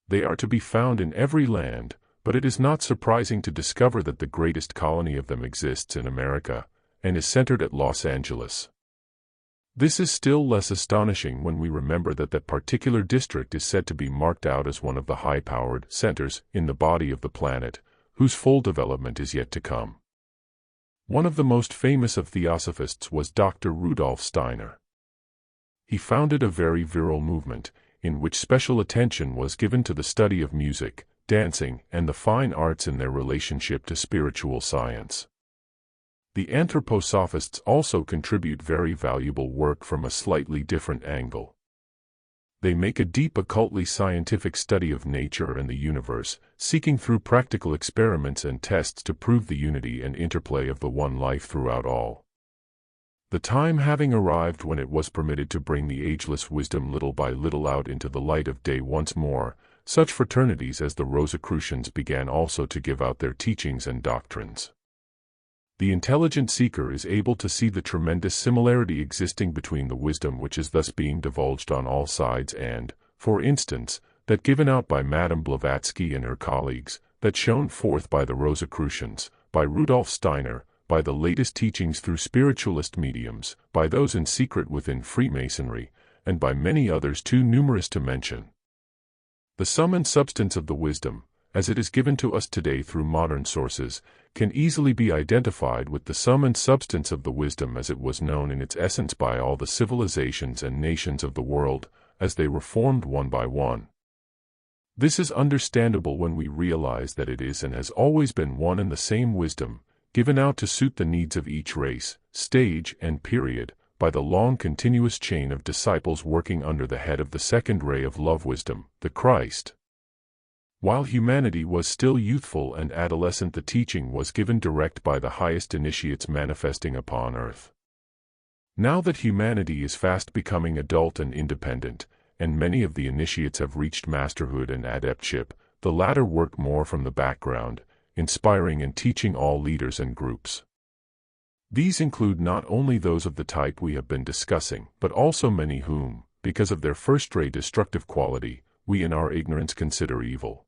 They are to be found in every land, but it is not surprising to discover that the greatest colony of them exists in America, and is centered at Los Angeles. This is still less astonishing when we remember that that particular district is said to be marked out as one of the high-powered centers in the body of the planet, whose full development is yet to come. One of the most famous of theosophists was Dr. Rudolf Steiner. He founded a very virile movement, in which special attention was given to the study of music, dancing, and the fine arts in their relationship to spiritual science. The anthroposophists also contribute very valuable work from a slightly different angle. They make a deep occultly scientific study of nature and the universe, seeking through practical experiments and tests to prove the unity and interplay of the one life throughout all. The time having arrived when it was permitted to bring the ageless wisdom little by little out into the light of day once more, such fraternities as the Rosicrucians began also to give out their teachings and doctrines. The intelligent seeker is able to see the tremendous similarity existing between the wisdom which is thus being divulged on all sides and, for instance, that given out by Madame Blavatsky and her colleagues, that shone forth by the Rosicrucians, by Rudolf Steiner, by the latest teachings through spiritualist mediums, by those in secret within Freemasonry, and by many others too numerous to mention. The sum and substance of the wisdom, as it is given to us today through modern sources, can easily be identified with the sum and substance of the wisdom as it was known in its essence by all the civilizations and nations of the world, as they were formed one by one. This is understandable when we realize that it is and has always been one and the same wisdom, given out to suit the needs of each race, stage, and period, by the long continuous chain of disciples working under the head of the second ray of love wisdom, the Christ. While humanity was still youthful and adolescent, the teaching was given direct by the highest initiates manifesting upon earth. Now that humanity is fast becoming adult and independent, and many of the initiates have reached masterhood and adeptship, the latter work more from the background, inspiring and teaching all leaders and groups. These include not only those of the type we have been discussing, but also many whom, because of their first-rate destructive quality, we in our ignorance consider evil.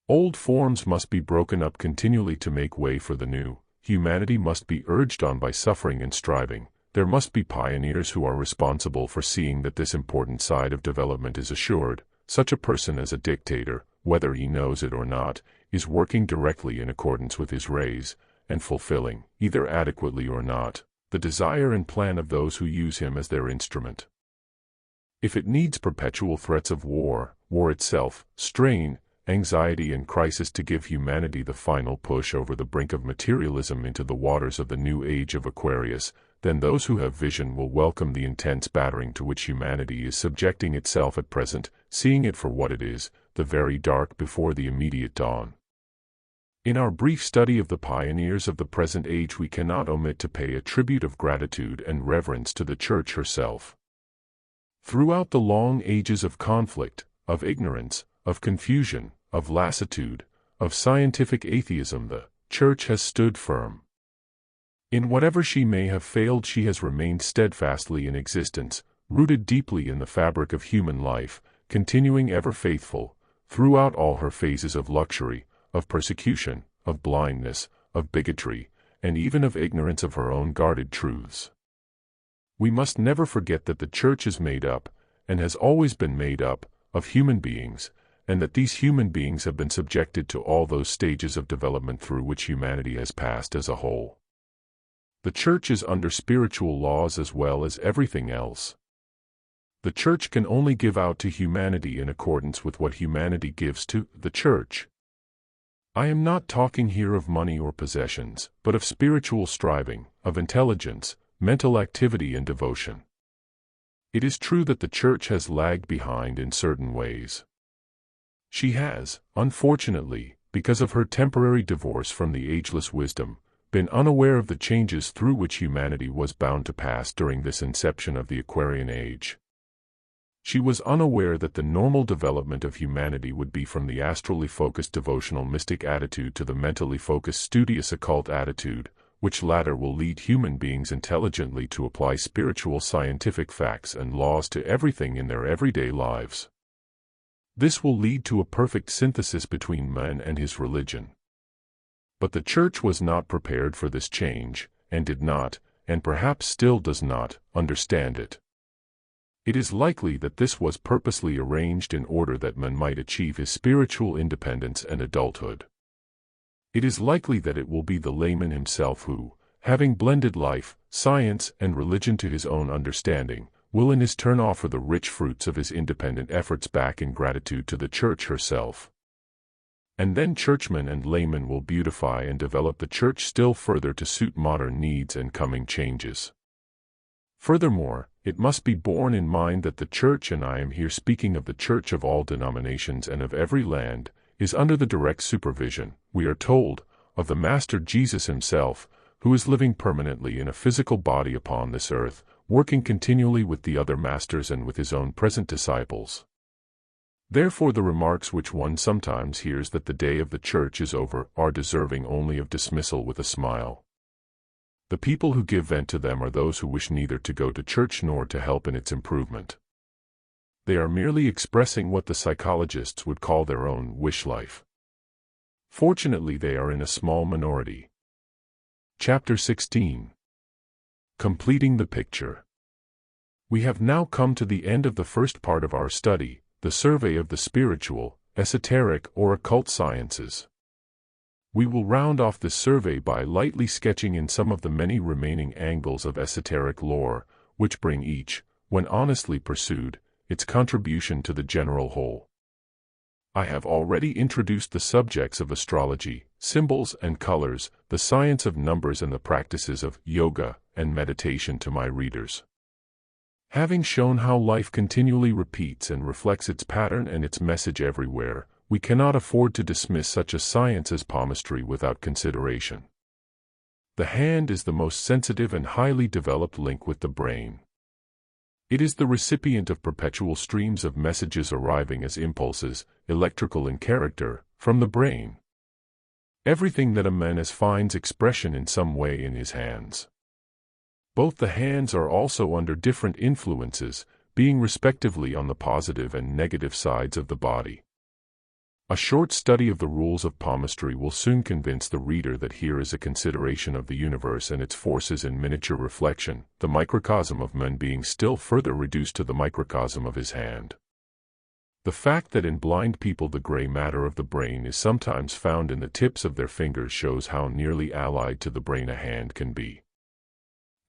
Old forms must be broken up continually to make way for the new. Humanity must be urged on by suffering and striving. There must be pioneers who are responsible for seeing that this important side of development is assured. Such a person as a dictator, whether he knows it or not, is working directly in accordance with his rays, and fulfilling, either adequately or not, the desire and plan of those who use him as their instrument. If it needs perpetual threats of war, war itself, strain, anxiety and crisis to give humanity the final push over the brink of materialism into the waters of the new age of Aquarius, then those who have vision will welcome the intense battering to which humanity is subjecting itself at present, seeing it for what it is, the very dark before the immediate dawn. In our brief study of the pioneers of the present age, we cannot omit to pay a tribute of gratitude and reverence to the Church herself. Throughout the long ages of conflict, of ignorance, of confusion, of lassitude, of scientific atheism, the Church has stood firm. In whatever she may have failed, she has remained steadfastly in existence, rooted deeply in the fabric of human life, continuing ever faithful, throughout all her phases of luxury, of persecution, of blindness, of bigotry, and even of ignorance of her own guarded truths. We must never forget that the Church is made up, and has always been made up, of human beings, and that these human beings have been subjected to all those stages of development through which humanity has passed as a whole. The Church is under spiritual laws as well as everything else. The Church can only give out to humanity in accordance with what humanity gives to the Church. I am not talking here of money or possessions, but of spiritual striving, of intelligence, mental activity and devotion. It is true that the Church has lagged behind in certain ways. She has, unfortunately, because of her temporary divorce from the ageless wisdom, been unaware of the changes through which humanity was bound to pass during this inception of the Aquarian Age. She was unaware that the normal development of humanity would be from the astrally focused devotional mystic attitude to the mentally focused studious occult attitude, which latter will lead human beings intelligently to apply spiritual scientific facts and laws to everything in their everyday lives. This will lead to a perfect synthesis between man and his religion. But the Church was not prepared for this change, and did not, and perhaps still does not, understand it. It is likely that this was purposely arranged in order that man might achieve his spiritual independence and adulthood. It is likely that it will be the layman himself who, having blended life, science, and religion to his own understanding, will in his turn offer the rich fruits of his independent efforts back in gratitude to the Church herself. And then churchmen and laymen will beautify and develop the Church still further to suit modern needs and coming changes. Furthermore, it must be borne in mind that the Church, and I am here speaking of the Church of all denominations and of every land, is under the direct supervision, we are told, of the Master Jesus himself, who is living permanently in a physical body upon this earth, working continually with the other masters and with his own present disciples. Therefore the remarks which one sometimes hears that the day of the Church is over are deserving only of dismissal with a smile. The people who give vent to them are those who wish neither to go to church nor to help in its improvement. They are merely expressing what the psychologists would call their own wish life. Fortunately, they are in a small minority. Chapter 16. Completing the picture. We have now come to the end of the first part of our study, the survey of the spiritual, esoteric or occult sciences. We will round off this survey by lightly sketching in some of the many remaining angles of esoteric lore, which bring each, when honestly pursued, its contribution to the general whole. I have already introduced the subjects of astrology, symbols and colors, the science of numbers and the practices of yoga and meditation to my readers. Having shown how life continually repeats and reflects its pattern and its message everywhere, we cannot afford to dismiss such a science as palmistry without consideration. The hand is the most sensitive and highly developed link with the brain. It is the recipient of perpetual streams of messages arriving as impulses, electrical in character, from the brain. Everything that a man has finds expression in some way in his hands. Both the hands are also under different influences, being respectively on the positive and negative sides of the body. A short study of the rules of palmistry will soon convince the reader that here is a consideration of the universe and its forces in miniature reflection, the microcosm of man being still further reduced to the microcosm of his hand. The fact that in blind people the gray matter of the brain is sometimes found in the tips of their fingers shows how nearly allied to the brain a hand can be.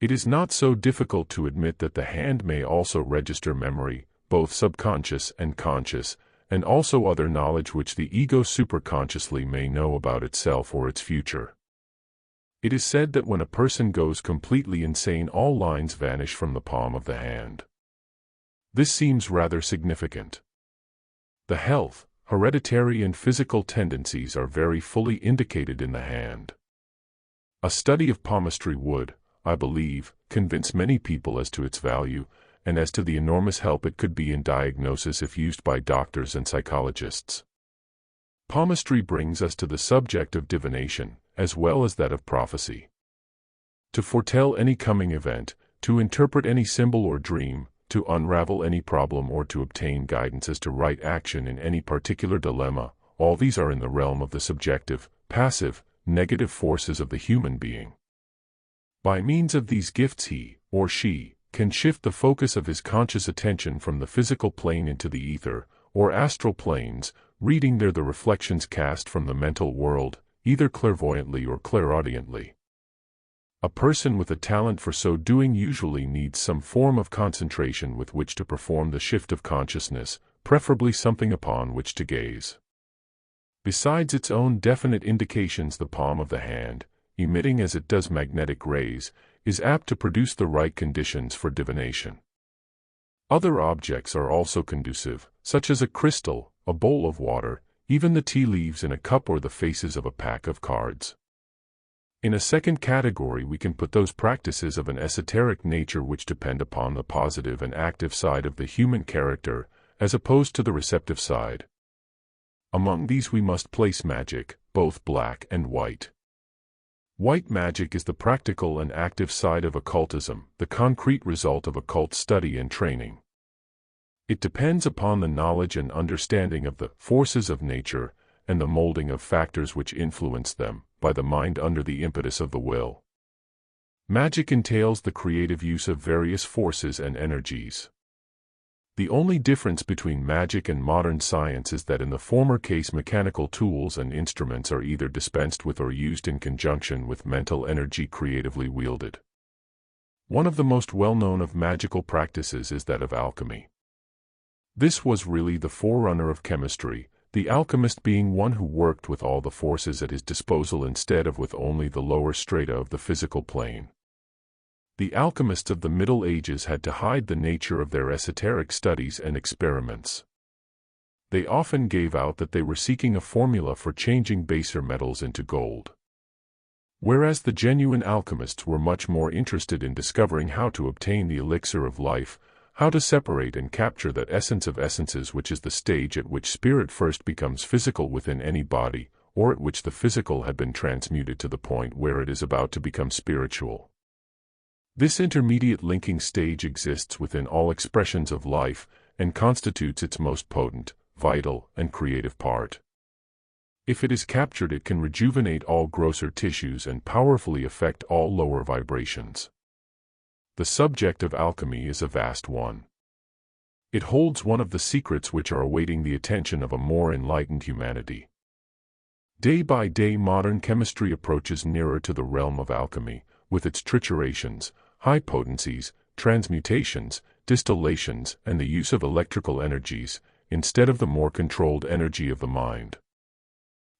It is not so difficult to admit that the hand may also register memory, both subconscious and conscious, and also other knowledge which the ego superconsciously may know about itself or its future. It is said that when a person goes completely insane, all lines vanish from the palm of the hand. This seems rather significant. The health, hereditary and physical tendencies are very fully indicated in the hand. A study of palmistry would, I believe, convince many people as to its value, and as to the enormous help it could be in diagnosis if used by doctors and psychologists. Palmistry brings us to the subject of divination, as well as that of prophecy. To foretell any coming event, to interpret any symbol or dream, to unravel any problem or to obtain guidance as to right action in any particular dilemma. All these are in the realm of the subjective, passive, negative forces of the human being. By means of these gifts he, or she, can shift the focus of his conscious attention from the physical plane into the ether, or astral planes, reading there the reflections cast from the mental world, either clairvoyantly or clairaudiently. A person with a talent for so doing usually needs some form of concentration with which to perform the shift of consciousness, preferably something upon which to gaze. Besides its own definite indications, the palm of the hand, emitting as it does magnetic rays, is apt to produce the right conditions for divination. Other objects are also conducive, such as a crystal, a bowl of water, even the tea leaves in a cup or the faces of a pack of cards. In a second category we can put those practices of an esoteric nature which depend upon the positive and active side of the human character, as opposed to the receptive side. Among these we must place magic, both black and white. White magic is the practical and active side of occultism, the concrete result of occult study and training. It depends upon the knowledge and understanding of the forces of nature, and the molding of factors which influence them, by the mind under the impetus of the will. Magic entails the creative use of various forces and energies. The only difference between magic and modern science is that in the former case mechanical tools and instruments are either dispensed with or used in conjunction with mental energy creatively wielded. One of the most well-known of magical practices is that of alchemy. This was really the forerunner of chemistry, the alchemist being one who worked with all the forces at his disposal instead of with only the lower strata of the physical plane. The alchemists of the Middle Ages had to hide the nature of their esoteric studies and experiments. They often gave out that they were seeking a formula for changing baser metals into gold. Whereas the genuine alchemists were much more interested in discovering how to obtain the elixir of life, how to separate and capture that essence of essences which is the stage at which spirit first becomes physical within any body, or at which the physical had been transmuted to the point where it is about to become spiritual. This intermediate linking stage exists within all expressions of life, and constitutes its most potent, vital, and creative part. If it is captured, it can rejuvenate all grosser tissues and powerfully affect all lower vibrations. The subject of alchemy is a vast one. It holds one of the secrets which are awaiting the attention of a more enlightened humanity. Day by day modern chemistry approaches nearer to the realm of alchemy, with its triturations, high potencies, transmutations, distillations, and the use of electrical energies, instead of the more controlled energy of the mind.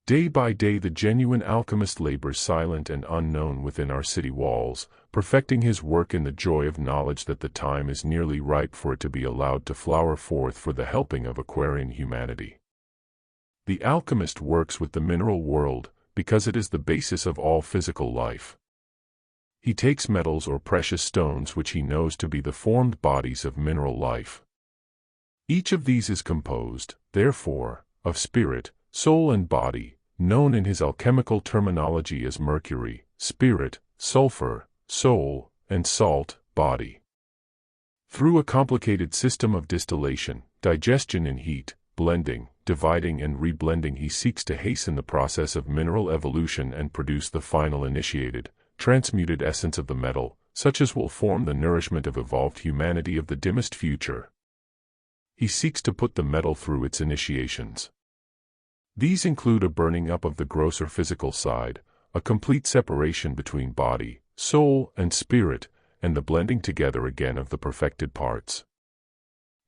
Day by day the genuine alchemist labors silent and unknown within our city walls, perfecting his work in the joy of knowledge that the time is nearly ripe for it to be allowed to flower forth for the helping of Aquarian humanity. The alchemist works with the mineral world, because it is the basis of all physical life. He takes metals or precious stones which he knows to be the formed bodies of mineral life. Each of these is composed, therefore, of spirit, soul and body, known in his alchemical terminology as mercury, spirit, sulfur, soul, and salt, body. Through a complicated system of distillation, digestion in heat, blending, dividing and reblending, he seeks to hasten the process of mineral evolution and produce the final initiated, transmuted essence of the metal, such as will form the nourishment of evolved humanity of the dimmest future. He seeks to put the metal through its initiations. These include a burning up of the grosser physical side, a complete separation between body, soul, and spirit, and the blending together again of the perfected parts.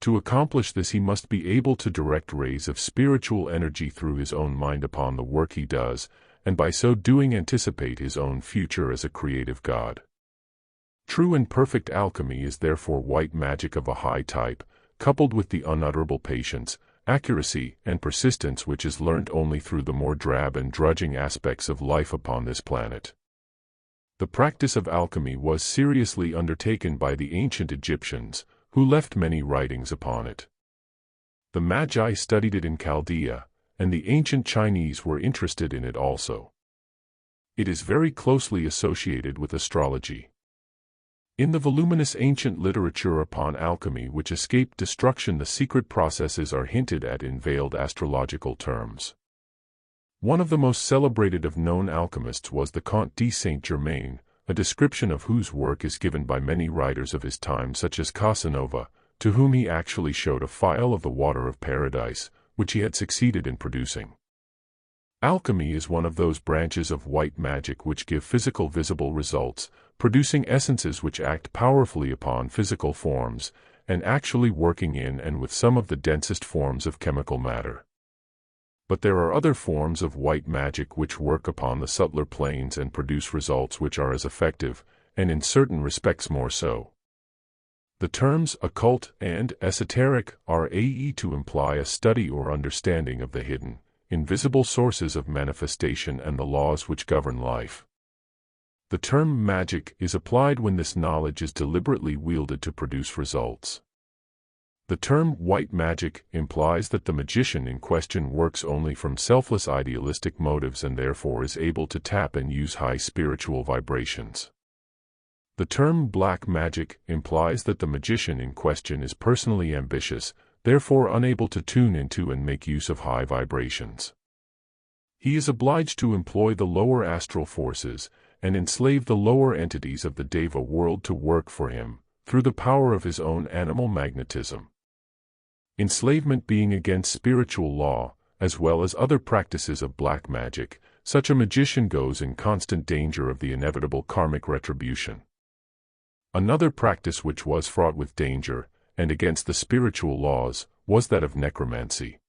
To accomplish this he must be able to direct rays of spiritual energy through his own mind upon the work he does, and by so doing anticipate his own future as a creative god. True and perfect alchemy is therefore white magic of a high type, coupled with the unutterable patience, accuracy, and persistence which is learnt only through the more drab and drudging aspects of life upon this planet. The practice of alchemy was seriously undertaken by the ancient Egyptians, who left many writings upon it. The Magi studied it in Chaldea, and the ancient Chinese were interested in it also. It is very closely associated with astrology. In the voluminous ancient literature upon alchemy which escaped destruction, the secret processes are hinted at in veiled astrological terms. One of the most celebrated of known alchemists was the Comte de Saint-Germain, a description of whose work is given by many writers of his time such as Casanova, to whom he actually showed a phial of the water of paradise, which he had succeeded in producing. Alchemy is one of those branches of white magic which give physical visible results, producing essences which act powerfully upon physical forms, and actually working in and with some of the densest forms of chemical matter. But there are other forms of white magic which work upon the subtler planes and produce results which are as effective, and in certain respects more so. The terms occult and esoteric are to imply a study or understanding of the hidden, invisible sources of manifestation and the laws which govern life. The term magic is applied when this knowledge is deliberately wielded to produce results. The term white magic implies that the magician in question works only from selfless idealistic motives and therefore is able to tap and use high spiritual vibrations. The term black magic implies that the magician in question is personally ambitious, therefore unable to tune into and make use of high vibrations. He is obliged to employ the lower astral forces and enslave the lower entities of the Deva world to work for him, through the power of his own animal magnetism. Enslavement being against spiritual law, as well as other practices of black magic, such a magician goes in constant danger of the inevitable karmic retribution. Another practice which was fraught with danger, and against the spiritual laws, was that of necromancy.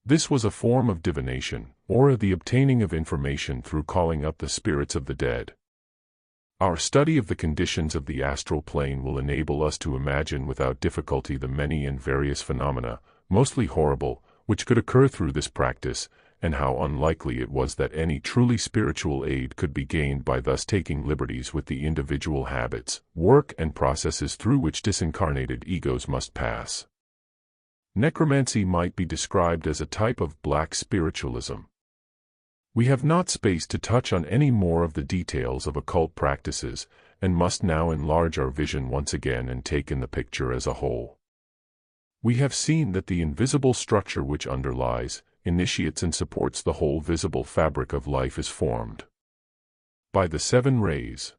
This was a form of divination, or the obtaining of information through calling up the spirits of the dead. Our study of the conditions of the astral plane will enable us to imagine without difficulty the many and various phenomena, mostly horrible, which could occur through this practice, and how unlikely it was that any truly spiritual aid could be gained by thus taking liberties with the individual habits, work and processes through which disincarnated egos must pass. Necromancy might be described as a type of black spiritualism. We have not space to touch on any more of the details of occult practices, and must now enlarge our vision once again and take in the picture as a whole. We have seen that the invisible structure which underlies, initiates and supports the whole visible fabric of life is formed by the 7 rays.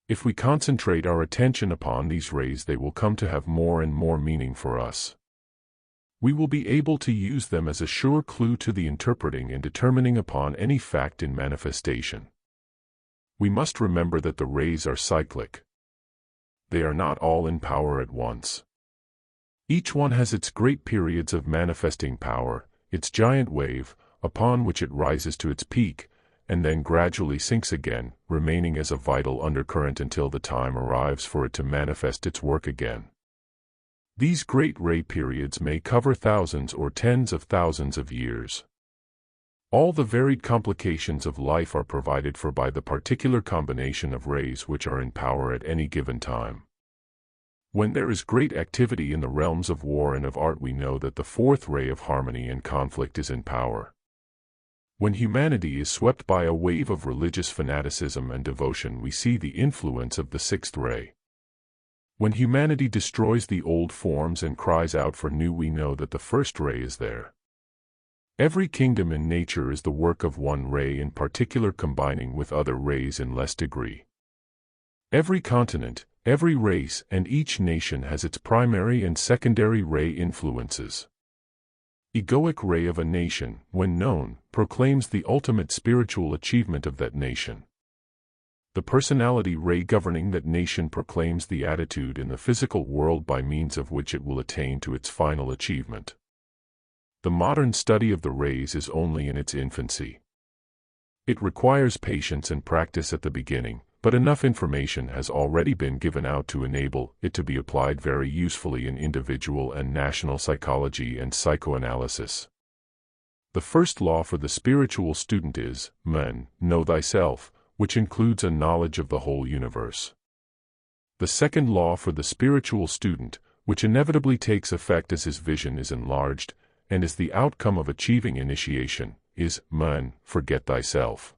If we concentrate our attention upon these rays, they will come to have more and more meaning for us. We will be able to use them as a sure clue to the interpreting and determining upon any fact in manifestation. We must remember that the rays are cyclic. They are not all in power at once. Each one has its great periods of manifesting power, its giant wave, upon which it rises to its peak, and then gradually sinks again, remaining as a vital undercurrent until the time arrives for it to manifest its work again. These great ray periods may cover thousands or tens of thousands of years. All the varied complications of life are provided for by the particular combination of rays which are in power at any given time. When there is great activity in the realms of war and of art, we know that the 4th ray of harmony and conflict is in power. When humanity is swept by a wave of religious fanaticism and devotion, we see the influence of the 6th ray. When humanity destroys the old forms and cries out for new, we know that the 1st ray is there. Every kingdom in nature is the work of one ray in particular, combining with other rays in less degree. Every continent, every race and each nation has its primary and secondary ray influences. Egoic ray of a nation, when known, proclaims the ultimate spiritual achievement of that nation. The personality ray governing that nation proclaims the attitude in the physical world by means of which it will attain to its final achievement. The modern study of the rays is only in its infancy. It requires patience and practice at the beginning, but enough information has already been given out to enable it to be applied very usefully in individual and national psychology and psychoanalysis. The first law for the spiritual student is, know thyself, which includes a knowledge of the whole universe. The second law for the spiritual student, which inevitably takes effect as his vision is enlarged, and is the outcome of achieving initiation, is, forget thyself.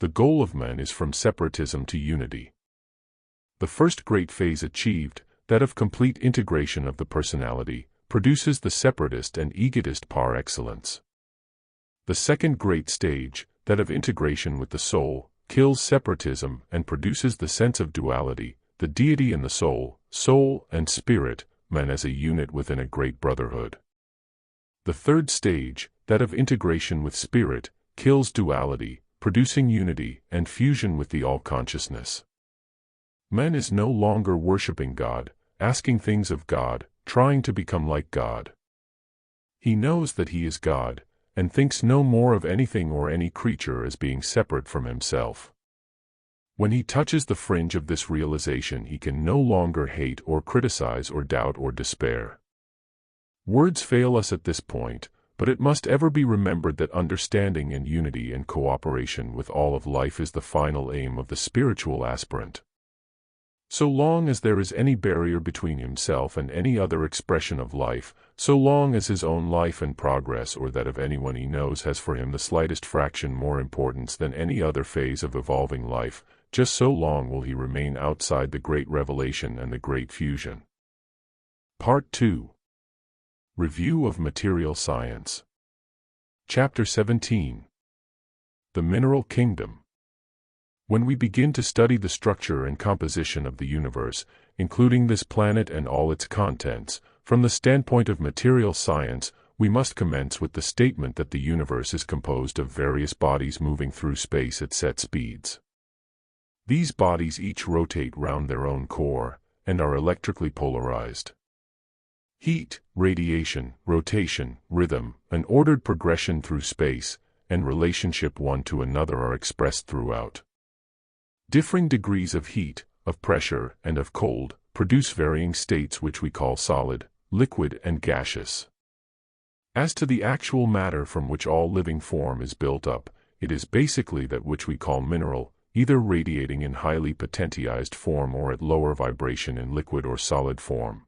The goal of man is from separatism to unity. The first great phase achieved, that of complete integration of the personality, produces the separatist and egotist par excellence. The second great stage, that of integration with the soul, kills separatism and produces the sense of duality, the deity and the soul, soul and spirit, men as a unit within a great brotherhood. The third stage, that of integration with spirit, kills duality, producing unity and fusion with the all-consciousness. Man is no longer worshipping God, asking things of God, trying to become like God. He knows that he is God, and thinks no more of anything or any creature as being separate from himself. When he touches the fringe of this realization, he can no longer hate or criticize or doubt or despair. Words fail us at this point, but it must ever be remembered that understanding and unity and cooperation with all of life is the final aim of the spiritual aspirant. So long as there is any barrier between himself and any other expression of life, so long as his own life and progress or that of anyone he knows has for him the slightest fraction more importance than any other phase of evolving life, just so long will he remain outside the great revelation and the great fusion. Part 2. Review of Material Science. Chapter 17. The Mineral Kingdom. When we begin to study the structure and composition of the universe, including this planet and all its contents, from the standpoint of material science, we must commence with the statement that the universe is composed of various bodies moving through space at set speeds. These bodies each rotate round their own core, and are electrically polarized. Heat, radiation, rotation, rhythm, an ordered progression through space, and relationship one to another are expressed throughout. Differing degrees of heat, of pressure, and of cold, produce varying states which we call solid, liquid, and gaseous. As to the actual matter from which all living form is built up, it is basically that which we call mineral, either radiating in highly potentized form or at lower vibration in liquid or solid form.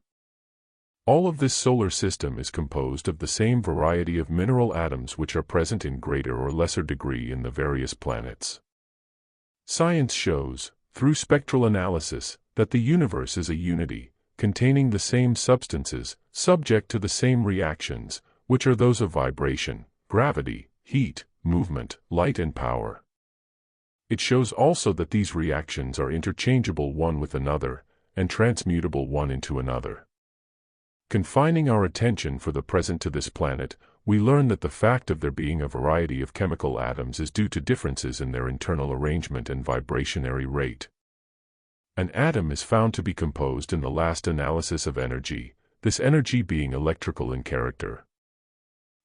All of this solar system is composed of the same variety of mineral atoms which are present in greater or lesser degree in the various planets. Science shows, through spectral analysis, that the universe is a unity, containing the same substances, subject to the same reactions, which are those of vibration, gravity, heat, movement, light and power. It shows also that these reactions are interchangeable one with another, and transmutable one into another. Confining our attention for the present to this planet, we learn that the fact of there being a variety of chemical atoms is due to differences in their internal arrangement and vibrationary rate. An atom is found to be composed in the last analysis of energy, this energy being electrical in character.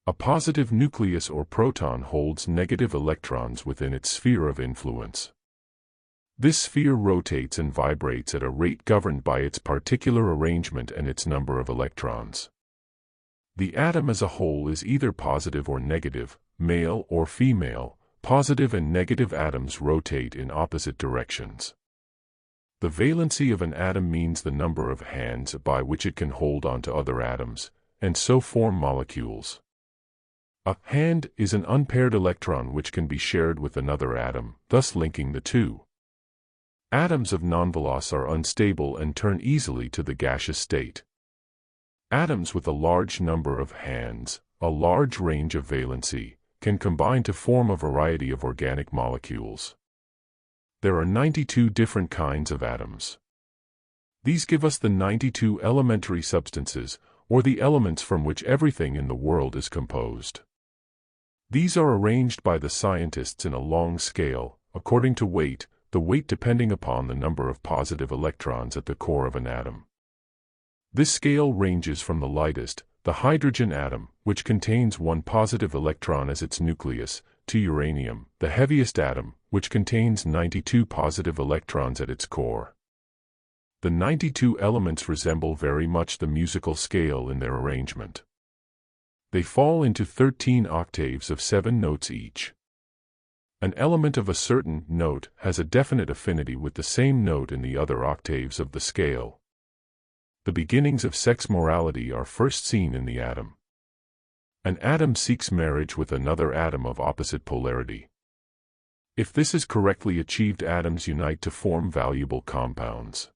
A positive nucleus or proton holds negative electrons within its sphere of influence. This sphere rotates and vibrates at a rate governed by its particular arrangement and its number of electrons. The atom as a whole is either positive or negative, male or female. Positive and negative atoms rotate in opposite directions. The valency of an atom means the number of hands by which it can hold onto other atoms, and so form molecules. A hand is an unpaired electron which can be shared with another atom, thus linking the two. Atoms of nonvalence are unstable and turn easily to the gaseous state. Atoms with a large number of hands, a large range of valency, can combine to form a variety of organic molecules. There are 92 different kinds of atoms. These give us the 92 elementary substances, or the elements from which everything in the world is composed. These are arranged by the scientists in a long scale, according to weight, the weight depending upon the number of positive electrons at the core of an atom. This scale ranges from the lightest, the hydrogen atom, which contains one positive electron as its nucleus, to uranium, the heaviest atom, which contains 92 positive electrons at its core. The 92 elements resemble very much the musical scale in their arrangement. They fall into 13 octaves of 7 notes each. An element of a certain note has a definite affinity with the same note in the other octaves of the scale. The beginnings of sex morality are first seen in the atom. An atom seeks marriage with another atom of opposite polarity. If this is correctly achieved, atoms unite to form valuable compounds.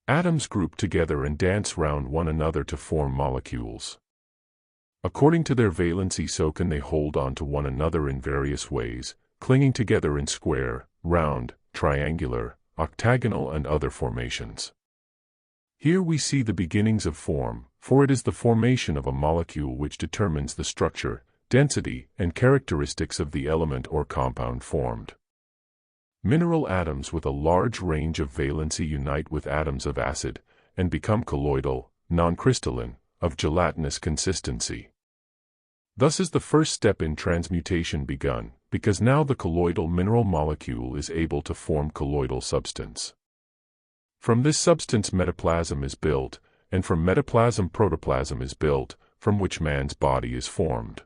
Atoms group together and dance round one another to form molecules. According to their valency, so can they hold on to one another in various ways, clinging together in square, round, triangular, octagonal and other formations. Here we see the beginnings of form, for it is the formation of a molecule which determines the structure, density, and characteristics of the element or compound formed. Mineral atoms with a large range of valency unite with atoms of acid, and become colloidal, non-crystalline, of gelatinous consistency. Thus is the first step in transmutation begun, because now the colloidal mineral molecule is able to form colloidal substance. From this substance metaplasm is built, and from metaplasm protoplasm is built, from which man's body is formed.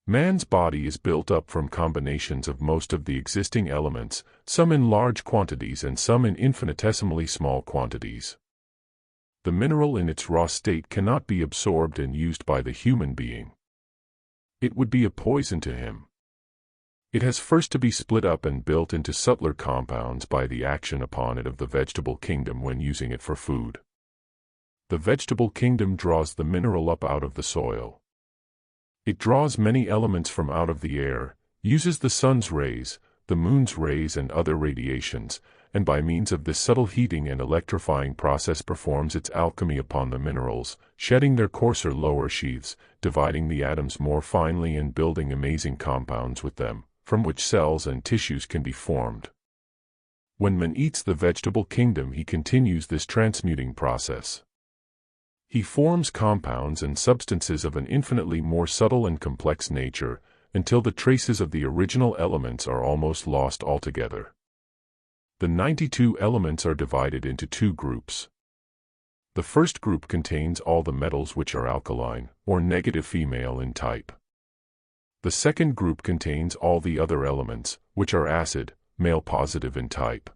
Man's body is built up from combinations of most of the existing elements, some in large quantities and some in infinitesimally small quantities. The mineral in its raw state cannot be absorbed and used by the human being. It would be a poison to him. It has first to be split up and built into subtler compounds by the action upon it of the vegetable kingdom when using it for food. The vegetable kingdom draws the mineral up out of the soil. It draws many elements from out of the air, uses the sun's rays, the moon's rays and other radiations, and by means of this subtle heating and electrifying process performs its alchemy upon the minerals, shedding their coarser lower sheaths, dividing the atoms more finely and building amazing compounds with them, from which cells and tissues can be formed. When man eats the vegetable kingdom, he continues this transmuting process. He forms compounds and substances of an infinitely more subtle and complex nature, until the traces of the original elements are almost lost altogether. The 92 elements are divided into two groups. The first group contains all the metals which are alkaline, or negative female in type. The second group contains all the other elements, which are acid, male positive in type.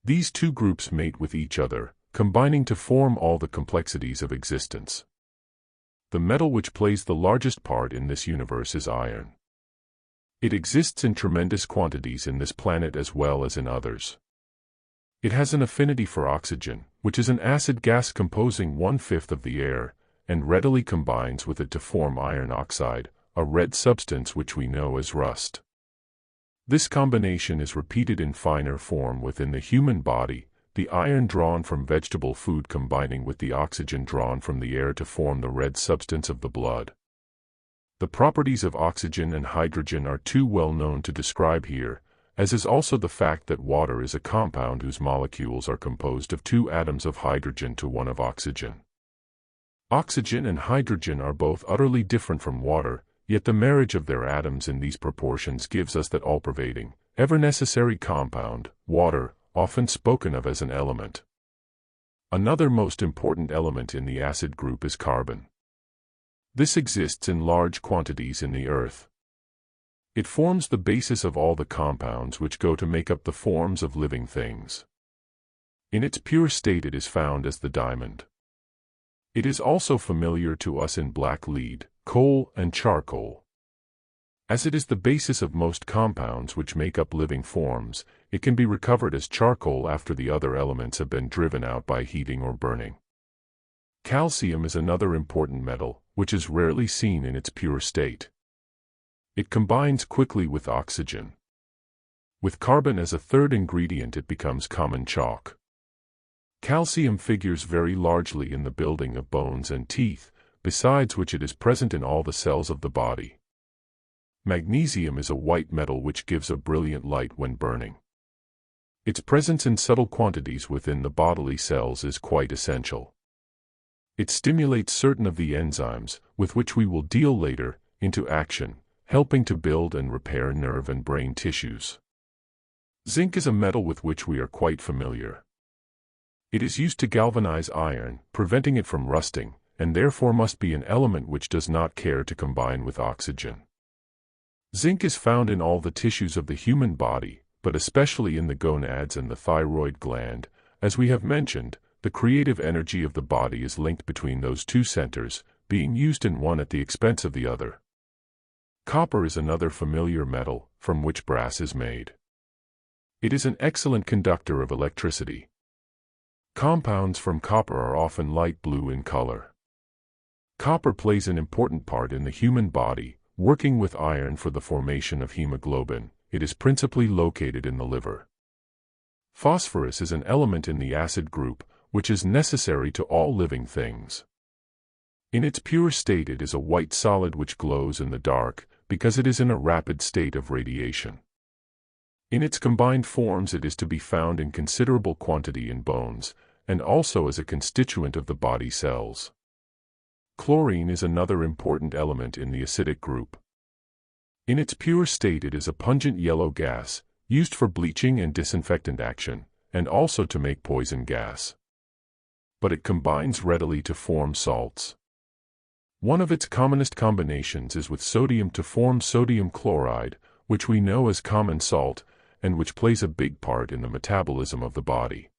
These two groups mate with each other, combining to form all the complexities of existence. The metal which plays the largest part in this universe is iron. It exists in tremendous quantities in this planet as well as in others. It has an affinity for oxygen, which is an acid gas composing 1/5 of the air, and readily combines with it to form iron oxide, a red substance which we know as rust. This combination is repeated in finer form within the human body, the iron drawn from vegetable food combining with the oxygen drawn from the air to form the red substance of the blood. The properties of oxygen and hydrogen are too well known to describe here, as is also the fact that water is a compound whose molecules are composed of 2 atoms of hydrogen to 1 of oxygen. Oxygen and hydrogen are both utterly different from water, yet the marriage of their atoms in these proportions gives us that all-pervading, ever-necessary compound, water, often spoken of as an element. Another most important element in the acid group is carbon. This exists in large quantities in the earth. It forms the basis of all the compounds which go to make up the forms of living things. In its pure state it is found as the diamond. It is also familiar to us in black lead, coal and charcoal. As it is the basis of most compounds which make up living forms, it can be recovered as charcoal after the other elements have been driven out by heating or burning. Calcium is another important metal, which is rarely seen in its pure state. It combines quickly with oxygen. With carbon as a third ingredient, it becomes common chalk. Calcium figures very largely in the building of bones and teeth, besides which it is present in all the cells of the body. Magnesium is a white metal which gives a brilliant light when burning. Its presence in subtle quantities within the bodily cells is quite essential. It stimulates certain of the enzymes, with which we will deal later, into action, helping to build and repair nerve and brain tissues. Zinc is a metal with which we are quite familiar. It is used to galvanize iron, preventing it from rusting, and therefore must be an element which does not care to combine with oxygen. Zinc is found in all the tissues of the human body, but especially in the gonads and the thyroid gland. As we have mentioned, the creative energy of the body is linked between those two centers, being used in one at the expense of the other. Copper is another familiar metal, from which brass is made. It is an excellent conductor of electricity. Compounds from copper are often light blue in color. Copper plays an important part in the human body, working with iron for the formation of hemoglobin. It is principally located in the liver. Phosphorus is an element in the acid group, which is necessary to all living things. In its pure state it is a white solid which glows in the dark, because it is in a rapid state of radiation. In its combined forms it is to be found in considerable quantity in bones, and also as a constituent of the body cells. Chlorine is another important element in the acidic group. In its pure state it is a pungent yellow gas, used for bleaching and disinfectant action, and also to make poison gas. But it combines readily to form salts. One of its commonest combinations is with sodium to form sodium chloride, which we know as common salt, and which plays a big part in the metabolism of the body.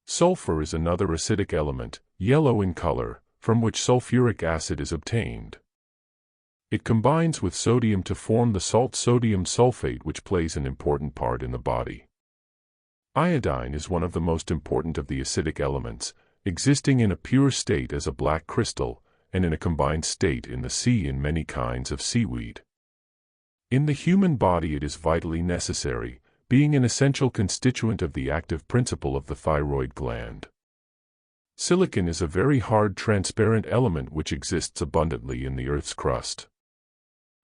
Sulfur is another acidic element, yellow in color, from which sulfuric acid is obtained. It combines with sodium to form the salt sodium sulfate, which plays an important part in the body. Iodine is one of the most important of the acidic elements, existing in a pure state as a black crystal, and in a combined state in the sea in many kinds of seaweed. In the human body it is vitally necessary, being an essential constituent of the active principle of the thyroid gland. Silicon is a very hard transparent element which exists abundantly in the Earth's crust.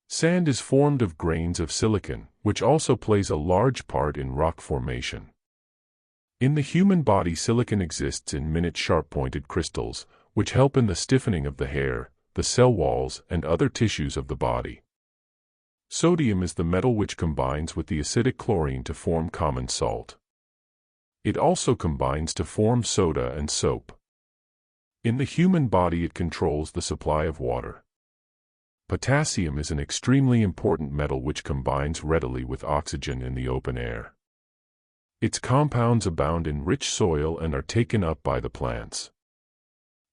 Sand is formed of grains of silicon, which also plays a large part in rock formation. In the human body silicon exists in minute sharp-pointed crystals, which help in the stiffening of the hair, the cell walls, and other tissues of the body. Sodium is the metal which combines with the acidic chlorine to form common salt. It also combines to form soda and soap. In the human body it controls the supply of water. Potassium is an extremely important metal which combines readily with oxygen in the open air. Its compounds abound in rich soil and are taken up by the plants.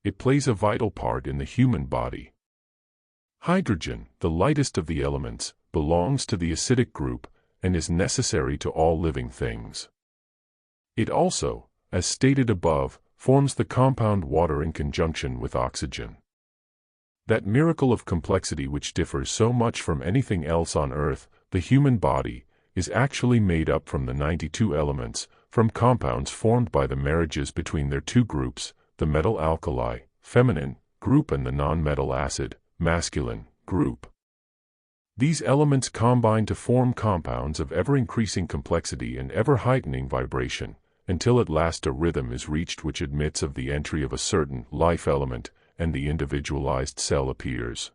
It plays a vital part in the human body. Hydrogen, the lightest of the elements, belongs to the acidic group and is necessary to all living things. It also, as stated above, forms the compound water in conjunction with oxygen. That miracle of complexity which differs so much from anything else on Earth, the human body, is actually made up from the 92 elements, from compounds formed by the marriages between their two groups, the metal alkali, feminine, group and the non-metal acid, masculine, group. These elements combine to form compounds of ever-increasing complexity and ever-heightening vibration, until at last a rhythm is reached which admits of the entry of a certain life element, and the individualized cell appears.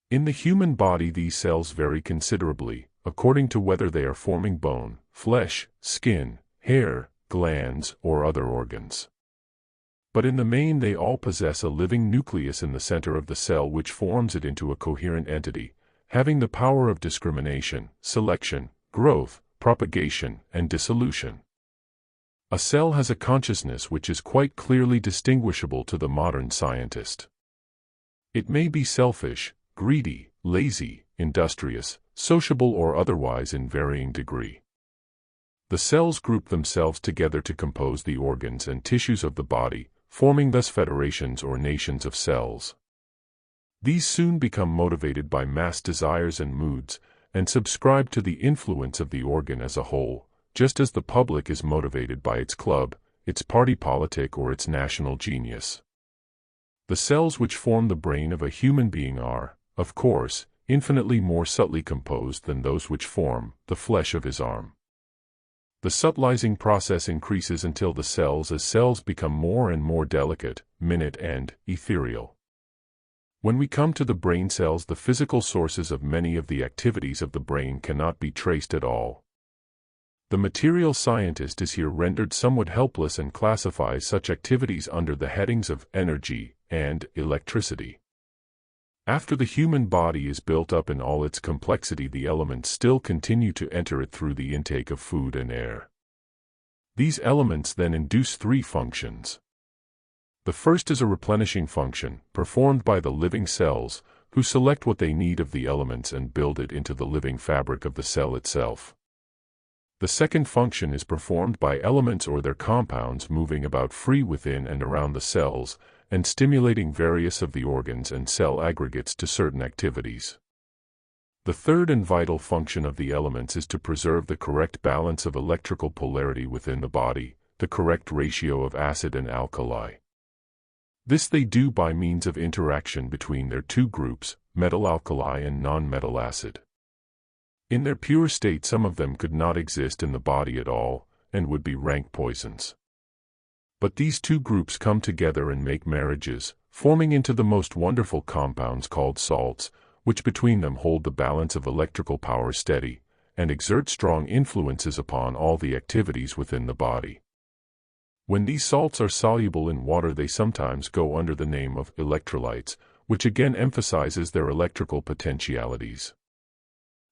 In the human body these cells vary considerably, according to whether they are forming bone, flesh, skin, hair, glands, or other organs. But in the main they all possess a living nucleus in the center of the cell which forms it into a coherent entity, having the power of discrimination, selection, growth, propagation, and dissolution. A cell has a consciousness which is quite clearly distinguishable to the modern scientist. It may be selfish, greedy, lazy, industrious, sociable or otherwise in varying degree. The cells group themselves together to compose the organs and tissues of the body, forming thus federations or nations of cells. These soon become motivated by mass desires and moods, and subscribe to the influence of the organ as a whole, just as the public is motivated by its club, its party politic or its national genius. The cells which form the brain of a human being are, of course, infinitely more subtly composed than those which form the flesh of his arm. The subtilizing process increases until the cells as cells become more and more delicate, minute and ethereal. When we come to the brain cells, the physical sources of many of the activities of the brain cannot be traced at all. The material scientist is here rendered somewhat helpless and classifies such activities under the headings of energy and electricity. After the human body is built up in all its complexity, the elements still continue to enter it through the intake of food and air. These elements then induce three functions. The first is a replenishing function, performed by the living cells, who select what they need of the elements and build it into the living fabric of the cell itself. The second function is performed by elements or their compounds moving about free within and around the cells, and stimulating various of the organs and cell aggregates to certain activities. The third and vital function of the elements is to preserve the correct balance of electrical polarity within the body, the correct ratio of acid and alkali. This they do by means of interaction between their two groups, metal alkali and non-metal acid. In their pure state, some of them could not exist in the body at all, and would be rank poisons. But these two groups come together and make marriages, forming into the most wonderful compounds called salts, which between them hold the balance of electrical power steady, and exert strong influences upon all the activities within the body. When these salts are soluble in water, they sometimes go under the name of electrolytes, which again emphasizes their electrical potentialities.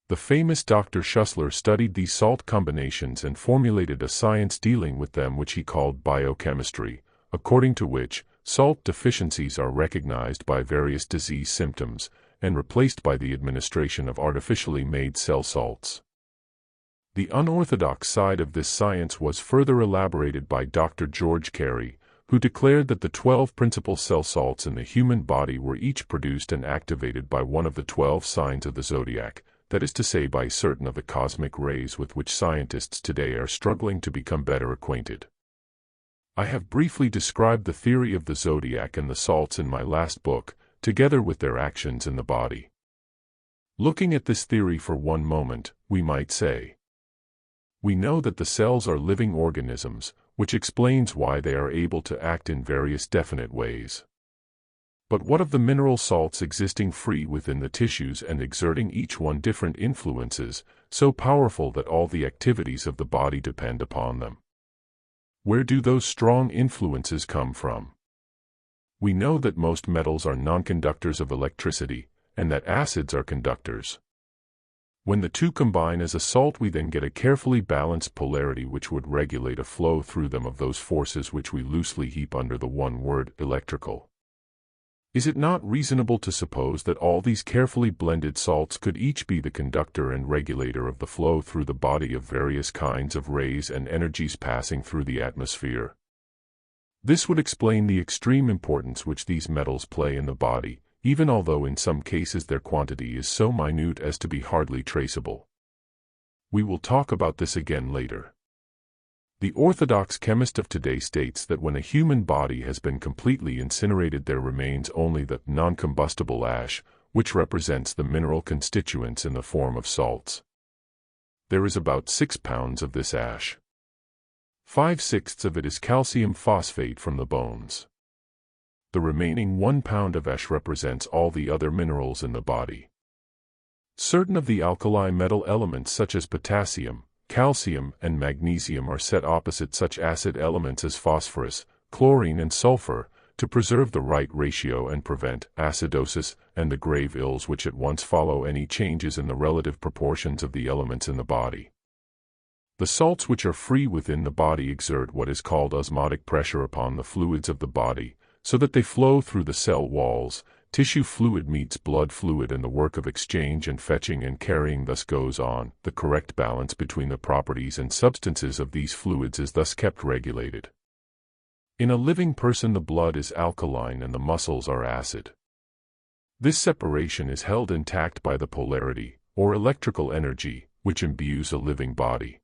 The famous Dr. Schussler studied these salt combinations and formulated a science dealing with them which he called biochemistry, according to which salt deficiencies are recognized by various disease symptoms and replaced by the administration of artificially made cell salts. The unorthodox side of this science was further elaborated by Dr. George Carey, who declared that the 12 principal cell salts in the human body were each produced and activated by one of the 12 signs of the zodiac, that is to say, by certain of the cosmic rays with which scientists today are struggling to become better acquainted. I have briefly described the theory of the zodiac and the salts in my last book, together with their actions in the body. Looking at this theory for one moment, we might say, we know that the cells are living organisms, which explains why they are able to act in various definite ways. But what of the mineral salts existing free within the tissues and exerting each one different influences, so powerful that all the activities of the body depend upon them? Where do those strong influences come from? We know that most metals are non-conductors of electricity, and that acids are conductors. When the two combine as a salt, we then get a carefully balanced polarity which would regulate a flow through them of those forces which we loosely heap under the one word electrical. Is it not reasonable to suppose that all these carefully blended salts could each be the conductor and regulator of the flow through the body of various kinds of rays and energies passing through the atmosphere? This would explain the extreme importance which these metals play in the body, even although in some cases their quantity is so minute as to be hardly traceable. We will talk about this again later. The orthodox chemist of today states that when a human body has been completely incinerated, there remains only the non-combustible ash, which represents the mineral constituents in the form of salts. There is about 6 pounds of this ash. 5/6 of it is calcium phosphate from the bones. The remaining 1 pound of ash represents all the other minerals in the body. Certain of the alkali metal elements such as potassium, calcium, and magnesium are set opposite such acid elements as phosphorus, chlorine, and sulfur, to preserve the right ratio and prevent acidosis and the grave ills which at once follow any changes in the relative proportions of the elements in the body. The salts which are free within the body exert what is called osmotic pressure upon the fluids of the body, so that they flow through the cell walls. Tissue fluid meets blood fluid, and the work of exchange and fetching and carrying thus goes on. The correct balance between the properties and substances of these fluids is thus kept regulated. In a living person, the blood is alkaline and the muscles are acid. This separation is held intact by the polarity, or electrical energy, which imbues a living body.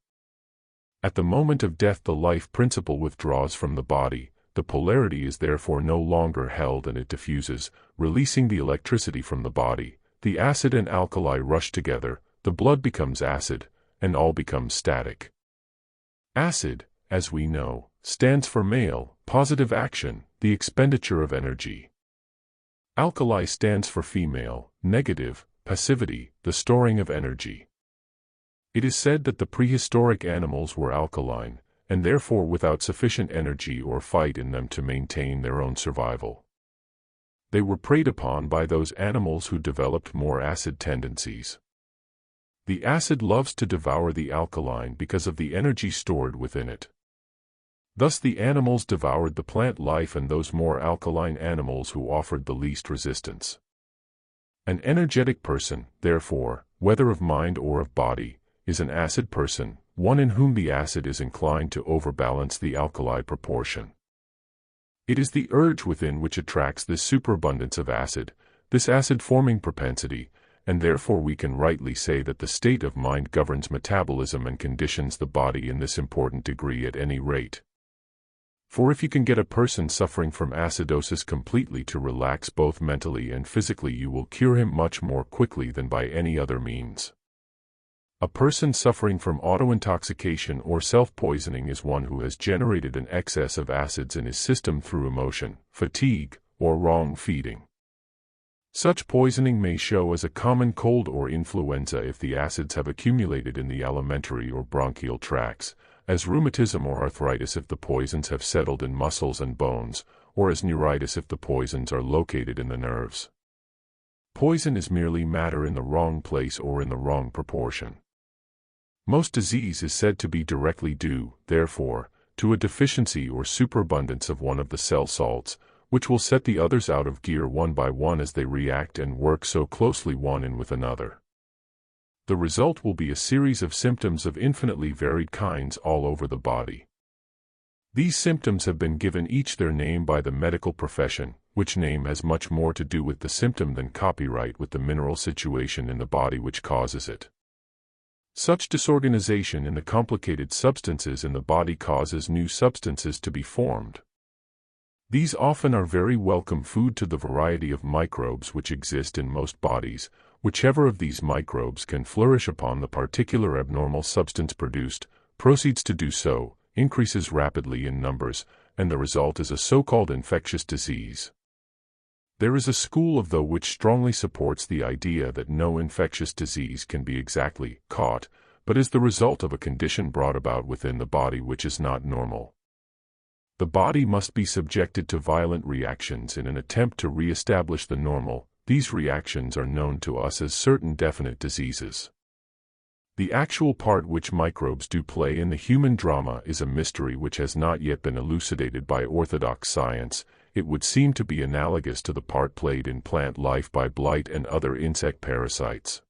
At the moment of death, the life principle withdraws from the body. The polarity is therefore no longer held and it diffuses, releasing the electricity from the body. The acid and alkali rush together, the blood becomes acid, and all becomes static. Acid, as we know, stands for male, positive action, the expenditure of energy. Alkali stands for female, negative, passivity, the storing of energy. It is said that the prehistoric animals were alkaline, and therefore without sufficient energy or fight in them to maintain their own survival. They were preyed upon by those animals who developed more acid tendencies. The acid loves to devour the alkaline because of the energy stored within it. Thus the animals devoured the plant life and those more alkaline animals who offered the least resistance. An energetic person, therefore, whether of mind or of body, is an acid person, one in whom the acid is inclined to overbalance the alkali proportion. It is the urge within which attracts this superabundance of acid, this acid-forming propensity, and therefore we can rightly say that the state of mind governs metabolism and conditions the body in this important degree at any rate. For if you can get a person suffering from acidosis completely to relax both mentally and physically, you will cure him much more quickly than by any other means. A person suffering from autointoxication or self-poisoning is one who has generated an excess of acids in his system through emotion, fatigue, or wrong feeding. Such poisoning may show as a common cold or influenza if the acids have accumulated in the alimentary or bronchial tracts, as rheumatism or arthritis if the poisons have settled in muscles and bones, or as neuritis if the poisons are located in the nerves. Poison is merely matter in the wrong place or in the wrong proportion. Most disease is said to be directly due, therefore, to a deficiency or superabundance of one of the cell salts, which will set the others out of gear one by one as they react and work so closely one in with another. The result will be a series of symptoms of infinitely varied kinds all over the body. These symptoms have been given each their name by the medical profession, which name has much more to do with the symptom than copyright with the mineral situation in the body which causes it. Such disorganization in the complicated substances in the body causes new substances to be formed. These often are very welcome food to the variety of microbes which exist in most bodies. Whichever of these microbes can flourish upon the particular abnormal substance produced, proceeds to do so, increases rapidly in numbers, and the result is a so-called infectious disease. There is a school of thought which strongly supports the idea that no infectious disease can be exactly caught, but is the result of a condition brought about within the body which is not normal. The body must be subjected to violent reactions in an attempt to re-establish the normal. These reactions are known to us as certain definite diseases. The actual part which microbes do play in the human drama is a mystery which has not yet been elucidated by orthodox science. It would seem to be analogous to the part played in plant life by blight and other insect parasites.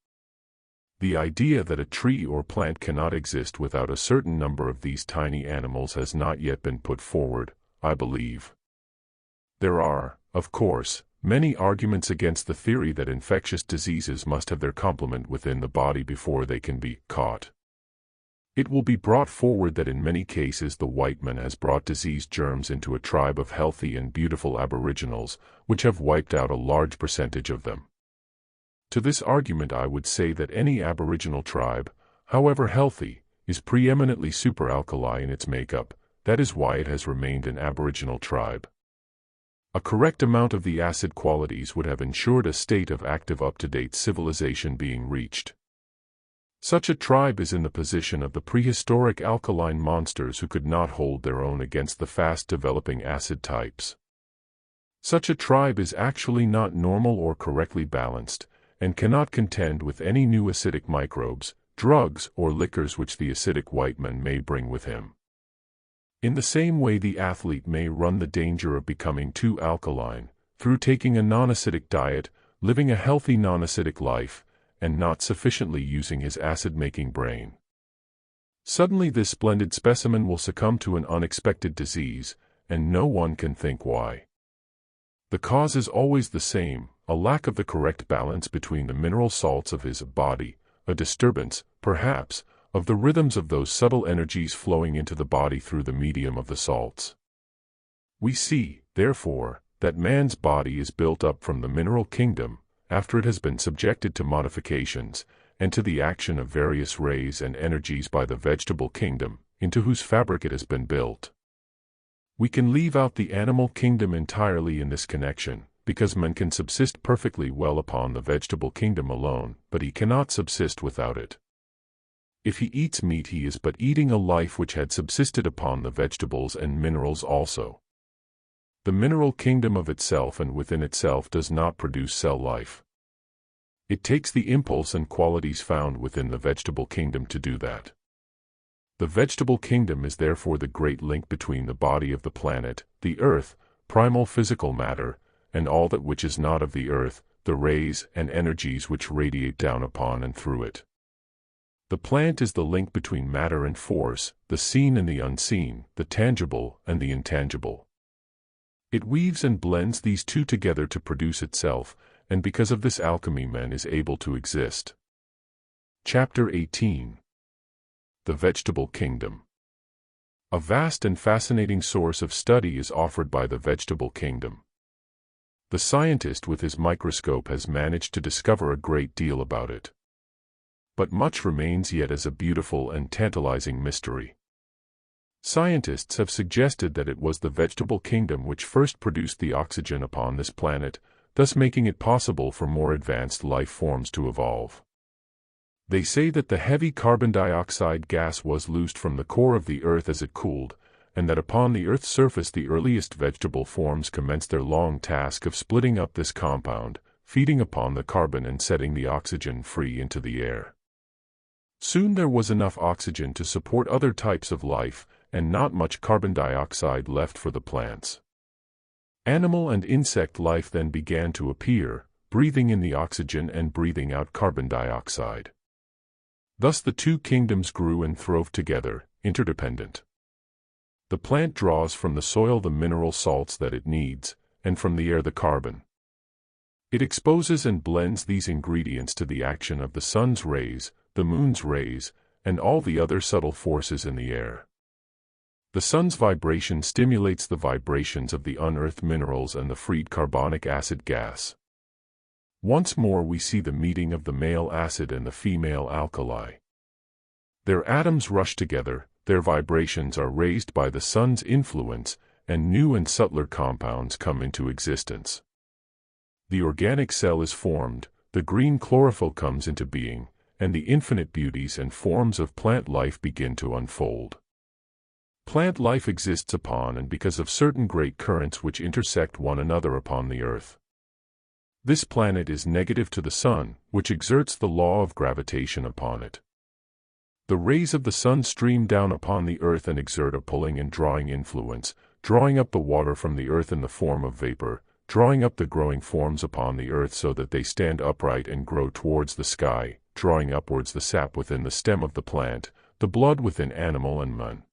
The idea that a tree or plant cannot exist without a certain number of these tiny animals has not yet been put forward, I believe. There are, of course, many arguments against the theory that infectious diseases must have their complement within the body before they can be caught. It will be brought forward that in many cases the white man has brought disease germs into a tribe of healthy and beautiful aboriginals, which have wiped out a large percentage of them. To this argument I would say that any aboriginal tribe, however healthy, is preeminently superalkali in its makeup. That is why it has remained an aboriginal tribe. A correct amount of the acid qualities would have ensured a state of active up-to-date civilization being reached. Such a tribe is in the position of the prehistoric alkaline monsters who could not hold their own against the fast-developing acid types. Such a tribe is actually not normal or correctly balanced, and cannot contend with any new acidic microbes, drugs, or liquors which the acidic white man may bring with him. In the same way the athlete may run the danger of becoming too alkaline, through taking a non-acidic diet, living a healthy non-acidic life, and not sufficiently using his acid-making brain. Suddenly this splendid specimen will succumb to an unexpected disease, and no one can think why. The cause is always the same, a lack of the correct balance between the mineral salts of his body, a disturbance, perhaps, of the rhythms of those subtle energies flowing into the body through the medium of the salts. We see, therefore, that man's body is built up from the mineral kingdom, after it has been subjected to modifications, and to the action of various rays and energies by the vegetable kingdom, into whose fabric it has been built. We can leave out the animal kingdom entirely in this connection, because man can subsist perfectly well upon the vegetable kingdom alone, but he cannot subsist without it. If he eats meat, he is but eating a life which had subsisted upon the vegetables and minerals also. The mineral kingdom of itself and within itself does not produce cell life. It takes the impulse and qualities found within the vegetable kingdom to do that. The vegetable kingdom is therefore the great link between the body of the planet, the earth, primal physical matter, and all that which is not of the earth, the rays and energies which radiate down upon and through it. The plant is the link between matter and force, the seen and the unseen, the tangible and the intangible. It weaves and blends these two together to produce itself, and because of this alchemy man is able to exist. Chapter 18. The Vegetable Kingdom. A vast and fascinating source of study is offered by the vegetable kingdom. The scientist with his microscope has managed to discover a great deal about it. But much remains yet as a beautiful and tantalizing mystery. Scientists have suggested that it was the vegetable kingdom which first produced the oxygen upon this planet, thus making it possible for more advanced life forms to evolve. They say that the heavy carbon dioxide gas was loosed from the core of the earth as it cooled, and that upon the earth's surface the earliest vegetable forms commenced their long task of splitting up this compound, feeding upon the carbon and setting the oxygen free into the air. Soon there was enough oxygen to support other types of life, and not much carbon dioxide left for the plants. Animal and insect life then began to appear, breathing in the oxygen and breathing out carbon dioxide. Thus the two kingdoms grew and throve together, interdependent. The plant draws from the soil the mineral salts that it needs, and from the air the carbon. It exposes and blends these ingredients to the action of the sun's rays, the moon's rays, and all the other subtle forces in the air. The sun's vibration stimulates the vibrations of the unearthed minerals and the freed carbonic acid gas. Once more we see the meeting of the male acid and the female alkali. Their atoms rush together, their vibrations are raised by the sun's influence, and new and subtler compounds come into existence. The organic cell is formed, the green chlorophyll comes into being, and the infinite beauties and forms of plant life begin to unfold. Plant life exists upon and because of certain great currents which intersect one another upon the earth. This planet is negative to the sun, which exerts the law of gravitation upon it. The rays of the sun stream down upon the earth and exert a pulling and drawing influence, drawing up the water from the earth in the form of vapor, drawing up the growing forms upon the earth so that they stand upright and grow towards the sky, drawing upwards the sap within the stem of the plant, the blood within animal and man.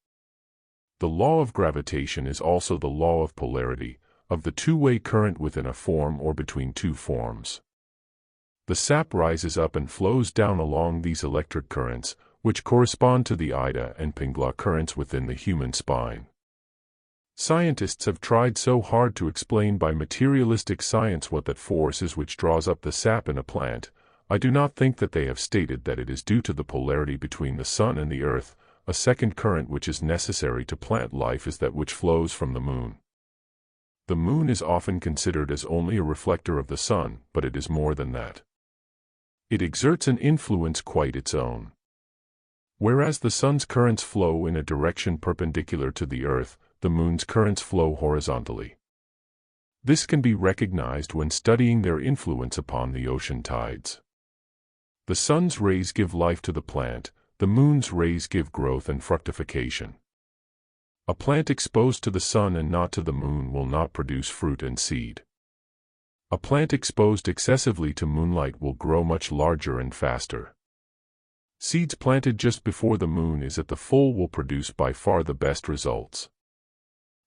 The law of gravitation is also the law of polarity, of the two-way current within a form or between two forms. The sap rises up and flows down along these electric currents, which correspond to the Ida and Pingala currents within the human spine. Scientists have tried so hard to explain by materialistic science what that force is which draws up the sap in a plant. I do not think that they have stated that it is due to the polarity between the sun and the earth. A second current which is necessary to plant life is that which flows from the moon. The moon is often considered as only a reflector of the sun, but it is more than that. It exerts an influence quite its own. Whereas the sun's currents flow in a direction perpendicular to the earth, the moon's currents flow horizontally. This can be recognized when studying their influence upon the ocean tides. The sun's rays give life to the plant, the moon's rays give growth and fructification. A plant exposed to the sun and not to the moon will not produce fruit and seed. A plant exposed excessively to moonlight will grow much larger and faster. Seeds planted just before the moon is at the full will produce by far the best results.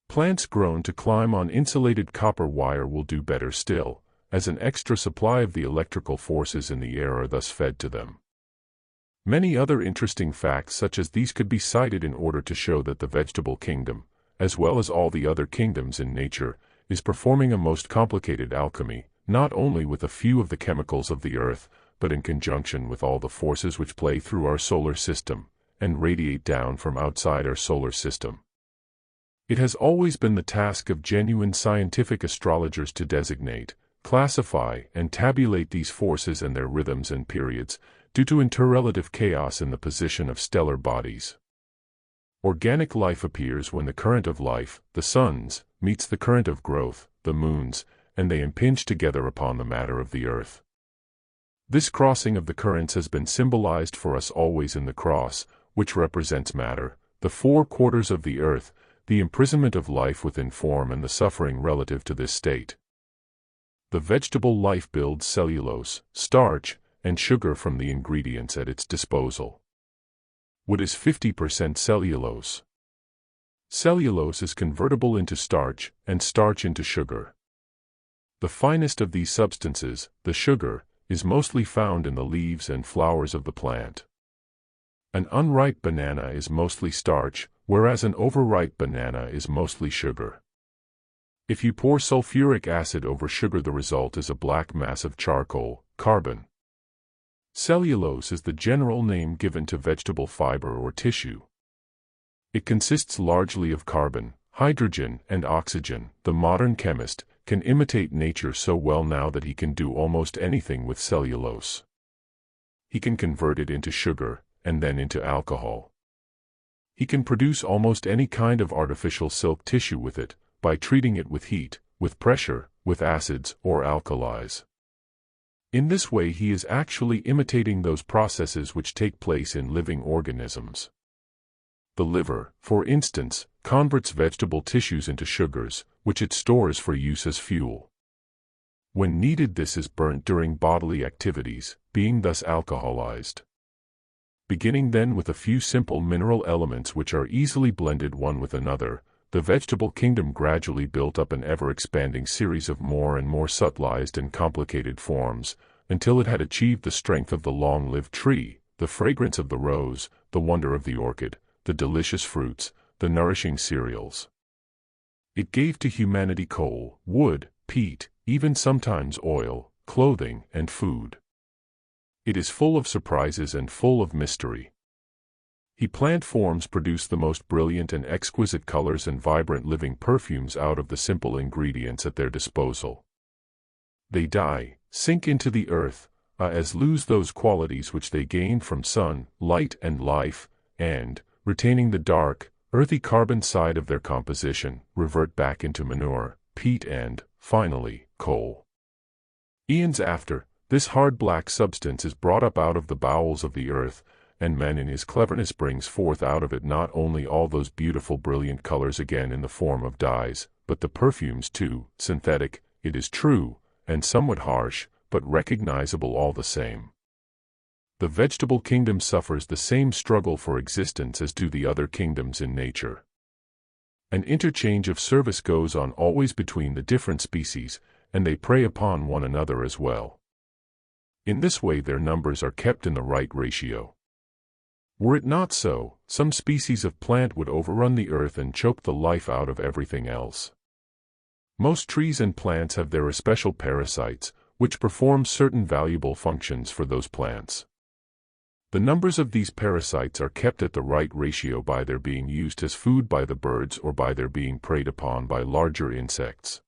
Plants grown to climb on insulated copper wire will do better still, as an extra supply of the electrical forces in the air are thus fed to them. Many other interesting facts such as these could be cited in order to show that the vegetable kingdom, as well as all the other kingdoms in nature, is performing a most complicated alchemy, not only with a few of the chemicals of the earth, but in conjunction with all the forces which play through our solar system, and radiate down from outside our solar system. It has always been the task of genuine scientific astrologers to designate, classify, and tabulate these forces and their rhythms and periods, due to interrelative chaos in the position of stellar bodies. Organic life appears when the current of life, the sun's, meets the current of growth, the moon's, and they impinge together upon the matter of the earth. This crossing of the currents has been symbolized for us always in the cross, which represents matter, the four quarters of the earth, the imprisonment of life within form and the suffering relative to this state. The vegetable life builds cellulose, starch, and sugar from the ingredients at its disposal. Wood is 50% cellulose. Cellulose is convertible into starch, and starch into sugar. The finest of these substances, the sugar, is mostly found in the leaves and flowers of the plant. An unripe banana is mostly starch, whereas an overripe banana is mostly sugar. If you pour sulfuric acid over sugar, the result is a black mass of charcoal, carbon. Cellulose is the general name given to vegetable fiber or tissue. It consists largely of carbon, hydrogen, and oxygen. The modern chemist can imitate nature so well now that he can do almost anything with cellulose. He can convert it into sugar, and then into alcohol. He can produce almost any kind of artificial silk tissue with it, by treating it with heat, with pressure, with acids or alkalis. In this way he is actually imitating those processes which take place in living organisms. The liver, for instance, converts vegetable tissues into sugars, which it stores for use as fuel. When needed, this is burnt during bodily activities, being thus alcoholized. Beginning then with a few simple mineral elements which are easily blended one with another, the vegetable kingdom gradually built up an ever-expanding series of more and more subtilized and complicated forms, until it had achieved the strength of the long-lived tree, the fragrance of the rose, the wonder of the orchid, the delicious fruits, the nourishing cereals. It gave to humanity coal, wood, peat, even sometimes oil, clothing, and food. It is full of surprises and full of mystery. Plant forms produce the most brilliant and exquisite colors and vibrant living perfumes out of the simple ingredients at their disposal. They die, sink into the earth, as lose those qualities which they gained from sun, light, and life, and, retaining the dark, earthy carbon side of their composition, revert back into manure, peat, and, finally, coal. Eons after, this hard black substance is brought up out of the bowels of the earth, and man in his cleverness brings forth out of it not only all those beautiful brilliant colors again in the form of dyes, but the perfumes too, synthetic, it is true, and somewhat harsh, but recognizable all the same. The vegetable kingdom suffers the same struggle for existence as do the other kingdoms in nature. An interchange of service goes on always between the different species, and they prey upon one another as well. In this way their numbers are kept in the right ratio. Were it not so, some species of plant would overrun the earth and choke the life out of everything else. Most trees and plants have their especial parasites, which perform certain valuable functions for those plants. The numbers of these parasites are kept at the right ratio by their being used as food by the birds or by their being preyed upon by larger insects.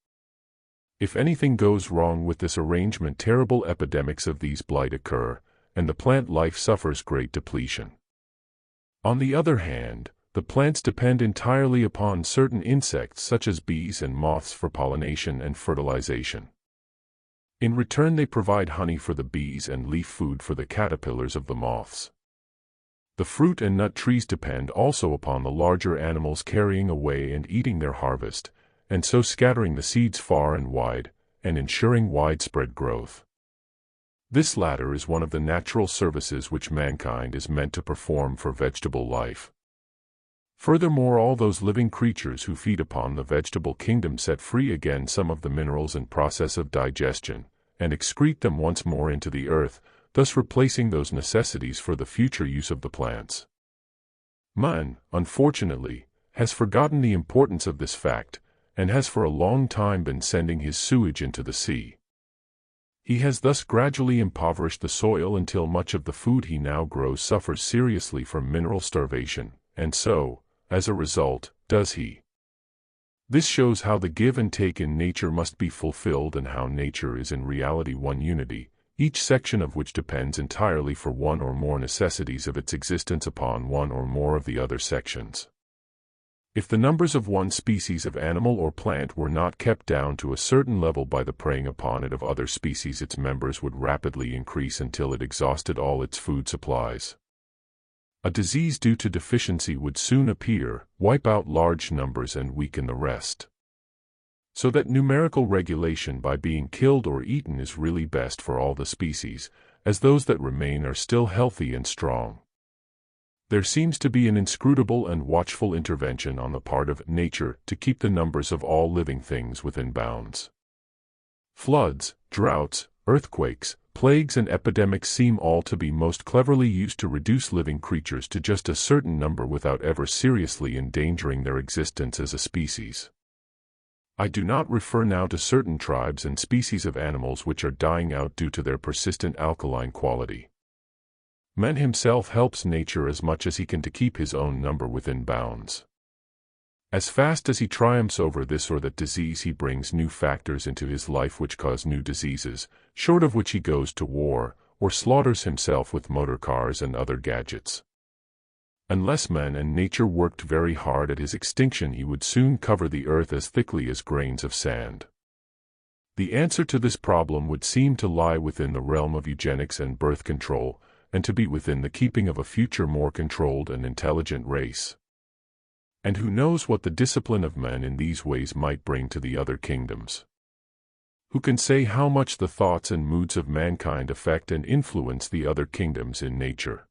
If anything goes wrong with this arrangement, terrible epidemics of these blight occur, and the plant life suffers great depletion. On the other hand, the plants depend entirely upon certain insects such as bees and moths for pollination and fertilization. In return they provide honey for the bees and leaf food for the caterpillars of the moths. The fruit and nut trees depend also upon the larger animals carrying away and eating their harvest, and so scattering the seeds far and wide, and ensuring widespread growth. This latter is one of the natural services which mankind is meant to perform for vegetable life. Furthermore, all those living creatures who feed upon the vegetable kingdom set free again some of the minerals in process of digestion, and excrete them once more into the earth, thus replacing those necessities for the future use of the plants. Man, unfortunately, has forgotten the importance of this fact, and has for a long time been sending his sewage into the sea. He has thus gradually impoverished the soil until much of the food he now grows suffers seriously from mineral starvation, and so, as a result, does he. This shows how the give and take in nature must be fulfilled and how nature is in reality one unity, each section of which depends entirely for one or more necessities of its existence upon one or more of the other sections. If the numbers of one species of animal or plant were not kept down to a certain level by the preying upon it of other species, its members would rapidly increase until it exhausted all its food supplies. A disease due to deficiency would soon appear, wipe out large numbers and weaken the rest. So that numerical regulation by being killed or eaten is really best for all the species, as those that remain are still healthy and strong. There seems to be an inscrutable and watchful intervention on the part of nature to keep the numbers of all living things within bounds. Floods, droughts, earthquakes, plagues and epidemics seem all to be most cleverly used to reduce living creatures to just a certain number without ever seriously endangering their existence as a species. I do not refer now to certain tribes and species of animals which are dying out due to their persistent alkaline quality. Man himself helps nature as much as he can to keep his own number within bounds. As fast as he triumphs over this or that disease, he brings new factors into his life which cause new diseases, short of which he goes to war, or slaughters himself with motor cars and other gadgets. Unless man and nature worked very hard at his extinction, he would soon cover the earth as thickly as grains of sand. The answer to this problem would seem to lie within the realm of eugenics and birth control, and to be within the keeping of a future more controlled and intelligent race. And who knows what the discipline of men in these ways might bring to the other kingdoms? Who can say how much the thoughts and moods of mankind affect and influence the other kingdoms in nature?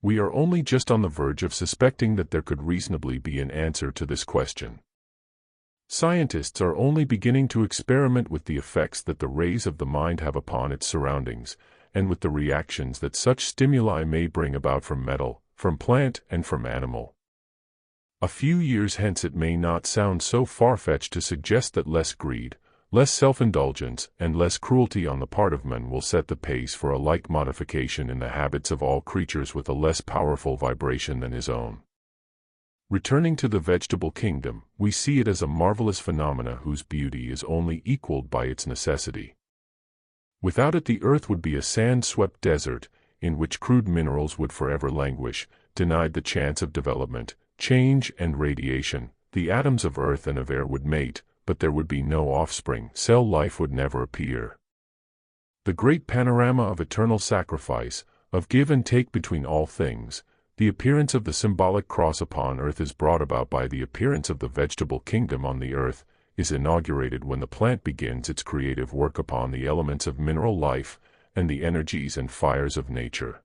We are only just on the verge of suspecting that there could reasonably be an answer to this question. Scientists are only beginning to experiment with the effects that the rays of the mind have upon its surroundings, and with the reactions that such stimuli may bring about from metal, from plant, and from animal. A few years hence it may not sound so far-fetched to suggest that less greed, less self-indulgence, and less cruelty on the part of men will set the pace for a like modification in the habits of all creatures with a less powerful vibration than his own. Returning to the vegetable kingdom, we see it as a marvelous phenomena whose beauty is only equaled by its necessity. Without it the earth would be a sand-swept desert, in which crude minerals would forever languish, denied the chance of development, change, and radiation. The atoms of earth and of air would mate, but there would be no offspring. Cell life would never appear. The great panorama of eternal sacrifice, of give and take between all things, the appearance of the symbolic cross upon earth is brought about by the appearance of the vegetable kingdom on the earth, is inaugurated when the plant begins its creative work upon the elements of mineral life, and the energies and fires of nature.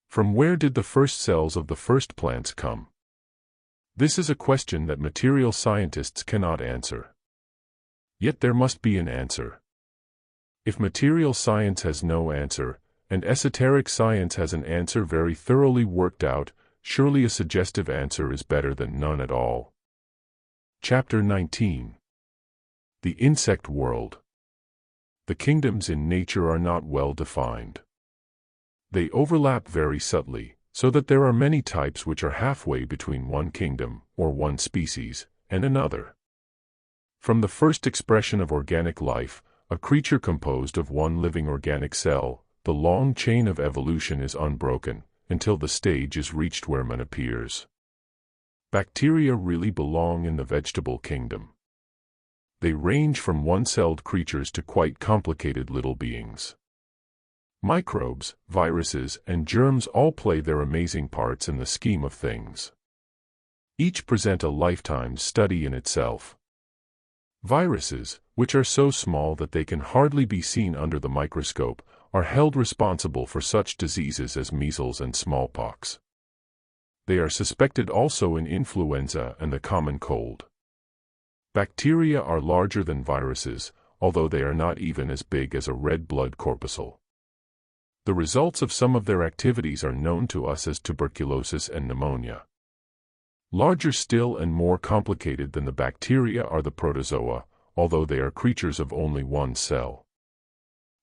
From where did the first cells of the first plants come? This is a question that material scientists cannot answer. Yet there must be an answer. If material science has no answer, and esoteric science has an answer very thoroughly worked out, surely a suggestive answer is better than none at all. Chapter 19. The Insect World. The kingdoms in nature are not well defined. They overlap very subtly, so that there are many types which are halfway between one kingdom, or one species, and another. From the first expression of organic life, a creature composed of one living organic cell, the long chain of evolution is unbroken, until the stage is reached where man appears. Bacteria really belong in the vegetable kingdom. They range from one-celled creatures to quite complicated little beings. Microbes, viruses, and germs all play their amazing parts in the scheme of things. Each present a lifetime's study in itself. Viruses, which are so small that they can hardly be seen under the microscope, are held responsible for such diseases as measles and smallpox. They are suspected also in influenza and the common cold. Bacteria are larger than viruses, although they are not even as big as a red blood corpuscle. The results of some of their activities are known to us as tuberculosis and pneumonia. Larger still and more complicated than the bacteria are the protozoa, although they are creatures of only one cell.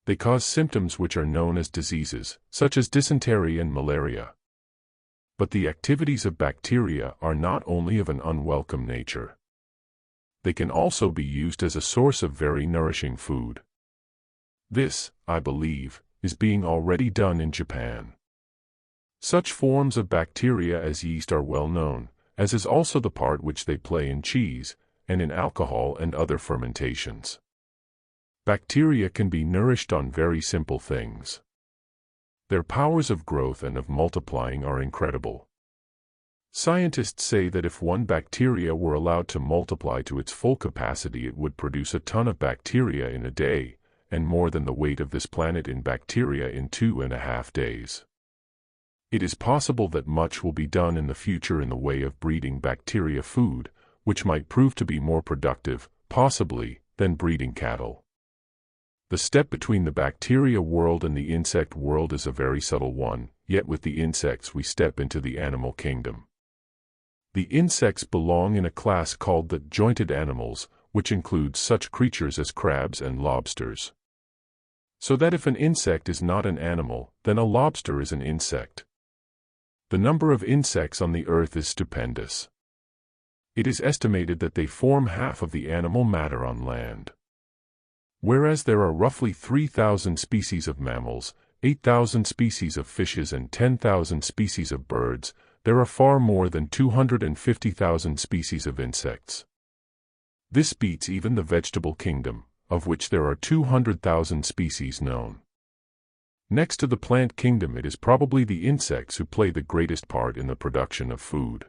They cause symptoms which are known as diseases, such as dysentery and malaria. But the activities of bacteria are not only of an unwelcome nature. They can also be used as a source of very nourishing food. This, I believe, is being already done in Japan. Such forms of bacteria as yeast are well known, as is also the part which they play in cheese, and in alcohol and other fermentations. Bacteria can be nourished on very simple things. Their powers of growth and of multiplying are incredible. Scientists say that if one bacteria were allowed to multiply to its full capacity, it would produce a ton of bacteria in a day, and more than the weight of this planet in bacteria in 2.5 days. It is possible that much will be done in the future in the way of breeding bacteria food, which might prove to be more productive, possibly, than breeding cattle. The step between the bacteria world and the insect world is a very subtle one, yet with the insects we step into the animal kingdom. The insects belong in a class called the jointed animals, which includes such creatures as crabs and lobsters. So that if an insect is not an animal, then a lobster is an insect. The number of insects on the earth is stupendous. It is estimated that they form half of the animal matter on land. Whereas there are roughly 3,000 species of mammals, 8,000 species of fishes and 10,000 species of birds, there are far more than 250,000 species of insects. This beats even the vegetable kingdom, of which there are 200,000 species known. Next to the plant kingdom, it is probably the insects who play the greatest part in the production of food.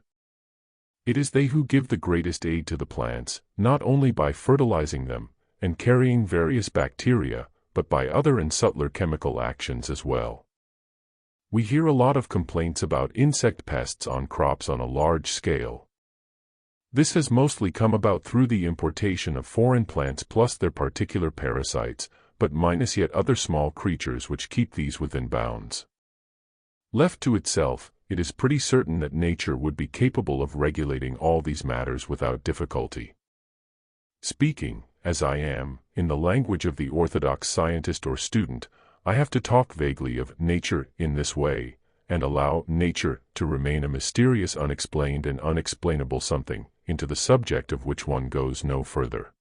It is they who give the greatest aid to the plants, not only by fertilizing them and carrying various bacteria, but by other and subtler chemical actions as well. We hear a lot of complaints about insect pests on crops on a large scale. This has mostly come about through the importation of foreign plants plus their particular parasites, but minus yet other small creatures which keep these within bounds. Left to itself, it is pretty certain that nature would be capable of regulating all these matters without difficulty. Speaking, as I am, in the language of the orthodox scientist or student, I have to talk vaguely of nature in this way, and allow nature to remain a mysterious, unexplained and unexplainable something, into the subject of which one goes no further.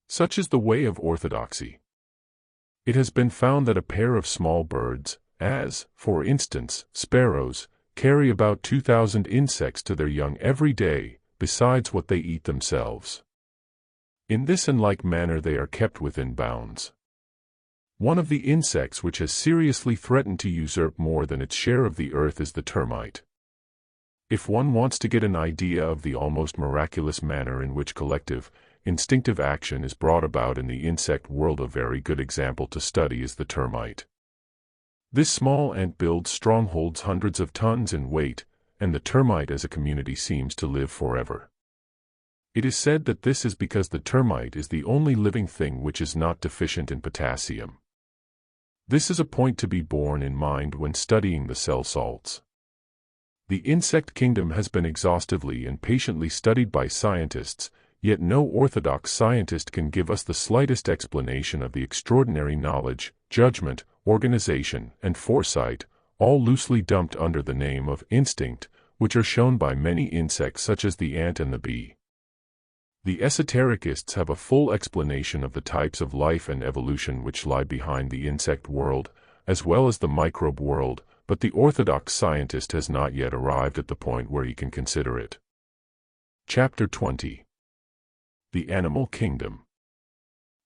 Such is the way of orthodoxy. It has been found that a pair of small birds, as, for instance, sparrows, carry about 2,000 insects to their young every day, besides what they eat themselves. In this and like manner they are kept within bounds. One of the insects which has seriously threatened to usurp more than its share of the earth is the termite. If one wants to get an idea of the almost miraculous manner in which collective, instinctive action is brought about in the insect world, a very good example to study is the termite. This small ant builds strongholds hundreds of tons in weight, and the termite as a community seems to live forever. It is said that this is because the termite is the only living thing which is not deficient in potassium. This is a point to be borne in mind when studying the cell salts. The insect kingdom has been exhaustively and patiently studied by scientists, yet no orthodox scientist can give us the slightest explanation of the extraordinary knowledge, judgment, organization, and foresight, all loosely dumped under the name of instinct, which are shown by many insects such as the ant and the bee. The esotericists have a full explanation of the types of life and evolution which lie behind the insect world, as well as the microbe world, but the orthodox scientist has not yet arrived at the point where he can consider it. Chapter 20. The Animal Kingdom.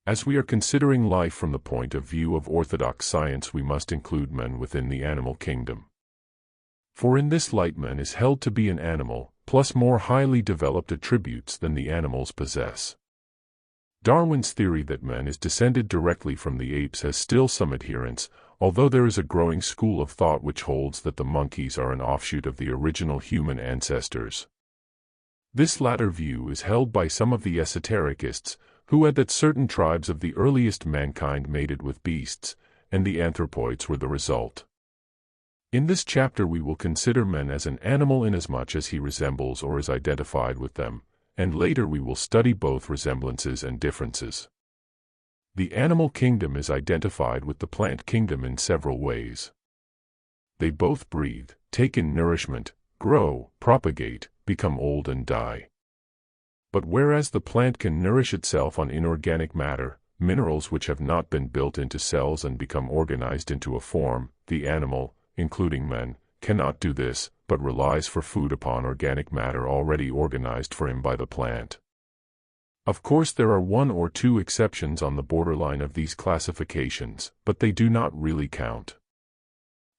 As we are considering life from the point of view of orthodox science, we must include man within the animal kingdom. For in this light man is held to be an animal, plus more highly developed attributes than the animals possess. Darwin's theory that man is descended directly from the apes has still some adherents, although there is a growing school of thought which holds that the monkeys are an offshoot of the original human ancestors. This latter view is held by some of the esotericists, who add that certain tribes of the earliest mankind mated with beasts, and the anthropoids were the result. In this chapter we will consider man as an animal inasmuch as he resembles or is identified with them, and later we will study both resemblances and differences. The animal kingdom is identified with the plant kingdom in several ways. They both breathe, take in nourishment, grow, propagate, become old and die. But whereas the plant can nourish itself on inorganic matter, minerals which have not been built into cells and become organized into a form, the animal, including man, cannot do this, but relies for food upon organic matter already organized for him by the plant. Of course there are one or two exceptions on the borderline of these classifications, but they do not really count.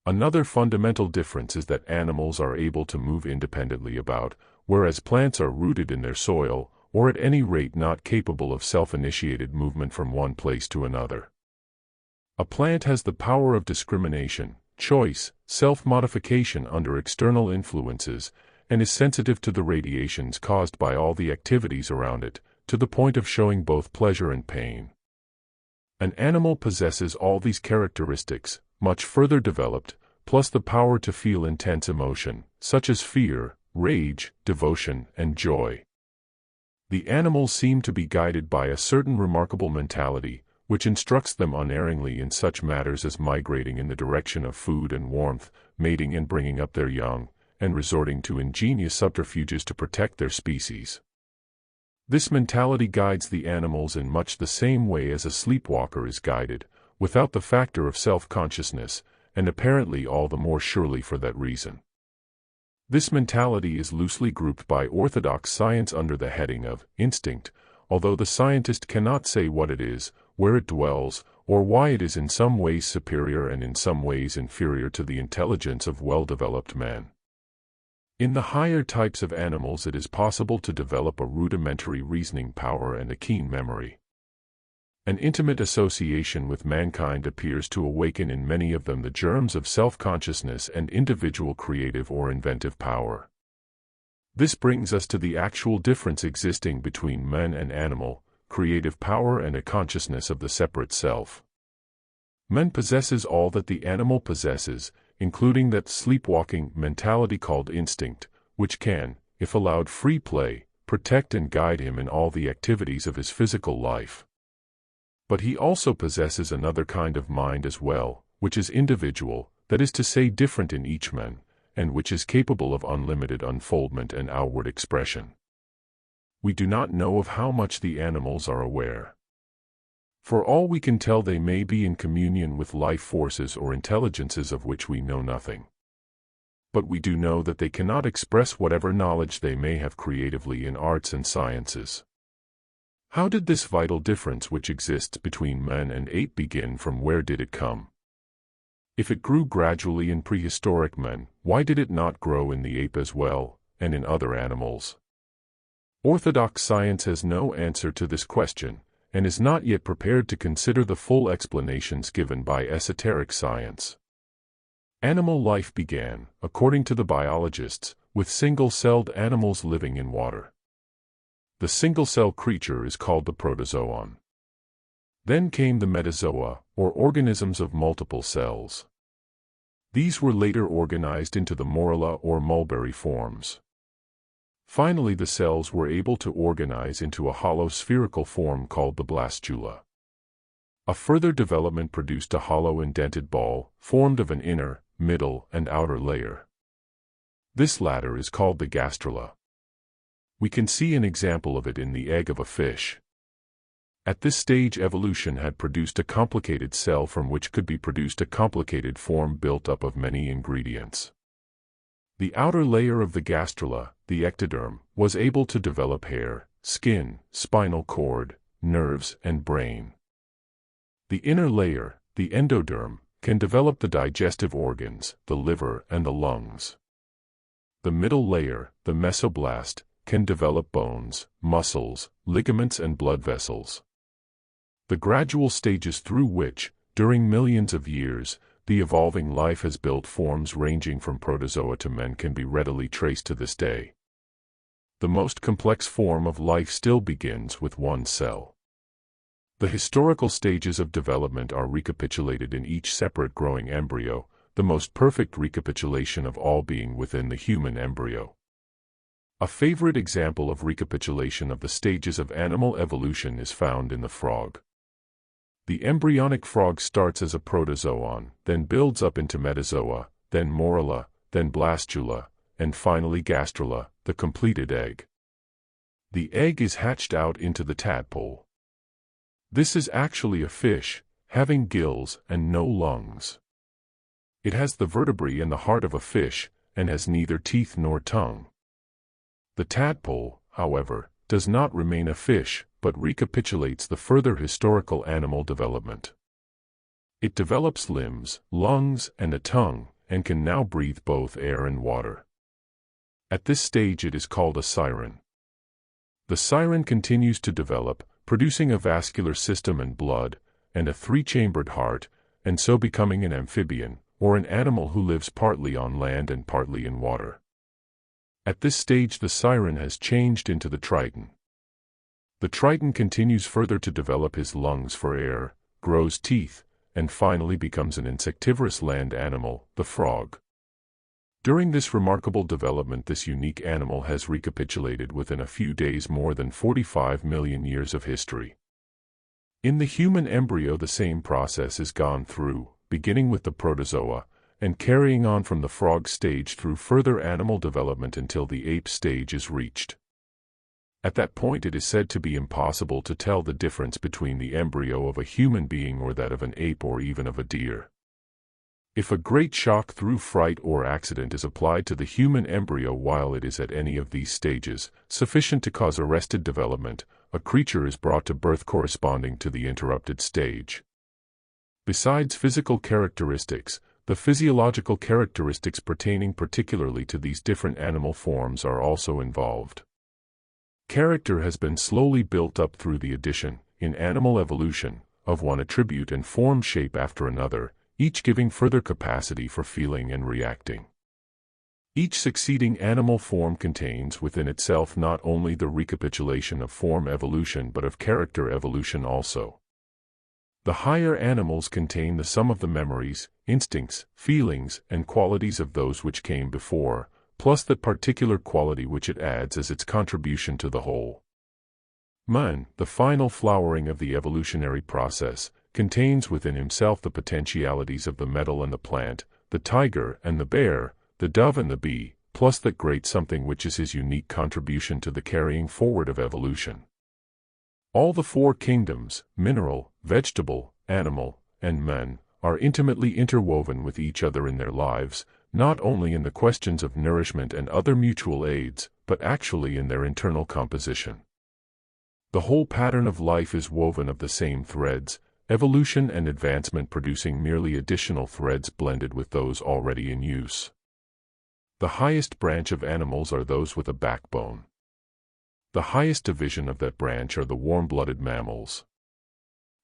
Another fundamental difference is that animals are able to move independently about, whereas plants are rooted in their soil, or at any rate not capable of self-initiated movement from one place to another. A plant has the power of discrimination, choice, self-modification under external influences, and is sensitive to the radiations caused by all the activities around it, to the point of showing both pleasure and pain. An animal possesses all these characteristics, much further developed, plus the power to feel intense emotion, such as fear, rage, devotion, and joy. The animals seem to be guided by a certain remarkable mentality, which instructs them unerringly in such matters as migrating in the direction of food and warmth, mating and bringing up their young, and resorting to ingenious subterfuges to protect their species. This mentality guides the animals in much the same way as a sleepwalker is guided, without the factor of self-consciousness, and apparently all the more surely for that reason. This mentality is loosely grouped by orthodox science under the heading of instinct, although the scientist cannot say what it is, where it dwells, or why it is in some ways superior and in some ways inferior to the intelligence of well-developed man. In the higher types of animals it is possible to develop a rudimentary reasoning power and a keen memory. An intimate association with mankind appears to awaken in many of them the germs of self-consciousness and individual creative or inventive power. This brings us to the actual difference existing between man and animal, creative power and a consciousness of the separate self. Man possesses all that the animal possesses, including that sleepwalking mentality called instinct, which can, if allowed free play, protect and guide him in all the activities of his physical life. But he also possesses another kind of mind as well, which is individual, that is to say different in each man, and which is capable of unlimited unfoldment and outward expression. We do not know of how much the animals are aware. For all we can tell, they may be in communion with life forces or intelligences of which we know nothing. But we do know that they cannot express whatever knowledge they may have creatively in arts and sciences. How did this vital difference which exists between man and ape begin? From where did it come? If it grew gradually in prehistoric man, why did it not grow in the ape as well, and in other animals? Orthodox science has no answer to this question, and is not yet prepared to consider the full explanations given by esoteric science. Animal life began, according to the biologists, with single-celled animals living in water. The single-cell creature is called the protozoon. Then came the metazoa, or organisms of multiple cells. These were later organized into the morula or mulberry forms. Finally, the cells were able to organize into a hollow spherical form called the blastula. A further development produced a hollow indented ball, formed of an inner, middle, and outer layer. This latter is called the gastrula. We can see an example of it in the egg of a fish. At this stage, evolution had produced a complicated cell from which could be produced a complicated form built up of many ingredients. The outer layer of the gastrula, the ectoderm, was able to develop hair, skin, spinal cord, nerves, and brain. The inner layer, the endoderm, can develop the digestive organs, the liver, and the lungs. The middle layer, the mesoblast, can develop bones, muscles, ligaments, and blood vessels. The gradual stages through which, during millions of years, the evolving life has built forms ranging from protozoa to men can be readily traced to this day. The most complex form of life still begins with one cell. The historical stages of development are recapitulated in each separate growing embryo, the most perfect recapitulation of all being within the human embryo. A favorite example of recapitulation of the stages of animal evolution is found in the frog. The embryonic frog starts as a protozoon, then builds up into metazoa, then morula, then blastula, and finally gastrula, the completed egg. The egg is hatched out into the tadpole. This is actually a fish, having gills and no lungs. It has the vertebrae and the heart of a fish, and has neither teeth nor tongue. The tadpole, however, does not remain a fish, but recapitulates the further historical animal development. It develops limbs, lungs, and a tongue, and can now breathe both air and water. At this stage it is called a siren. The siren continues to develop, producing a vascular system and blood, and a three-chambered heart, and so becoming an amphibian, or an animal who lives partly on land and partly in water. At this stage the siren has changed into the triton. The triton continues further to develop his lungs for air, grows teeth, and finally becomes an insectivorous land animal, the frog. During this remarkable development, this unique animal has recapitulated within a few days more than 45 million years of history. In the human embryo the same process is gone through, beginning with the protozoa, and carrying on from the frog stage through further animal development until the ape stage is reached. At that point it is said to be impossible to tell the difference between the embryo of a human being or that of an ape or even of a deer. If a great shock through fright or accident is applied to the human embryo while it is at any of these stages, sufficient to cause arrested development, a creature is brought to birth corresponding to the interrupted stage. Besides physical characteristics, the physiological characteristics pertaining particularly to these different animal forms are also involved. Character has been slowly built up through the addition, in animal evolution, of one attribute and form shape after another, each giving further capacity for feeling and reacting. Each succeeding animal form contains within itself not only the recapitulation of form evolution but of character evolution also. The higher animals contain the sum of the memories, instincts, feelings, and qualities of those which came before, plus that particular quality which it adds as its contribution to the whole. Man, the final flowering of the evolutionary process, contains within himself the potentialities of the metal and the plant, the tiger and the bear, the dove and the bee, plus that great something which is his unique contribution to the carrying forward of evolution. All the four kingdoms, mineral, vegetable, animal, and man, are intimately interwoven with each other in their lives, not only in the questions of nourishment and other mutual aids, but actually in their internal composition. The whole pattern of life is woven of the same threads, evolution and advancement producing merely additional threads blended with those already in use. The highest branch of animals are those with a backbone. The highest division of that branch are the warm-blooded mammals.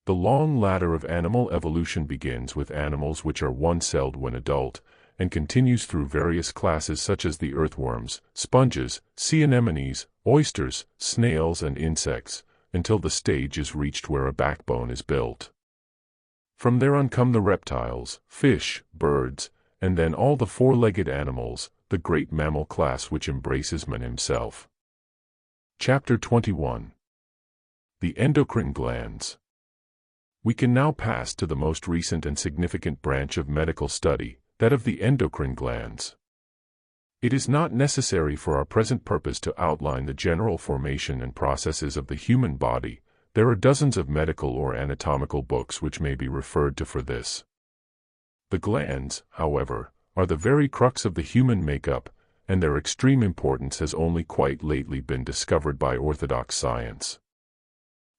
The long ladder of animal evolution begins with animals which are one-celled when adult, and continues through various classes such as the earthworms, sponges, sea anemones, oysters, snails and insects, until the stage is reached where a backbone is built. From there on come the reptiles, fish, birds, and then all the four-legged animals, the great mammal class which embraces man himself. Chapter 21. The Endocrine Glands. We can now pass to the most recent and significant branch of medical study, that of the endocrine glands. It is not necessary for our present purpose to outline the general formation and processes of the human body. There are dozens of medical or anatomical books which may be referred to for this. The glands, however, are the very crux of the human makeup, and their extreme importance has only quite lately been discovered by orthodox science.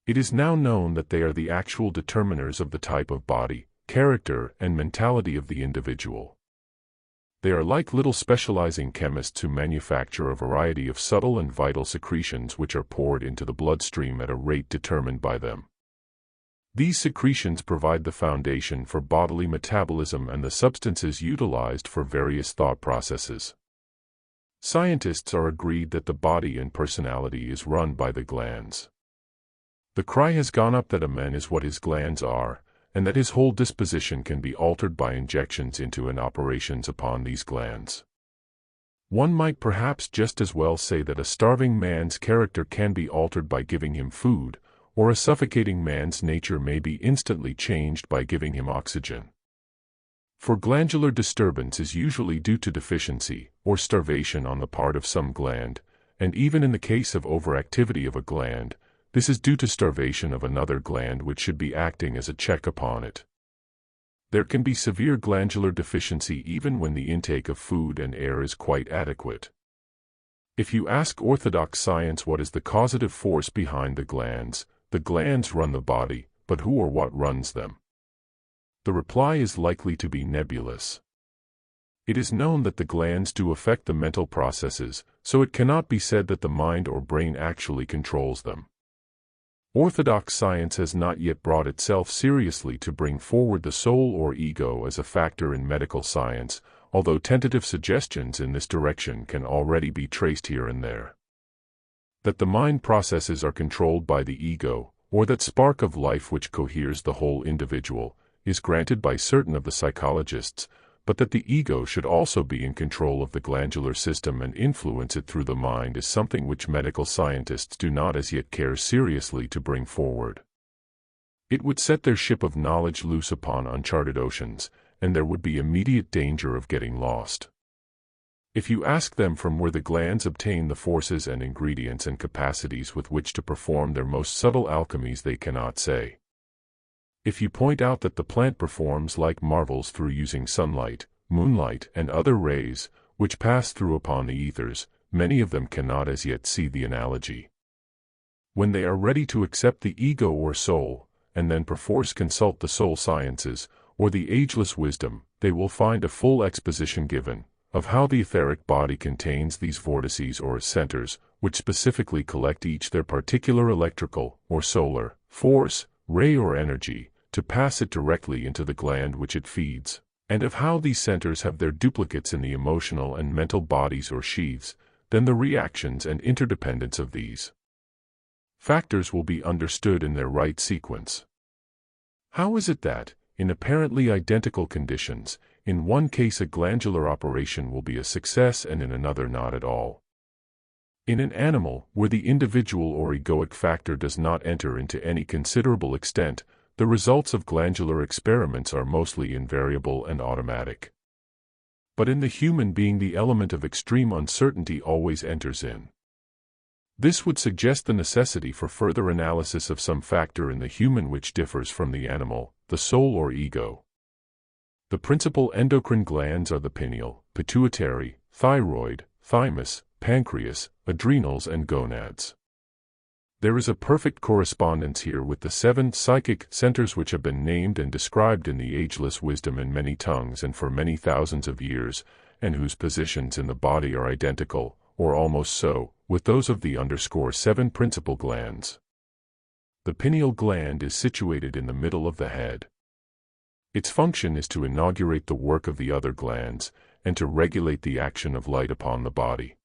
It is now known that they are the actual determiners of the type of body, character, and mentality of the individual. They are like little specializing chemists who manufacture a variety of subtle and vital secretions which are poured into the bloodstream at a rate determined by them. These secretions provide the foundation for bodily metabolism and the substances utilized for various thought processes. Scientists are agreed that the body and personality is run by the glands. The cry has gone up that a man is what his glands are, and that his whole disposition can be altered by injections into and operations upon these glands. One might perhaps just as well say that a starving man's character can be altered by giving him food, or a suffocating man's nature may be instantly changed by giving him oxygen. For glandular disturbance is usually due to deficiency, or starvation on the part of some gland, and even in the case of overactivity of a gland, this is due to starvation of another gland which should be acting as a check upon it. There can be severe glandular deficiency even when the intake of food and air is quite adequate. If you ask orthodox science what is the causative force behind the glands run the body, but who or what runs them? The reply is likely to be nebulous. It is known that the glands do affect the mental processes, so it cannot be said that the mind or brain actually controls them. Orthodox science has not yet brought itself seriously to bring forward the soul or ego as a factor in medical science, although tentative suggestions in this direction can already be traced here and there. That the mind processes are controlled by the ego, or that spark of life which coheres the whole individual, is granted by certain of the psychologists, but that the ego should also be in control of the glandular system and influence it through the mind is something which medical scientists do not as yet care seriously to bring forward. It would set their ship of knowledge loose upon uncharted oceans, and there would be immediate danger of getting lost. If you ask them from where the glands obtain the forces and ingredients and capacities with which to perform their most subtle alchemies, they cannot say. If you point out that the plant performs like marvels through using sunlight, moonlight, and other rays, which pass through upon the ethers, many of them cannot as yet see the analogy. When they are ready to accept the ego or soul, and then perforce consult the soul sciences, or the ageless wisdom, they will find a full exposition given, of how the etheric body contains these vortices or centers, which specifically collect each their particular electrical, or solar, force, ray or energy, to pass it directly into the gland which it feeds, and of how these centers have their duplicates in the emotional and mental bodies or sheaths, then the reactions and interdependence of these factors will be understood in their right sequence. How is it that, in apparently identical conditions, in one case a glandular operation will be a success and in another not at all? In an animal, where the individual or egoic factor does not enter into any considerable extent, the results of glandular experiments are mostly invariable and automatic. But in the human being, the element of extreme uncertainty always enters in. This would suggest the necessity for further analysis of some factor in the human which differs from the animal, the soul or ego. The principal endocrine glands are the pineal, pituitary, thyroid, thymus, pancreas, adrenals and gonads. There is a perfect correspondence here with the 7 psychic centers which have been named and described in the ageless wisdom in many tongues and for many thousands of years, and whose positions in the body are identical, or almost so, with those of the _7 principal glands. The pineal gland is situated in the middle of the head. Its function is to inaugurate the work of the other glands, and to regulate the action of light upon the body.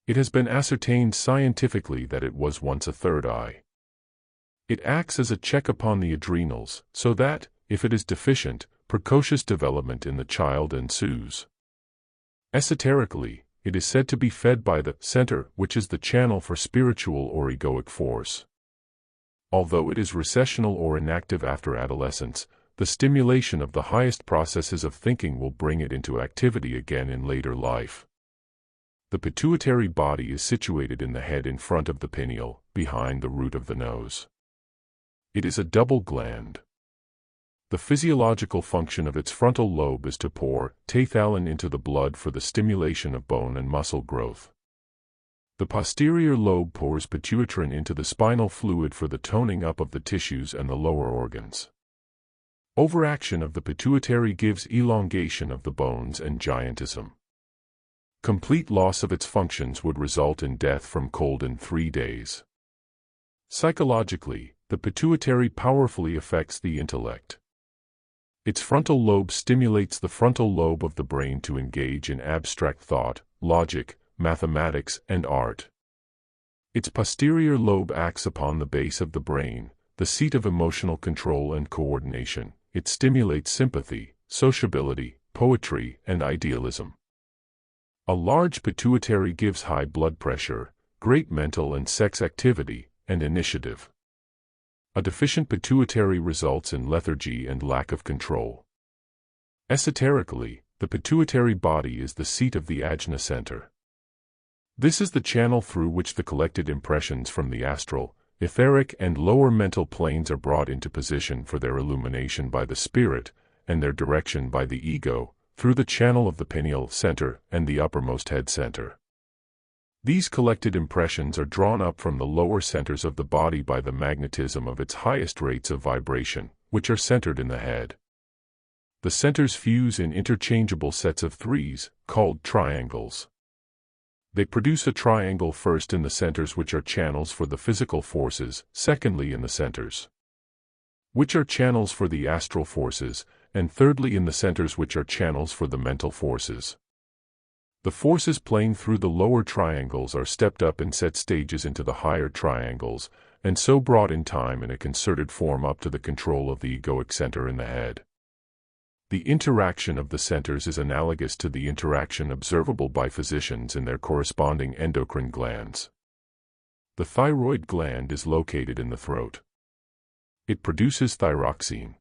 It has been ascertained scientifically that it was once a third eye. It acts as a check upon the adrenals, so that, if it is deficient, precocious development in the child ensues. Esoterically, it is said to be fed by the center, which is the channel for spiritual or egoic force. Although it is recessional or inactive after adolescence, the stimulation of the highest processes of thinking will bring it into activity again in later life. The pituitary body is situated in the head in front of the pineal, behind the root of the nose. It is a double gland. The physiological function of its frontal lobe is to pour tethalin into the blood for the stimulation of bone and muscle growth. The posterior lobe pours pituitrin into the spinal fluid for the toning up of the tissues and the lower organs. Overaction of the pituitary gives elongation of the bones and giantism. Complete loss of its functions would result in death from cold in 3 days. Psychologically, the pituitary powerfully affects the intellect. Its frontal lobe stimulates the frontal lobe of the brain to engage in abstract thought, logic, mathematics, and art. Its posterior lobe acts upon the base of the brain, the seat of emotional control and coordination. It stimulates sympathy, sociability, poetry, and idealism. A large pituitary gives high blood pressure, great mental and sex activity, and initiative. A deficient pituitary results in lethargy and lack of control. Esoterically, the pituitary body is the seat of the ajna center. This is the channel through which the collected impressions from the astral, etheric and lower mental planes are brought into position for their illumination by the spirit, and their direction by the ego, through the channel of the pineal center and the uppermost head center. These collected impressions are drawn up from the lower centers of the body by the magnetism of its highest rates of vibration, which are centered in the head. The centers fuse in interchangeable sets of threes, called triangles. They produce a triangle first in the centers which are channels for the physical forces, secondly in the centers which are channels for the astral forces, and thirdly in the centers which are channels for the mental forces. The forces playing through the lower triangles are stepped up in set stages into the higher triangles, and so brought in time in a concerted form up to the control of the egoic center in the head. The interaction of the centers is analogous to the interaction observable by physicians in their corresponding endocrine glands. The thyroid gland is located in the throat. It produces thyroxine.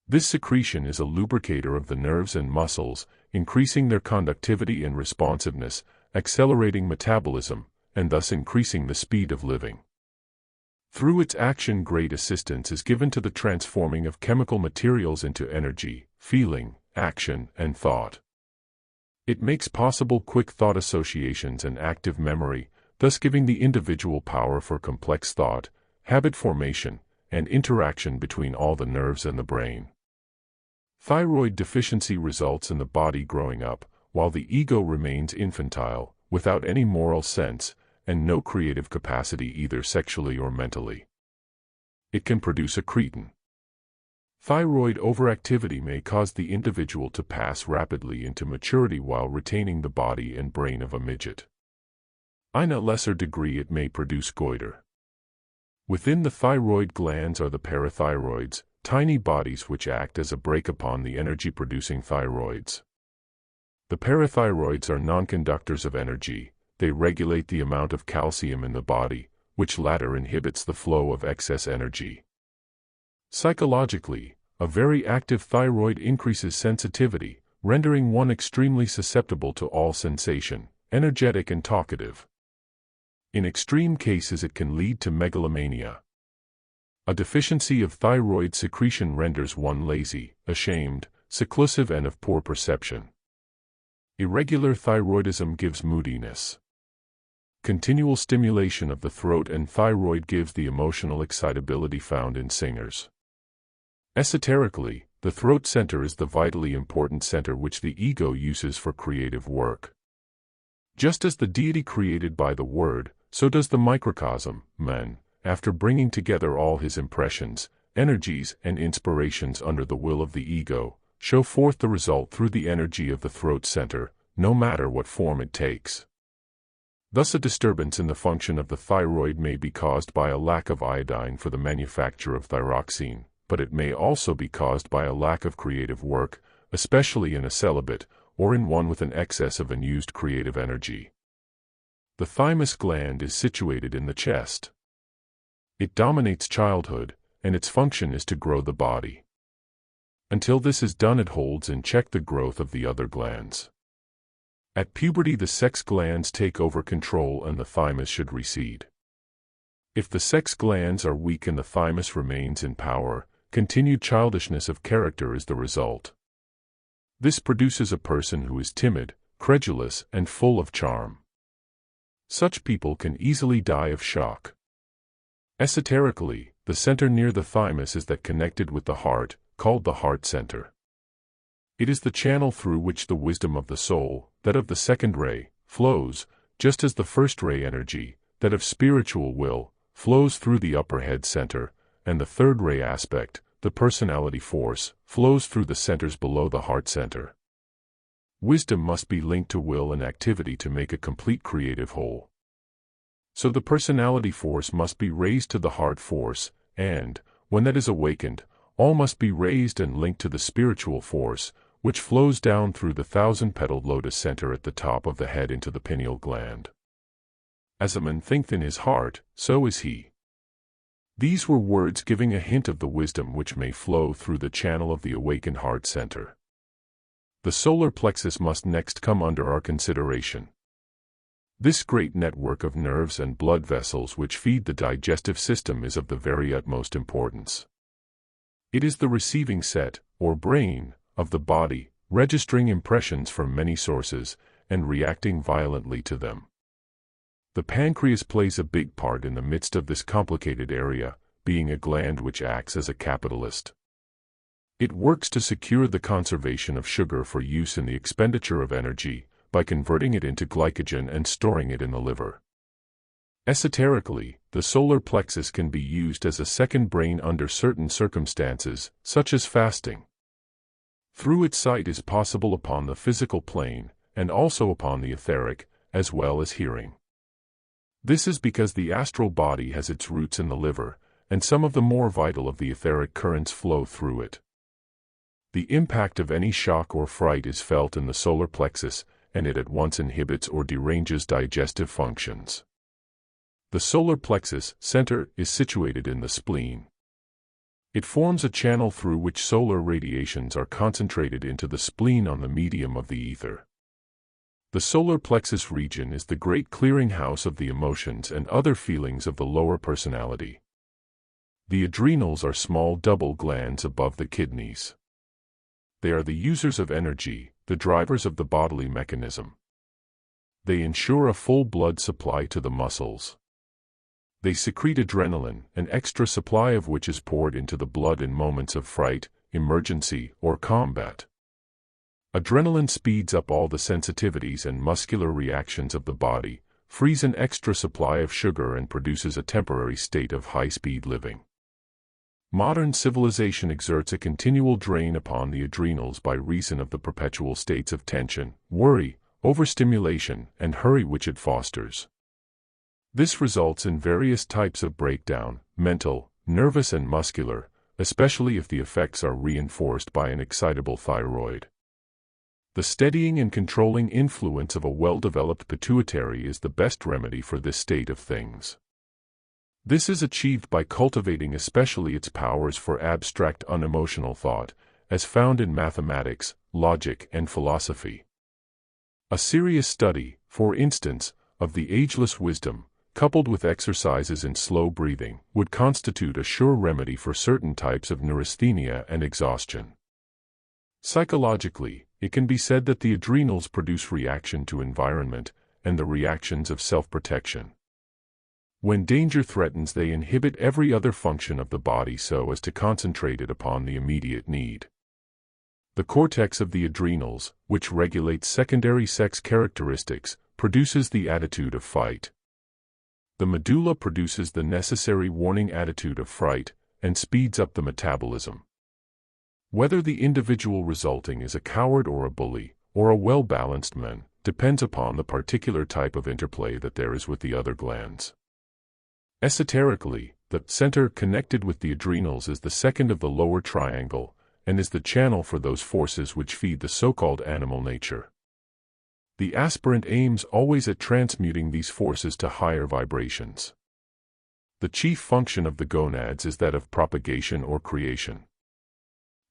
This secretion is a lubricator of the nerves and muscles, increasing their conductivity and responsiveness, accelerating metabolism, and thus increasing the speed of living. Through its action, great assistance is given to the transforming of chemical materials into energy, feeling, action, and thought. It makes possible quick thought associations and active memory, thus giving the individual power for complex thought, habit formation, and interaction between all the nerves and the brain. Thyroid deficiency results in the body growing up, while the ego remains infantile, without any moral sense, and no creative capacity either sexually or mentally. It can produce a cretin. Thyroid overactivity may cause the individual to pass rapidly into maturity while retaining the body and brain of a midget. In a lesser degree it may produce goiter. Within the thyroid glands are the parathyroids, tiny bodies which act as a brake upon the energy-producing thyroids. The parathyroids are non-conductors of energy. They regulate the amount of calcium in the body, which latter inhibits the flow of excess energy. Psychologically, a very active thyroid increases sensitivity, rendering one extremely susceptible to all sensation, energetic and talkative. In extreme cases it can lead to megalomania. A deficiency of thyroid secretion renders one lazy, ashamed, seclusive and of poor perception. Irregular thyroidism gives moodiness. Continual stimulation of the throat and thyroid gives the emotional excitability found in singers. Esoterically, the throat center is the vitally important center which the ego uses for creative work. Just as the deity created by the word, so does the microcosm, man, after bringing together all his impressions, energies and inspirations under the will of the ego, show forth the result through the energy of the throat center, no matter what form it takes. Thus a disturbance in the function of the thyroid may be caused by a lack of iodine for the manufacture of thyroxine, but it may also be caused by a lack of creative work, especially in a celibate, or in one with an excess of unused creative energy. The thymus gland is situated in the chest. It dominates childhood, and its function is to grow the body. Until this is done, it holds in check the growth of the other glands. At puberty, the sex glands take over control and the thymus should recede. If the sex glands are weak and the thymus remains in power, continued childishness of character is the result. This produces a person who is timid, credulous, and full of charm. Such people can easily die of shock. Esoterically, the center near the thymus is that connected with the heart, called the heart center. It is the channel through which the wisdom of the soul, that of the second ray, flows, just as the first ray energy, that of spiritual will, flows through the upper head center, and the third ray aspect, the personality force, flows through the centers below the heart center. Wisdom must be linked to will and activity to make a complete creative whole. So the personality force must be raised to the heart force, and, when that is awakened, all must be raised and linked to the spiritual force, which flows down through the thousand-petaled lotus center at the top of the head into the pineal gland. As a man thinketh in his heart, so is he. These were words giving a hint of the wisdom which may flow through the channel of the awakened heart center. The solar plexus must next come under our consideration. This great network of nerves and blood vessels which feed the digestive system is of the very utmost importance. It is the receiving set, or brain, of the body, registering impressions from many sources, and reacting violently to them. The pancreas plays a big part in the midst of this complicated area, being a gland which acts as a capitalist. It works to secure the conservation of sugar for use in the expenditure of energy, by converting it into glycogen and storing it in the liver. Esoterically, the solar plexus can be used as a second brain under certain circumstances, such as fasting. Through its sight is possible upon the physical plane, and also upon the etheric, as well as hearing. This is because the astral body has its roots in the liver, and some of the more vital of the etheric currents flow through it. The impact of any shock or fright is felt in the solar plexus, and it at once inhibits or deranges digestive functions. The solar plexus center is situated in the spleen. It forms a channel through which solar radiations are concentrated into the spleen on the medium of the ether. The solar plexus region is the great clearinghouse of the emotions and other feelings of the lower personality. The adrenals are small double glands above the kidneys. They are the users of energy, the drivers of the bodily mechanism. They ensure a full blood supply to the muscles. They secrete adrenaline, an extra supply of which is poured into the blood in moments of fright, emergency, or combat. Adrenaline speeds up all the sensitivities and muscular reactions of the body, frees an extra supply of sugar and produces a temporary state of high-speed living. Modern civilization exerts a continual drain upon the adrenals by reason of the perpetual states of tension, worry, overstimulation, and hurry which it fosters. This results in various types of breakdown, mental, nervous and muscular, especially if the effects are reinforced by an excitable thyroid. The steadying and controlling influence of a well-developed pituitary is the best remedy for this state of things. This is achieved by cultivating especially its powers for abstract unemotional thought, as found in mathematics, logic, and philosophy. A serious study, for instance, of the ageless wisdom, coupled with exercises in slow breathing, would constitute a sure remedy for certain types of neurasthenia and exhaustion. Psychologically, it can be said that the adrenals produce reaction to environment, and the reactions of self-protection. When danger threatens, they inhibit every other function of the body so as to concentrate it upon the immediate need. The cortex of the adrenals, which regulates secondary sex characteristics, produces the attitude of fight. The medulla produces the necessary warning attitude of fright, and speeds up the metabolism. Whether the individual resulting is a coward or a bully, or a well-balanced man, depends upon the particular type of interplay that there is with the other glands. Esoterically, the center connected with the adrenals is the second of the lower triangle, and is the channel for those forces which feed the so-called animal nature. The aspirant aims always at transmuting these forces to higher vibrations. The chief function of the gonads is that of propagation or creation.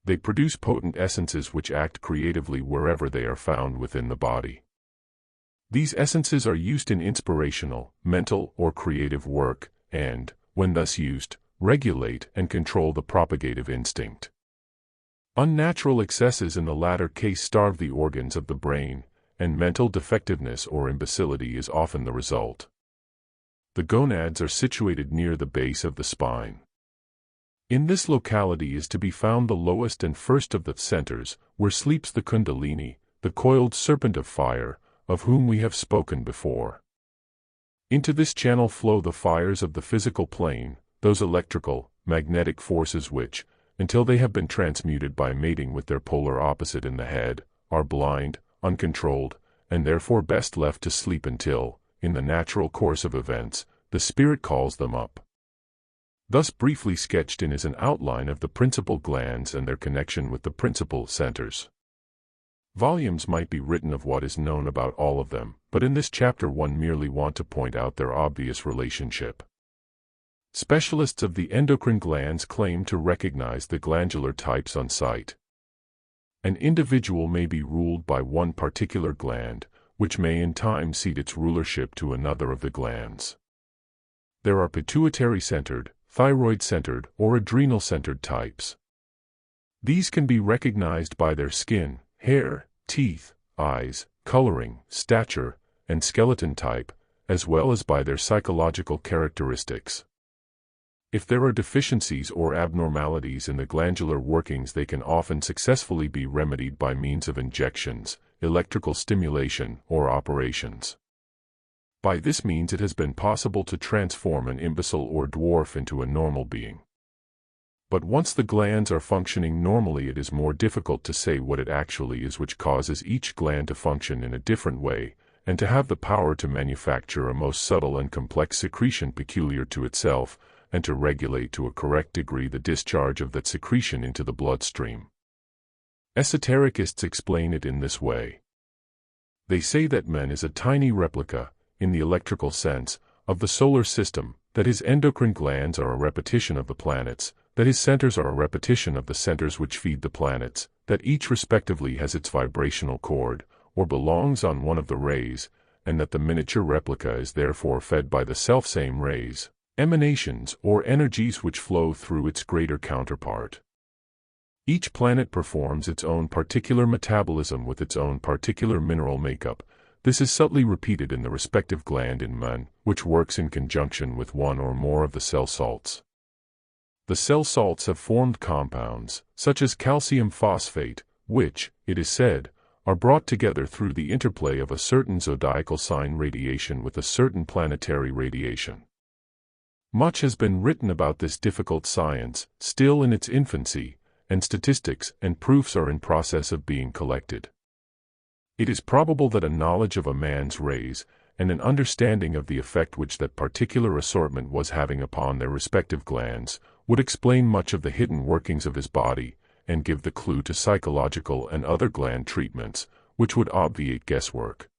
They produce potent essences which act creatively wherever they are found within the body. These essences are used in inspirational, mental, or creative work, and, when thus used, regulate and control the propagative instinct. Unnatural excesses in the latter case starve the organs of the brain, and mental defectiveness or imbecility is often the result. The gonads are situated near the base of the spine. In this locality is to be found the lowest and first of the centers, where sleeps the kundalini, the coiled serpent of fire, of whom we have spoken before. Into this channel flow the fires of the physical plane, those electrical, magnetic forces which, until they have been transmuted by mating with their polar opposite in the head, are blind, uncontrolled, and therefore best left to sleep until, in the natural course of events, the spirit calls them up. Thus briefly sketched in is an outline of the principal glands and their connection with the principal centers. Volumes might be written of what is known about all of them, but in this chapter one merely want to point out their obvious relationship. Specialists of the endocrine glands claim to recognize the glandular types on sight. An individual may be ruled by one particular gland, which may in time cede its rulership to another of the glands. There are pituitary-centered, thyroid-centered, or adrenal-centered types. These can be recognized by their skin, hair, teeth, eyes, coloring, stature, and skeleton type, as well as by their psychological characteristics. If there are deficiencies or abnormalities in the glandular workings, they can often successfully be remedied by means of injections, electrical stimulation, or operations. By this means it has been possible to transform an imbecile or dwarf into a normal being. But once the glands are functioning normally, it is more difficult to say what it actually is which causes each gland to function in a different way, and to have the power to manufacture a most subtle and complex secretion peculiar to itself, and to regulate to a correct degree the discharge of that secretion into the bloodstream. Esotericists explain it in this way. They say that man is a tiny replica, in the electrical sense, of the solar system, that his endocrine glands are a repetition of the planets, that his centers are a repetition of the centers which feed the planets, that each respectively has its vibrational cord, or belongs on one of the rays, and that the miniature replica is therefore fed by the selfsame rays, emanations or energies which flow through its greater counterpart. Each planet performs its own particular metabolism with its own particular mineral makeup. This is subtly repeated in the respective gland in man, which works in conjunction with one or more of the cell salts. The cell salts have formed compounds, such as calcium phosphate, which, it is said, are brought together through the interplay of a certain zodiacal sign radiation with a certain planetary radiation. Much has been written about this difficult science, still in its infancy, and statistics and proofs are in process of being collected. It is probable that a knowledge of a man's rays, and an understanding of the effect which that particular assortment was having upon their respective glands, would explain much of the hidden workings of his body, and give the clue to psychological and other gland treatments, which would obviate guesswork.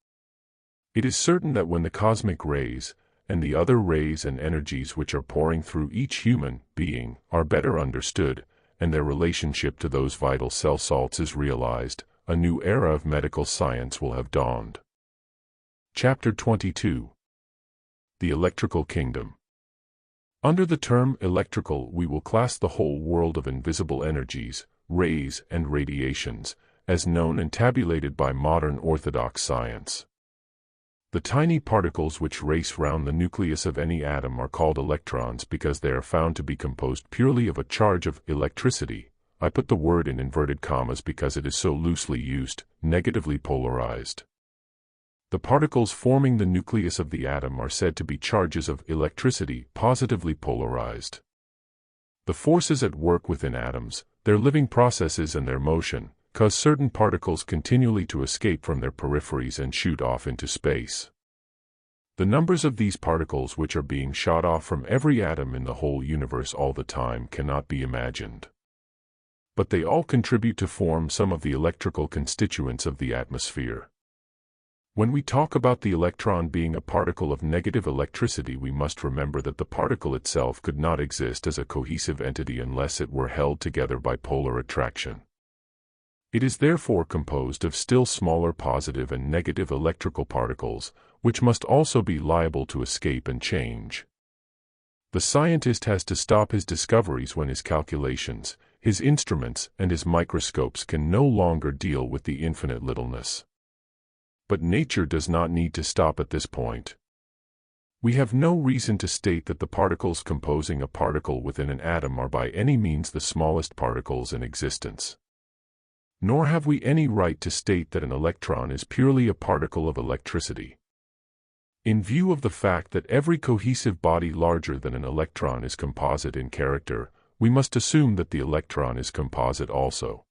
It is certain that when the cosmic rays, and the other rays and energies which are pouring through each human being, are better understood, and their relationship to those vital cell salts is realized, a new era of medical science will have dawned. Chapter 22. The Electrical Kingdom. Under the term electrical we will class the whole world of invisible energies, rays and radiations, as known and tabulated by modern orthodox science. The tiny particles which race round the nucleus of any atom are called electrons because they are found to be composed purely of a charge of electricity. I put the word in inverted commas because it is so loosely used, negatively polarized. The particles forming the nucleus of the atom are said to be charges of electricity, positively polarized. The forces at work within atoms, their living processes and their motion, cause certain particles continually to escape from their peripheries and shoot off into space. The numbers of these particles which are being shot off from every atom in the whole universe all the time cannot be imagined. But they all contribute to form some of the electrical constituents of the atmosphere. When we talk about the electron being a particle of negative electricity, we must remember that the particle itself could not exist as a cohesive entity unless it were held together by polar attraction. It is therefore composed of still smaller positive and negative electrical particles, which must also be liable to escape and change. The scientist has to stop his discoveries when his calculations, his instruments, and his microscopes can no longer deal with the infinite littleness. But nature does not need to stop at this point. We have no reason to state that the particles composing a particle within an atom are by any means the smallest particles in existence. Nor have we any right to state that an electron is purely a particle of electricity. In view of the fact that every cohesive body larger than an electron is composite in character, we must assume that the electron is composite also.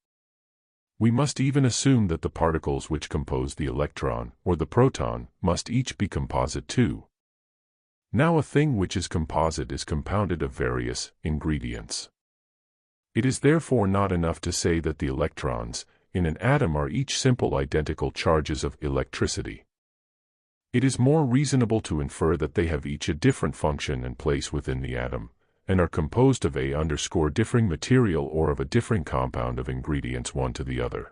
We must even assume that the particles which compose the electron, or the proton, must each be composite too. Now a thing which is composite is compounded of various ingredients. It is therefore not enough to say that the electrons, in an atom are each simple identical charges of electricity. It is more reasonable to infer that they have each a different function and place within the atom, and are composed of a differing material or of a differing compound of ingredients one to the other.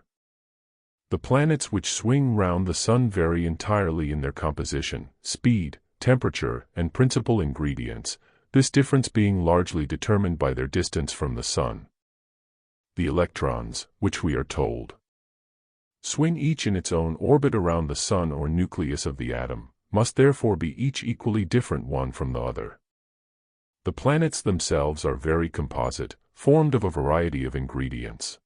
The planets which swing round the sun vary entirely in their composition, speed, temperature, and principal ingredients, this difference being largely determined by their distance from the sun. The electrons, which we are told swing each in its own orbit around the sun or nucleus of the atom, must therefore be each equally different one from the other. The planets themselves are very composite, formed of a variety of ingredients.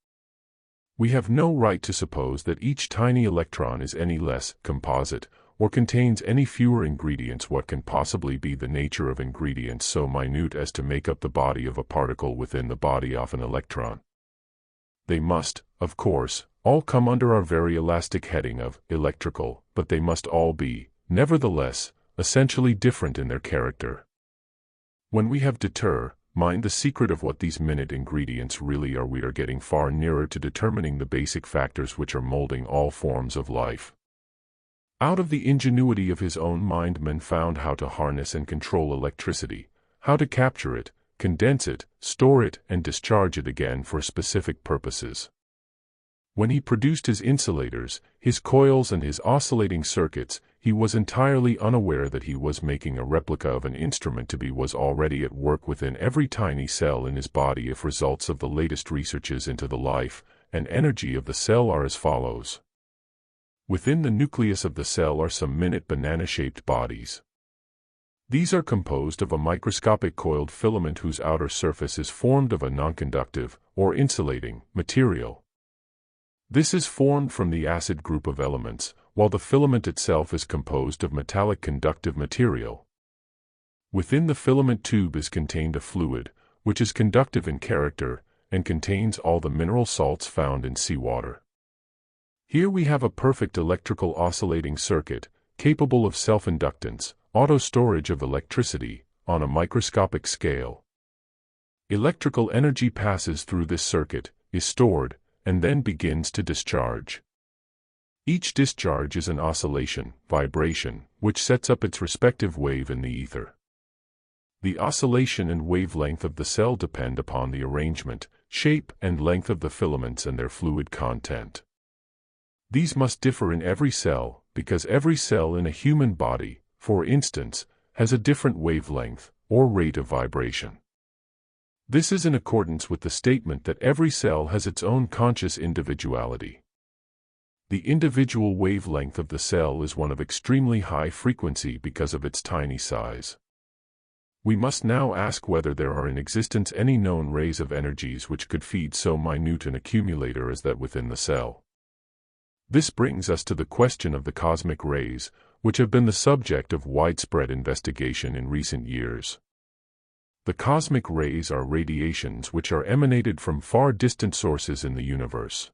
We have no right to suppose that each tiny electron is any less composite, or contains any fewer ingredients. What can possibly be the nature of ingredients so minute as to make up the body of a particle within the body of an electron? They must, of course, all come under our very elastic heading of electrical, but they must all be, nevertheless, essentially different in their character. When we have mind the secret of what these minute ingredients really are, we are getting far nearer to determining the basic factors which are molding all forms of life. Out of the ingenuity of his own mind, man found how to harness and control electricity, how to capture it, condense it, store it, and discharge it again for specific purposes. When he produced his insulators, his coils and his oscillating circuits, he was entirely unaware that he was making a replica of an instrument to be was already at work within every tiny cell in his body. If results of the latest researches into the life and energy of the cell are as follows. Within the nucleus of the cell are some minute banana-shaped bodies. These are composed of a microscopic coiled filament whose outer surface is formed of a nonconductive, or insulating, material. This is formed from the acid group of elements, while the filament itself is composed of metallic conductive material. Within the filament tube is contained a fluid, which is conductive in character, and contains all the mineral salts found in seawater. Here we have a perfect electrical oscillating circuit, capable of self-inductance, auto-storage of electricity, on a microscopic scale. Electrical energy passes through this circuit, is stored, and then begins to discharge. Each discharge is an oscillation, vibration, which sets up its respective wave in the ether. The oscillation and wavelength of the cell depend upon the arrangement, shape, and length of the filaments and their fluid content. These must differ in every cell, because every cell in a human body, for instance, has a different wavelength, or rate of vibration. This is in accordance with the statement that every cell has its own conscious individuality. The individual wavelength of the cell is one of extremely high frequency because of its tiny size. We must now ask whether there are in existence any known rays of energies which could feed so minute an accumulator as that within the cell. This brings us to the question of the cosmic rays, which have been the subject of widespread investigation in recent years. The cosmic rays are radiations which are emanated from far distant sources in the universe.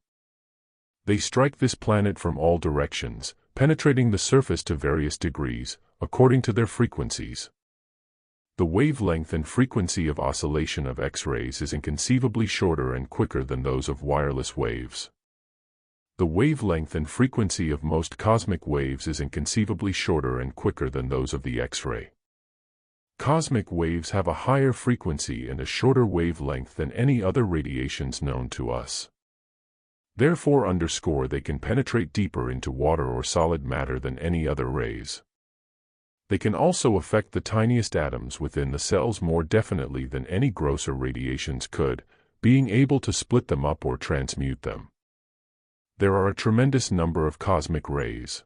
They strike this planet from all directions, penetrating the surface to various degrees, according to their frequencies. The wavelength and frequency of oscillation of X-rays is inconceivably shorter and quicker than those of wireless waves. The wavelength and frequency of most cosmic waves is inconceivably shorter and quicker than those of the X-ray. Cosmic waves have a higher frequency and a shorter wavelength than any other radiations known to us. Therefore, they can penetrate deeper into water or solid matter than any other rays. They can also affect the tiniest atoms within the cells more definitely than any grosser radiations could, being able to split them up or transmute them. There are a tremendous number of cosmic rays.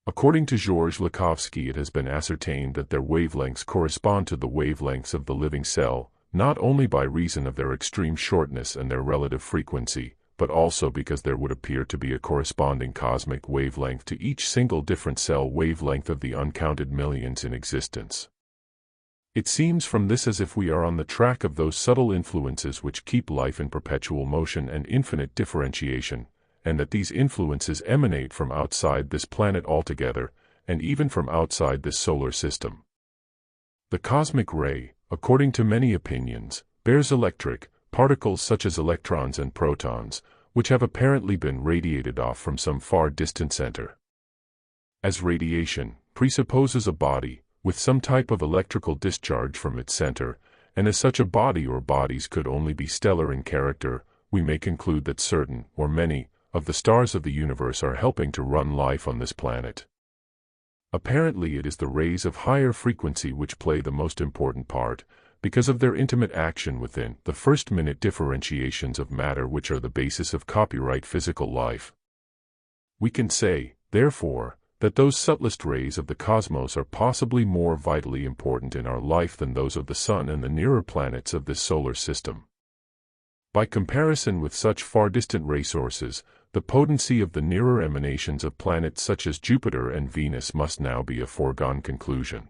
According to Georges Lakhovsky, it has been ascertained that their wavelengths correspond to the wavelengths of the living cell, not only by reason of their extreme shortness and their relative frequency, but also because there would appear to be a corresponding cosmic wavelength to each single different cell wavelength of the uncounted millions in existence. It seems from this as if we are on the track of those subtle influences which keep life in perpetual motion and infinite differentiation, and that these influences emanate from outside this planet altogether, and even from outside this solar system. The cosmic ray, according to many opinions, bears electric particles such as electrons and protons, which have apparently been radiated off from some far distant center. As radiation presupposes a body, with some type of electrical discharge from its center, and as such a body or bodies could only be stellar in character, we may conclude that certain, or many, of the stars of the universe are helping to run life on this planet. Apparently it is the rays of higher frequency which play the most important part, because of their intimate action within the first-minute differentiations of matter which are the basis of copyright physical life. We can say, therefore, that those subtlest rays of the cosmos are possibly more vitally important in our life than those of the Sun and the nearer planets of this solar system. By comparison with such far-distant ray sources, the potency of the nearer emanations of planets such as Jupiter and Venus must now be a foregone conclusion.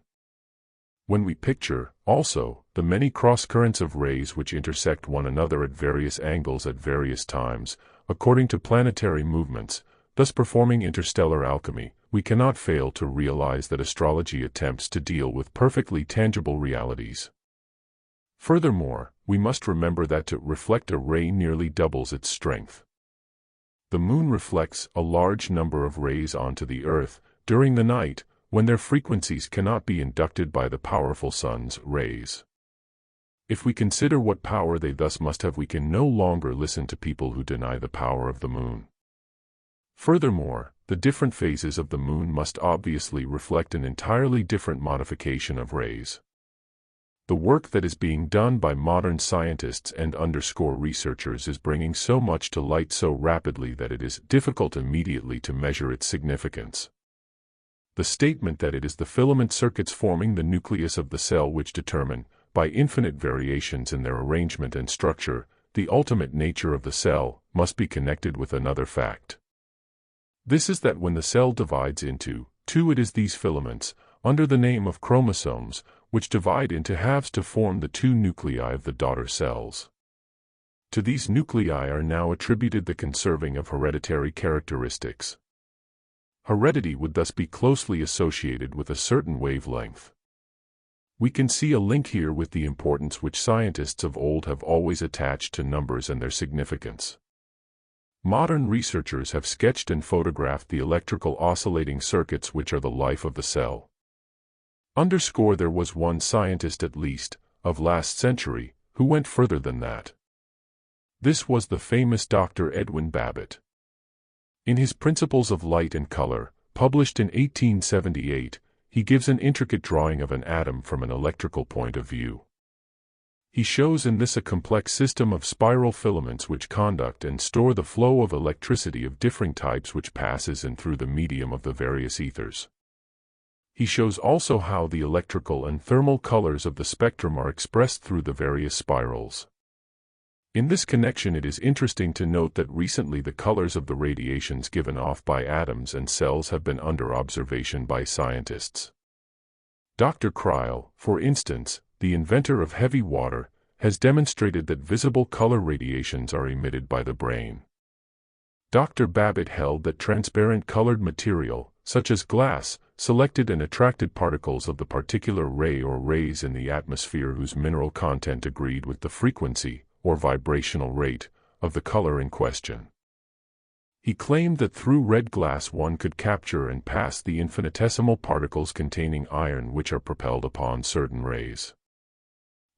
When we picture, also, the many cross-currents of rays which intersect one another at various angles at various times, according to planetary movements, thus performing interstellar alchemy, we cannot fail to realize that astrology attempts to deal with perfectly tangible realities. Furthermore, we must remember that to reflect a ray nearly doubles its strength. The moon reflects a large number of rays onto the Earth during the night, when their frequencies cannot be inducted by the powerful sun's rays. If we consider what power they thus must have, we can no longer listen to people who deny the power of the moon. Furthermore, the different phases of the moon must obviously reflect an entirely different modification of rays. The work that is being done by modern scientists and researchers is bringing so much to light so rapidly that it is difficult immediately to measure its significance. The statement that it is the filament circuits forming the nucleus of the cell which determine, by infinite variations in their arrangement and structure, the ultimate nature of the cell, must be connected with another fact. This is that when the cell divides into two, it is these filaments, under the name of chromosomes, which divide into halves to form the two nuclei of the daughter cells. To these nuclei are now attributed the conserving of hereditary characteristics. Heredity would thus be closely associated with a certain wavelength. We can see a link here with the importance which scientists of old have always attached to numbers and their significance. Modern researchers have sketched and photographed the electrical oscillating circuits which are the life of the cell. There was one scientist at least, of last century, who went further than that. This was the famous Dr. Edwin Babbitt. In his Principles of Light and Color, published in 1878, he gives an intricate drawing of an atom from an electrical point of view. He shows in this a complex system of spiral filaments which conduct and store the flow of electricity of differing types which passes in through the medium of the various ethers. He shows also how the electrical and thermal colors of the spectrum are expressed through the various spirals. In this connection, it is interesting to note that recently the colors of the radiations given off by atoms and cells have been under observation by scientists. Dr. Cryle, for instance, the inventor of heavy water, has demonstrated that visible color radiations are emitted by the brain. Dr. Babbitt held that transparent colored material, such as glass, selected and attracted particles of the particular ray or rays in the atmosphere whose mineral content agreed with the frequency, or vibrational rate, of the color in question. He claimed that through red glass one could capture and pass the infinitesimal particles containing iron which are propelled upon certain rays.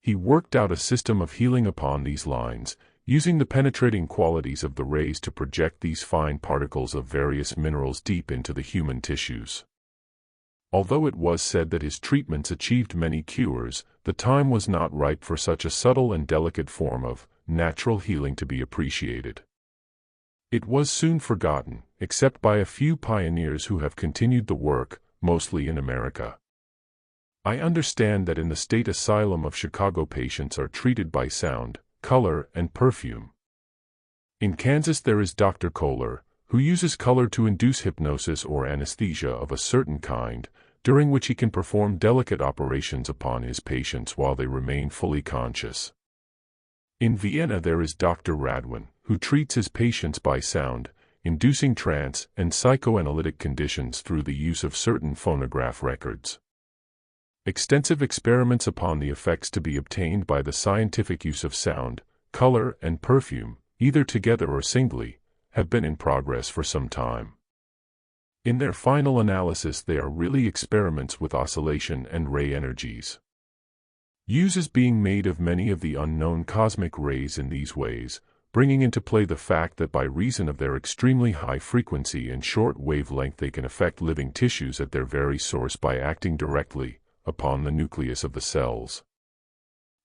He worked out a system of healing upon these lines, using the penetrating qualities of the rays to project these fine particles of various minerals deep into the human tissues. Although it was said that his treatments achieved many cures, the time was not ripe for such a subtle and delicate form of natural healing to be appreciated. It was soon forgotten, except by a few pioneers who have continued the work, mostly in America. I understand that in the State Asylum of Chicago patients are treated by sound, color, and perfume. In Kansas there is Dr. Kohler, who uses color to induce hypnosis or anesthesia of a certain kind, during which he can perform delicate operations upon his patients while they remain fully conscious. In Vienna there is Dr. Radwin, who treats his patients by sound, inducing trance and psychoanalytic conditions through the use of certain phonograph records. Extensive experiments upon the effects to be obtained by the scientific use of sound, color, and perfume, either together or singly, have been in progress for some time. In their final analysis they are really experiments with oscillation and ray energies. Use is being made of many of the unknown cosmic rays in these ways, bringing into play the fact that by reason of their extremely high frequency and short wavelength they can affect living tissues at their very source by acting directly upon the nucleus of the cells.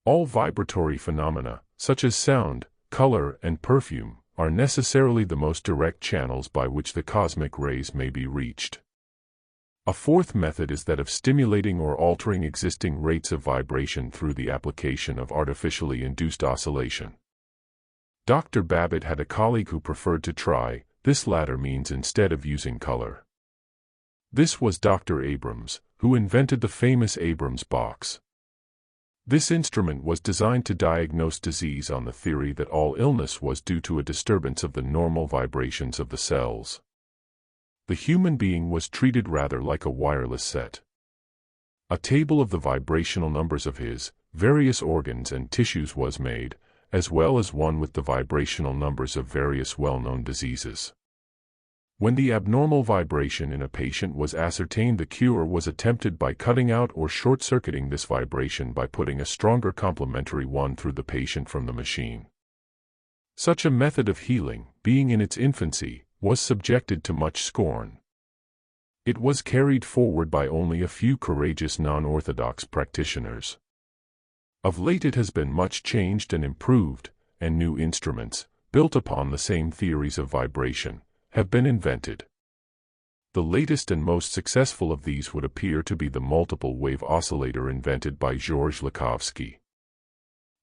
All vibratory phenomena, such as sound, color, and perfume, are necessarily the most direct channels by which the cosmic rays may be reached. A fourth method is that of stimulating or altering existing rates of vibration through the application of artificially induced oscillation. Dr. Babbitt had a colleague who preferred to try this latter means instead of using color. This was Dr. Abrams, who invented the famous Abrams box. This instrument was designed to diagnose disease on the theory that all illness was due to a disturbance of the normal vibrations of the cells. The human being was treated rather like a wireless set. A table of the vibrational numbers of his various organs and tissues was made, as well as one with the vibrational numbers of various well-known diseases. When the abnormal vibration in a patient was ascertained, the cure was attempted by cutting out or short-circuiting this vibration by putting a stronger complementary one through the patient from the machine. Such a method of healing, being in its infancy, was subjected to much scorn. It was carried forward by only a few courageous non-orthodox practitioners. Of late it has been much changed and improved, and new instruments, built upon the same theories of vibration, have been invented. The latest and most successful of these would appear to be the multiple-wave oscillator invented by George Lakhovsky.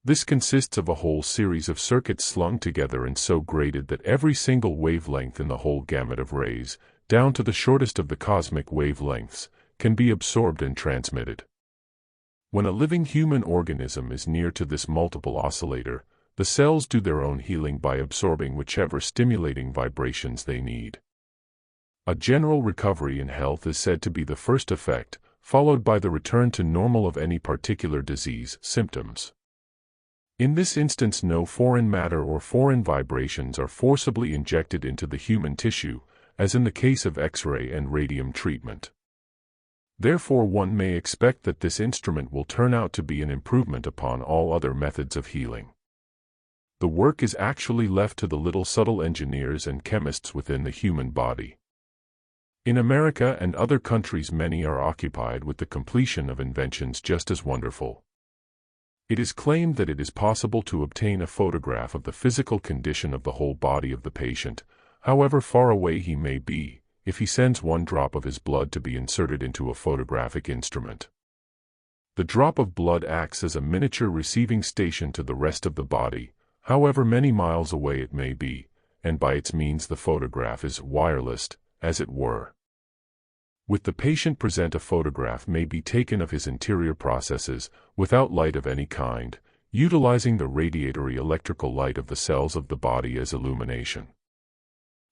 This consists of a whole series of circuits slung together and so graded that every single wavelength in the whole gamut of rays, down to the shortest of the cosmic wavelengths, can be absorbed and transmitted. When a living human organism is near to this multiple oscillator, the cells do their own healing by absorbing whichever stimulating vibrations they need. A general recovery in health is said to be the first effect, followed by the return to normal of any particular disease symptoms. In this instance, no foreign matter or foreign vibrations are forcibly injected into the human tissue, as in the case of X-ray and radium treatment. Therefore, one may expect that this instrument will turn out to be an improvement upon all other methods of healing. The work is actually left to the little subtle engineers and chemists within the human body. In America and other countries, many are occupied with the completion of inventions just as wonderful. It is claimed that it is possible to obtain a photograph of the physical condition of the whole body of the patient, however far away he may be, if he sends one drop of his blood to be inserted into a photographic instrument. The drop of blood acts as a miniature receiving station to the rest of the body, however many miles away it may be, and by its means the photograph is wireless, as it were. With the patient present, a photograph may be taken of his interior processes, without light of any kind, utilizing the radiatory electrical light of the cells of the body as illumination.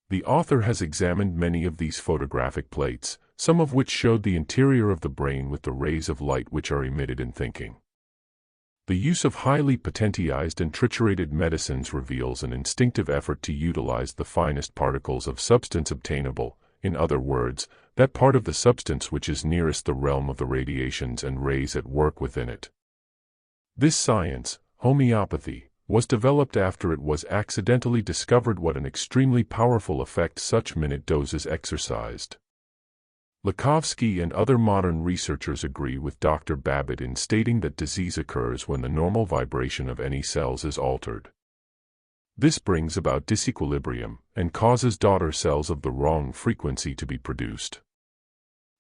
The author has examined many of these photographic plates, some of which showed the interior of the brain with the rays of light which are emitted in thinking. The use of highly potentized and triturated medicines reveals an instinctive effort to utilize the finest particles of substance obtainable, in other words, that part of the substance which is nearest the realm of the radiations and rays at work within it. This science, homeopathy, was developed after it was accidentally discovered what an extremely powerful effect such minute doses exercised. Lakhovsky and other modern researchers agree with Dr. Babbitt in stating that disease occurs when the normal vibration of any cells is altered. This brings about disequilibrium and causes daughter cells of the wrong frequency to be produced.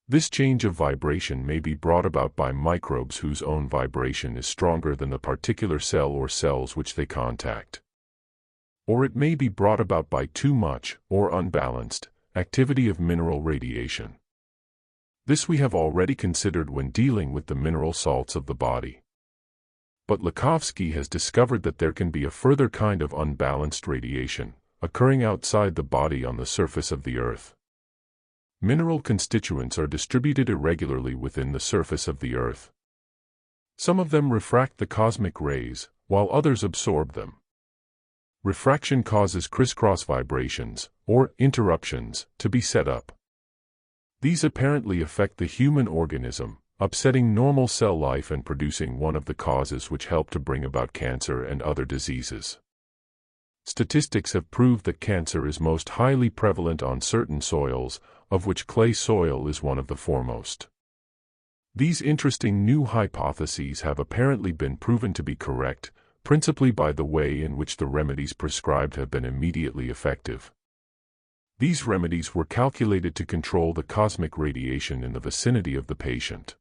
This change of vibration may be brought about by microbes whose own vibration is stronger than the particular cell or cells which they contact. Or it may be brought about by too much, or unbalanced, activity of mineral radiation. This we have already considered when dealing with the mineral salts of the body. But Lakhovsky has discovered that there can be a further kind of unbalanced radiation, occurring outside the body on the surface of the Earth. Mineral constituents are distributed irregularly within the surface of the Earth. Some of them refract the cosmic rays, while others absorb them. Refraction causes crisscross vibrations, or interruptions, to be set up. These apparently affect the human organism, upsetting normal cell life and producing one of the causes which help to bring about cancer and other diseases. Statistics have proved that cancer is most highly prevalent on certain soils, of which clay soil is one of the foremost. These interesting new hypotheses have apparently been proven to be correct, principally by the way in which the remedies prescribed have been immediately effective. These remedies were calculated to control the cosmic radiation in the vicinity of the patient.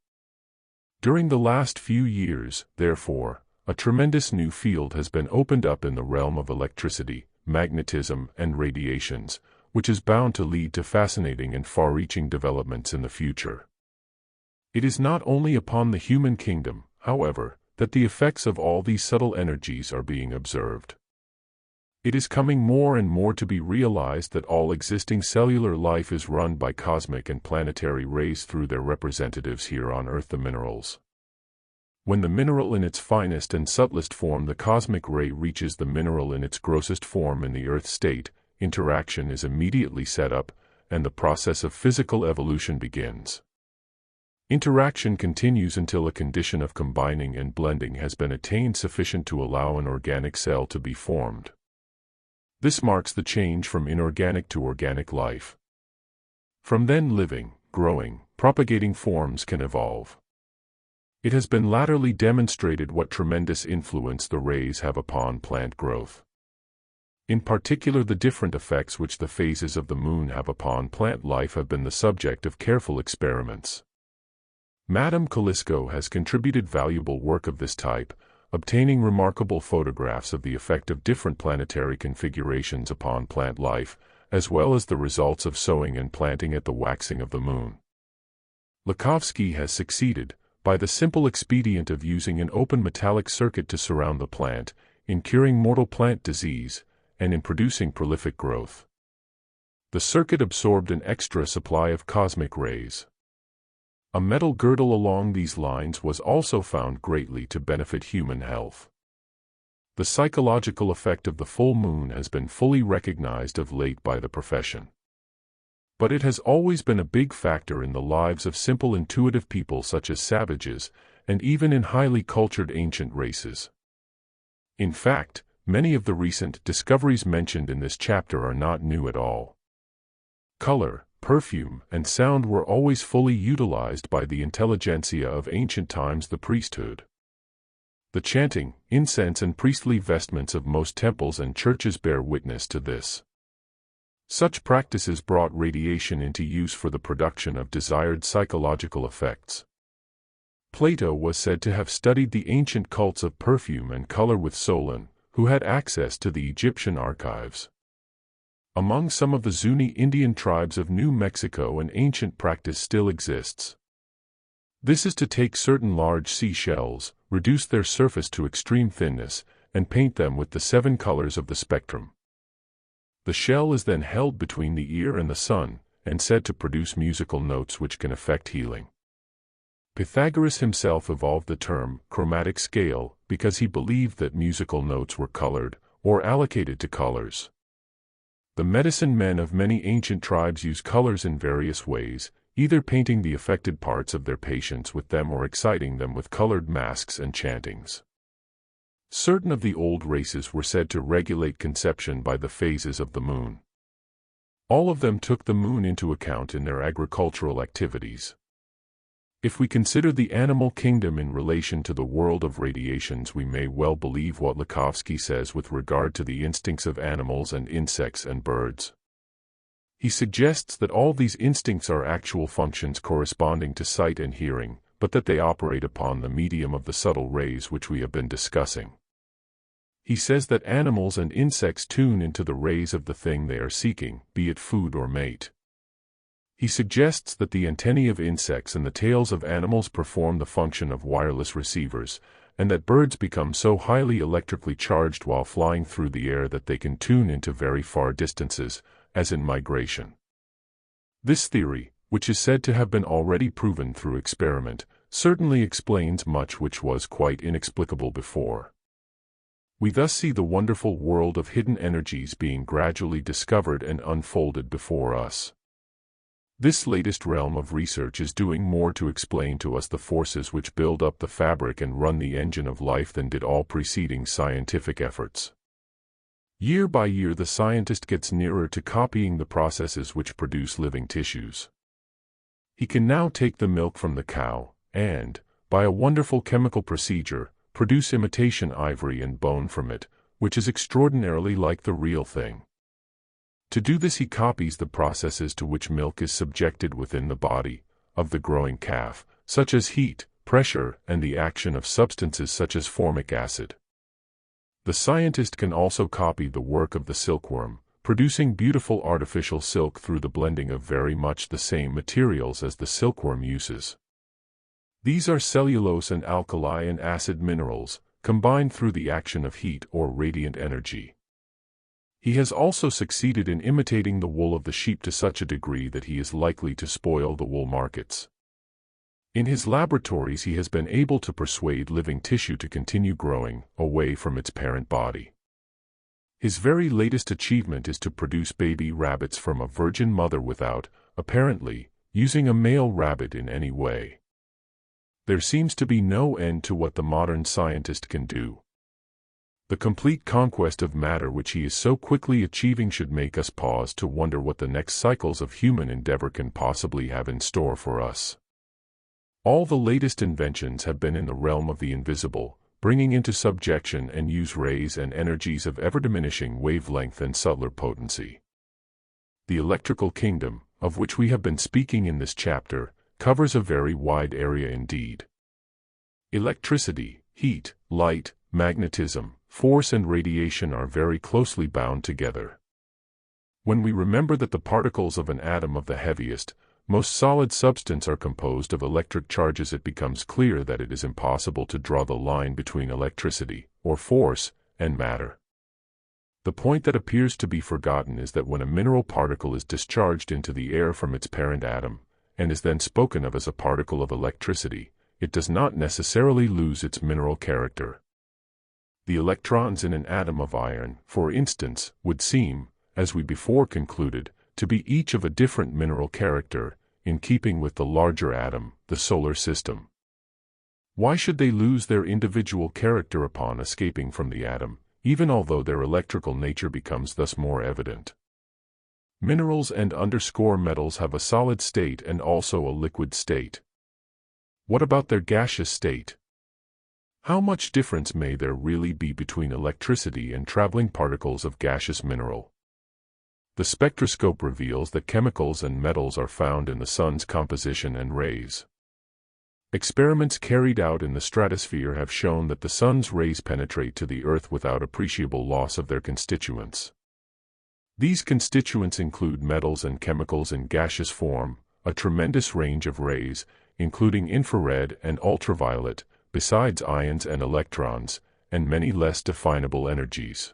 During the last few years, therefore, a tremendous new field has been opened up in the realm of electricity, magnetism, and radiations, which is bound to lead to fascinating and far-reaching developments in the future. It is not only upon the human kingdom, however, that the effects of all these subtle energies are being observed. It is coming more and more to be realized that all existing cellular life is run by cosmic and planetary rays through their representatives here on Earth, the minerals. When the mineral in its finest and subtlest form, the cosmic ray, reaches the mineral in its grossest form in the Earth state, interaction is immediately set up, and the process of physical evolution begins. Interaction continues until a condition of combining and blending has been attained sufficient to allow an organic cell to be formed. This marks the change from inorganic to organic life. From then, living, growing, propagating forms can evolve. It has been latterly demonstrated what tremendous influence the rays have upon plant growth. In particular, the different effects which the phases of the moon have upon plant life have been the subject of careful experiments. Madame Kalisko has contributed valuable work of this type, obtaining remarkable photographs of the effect of different planetary configurations upon plant life, as well as the results of sowing and planting at the waxing of the moon. Lakhovsky has succeeded, by the simple expedient of using an open metallic circuit to surround the plant, in curing mortal plant disease, and in producing prolific growth. The circuit absorbed an extra supply of cosmic rays. A metal girdle along these lines was also found greatly to benefit human health. The psychological effect of the full moon has been fully recognized of late by the profession. But it has always been a big factor in the lives of simple intuitive people such as savages, and even in highly cultured ancient races. In fact, many of the recent discoveries mentioned in this chapter are not new at all. Color, perfume, and sound were always fully utilized by the intelligentsia of ancient times, the priesthood. The chanting, incense, and priestly vestments of most temples and churches bear witness to this. Such practices brought radiation into use for the production of desired psychological effects. Plato was said to have studied the ancient cults of perfume and color with Solon, who had access to the Egyptian archives. Among some of the Zuni Indian tribes of New Mexico, an ancient practice still exists. This is to take certain large seashells, reduce their surface to extreme thinness, and paint them with the 7 colors of the spectrum. The shell is then held between the ear and the sun, and said to produce musical notes which can effect healing. Pythagoras himself evolved the term chromatic scale because he believed that musical notes were colored, or allocated to colors. The medicine men of many ancient tribes use colors in various ways, either painting the affected parts of their patients with them or exciting them with colored masks and chantings. Certain of the old races were said to regulate conception by the phases of the moon. All of them took the moon into account in their agricultural activities. If we consider the animal kingdom in relation to the world of radiations, we may well believe what Lakhovsky says with regard to the instincts of animals and insects and birds. He suggests that all these instincts are actual functions corresponding to sight and hearing, but that they operate upon the medium of the subtle rays which we have been discussing. He says that animals and insects tune into the rays of the thing they are seeking, be it food or mate. He suggests that the antennae of insects and the tails of animals perform the function of wireless receivers, and that birds become so highly electrically charged while flying through the air that they can tune into very far distances, as in migration. This theory, which is said to have been already proven through experiment, certainly explains much which was quite inexplicable before. We thus see the wonderful world of hidden energies being gradually discovered and unfolded before us. This latest realm of research is doing more to explain to us the forces which build up the fabric and run the engine of life than did all preceding scientific efforts. Year by year the scientist gets nearer to copying the processes which produce living tissues. He can now take the milk from the cow, and, by a wonderful chemical procedure, produce imitation ivory and bone from it, which is extraordinarily like the real thing. To do this he copies the processes to which milk is subjected within the body of the growing calf, such as heat, pressure, and the action of substances such as formic acid. The scientist can also copy the work of the silkworm, producing beautiful artificial silk through the blending of very much the same materials as the silkworm uses. These are cellulose and alkali and acid minerals, combined through the action of heat or radiant energy. He has also succeeded in imitating the wool of the sheep to such a degree that he is likely to spoil the wool markets. In his laboratories he has been able to persuade living tissue to continue growing away from its parent body. His very latest achievement is to produce baby rabbits from a virgin mother without, apparently, using a male rabbit in any way. There seems to be no end to what the modern scientist can do. The complete conquest of matter which he is so quickly achieving should make us pause to wonder what the next cycles of human endeavor can possibly have in store for us. All the latest inventions have been in the realm of the invisible, bringing into subjection and use rays and energies of ever-diminishing wavelength and subtler potency. The electrical kingdom, of which we have been speaking in this chapter, covers a very wide area indeed. Electricity, heat, light, magnetism, force and radiation are very closely bound together. When we remember that the particles of an atom of the heaviest, most solid substance are composed of electric charges, it becomes clear that it is impossible to draw the line between electricity, or force, and matter. The point that appears to be forgotten is that when a mineral particle is discharged into the air from its parent atom, and is then spoken of as a particle of electricity, it does not necessarily lose its mineral character. The electrons in an atom of iron, for instance, would seem, as we before concluded, to be each of a different mineral character, in keeping with the larger atom, the solar system. Why should they lose their individual character upon escaping from the atom, even although their electrical nature becomes thus more evident? Minerals and metals have a solid state and also a liquid state. What about their gaseous state? How much difference may there really be between electricity and traveling particles of gaseous mineral? The spectroscope reveals that chemicals and metals are found in the sun's composition and rays. Experiments carried out in the stratosphere have shown that the sun's rays penetrate to the earth without appreciable loss of their constituents. These constituents include metals and chemicals in gaseous form, a tremendous range of rays, including infrared and ultraviolet, besides ions and electrons, and many less definable energies.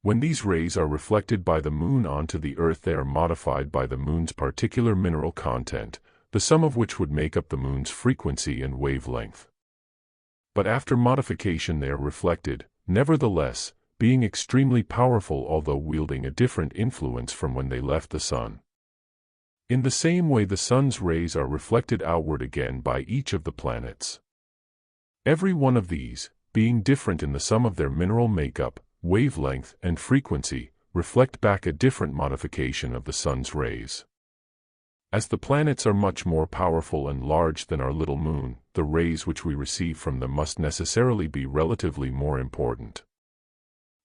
When these rays are reflected by the moon onto the earth, they are modified by the moon's particular mineral content, the sum of which would make up the moon's frequency and wavelength. But after modification they are reflected, nevertheless, being extremely powerful although wielding a different influence from when they left the sun. In the same way the sun's rays are reflected outward again by each of the planets. Every one of these, being different in the sum of their mineral makeup, wavelength, and frequency, reflect back a different modification of the sun's rays. As the planets are much more powerful and large than our little moon, the rays which we receive from them must necessarily be relatively more important.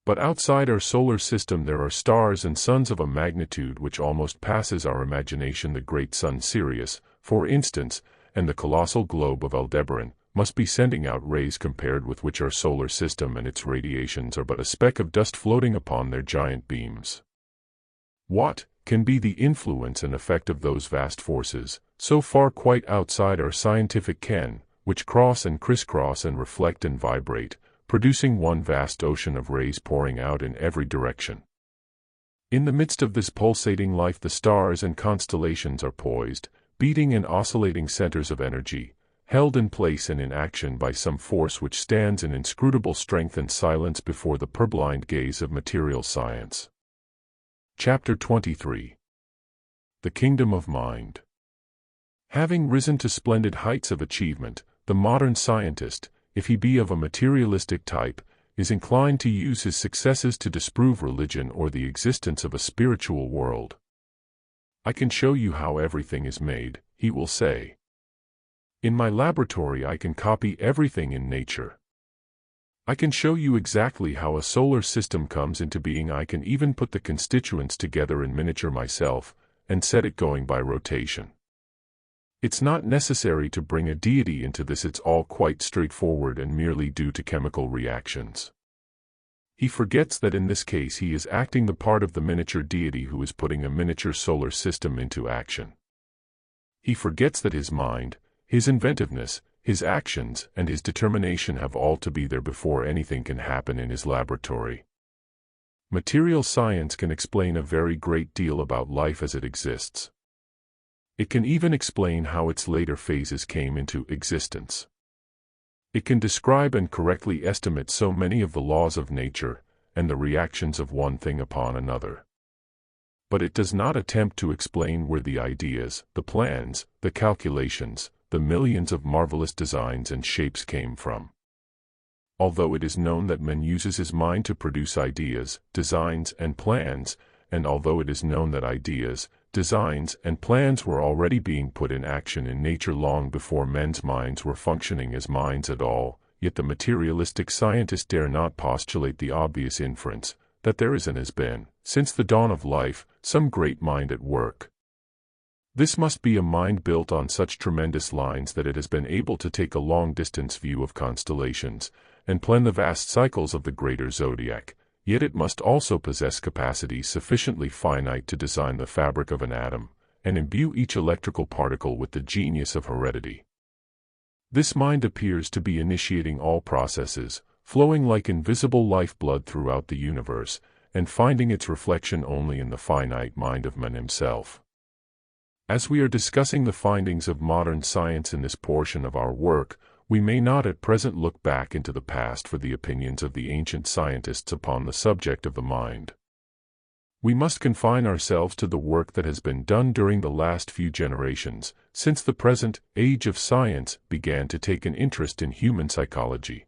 But outside our solar system there are stars and suns of a magnitude which almost passes our imagination. The great sun Sirius, for instance, and the colossal globe of Aldebaran, must be sending out rays compared with which our solar system and its radiations are but a speck of dust floating upon their giant beams. What can be the influence and effect of those vast forces, so far quite outside our scientific ken, which cross and crisscross and reflect and vibrate, producing one vast ocean of rays pouring out in every direction? In the midst of this pulsating life the stars and constellations are poised, beating and oscillating centers of energy, held in place and in action by some force which stands in inscrutable strength and silence before the purblind gaze of material science. Chapter 23. The Kingdom of Mind. Having risen to splendid heights of achievement, the modern scientist, if he be of a materialistic type, is inclined to use his successes to disprove religion or the existence of a spiritual world. I can show you how everything is made, he will say. In my laboratory I can copy everything in nature. I can show you exactly how a solar system comes into being. I can even put the constituents together in miniature myself, and set it going by rotation. It's not necessary to bring a deity into this. It's all quite straightforward and merely due to chemical reactions. He forgets that in this case he is acting the part of the miniature deity who is putting a miniature solar system into action. He forgets that his mind, his inventiveness, his actions, and his determination have all to be there before anything can happen in his laboratory. Material science can explain a very great deal about life as it exists. It can even explain how its later phases came into existence. It can describe and correctly estimate so many of the laws of nature, and the reactions of one thing upon another. But it does not attempt to explain where the ideas, the plans, the calculations, the millions of marvelous designs and shapes came from. Although it is known that man uses his mind to produce ideas, designs, and plans, and although it is known that ideas, designs, and plans were already being put in action in nature long before men's minds were functioning as minds at all, yet the materialistic scientist dare not postulate the obvious inference, that there is and has been, since the dawn of life, some great mind at work. This must be a mind built on such tremendous lines that it has been able to take a long-distance view of constellations, and plan the vast cycles of the greater zodiac, yet it must also possess capacities sufficiently finite to design the fabric of an atom, and imbue each electrical particle with the genius of heredity. This mind appears to be initiating all processes, flowing like invisible lifeblood throughout the universe, and finding its reflection only in the finite mind of man himself. As we are discussing the findings of modern science in this portion of our work, we may not at present look back into the past for the opinions of the ancient scientists upon the subject of the mind. We must confine ourselves to the work that has been done during the last few generations, since the present age of science began to take an interest in human psychology.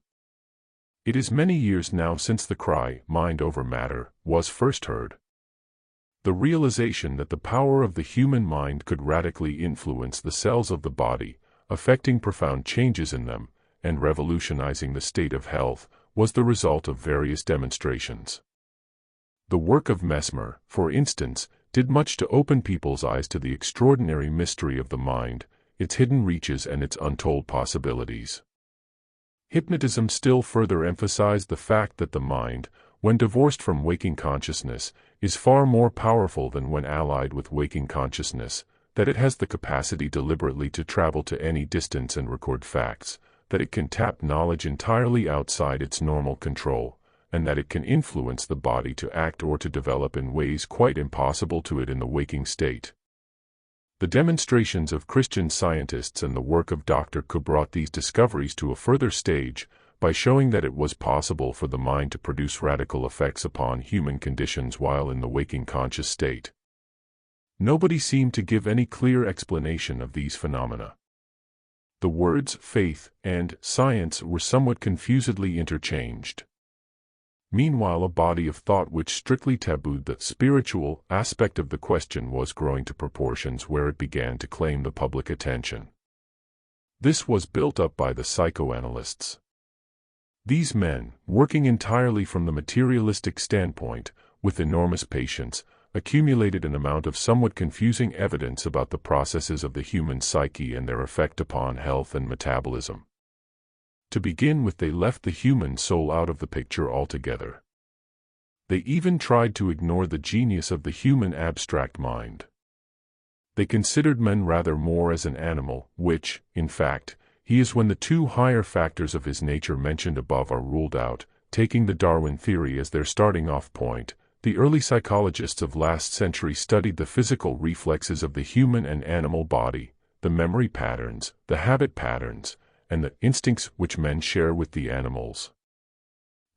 It is many years now since the cry, "Mind over matter," was first heard. The realization that the power of the human mind could radically influence the cells of the body, affecting profound changes in them, and revolutionizing the state of health, was the result of various demonstrations. The work of Mesmer, for instance, did much to open people's eyes to the extraordinary mystery of the mind, its hidden reaches and its untold possibilities. Hypnotism still further emphasized the fact that the mind, when divorced from waking consciousness, is far more powerful than when allied with waking consciousness, that it has the capacity deliberately to travel to any distance and record facts, that it can tap knowledge entirely outside its normal control, and that it can influence the body to act or to develop in ways quite impossible to it in the waking state. The demonstrations of Christian scientists and the work of Dr. K brought these discoveries to a further stage, by showing that it was possible for the mind to produce radical effects upon human conditions while in the waking conscious state. Nobody seemed to give any clear explanation of these phenomena. The words faith and science were somewhat confusedly interchanged. Meanwhile, a body of thought which strictly tabooed the spiritual aspect of the question was growing to proportions where it began to claim the public attention. This was built up by the psychoanalysts. These men, working entirely from the materialistic standpoint, with enormous patience, accumulated an amount of somewhat confusing evidence about the processes of the human psyche and their effect upon health and metabolism. To begin with, they left the human soul out of the picture altogether. They even tried to ignore the genius of the human abstract mind. They considered man rather more as an animal, which, in fact, he is when the two higher factors of his nature mentioned above are ruled out, taking the Darwin theory as their starting-off point. The early psychologists of last century studied the physical reflexes of the human and animal body, the memory patterns, the habit patterns, and the instincts which men share with the animals.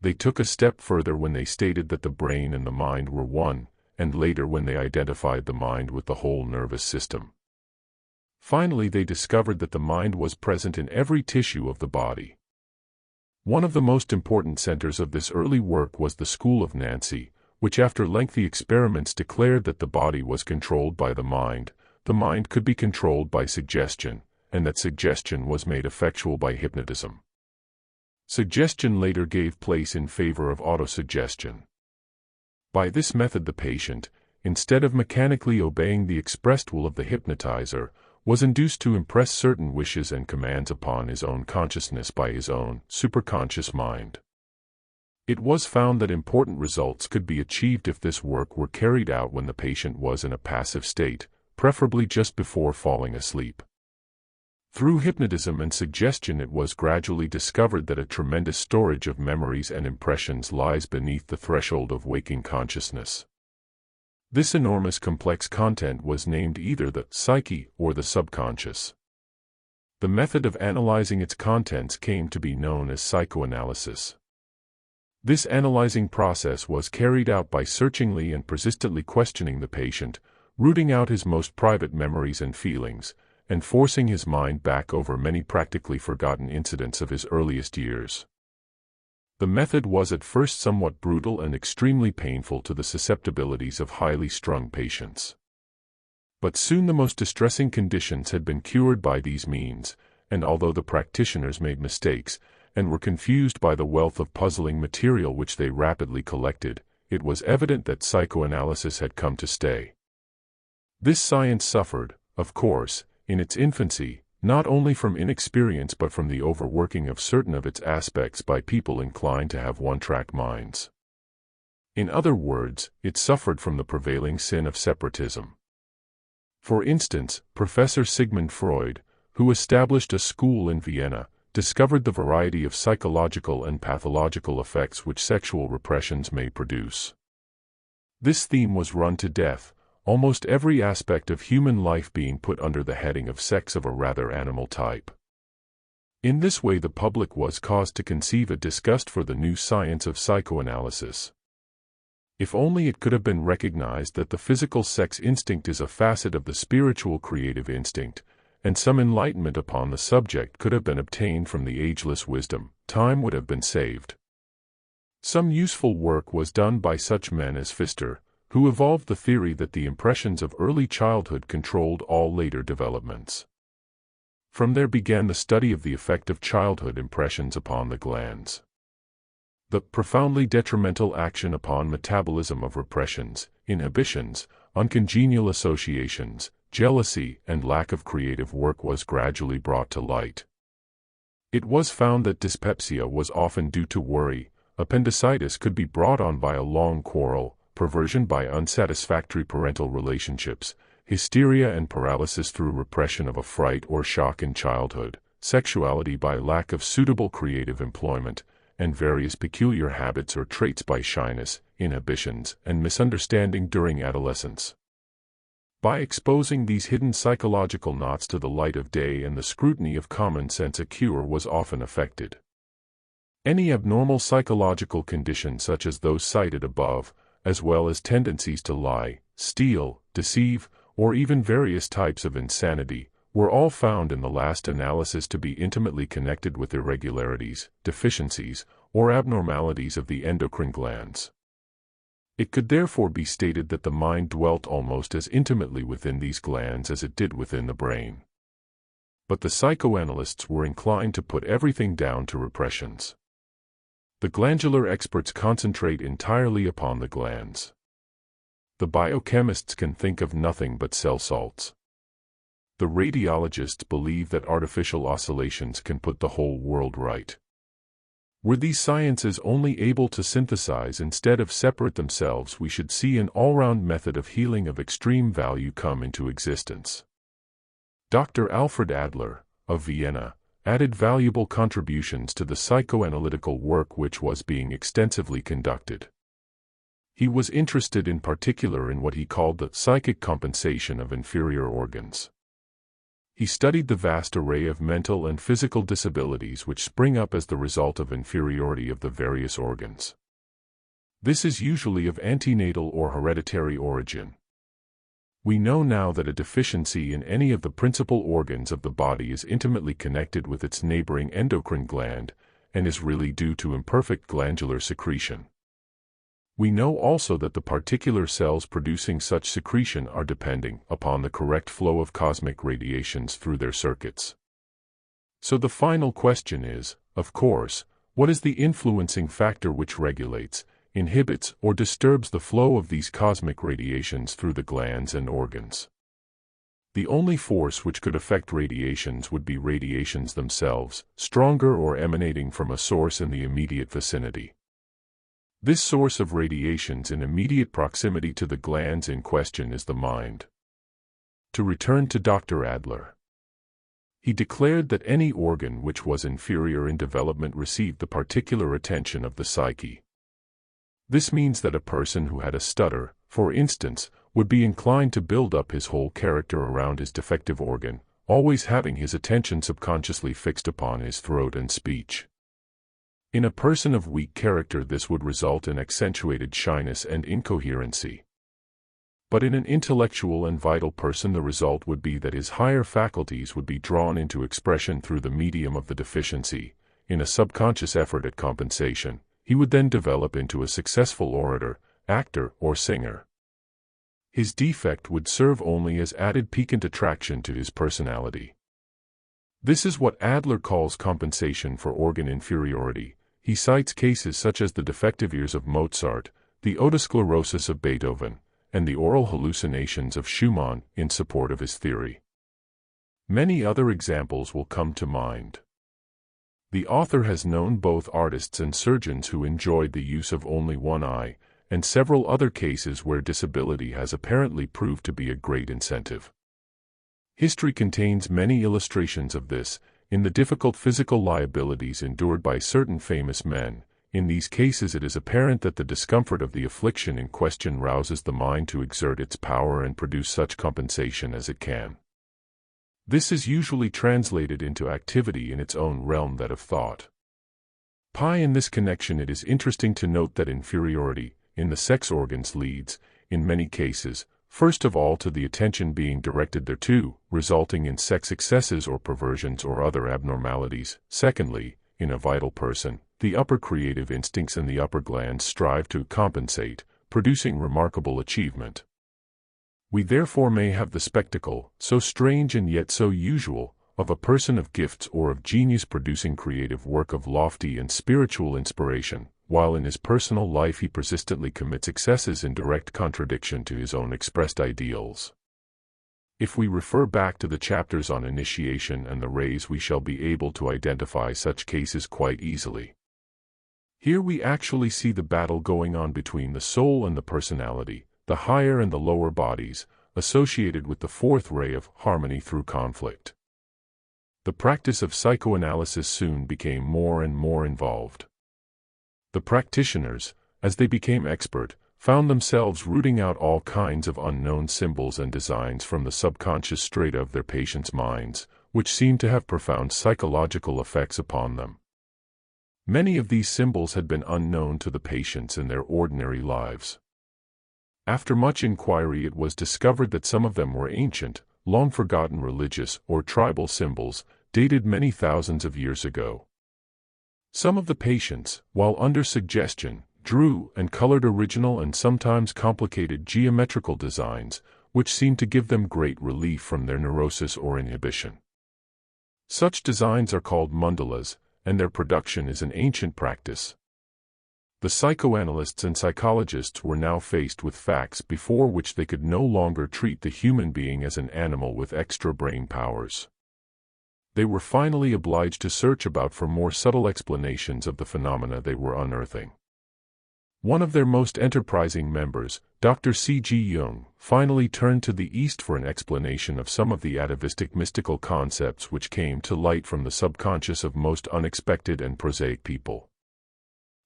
They took a step further when they stated that the brain and the mind were one, and later when they identified the mind with the whole nervous system. Finally, they discovered that the mind was present in every tissue of the body. One of the most important centers of this early work was the School of Nancy, which after lengthy experiments declared that the body was controlled by the mind could be controlled by suggestion, and that suggestion was made effectual by hypnotism. Suggestion later gave place in favor of autosuggestion. By this method the patient, instead of mechanically obeying the expressed will of the hypnotizer, was induced to impress certain wishes and commands upon his own consciousness by his own superconscious mind. It was found that important results could be achieved if this work were carried out when the patient was in a passive state, preferably just before falling asleep. Through hypnotism and suggestion it was gradually discovered that a tremendous storage of memories and impressions lies beneath the threshold of waking consciousness. This enormous complex content was named either the psyche or the subconscious. The method of analyzing its contents came to be known as psychoanalysis. This analyzing process was carried out by searchingly and persistently questioning the patient, rooting out his most private memories and feelings, and forcing his mind back over many practically forgotten incidents of his earliest years. The method was at first somewhat brutal and extremely painful to the susceptibilities of highly strung patients. But soon the most distressing conditions had been cured by these means, and although the practitioners made mistakes, and were confused by the wealth of puzzling material which they rapidly collected, it was evident that psychoanalysis had come to stay. This science suffered, of course, in its infancy, not only from inexperience but from the overworking of certain of its aspects by people inclined to have one-track minds. In other words, it suffered from the prevailing sin of separatism. For instance, Professor Sigmund Freud, who established a school in Vienna, discovered the variety of psychological and pathological effects which sexual repressions may produce. This theme was run to death, almost every aspect of human life being put under the heading of sex of a rather animal type. In this way the public was caused to conceive a disgust for the new science of psychoanalysis. If only it could have been recognized that the physical sex instinct is a facet of the spiritual creative instinct, and some enlightenment upon the subject could have been obtained from the ageless wisdom, time would have been saved. Some useful work was done by such men as Pfister, who evolved the theory that the impressions of early childhood controlled all later developments. From there began the study of the effect of childhood impressions upon the glands. The profoundly detrimental action upon metabolism of repressions, inhibitions, uncongenial associations, jealousy, and lack of creative work was gradually brought to light. It was found that dyspepsia was often due to worry, appendicitis could be brought on by a long quarrel, perversion by unsatisfactory parental relationships, hysteria and paralysis through repression of a fright or shock in childhood, sexuality by lack of suitable creative employment, and various peculiar habits or traits by shyness, inhibitions, and misunderstanding during adolescence. By exposing these hidden psychological knots to the light of day and the scrutiny of common sense, a cure was often effected. Any abnormal psychological condition such as those cited above, as well as tendencies to lie, steal, deceive, or even various types of insanity, were all found in the last analysis to be intimately connected with irregularities, deficiencies, or abnormalities of the endocrine glands. It could therefore be stated that the mind dwelt almost as intimately within these glands as it did within the brain. But the psychoanalysts were inclined to put everything down to repressions. The glandular experts concentrate entirely upon the glands. The biochemists can think of nothing but cell salts. The radiologists believe that artificial oscillations can put the whole world right. Were these sciences only able to synthesize instead of separate themselves, we should see an all-round method of healing of extreme value come into existence. Dr. Alfred Adler, of Vienna, added valuable contributions to the psychoanalytical work which was being extensively conducted. He was interested in particular in what he called the psychic compensation of inferior organs. He studied the vast array of mental and physical disabilities which spring up as the result of inferiority of the various organs. This is usually of antenatal or hereditary origin. We know now that a deficiency in any of the principal organs of the body is intimately connected with its neighboring endocrine gland, and is really due to imperfect glandular secretion. We know also that the particular cells producing such secretion are depending upon the correct flow of cosmic radiations through their circuits. So the final question is, of course, What is the influencing factor which regulates, inhibits, or disturbs the flow of these cosmic radiations through the glands and organs? The only force which could affect radiations would be radiations themselves, stronger or emanating from a source in the immediate vicinity. This source of radiations in immediate proximity to the glands in question is the mind. To return to Dr. Adler, he declared that any organ which was inferior in development received the particular attention of the psyche. This means that a person who had a stutter, for instance, would be inclined to build up his whole character around his defective organ, always having his attention subconsciously fixed upon his throat and speech. In a person of weak character, this would result in accentuated shyness and incoherency. But in an intellectual and vital person, the result would be that his higher faculties would be drawn into expression through the medium of the deficiency. In a subconscious effort at compensation, he would then develop into a successful orator, actor, or singer. His defect would serve only as added piquant attraction to his personality. This is what Adler calls compensation for organ inferiority. He cites cases such as the defective ears of Mozart, the otosclerosis of Beethoven, and the oral hallucinations of Schumann in support of his theory. Many other examples will come to mind. The author has known both artists and surgeons who enjoyed the use of only one eye, and several other cases where disability has apparently proved to be a great incentive. History contains many illustrations of this, in the difficult physical liabilities endured by certain famous men. In these cases it is apparent that the discomfort of the affliction in question rouses the mind to exert its power and produce such compensation as it can. This is usually translated into activity in its own realm, that of thought. In this connection it is interesting to note that inferiority, in the sex organs leads, in many cases, first of all to the attention being directed thereto, resulting in sex excesses or perversions or other abnormalities. Secondly, in a vital person, the upper creative instincts and the upper glands strive to compensate, producing remarkable achievement. We therefore may have the spectacle, so strange and yet so usual, of a person of gifts or of genius producing creative work of lofty and spiritual inspiration, while in his personal life he persistently commits excesses in direct contradiction to his own expressed ideals. If we refer back to the chapters on initiation and the rays, we shall be able to identify such cases quite easily. Here we actually see the battle going on between the soul and the personality, the higher and the lower bodies, associated with the fourth ray of harmony through conflict. The practice of psychoanalysis soon became more and more involved. The practitioners, as they became expert, found themselves rooting out all kinds of unknown symbols and designs from the subconscious strata of their patients' minds, which seemed to have profound psychological effects upon them. Many of these symbols had been unknown to the patients in their ordinary lives. After much inquiry, it was discovered that some of them were ancient, long-forgotten religious or tribal symbols, dated many thousands of years ago. Some of the patients, while under suggestion, drew and colored original and sometimes complicated geometrical designs, which seemed to give them great relief from their neurosis or inhibition. Such designs are called mandalas, and their production is an ancient practice. The psychoanalysts and psychologists were now faced with facts before which they could no longer treat the human being as an animal with extra brain powers. They were finally obliged to search about for more subtle explanations of the phenomena they were unearthing. One of their most enterprising members, Dr. C.G. Jung, finally turned to the East for an explanation of some of the atavistic mystical concepts which came to light from the subconscious of most unexpected and prosaic people.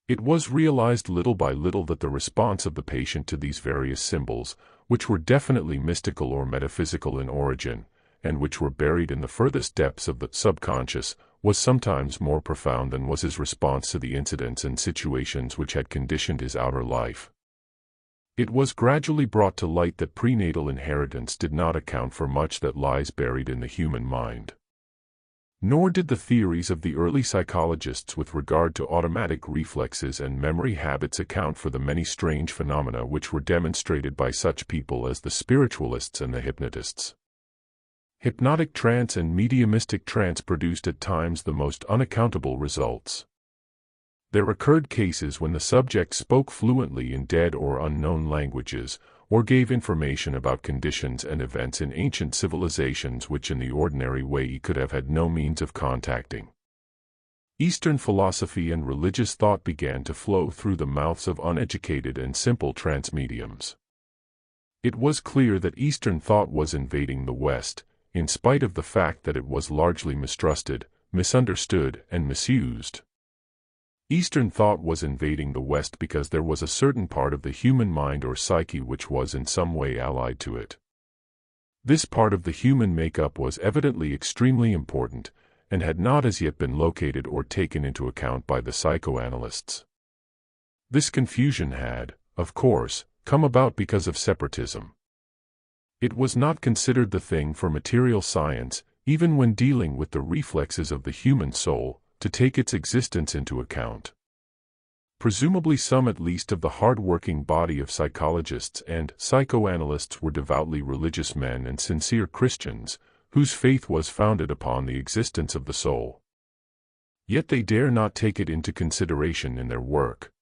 It was realized little by little that the response of the patient to these various symbols, which were definitely mystical or metaphysical in origin, and which were buried in the furthest depths of the subconscious, was sometimes more profound than was his response to the incidents and situations which had conditioned his outer life. It was gradually brought to light that prenatal inheritance did not account for much that lies buried in the human mind. Nor did the theories of the early psychologists with regard to automatic reflexes and memory habits account for the many strange phenomena which were demonstrated by such people as the spiritualists and the hypnotists. Hypnotic trance and mediumistic trance produced at times the most unaccountable results. There occurred cases when the subject spoke fluently in dead or unknown languages, or gave information about conditions and events in ancient civilizations which in the ordinary way he could have had no means of contacting. Eastern philosophy and religious thought began to flow through the mouths of uneducated and simple transmediums. It was clear that Eastern thought was invading the West, in spite of the fact that it was largely mistrusted, misunderstood, and misused. Eastern thought was invading the West because there was a certain part of the human mind or psyche which was in some way allied to it. This part of the human makeup was evidently extremely important, and had not as yet been located or taken into account by the psychoanalysts. This confusion had, of course, come about because of separatism. It was not considered the thing for material science, even when dealing with the reflexes of the human soul, to take its existence into account. Presumably some at least of the hard-working body of psychologists and psychoanalysts were devoutly religious men and sincere Christians, whose faith was founded upon the existence of the soul. Yet they dare not take it into consideration in their work.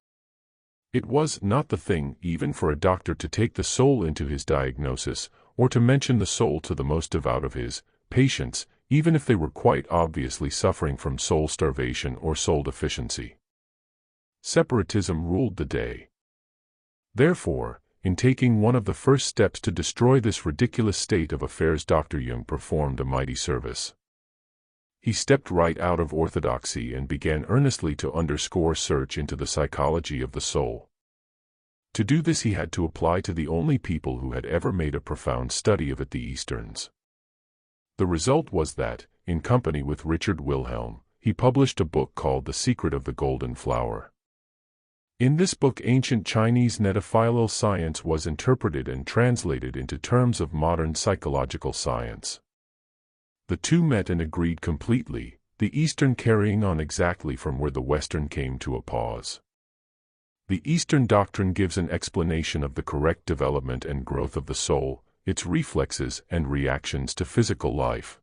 It was not the thing even for a doctor to take the soul into his diagnosis, or to mention the soul to the most devout of his patients, even if they were quite obviously suffering from soul starvation or soul deficiency. Separatism ruled the day. Therefore, in taking one of the first steps to destroy this ridiculous state of affairs, Dr. Jung performed a mighty service. He stepped right out of orthodoxy and began earnestly to underscore search into the psychology of the soul. To do this he had to apply to the only people who had ever made a profound study of it, the Easterns. The result was that, in company with Richard Wilhelm, he published a book called The Secret of the Golden Flower. In this book ancient Chinese metaphilal science was interpreted and translated into terms of modern psychological science. The two met and agreed completely, the Eastern carrying on exactly from where the Western came to a pause. The Eastern doctrine gives an explanation of the correct development and growth of the soul, its reflexes and reactions to physical life.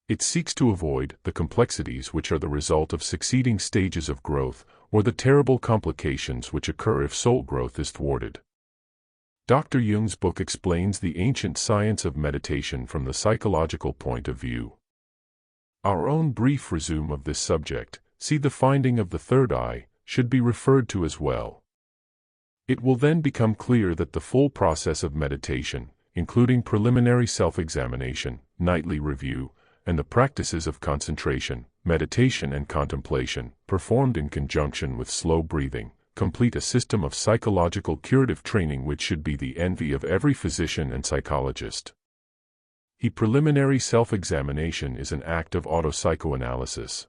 It seeks to avoid the complexities which are the result of succeeding stages of growth, or the terrible complications which occur if soul growth is thwarted. Dr. Jung's book explains the ancient science of meditation from the psychological point of view. Our own brief resume of this subject, see the finding of the third eye, should be referred to as well. It will then become clear that the full process of meditation, including preliminary self-examination, nightly review, and the practices of concentration, meditation and contemplation, performed in conjunction with slow breathing, complete a system of psychological curative training which should be the envy of every physician and psychologist. Preliminary self-examination is an act of auto-psychoanalysis.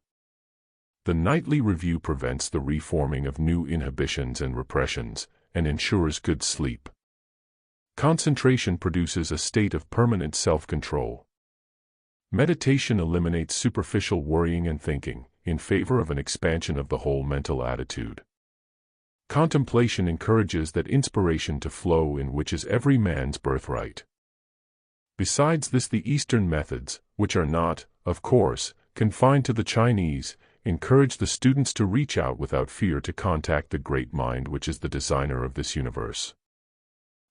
The nightly review prevents the reforming of new inhibitions and repressions, and ensures good sleep. Concentration produces a state of permanent self-control. Meditation eliminates superficial worrying and thinking, in favor of an expansion of the whole mental attitude. Contemplation encourages that inspiration to flow in which is every man's birthright. Besides this, the Eastern methods, which are not, of course, confined to the Chinese, encourage the students to reach out without fear to contact the great mind which is the designer of this universe.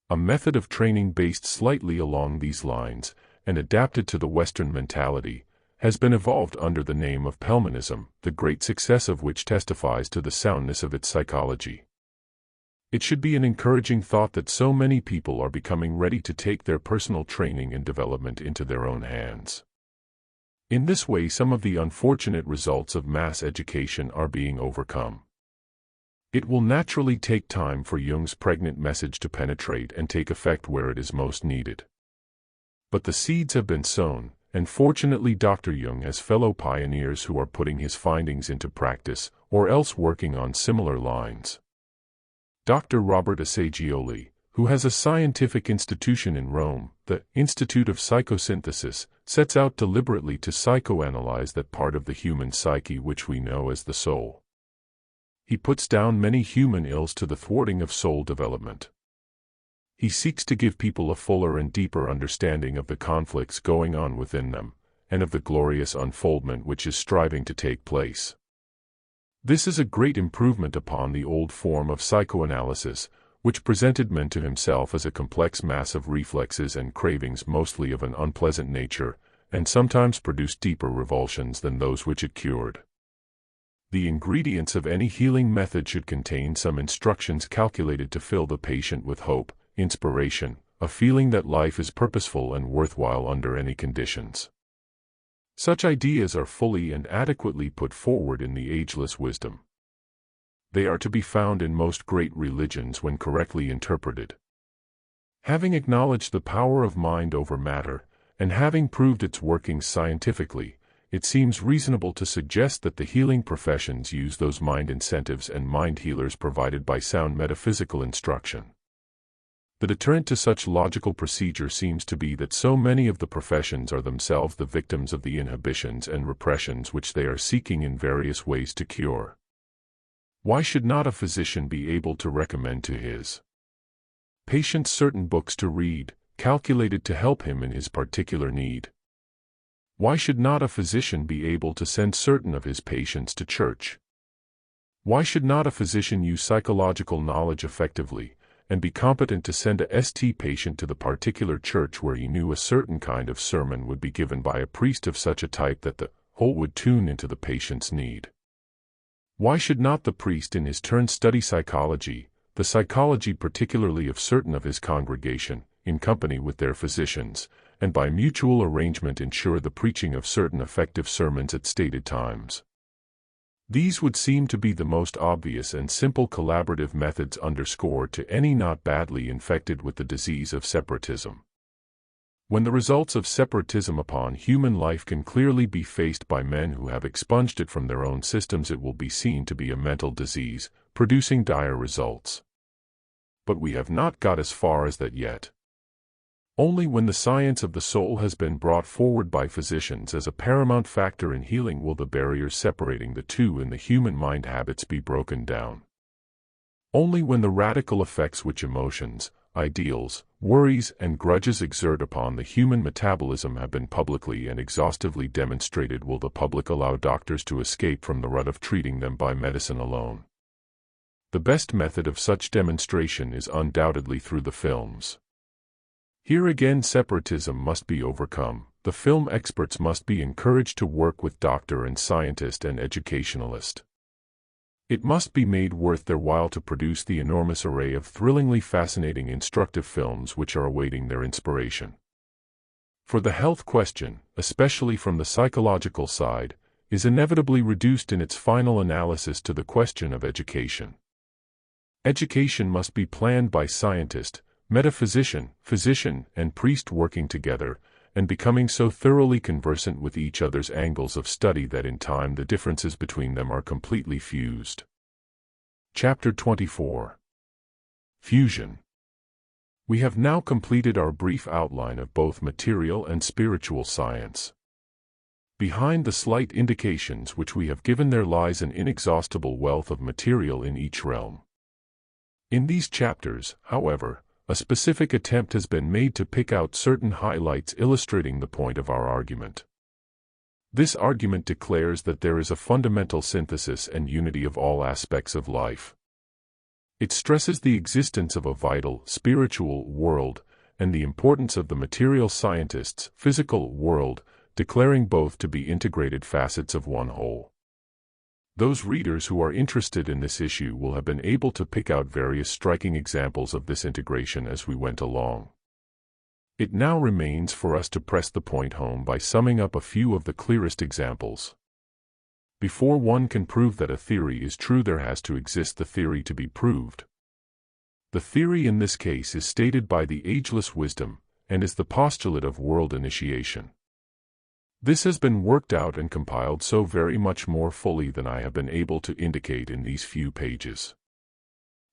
A method of training based slightly along these lines, and adapted to the Western mentality, has been evolved under the name of Pelmanism, the great success of which testifies to the soundness of its psychology. It should be an encouraging thought that so many people are becoming ready to take their personal training and development into their own hands. In this way, some of the unfortunate results of mass education are being overcome. It will naturally take time for Jung's pregnant message to penetrate and take effect where it is most needed. But the seeds have been sown, and fortunately Dr. Jung has fellow pioneers who are putting his findings into practice, or else working on similar lines. Dr. Robert Assagioli, who has a scientific institution in Rome, the Institute of Psychosynthesis, sets out deliberately to psychoanalyze that part of the human psyche which we know as the soul. He puts down many human ills to the thwarting of soul development. He seeks to give people a fuller and deeper understanding of the conflicts going on within them, and of the glorious unfoldment which is striving to take place. This is a great improvement upon the old form of psychoanalysis, which presented man to himself as a complex mass of reflexes and cravings mostly of an unpleasant nature, and sometimes produced deeper revulsions than those which it cured. The ingredients of any healing method should contain some instructions calculated to fill the patient with hope, inspiration, a feeling that life is purposeful and worthwhile under any conditions. Such ideas are fully and adequately put forward in the ageless wisdom. They are to be found in most great religions when correctly interpreted. Having acknowledged the power of mind over matter, and having proved its workings scientifically, it seems reasonable to suggest that the healing professions use those mind incentives and mind healers provided by sound metaphysical instruction. The deterrent to such logical procedure seems to be that so many of the professions are themselves the victims of the inhibitions and repressions which they are seeking in various ways to cure. Why should not a physician be able to recommend to his patient certain books to read, calculated to help him in his particular need? Why should not a physician be able to send certain of his patients to church? Why should not a physician use psychological knowledge effectively, and be competent to send a ST patient to the particular church where he knew a certain kind of sermon would be given by a priest of such a type that the whole would tune into the patient's need? Why should not the priest in his turn study psychology, the psychology particularly of certain of his congregation, in company with their physicians, and by mutual arrangement ensure the preaching of certain effective sermons at stated times? These would seem to be the most obvious and simple collaborative methods underscored to any not badly infected with the disease of separatism. When the results of separatism upon human life can clearly be faced by men who have expunged it from their own systems, it will be seen to be a mental disease, producing dire results. But we have not got as far as that yet. Only when the science of the soul has been brought forward by physicians as a paramount factor in healing will the barriers separating the two in the human mind habits be broken down. Only when the radical effects which emotions, ideals, worries, and grudges exert upon the human metabolism have been publicly and exhaustively demonstrated will the public allow doctors to escape from the rut of treating them by medicine alone. The best method of such demonstration is undoubtedly through the films. Here again separatism must be overcome. The film experts must be encouraged to work with doctor and scientist and educationalist. It must be made worth their while to produce the enormous array of thrillingly fascinating instructive films which are awaiting their inspiration. For the health question, especially from the psychological side, is inevitably reduced in its final analysis to the question of education. Education must be planned by scientist, metaphysician, physician, and priest working together, and becoming so thoroughly conversant with each other's angles of study that in time the differences between them are completely fused. Chapter 24. Fusion. We have now completed our brief outline of both material and spiritual science. Behind the slight indications which we have given there lies an inexhaustible wealth of material in each realm. In these chapters, however, a specific attempt has been made to pick out certain highlights illustrating the point of our argument. This argument declares that there is a fundamental synthesis and unity of all aspects of life. It stresses the existence of a vital, spiritual world, and the importance of the material scientist's physical world, declaring both to be integrated facets of one whole. Those readers who are interested in this issue will have been able to pick out various striking examples of this integration as we went along. It now remains for us to press the point home by summing up a few of the clearest examples. Before one can prove that a theory is true, there has to exist the theory to be proved. The theory in this case is stated by the ageless wisdom, and is the postulate of world initiation. This has been worked out and compiled so very much more fully than I have been able to indicate in these few pages.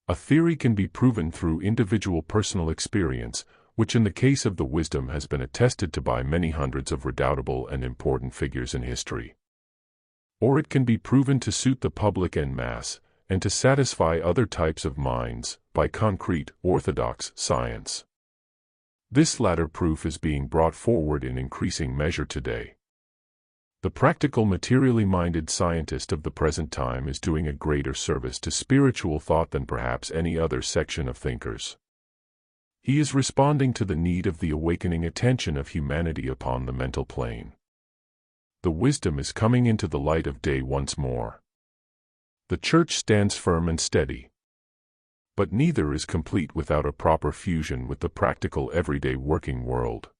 A theory can be proven through individual personal experience, which in the case of the wisdom has been attested to by many hundreds of redoubtable and important figures in history. Or it can be proven to suit the public en masse, and to satisfy other types of minds, by concrete, orthodox science. This latter proof is being brought forward in increasing measure today. The practical, materially minded scientist of the present time is doing a greater service to spiritual thought than perhaps any other section of thinkers. He is responding to the need of the awakening attention of humanity upon the mental plane. The wisdom is coming into the light of day once more. The church stands firm and steady. But neither is complete without a proper fusion with the practical everyday working world.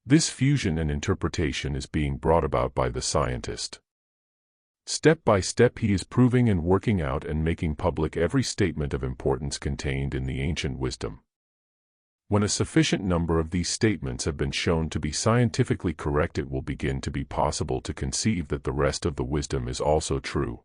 This fusion and interpretation is being brought about by the scientist. Step by step he is proving and working out and making public every statement of importance contained in the ancient wisdom. When a sufficient number of these statements have been shown to be scientifically correct, it will begin to be possible to conceive that the rest of the wisdom is also true.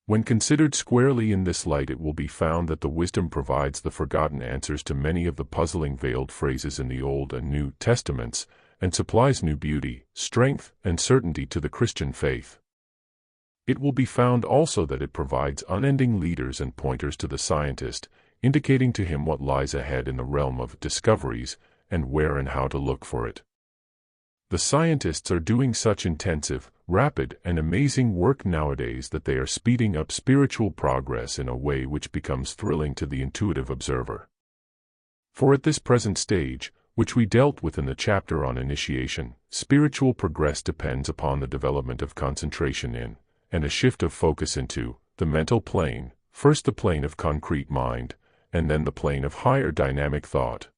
When considered squarely in this light, it will be found that the wisdom provides the forgotten answers to many of the puzzling veiled phrases in the Old and New Testaments, and supplies new beauty, strength, and certainty to the Christian faith. It will be found also that it provides unending leaders and pointers to the scientist, indicating to him what lies ahead in the realm of discoveries, and where and how to look for it. The scientists are doing such intensive, rapid, and amazing work nowadays that they are speeding up spiritual progress in a way which becomes thrilling to the intuitive observer. For at this present stage, which we dealt with in the chapter on initiation, spiritual progress depends upon the development of concentration in, and a shift of focus into, the mental plane, first the plane of concrete mind, and then the plane of higher dynamic thought.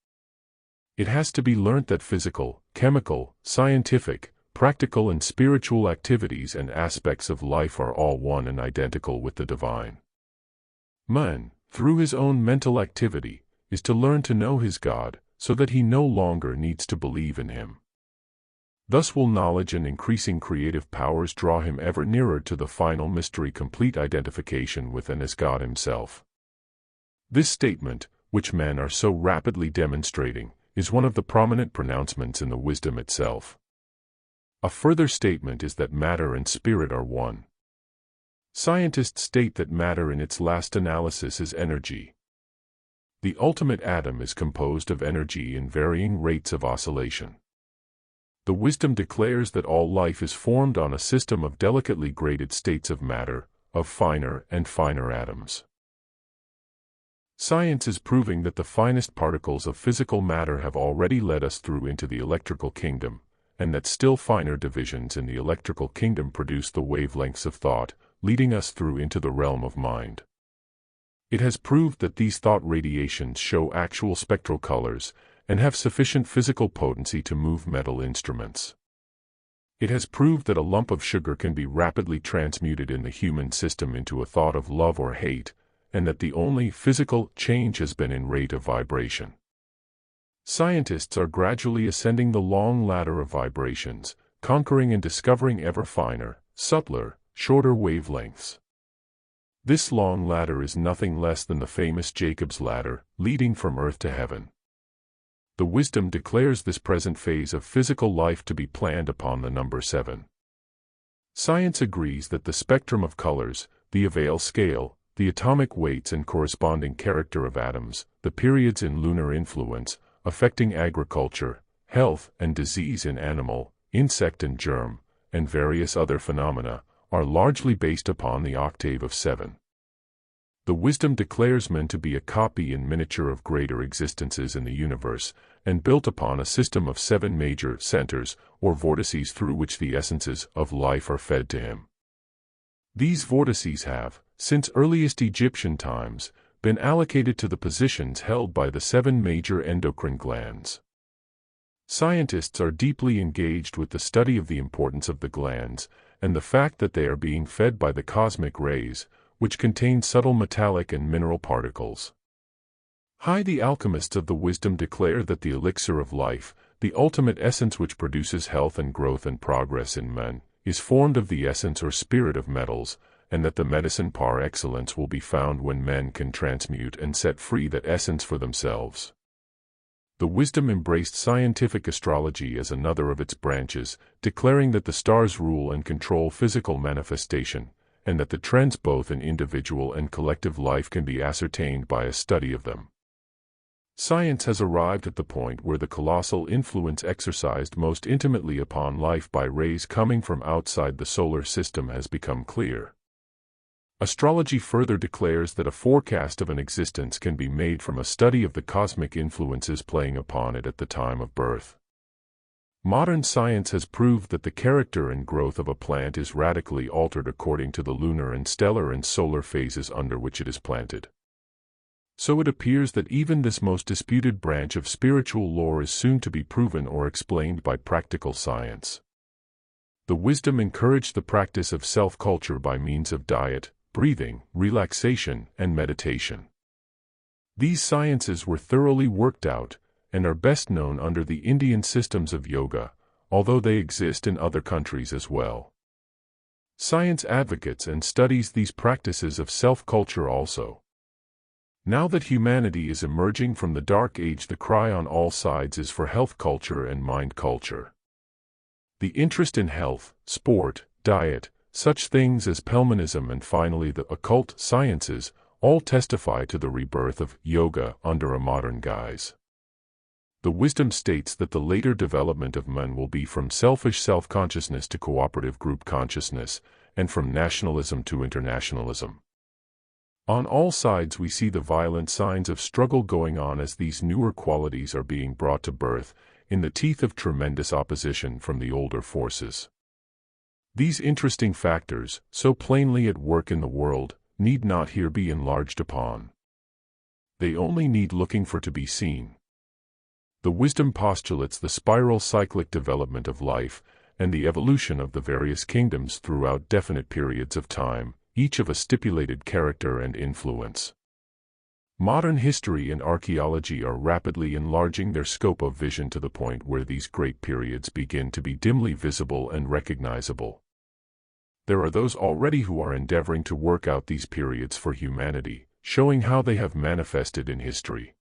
It has to be learnt that physical, chemical, scientific, practical and spiritual activities and aspects of life are all one and identical with the divine. Man, through his own mental activity, is to learn to know his God, so that he no longer needs to believe in him. Thus will knowledge and increasing creative powers draw him ever nearer to the final mystery, complete identification with and as God himself. This statement, which men are so rapidly demonstrating, is one of the prominent pronouncements in the wisdom itself. A further statement is that matter and spirit are one. Scientists state that matter in its last analysis is energy. The ultimate atom is composed of energy in varying rates of oscillation. The wisdom declares that all life is formed on a system of delicately graded states of matter, of finer and finer atoms. Science is proving that the finest particles of physical matter have already led us through into the electrical kingdom, and that still finer divisions in the electrical kingdom produce the wavelengths of thought, leading us through into the realm of mind. It has proved that these thought radiations show actual spectral colors, and have sufficient physical potency to move metal instruments. It has proved that a lump of sugar can be rapidly transmuted in the human system into a thought of love or hate, and that the only physical change has been in rate of vibration. Scientists are gradually ascending the long ladder of vibrations, conquering and discovering ever finer, subtler, shorter wavelengths. This long ladder is nothing less than the famous Jacob's ladder, leading from earth to heaven. The wisdom declares this present phase of physical life to be planned upon the number 7. Science agrees that the spectrum of colors, the Avail scale, the atomic weights and corresponding character of atoms, the periods in lunar influence, affecting agriculture, health and disease in animal, insect and germ, and various other phenomena, are largely based upon the octave of 7. The wisdom declares man to be a copy in miniature of greater existences in the universe, and built upon a system of 7 major centers, or vortices through which the essences of life are fed to him. These vortices have, since earliest Egyptian times, been allocated to the positions held by the 7 major endocrine glands. Scientists are deeply engaged with the study of the importance of the glands, and the fact that they are being fed by the cosmic rays, which contain subtle metallic and mineral particles. The alchemists of the wisdom declare that the elixir of life, the ultimate essence which produces health and growth and progress in men, is formed of the essence or spirit of metals, and that the medicine par excellence will be found when men can transmute and set free that essence for themselves. The wisdom embraced scientific astrology as another of its branches, declaring that the stars rule and control physical manifestation, and that the trends both in individual and collective life can be ascertained by a study of them. Science has arrived at the point where the colossal influence exercised most intimately upon life by rays coming from outside the solar system has become clear. Astrology further declares that a forecast of an existence can be made from a study of the cosmic influences playing upon it at the time of birth. Modern science has proved that the character and growth of a plant is radically altered according to the lunar and stellar and solar phases under which it is planted. So it appears that even this most disputed branch of spiritual lore is soon to be proven or explained by practical science. The wisdom encouraged the practice of self-culture by means of diet, breathing, relaxation, and meditation. These sciences were thoroughly worked out, and are best known under the Indian systems of yoga, although they exist in other countries as well. Science advocates and studies these practices of self-culture also. Now that humanity is emerging from the Dark Age, the cry on all sides is for health culture and mind culture. The interest in health, sport, diet, such things as pelmanism and finally the occult sciences, all testify to the rebirth of yoga under a modern guise. The wisdom states that the later development of man will be from selfish self-consciousness to cooperative group consciousness, and from nationalism to internationalism. On all sides we see the violent signs of struggle going on as these newer qualities are being brought to birth, in the teeth of tremendous opposition from the older forces. These interesting factors, so plainly at work in the world, need not here be enlarged upon. They only need looking for to be seen. The wisdom postulates the spiral cyclic development of life, and the evolution of the various kingdoms throughout definite periods of time, each of a stipulated character and influence. Modern history and archaeology are rapidly enlarging their scope of vision to the point where these great periods begin to be dimly visible and recognizable. There are those already who are endeavoring to work out these periods for humanity, showing how they have manifested in history.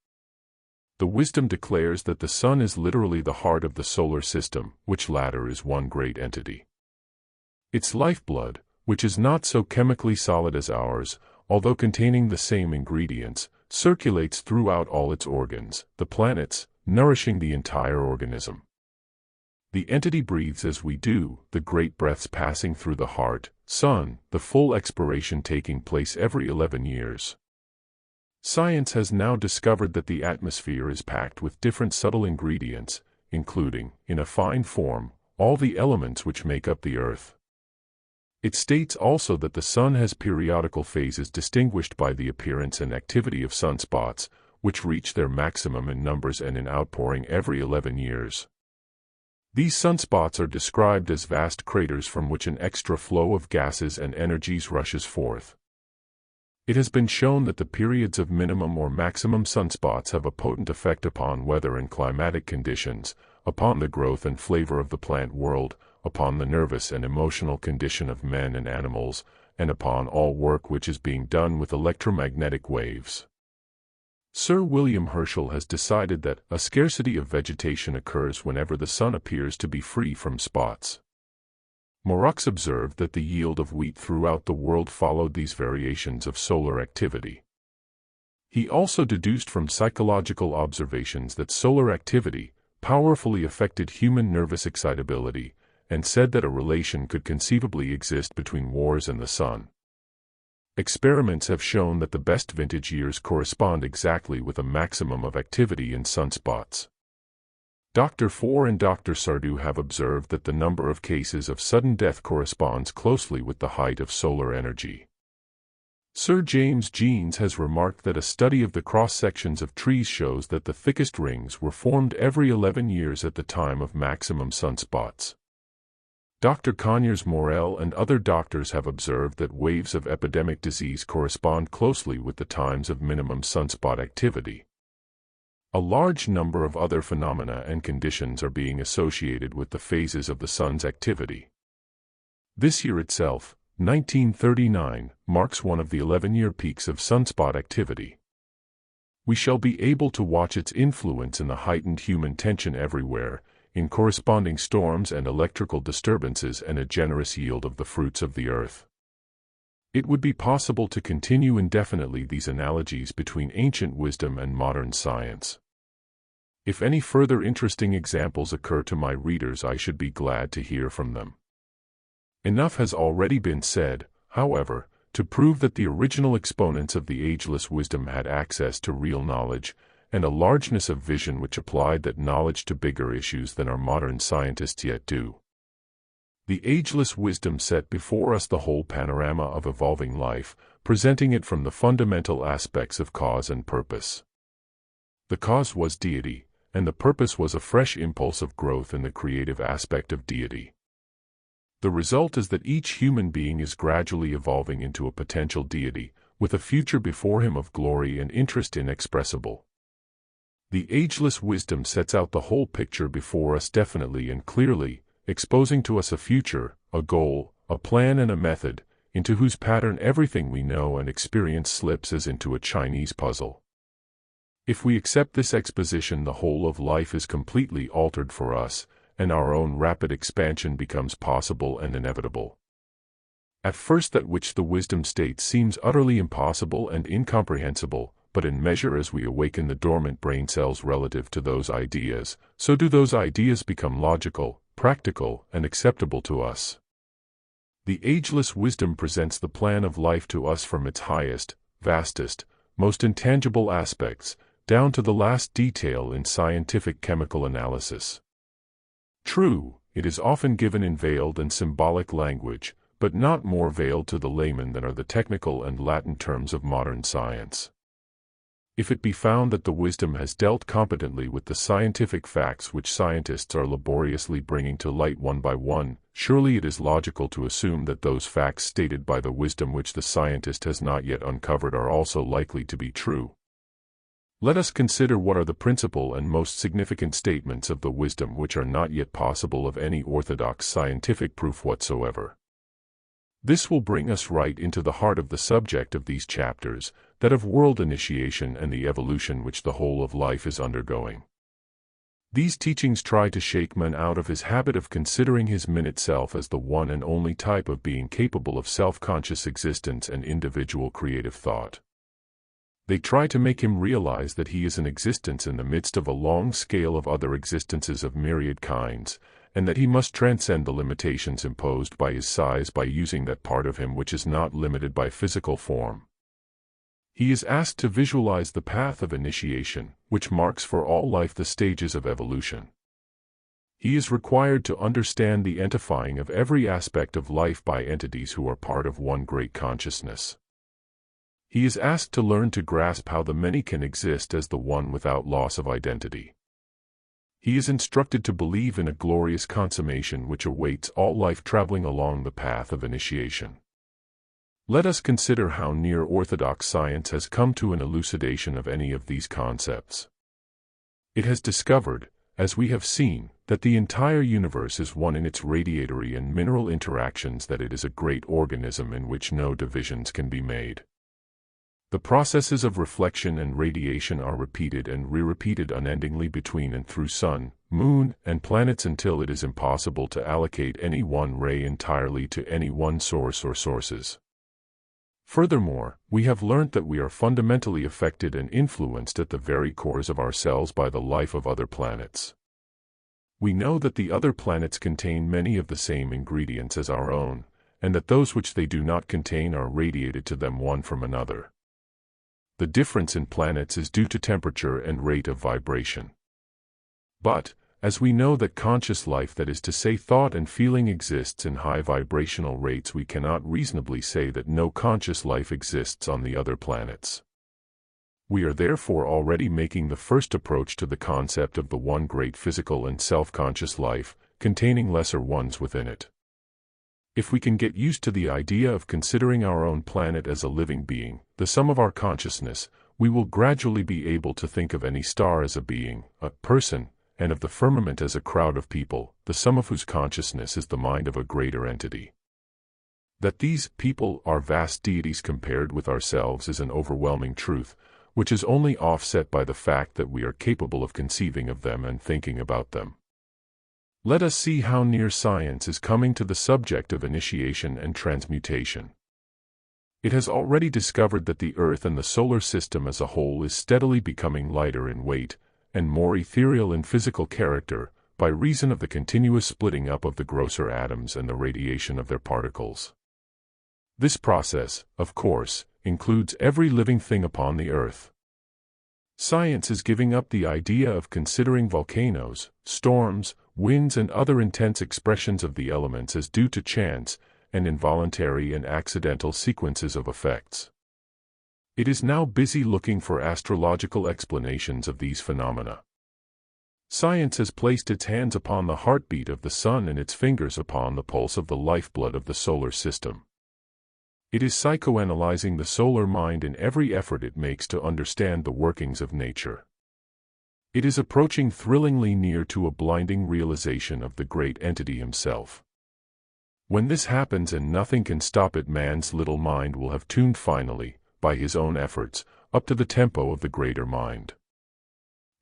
The wisdom declares that the sun is literally the heart of the solar system, which latter is one great entity. Its lifeblood, which is not so chemically solid as ours, although containing the same ingredients, circulates throughout all its organs, the planets, nourishing the entire organism. The entity breathes as we do, the great breaths passing through the heart, sun, the full expiration taking place every 11 years. Science has now discovered that the atmosphere is packed with different subtle ingredients, including, in a fine form, all the elements which make up the earth. It states also that the sun has periodical phases distinguished by the appearance and activity of sunspots, which reach their maximum in numbers and in outpouring every 11 years. These sunspots are described as vast craters from which an extra flow of gases and energies rushes forth. It has been shown that the periods of minimum or maximum sunspots have a potent effect upon weather and climatic conditions, upon the growth and flavor of the plant world, upon the nervous and emotional condition of men and animals, and upon all work which is being done with electromagnetic waves. Sir William Herschel has decided that a scarcity of vegetation occurs whenever the sun appears to be free from spots. Moreaux observed that the yield of wheat throughout the world followed these variations of solar activity. He also deduced from psychological observations that solar activity powerfully affected human nervous excitability, and said that a relation could conceivably exist between wars and the sun. Experiments have shown that the best vintage years correspond exactly with a maximum of activity in sunspots. Dr. Four and Dr. Sardou have observed that the number of cases of sudden death corresponds closely with the height of solar energy. Sir James Jeans has remarked that a study of the cross-sections of trees shows that the thickest rings were formed every 11 years at the time of maximum sunspots. Dr. Conyers Morel and other doctors have observed that waves of epidemic disease correspond closely with the times of minimum sunspot activity. A large number of other phenomena and conditions are being associated with the phases of the sun's activity. This year itself, 1939, marks one of the 11-year peaks of sunspot activity. We shall be able to watch its influence in the heightened human tension everywhere, in corresponding storms and electrical disturbances and a generous yield of the fruits of the earth. It would be possible to continue indefinitely these analogies between ancient wisdom and modern science. If any further interesting examples occur to my readers, I should be glad to hear from them. Enough has already been said, however, to prove that the original exponents of the ageless wisdom had access to real knowledge, and a largeness of vision which applied that knowledge to bigger issues than our modern scientists yet do. The ageless wisdom set before us the whole panorama of evolving life, presenting it from the fundamental aspects of cause and purpose. The cause was deity, and the purpose was a fresh impulse of growth in the creative aspect of deity. The result is that each human being is gradually evolving into a potential deity, with a future before him of glory and interest inexpressible. The ageless wisdom sets out the whole picture before us definitely and clearly, exposing to us a future, a goal, a plan and a method, into whose pattern everything we know and experience slips as into a Chinese puzzle. If we accept this exposition, the whole of life is completely altered for us, and our own rapid expansion becomes possible and inevitable. At first, that which the wisdom states seems utterly impossible and incomprehensible, but in measure as we awaken the dormant brain cells relative to those ideas, so do those ideas become logical, practical, and acceptable to us. The ageless wisdom presents the plan of life to us from its highest, vastest, most intangible aspects, down to the last detail in scientific chemical analysis. True, it is often given in veiled and symbolic language, but not more veiled to the layman than are the technical and Latin terms of modern science. If it be found that the wisdom has dealt competently with the scientific facts which scientists are laboriously bringing to light one by one, surely it is logical to assume that those facts stated by the wisdom which the scientist has not yet uncovered are also likely to be true. Let us consider what are the principal and most significant statements of the wisdom which are not yet possible of any orthodox scientific proof whatsoever. This will bring us right into the heart of the subject of these chapters, that of world initiation and the evolution which the whole of life is undergoing. These teachings try to shake man out of his habit of considering his minute self as the one and only type of being capable of self-conscious existence and individual creative thought. They try to make him realize that he is an existence in the midst of a long scale of other existences of myriad kinds, and that he must transcend the limitations imposed by his size by using that part of him which is not limited by physical form. He is asked to visualize the path of initiation, which marks for all life the stages of evolution. He is required to understand the entifying of every aspect of life by entities who are part of one great consciousness. He is asked to learn to grasp how the many can exist as the one without loss of identity. He is instructed to believe in a glorious consummation which awaits all life traveling along the path of initiation. Let us consider how near orthodox science has come to an elucidation of any of these concepts. It has discovered, as we have seen, that the entire universe is one in its radiatory and mineral interactions, that it is a great organism in which no divisions can be made. The processes of reflection and radiation are repeated and re-repeated unendingly between and through sun, moon, and planets until it is impossible to allocate any one ray entirely to any one source or sources. Furthermore, we have learnt that we are fundamentally affected and influenced at the very cores of ourselves by the life of other planets. We know that the other planets contain many of the same ingredients as our own, and that those which they do not contain are radiated to them one from another. The difference in planets is due to temperature and rate of vibration. But, as we know that conscious life, that is to say thought and feeling, exists in high vibrational rates, we cannot reasonably say that no conscious life exists on the other planets. We are therefore already making the first approach to the concept of the one great physical and self-conscious life, containing lesser ones within it. If we can get used to the idea of considering our own planet as a living being, the sum of our consciousness, we will gradually be able to think of any star as a being, a person, and of the firmament as a crowd of people, the sum of whose consciousness is the mind of a greater entity. That these people are vast deities compared with ourselves is an overwhelming truth, which is only offset by the fact that we are capable of conceiving of them and thinking about them. Let us see how near science is coming to the subject of initiation and transmutation. It has already discovered that the Earth and the solar system as a whole is steadily becoming lighter in weight, and more ethereal in physical character, by reason of the continuous splitting up of the grosser atoms and the radiation of their particles. This process, of course, includes every living thing upon the earth. Science is giving up the idea of considering volcanoes, storms, winds and other intense expressions of the elements as due to chance and involuntary and accidental sequences of effects. It is now busy looking for astrological explanations of these phenomena. Science has placed its hands upon the heartbeat of the sun and its fingers upon the pulse of the lifeblood of the solar system. It is psychoanalyzing the solar mind in every effort it makes to understand the workings of nature. It is approaching thrillingly near to a blinding realization of the great entity himself. When this happens and nothing can stop it, man's little mind will have tuned finally, by his own efforts, up to the tempo of the greater mind.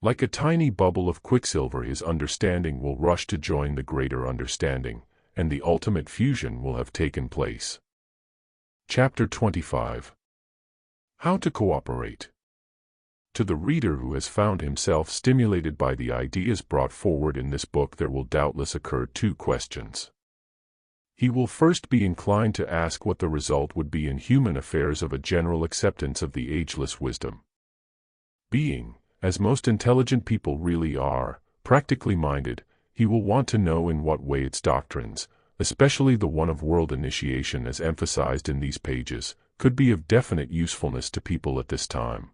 Like a tiny bubble of quicksilver, his understanding will rush to join the greater understanding, and the ultimate fusion will have taken place. Chapter 25. How to cooperate. To the reader who has found himself stimulated by the ideas brought forward in this book, there will doubtless occur two questions. He will first be inclined to ask what the result would be in human affairs of a general acceptance of the ageless wisdom. Being, as most intelligent people really are, practically minded, he will want to know in what way its doctrines, especially the one of world initiation as emphasized in these pages, could be of definite usefulness to people at this time.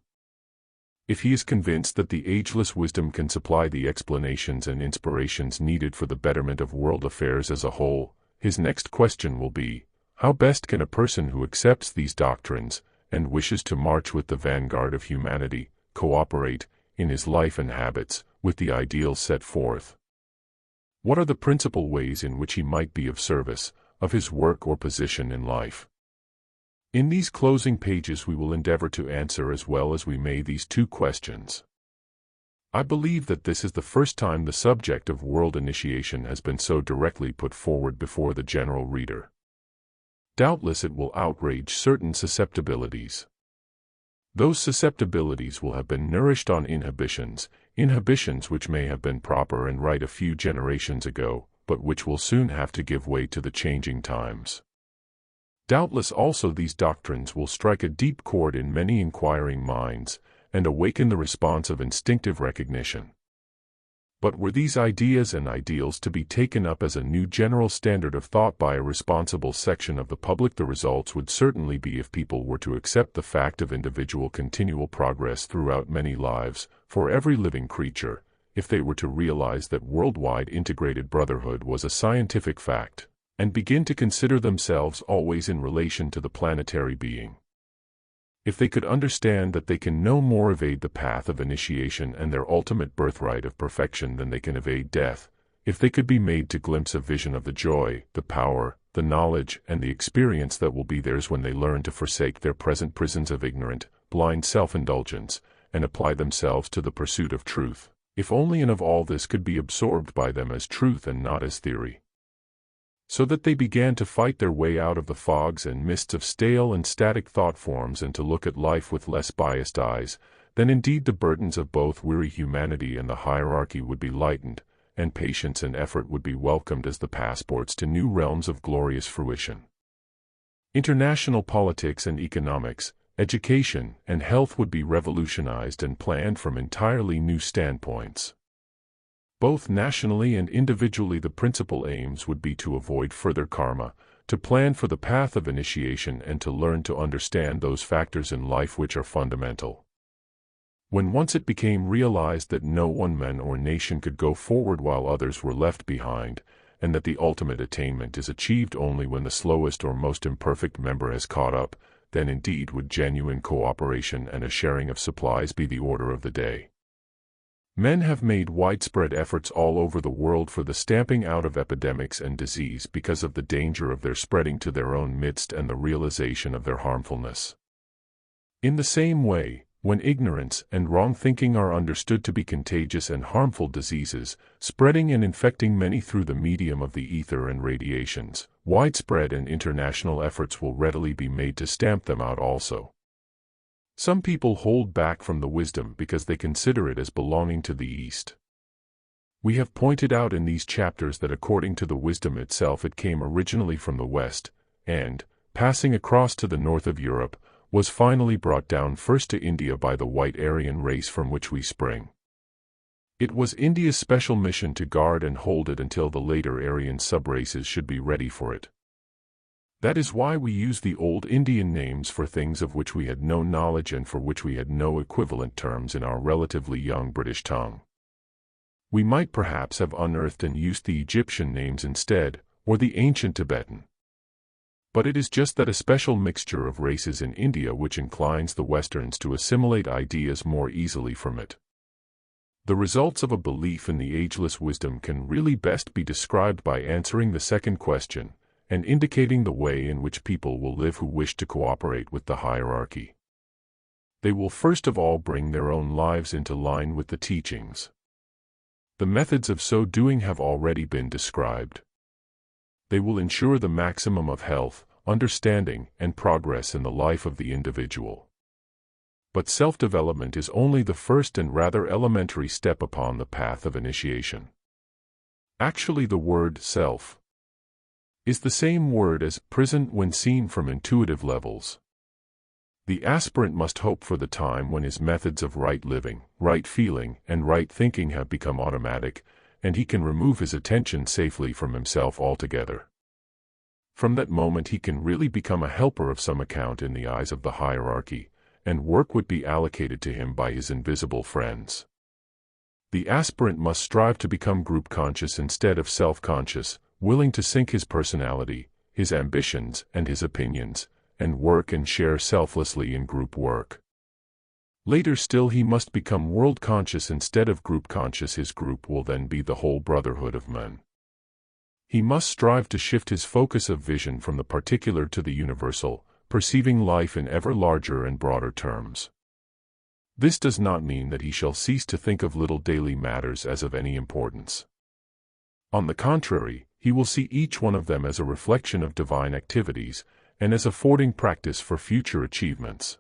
If he is convinced that the ageless wisdom can supply the explanations and inspirations needed for the betterment of world affairs as a whole, his next question will be, how best can a person who accepts these doctrines, and wishes to march with the vanguard of humanity, cooperate, in his life and habits, with the ideals set forth? What are the principal ways in which he might be of service, of his work or position in life? In these closing pages we will endeavor to answer as well as we may these two questions. I believe that this is the first time the subject of world initiation has been so directly put forward before the general reader. Doubtless it will outrage certain susceptibilities. Those susceptibilities will have been nourished on inhibitions which may have been proper and right a few generations ago, but which will soon have to give way to the changing times. Doubtless also these doctrines will strike a deep chord in many inquiring minds, and awaken the response of instinctive recognition. But were these ideas and ideals to be taken up as a new general standard of thought by a responsible section of the public, the results would certainly be, if people were to accept the fact of individual continual progress throughout many lives, for every living creature, if they were to realize that worldwide integrated brotherhood was a scientific fact, and begin to consider themselves always in relation to the planetary being. If they could understand that they can no more evade the path of initiation and their ultimate birthright of perfection than they can evade death, if they could be made to glimpse a vision of the joy, the power, the knowledge, and the experience that will be theirs when they learn to forsake their present prisons of ignorant, blind self-indulgence, and apply themselves to the pursuit of truth, if only and of all this could be absorbed by them as truth and not as theory, so that they began to fight their way out of the fogs and mists of stale and static thought forms and to look at life with less biased eyes, then indeed the burdens of both weary humanity and the hierarchy would be lightened, and patience and effort would be welcomed as the passports to new realms of glorious fruition. International politics and economics, education, and health would be revolutionized and planned from entirely new standpoints. Both nationally and individually, the principal aims would be to avoid further karma, to plan for the path of initiation, and to learn to understand those factors in life which are fundamental. When once it became realized that no one man or nation could go forward while others were left behind, and that the ultimate attainment is achieved only when the slowest or most imperfect member has caught up, then indeed would genuine cooperation and a sharing of supplies be the order of the day. Men have made widespread efforts all over the world for the stamping out of epidemics and disease because of the danger of their spreading to their own midst and the realization of their harmfulness. In the same way, when ignorance and wrong thinking are understood to be contagious and harmful diseases, spreading and infecting many through the medium of the ether and radiations, widespread and international efforts will readily be made to stamp them out also. Some people hold back from the wisdom because they consider it as belonging to the East. We have pointed out in these chapters that according to the wisdom itself it came originally from the West, and, passing across to the north of Europe, was finally brought down first to India by the white Aryan race from which we spring. It was India's special mission to guard and hold it until the later Aryan subraces should be ready for it. That is why we use the old Indian names for things of which we had no knowledge and for which we had no equivalent terms in our relatively young British tongue. We might perhaps have unearthed and used the Egyptian names instead, or the ancient Tibetan. But it is just that a special mixture of races in India which inclines the Westerns to assimilate ideas more easily from it. The results of a belief in the ageless wisdom can really best be described by answering the second question, and indicating the way in which people will live who wish to cooperate with the hierarchy. They will first of all bring their own lives into line with the teachings. The methods of so doing have already been described. They will ensure the maximum of health, understanding, and progress in the life of the individual. But self-development is only the first and rather elementary step upon the path of initiation. Actually, the word self is the same word as prison when seen from intuitive levels. The aspirant must hope for the time when his methods of right living, right feeling, and right thinking have become automatic, and he can remove his attention safely from himself altogether. From that moment he can really become a helper of some account in the eyes of the hierarchy, and work would be allocated to him by his invisible friends. The aspirant must strive to become group-conscious instead of self-conscious, willing to sink his personality, his ambitions, and his opinions, and work and share selflessly in group work. Later still he must become world-conscious instead of group-conscious. His group will then be the whole brotherhood of men. He must strive to shift his focus of vision from the particular to the universal, perceiving life in ever larger and broader terms. This does not mean that he shall cease to think of little daily matters as of any importance. On the contrary, he will see each one of them as a reflection of divine activities, and as affording practice for future achievements.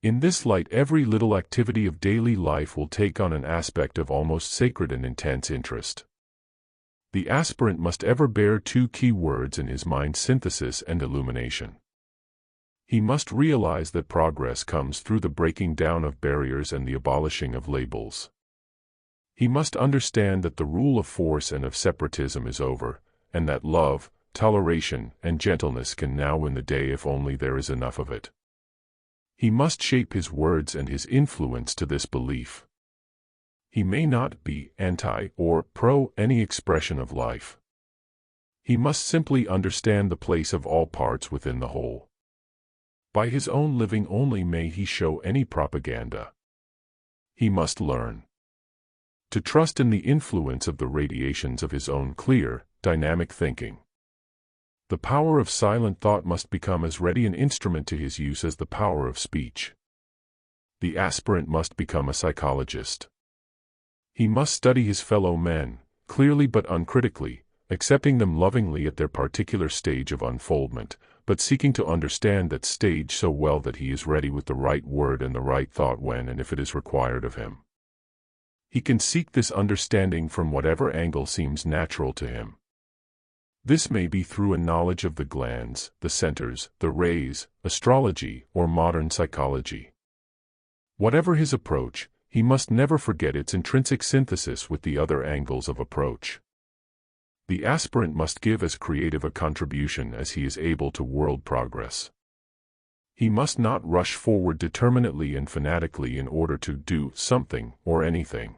In this light, every little activity of daily life will take on an aspect of almost sacred and intense interest. The aspirant must ever bear two key words in his mind: synthesis and illumination. He must realize that progress comes through the breaking down of barriers and the abolishing of labels. He must understand that the rule of force and of separatism is over, and that love, toleration, and gentleness can now win the day if only there is enough of it. He must shape his words and his influence to this belief. He may not be anti or pro any expression of life. He must simply understand the place of all parts within the whole. By his own living only may he show any propaganda. He must learn to trust in the influence of the radiations of his own clear, dynamic thinking. The power of silent thought must become as ready an instrument to his use as the power of speech. The aspirant must become a psychologist. He must study his fellow men, clearly but uncritically, accepting them lovingly at their particular stage of unfoldment, but seeking to understand that stage so well that he is ready with the right word and the right thought when and if it is required of him. He can seek this understanding from whatever angle seems natural to him. This may be through a knowledge of the glands, the centers, the rays, astrology, or modern psychology. Whatever his approach, he must never forget its intrinsic synthesis with the other angles of approach. The aspirant must give as creative a contribution as he is able to world progress. He must not rush forward determinately and fanatically in order to do something or anything.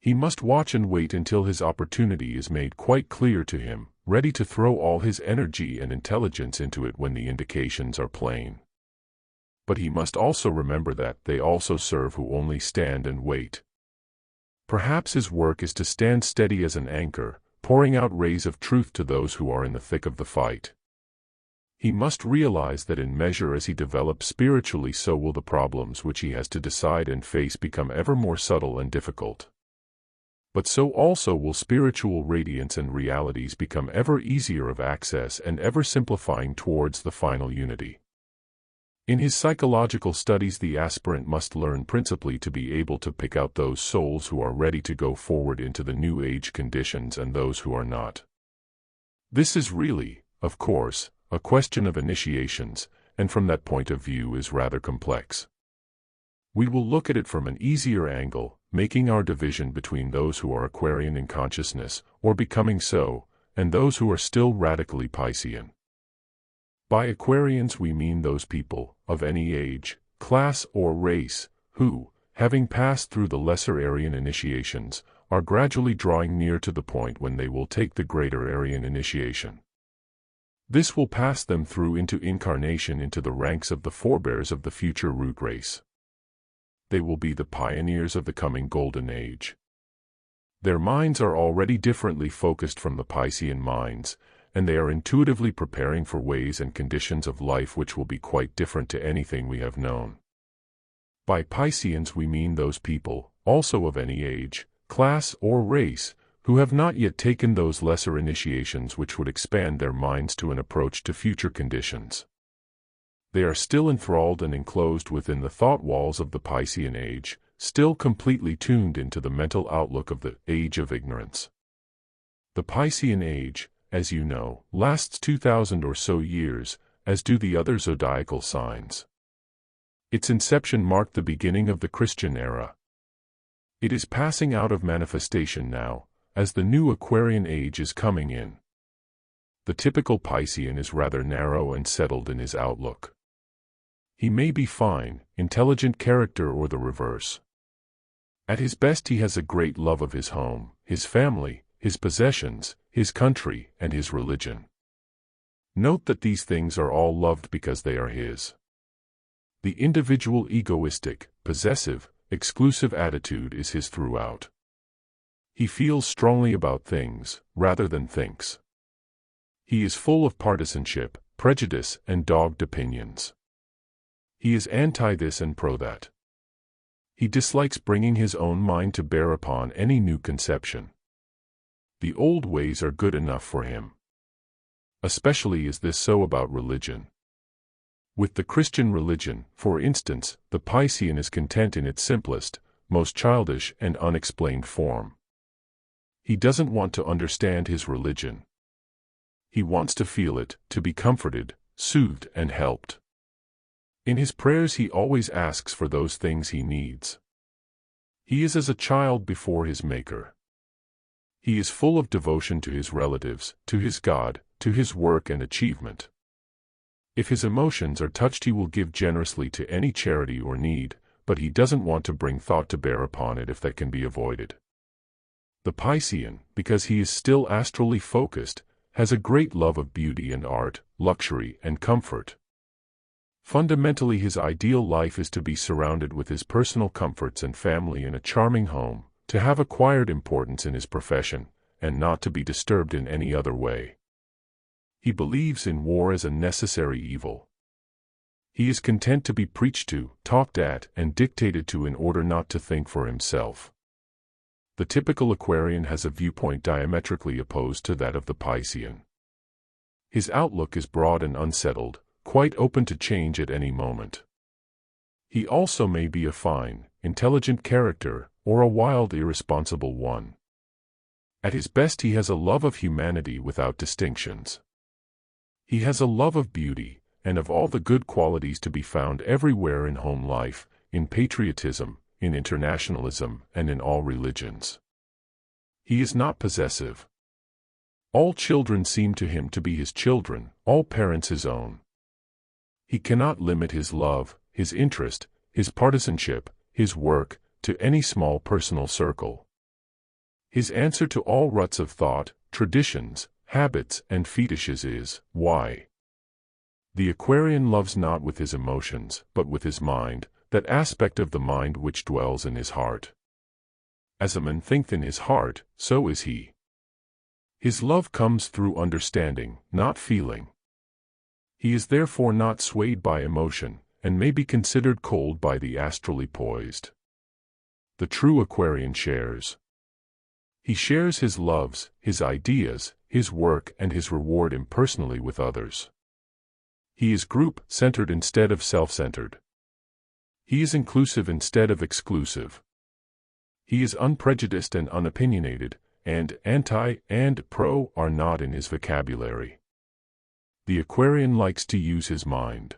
He must watch and wait until his opportunity is made quite clear to him, ready to throw all his energy and intelligence into it when the indications are plain. But he must also remember that they also serve who only stand and wait. Perhaps his work is to stand steady as an anchor, pouring out rays of truth to those who are in the thick of the fight. He must realize that in measure as he develops spiritually, so will the problems which he has to decide and face become ever more subtle and difficult. But so also will spiritual radiance and realities become ever easier of access and ever simplifying towards the final unity. In his psychological studies, the aspirant must learn principally to be able to pick out those souls who are ready to go forward into the new age conditions and those who are not. This is really, of course, a question of initiations, and from that point of view is rather complex. We will look at it from an easier angle, making our division between those who are Aquarian in consciousness, or becoming so, and those who are still radically Piscean. By Aquarians we mean those people, of any age, class or race, who, having passed through the lesser Aryan initiations, are gradually drawing near to the point when they will take the greater Aryan initiation. This will pass them through into incarnation into the ranks of the forebears of the future root race. They will be the pioneers of the coming Golden Age. Their minds are already differently focused from the Piscean minds, and they are intuitively preparing for ways and conditions of life which will be quite different to anything we have known. By Pisceans we mean those people, also of any age, class or race, who have not yet taken those lesser initiations which would expand their minds to an approach to future conditions. They are still enthralled and enclosed within the thought walls of the Piscean age, still completely tuned into the mental outlook of the age of ignorance. The Piscean age, as you know, lasts 2,000 or so years, as do the other zodiacal signs. Its inception marked the beginning of the Christian era. It is passing out of manifestation now, as the new Aquarian age is coming in. The typical Piscean is rather narrow and settled in his outlook. He may be fine, intelligent character or the reverse. At his best he has a great love of his home, his family, his possessions, his country, and his religion. Note that these things are all loved because they are his. The individual egoistic, possessive, exclusive attitude is his throughout. He feels strongly about things, rather than thinks. He is full of partisanship, prejudice, and dogged opinions. He is anti-this and pro-that. He dislikes bringing his own mind to bear upon any new conception. The old ways are good enough for him. Especially is this so about religion. With the Christian religion, for instance, the Piscean is content in its simplest, most childish and unexplained form. He doesn't want to understand his religion. He wants to feel it, to be comforted, soothed, and helped. In his prayers he always asks for those things he needs. He is as a child before his Maker. He is full of devotion to his relatives, to his God, to his work and achievement. If his emotions are touched he will give generously to any charity or need, but he doesn't want to bring thought to bear upon it if that can be avoided. The Piscean, because he is still astrally focused, has a great love of beauty and art, luxury and comfort. Fundamentally his ideal life is to be surrounded with his personal comforts and family in a charming home, to have acquired importance in his profession, and not to be disturbed in any other way. He believes in war as a necessary evil. He is content to be preached to, talked at, and dictated to in order not to think for himself. The typical Aquarian has a viewpoint diametrically opposed to that of the Piscean. His outlook is broad and unsettled, quite open to change at any moment. He also may be a fine, intelligent character, or a wild, irresponsible one. At his best he has a love of humanity without distinctions. He has a love of beauty, and of all the good qualities to be found everywhere in home life, in patriotism, in internationalism, and in all religions. He is not possessive. All children seem to him to be his children, all parents his own. He cannot limit his love, his interest, his partisanship, his work, to any small personal circle. His answer to all ruts of thought, traditions, habits, and fetishes is, why? The Aquarian loves not with his emotions, but with his mind, that aspect of the mind which dwells in his heart. As a man thinketh in his heart, so is he. His love comes through understanding, not feeling. He is therefore not swayed by emotion, and may be considered cold by the astrally poised. The true Aquarian shares. He shares his loves, his ideas, his work and his reward impersonally with others. He is group-centered instead of self-centered. He is inclusive instead of exclusive. He is unprejudiced and unopinionated, and anti and pro are not in his vocabulary. The Aquarian likes to use his mind.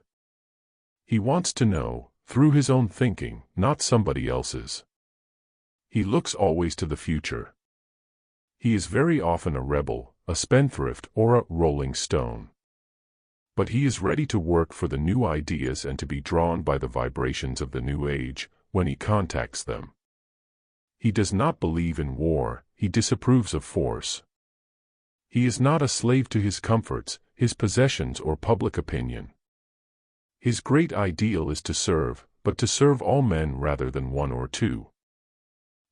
He wants to know, through his own thinking, not somebody else's. He looks always to the future. He is very often a rebel, a spendthrift, or a rolling stone. But he is ready to work for the new ideas and to be drawn by the vibrations of the new age when he contacts them. He does not believe in war, he disapproves of force. He is not a slave to his comforts, his possessions, or public opinion. His great ideal is to serve, but to serve all men rather than one or two.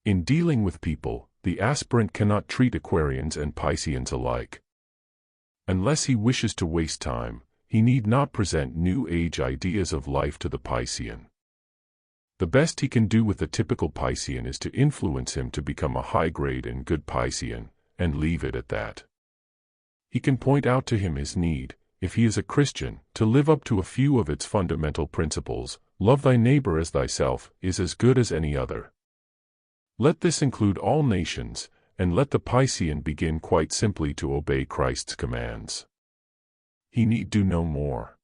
In dealing with people, the aspirant cannot treat Aquarians and Pisceans alike. Unless he wishes to waste time, he need not present new age ideas of life to the Piscean. The best he can do with the typical Piscean is to influence him to become a high-grade and good Piscean, and leave it at that. He can point out to him his need, if he is a Christian, to live up to a few of its fundamental principles. Love thy neighbor as thyself is as good as any other. Let this include all nations, and let the Piscean begin quite simply to obey Christ's commands. He need do no more.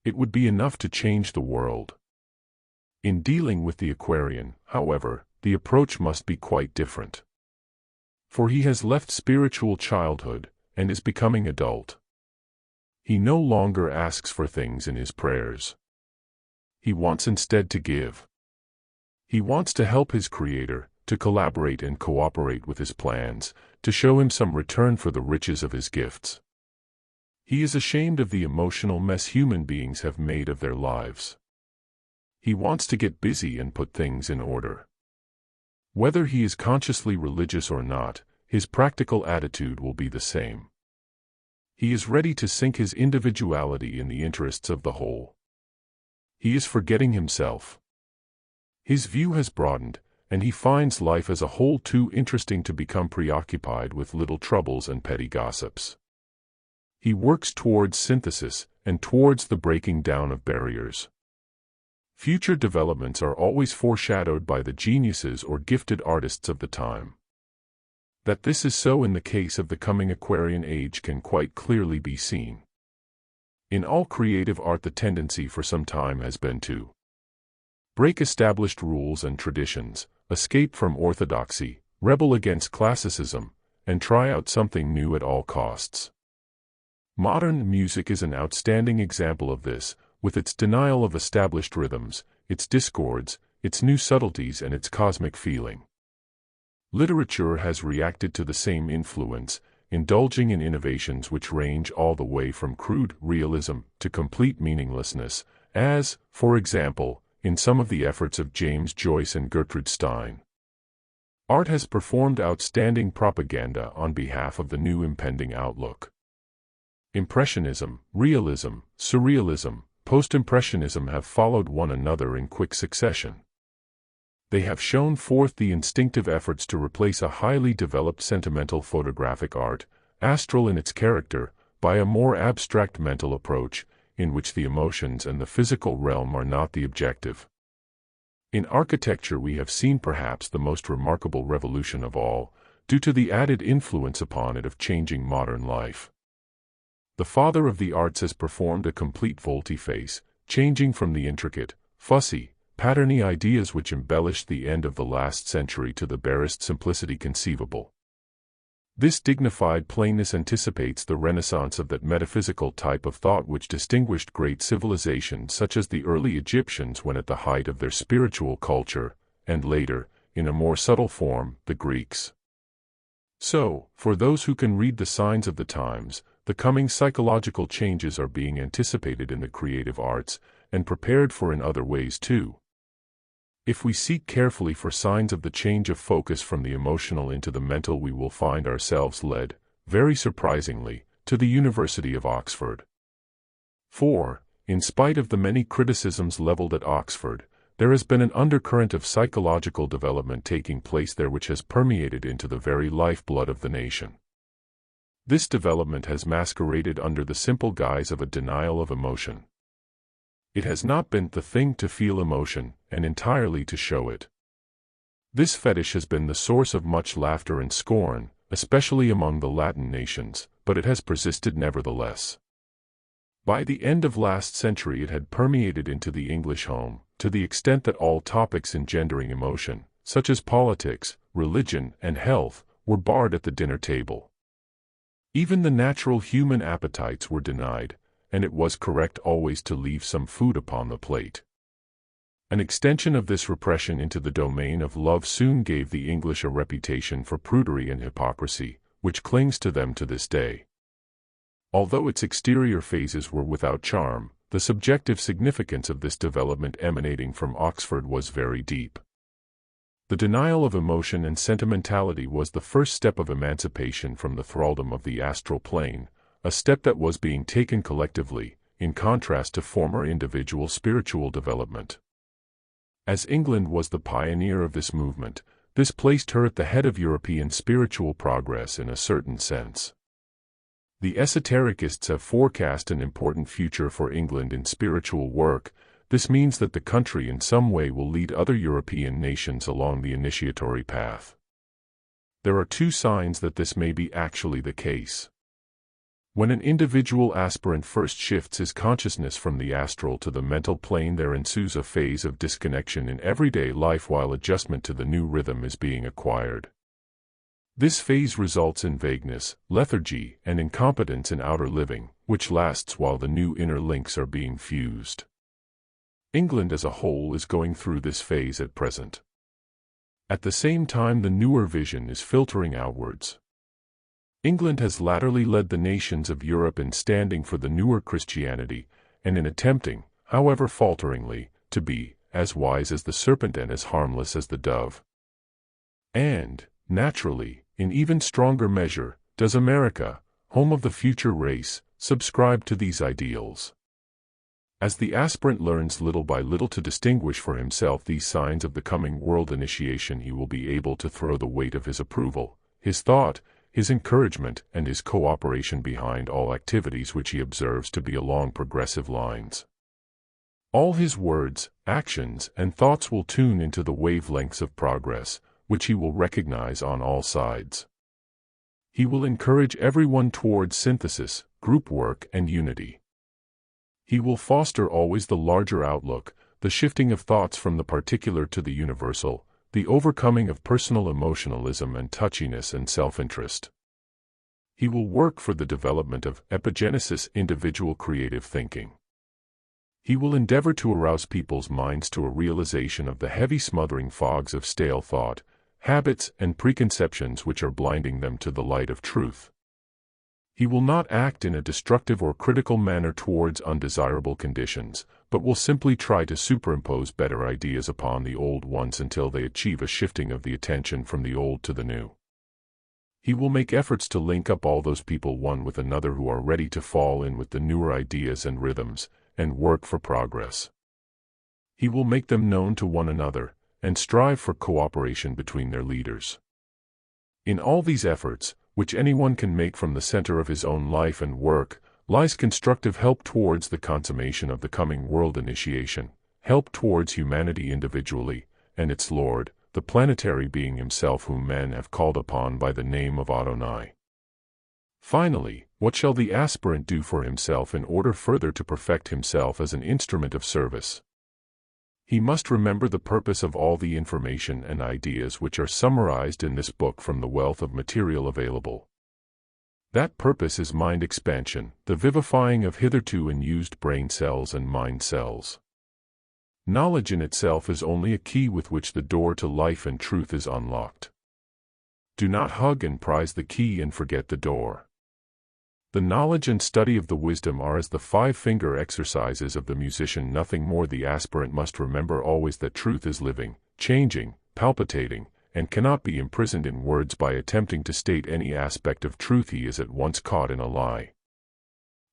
It would be enough to change the world. In dealing with the Aquarian, however, the approach must be quite different. For he has left spiritual childhood, and is becoming adult. He no longer asks for things in his prayers. He wants instead to give. He wants to help his Creator, to collaborate and cooperate with his plans, to show him some return for the riches of his gifts. He is ashamed of the emotional mess human beings have made of their lives. He wants to get busy and put things in order. Whether he is consciously religious or not, his practical attitude will be the same. He is ready to sink his individuality in the interests of the whole. He is forgetting himself. His view has broadened, and he finds life as a whole too interesting to become preoccupied with little troubles and petty gossips. He works towards synthesis, and towards the breaking down of barriers. Future developments are always foreshadowed by the geniuses or gifted artists of the time. That this is so in the case of the coming Aquarian age can quite clearly be seen. In all creative art, the tendency for some time has been to break established rules and traditions, escape from orthodoxy, rebel against classicism, and try out something new at all costs. Modern music is an outstanding example of this, with its denial of established rhythms, its discords, its new subtleties, and its cosmic feeling. Literature has reacted to the same influence, indulging in innovations which range all the way from crude realism to complete meaninglessness, as, for example, in some of the efforts of James Joyce and Gertrude Stein. Art has performed outstanding propaganda on behalf of the new impending outlook. Impressionism, realism, surrealism, post-impressionism have followed one another in quick succession. They have shown forth the instinctive efforts to replace a highly developed sentimental photographic art, astral in its character, by a more abstract mental approach, in which the emotions and the physical realm are not the objective. In architecture we have seen perhaps the most remarkable revolution of all, due to the added influence upon it of changing modern life. The father of the arts has performed a complete volte-face, changing from the intricate, fussy, patterny ideas which embellished the end of the last century to the barest simplicity conceivable. This dignified plainness anticipates the renaissance of that metaphysical type of thought which distinguished great civilizations such as the early Egyptians when at the height of their spiritual culture, and later, in a more subtle form, the Greeks. So, for those who can read the signs of the times, the coming psychological changes are being anticipated in the creative arts, and prepared for in other ways too. If we seek carefully for signs of the change of focus from the emotional into the mental, we will find ourselves led, very surprisingly, to the University of Oxford. For, in spite of the many criticisms leveled at Oxford, there has been an undercurrent of psychological development taking place there which has permeated into the very lifeblood of the nation. This development has masqueraded under the simple guise of a denial of emotion. It has not been the thing to feel emotion, and entirely to show it. This fetish has been the source of much laughter and scorn, especially among the Latin nations, but it has persisted nevertheless. By the end of last century it had permeated into the English home, to the extent that all topics engendering emotion, such as politics, religion, and health, were barred at the dinner table. Even the natural human appetites were denied, and it was correct always to leave some food upon the plate. An extension of this repression into the domain of love soon gave the English a reputation for prudery and hypocrisy, which clings to them to this day. Although its exterior phases were without charm, the subjective significance of this development emanating from Oxford was very deep. The denial of emotion and sentimentality was the first step of emancipation from the thraldom of the astral plane, a step that was being taken collectively, in contrast to former individual spiritual development. As England was the pioneer of this movement, this placed her at the head of European spiritual progress in a certain sense. The esotericists have forecast an important future for England in spiritual work. This means that the country in some way will lead other European nations along the initiatory path. There are two signs that this may be actually the case. When an individual aspirant first shifts his consciousness from the astral to the mental plane, there ensues a phase of disconnection in everyday life while adjustment to the new rhythm is being acquired. This phase results in vagueness, lethargy, and incompetence in outer living, which lasts while the new inner links are being fused. England as a whole is going through this phase at present. At the same time, the newer vision is filtering outwards. England has latterly led the nations of Europe in standing for the newer Christianity, and in attempting, however falteringly, to be as wise as the serpent and as harmless as the dove. And, naturally, in even stronger measure, does America, home of the future race, subscribe to these ideals. As the aspirant learns little by little to distinguish for himself these signs of the coming world initiation, he will be able to throw the weight of his approval, his thought, his encouragement, and his cooperation behind all activities which he observes to be along progressive lines. All his words, actions, and thoughts will tune into the wavelengths of progress, which he will recognize on all sides. He will encourage everyone towards synthesis, group work, and unity. He will foster always the larger outlook, the shifting of thoughts from the particular to the universal, the overcoming of personal emotionalism and touchiness and self-interest. He will work for the development of epigenesis, individual creative thinking. He will endeavor to arouse people's minds to a realization of the heavy smothering fogs of stale thought, habits, and preconceptions which are blinding them to the light of truth. He will not act in a destructive or critical manner towards undesirable conditions, but will simply try to superimpose better ideas upon the old ones until they achieve a shifting of the attention from the old to the new. He will make efforts to link up all those people one with another who are ready to fall in with the newer ideas and rhythms, and work for progress. He will make them known to one another, and strive for cooperation between their leaders. In all these efforts, which anyone can make from the center of his own life and work, lies constructive help towards the consummation of the coming world initiation, help towards humanity individually, and its Lord, the planetary being himself whom men have called upon by the name of Adonai. Finally, what shall the aspirant do for himself in order further to perfect himself as an instrument of service? He must remember the purpose of all the information and ideas which are summarized in this book from the wealth of material available. That purpose is mind expansion, the vivifying of hitherto unused brain cells and mind cells. Knowledge in itself is only a key with which the door to life and truth is unlocked. Do not hug and prize the key and forget the door. The knowledge and study of the wisdom are as the five-finger exercises of the musician, nothing more. The aspirant must remember always that truth is living, changing, palpitating, and cannot be imprisoned in words by attempting to state any aspect of truth. He is at once caught in a lie.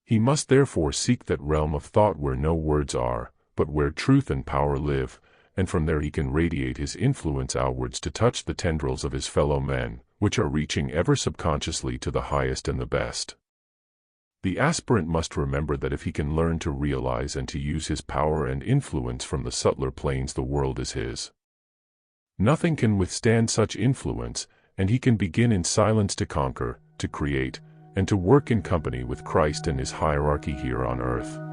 He must therefore seek that realm of thought where no words are, but where truth and power live, and from there he can radiate his influence outwards to touch the tendrils of his fellow men, which are reaching ever subconsciously to the highest and the best. The aspirant must remember that if he can learn to realize and to use his power and influence from the subtler planes, the world is his. Nothing can withstand such influence, and he can begin in silence to conquer, to create, and to work in company with Christ and his hierarchy here on earth.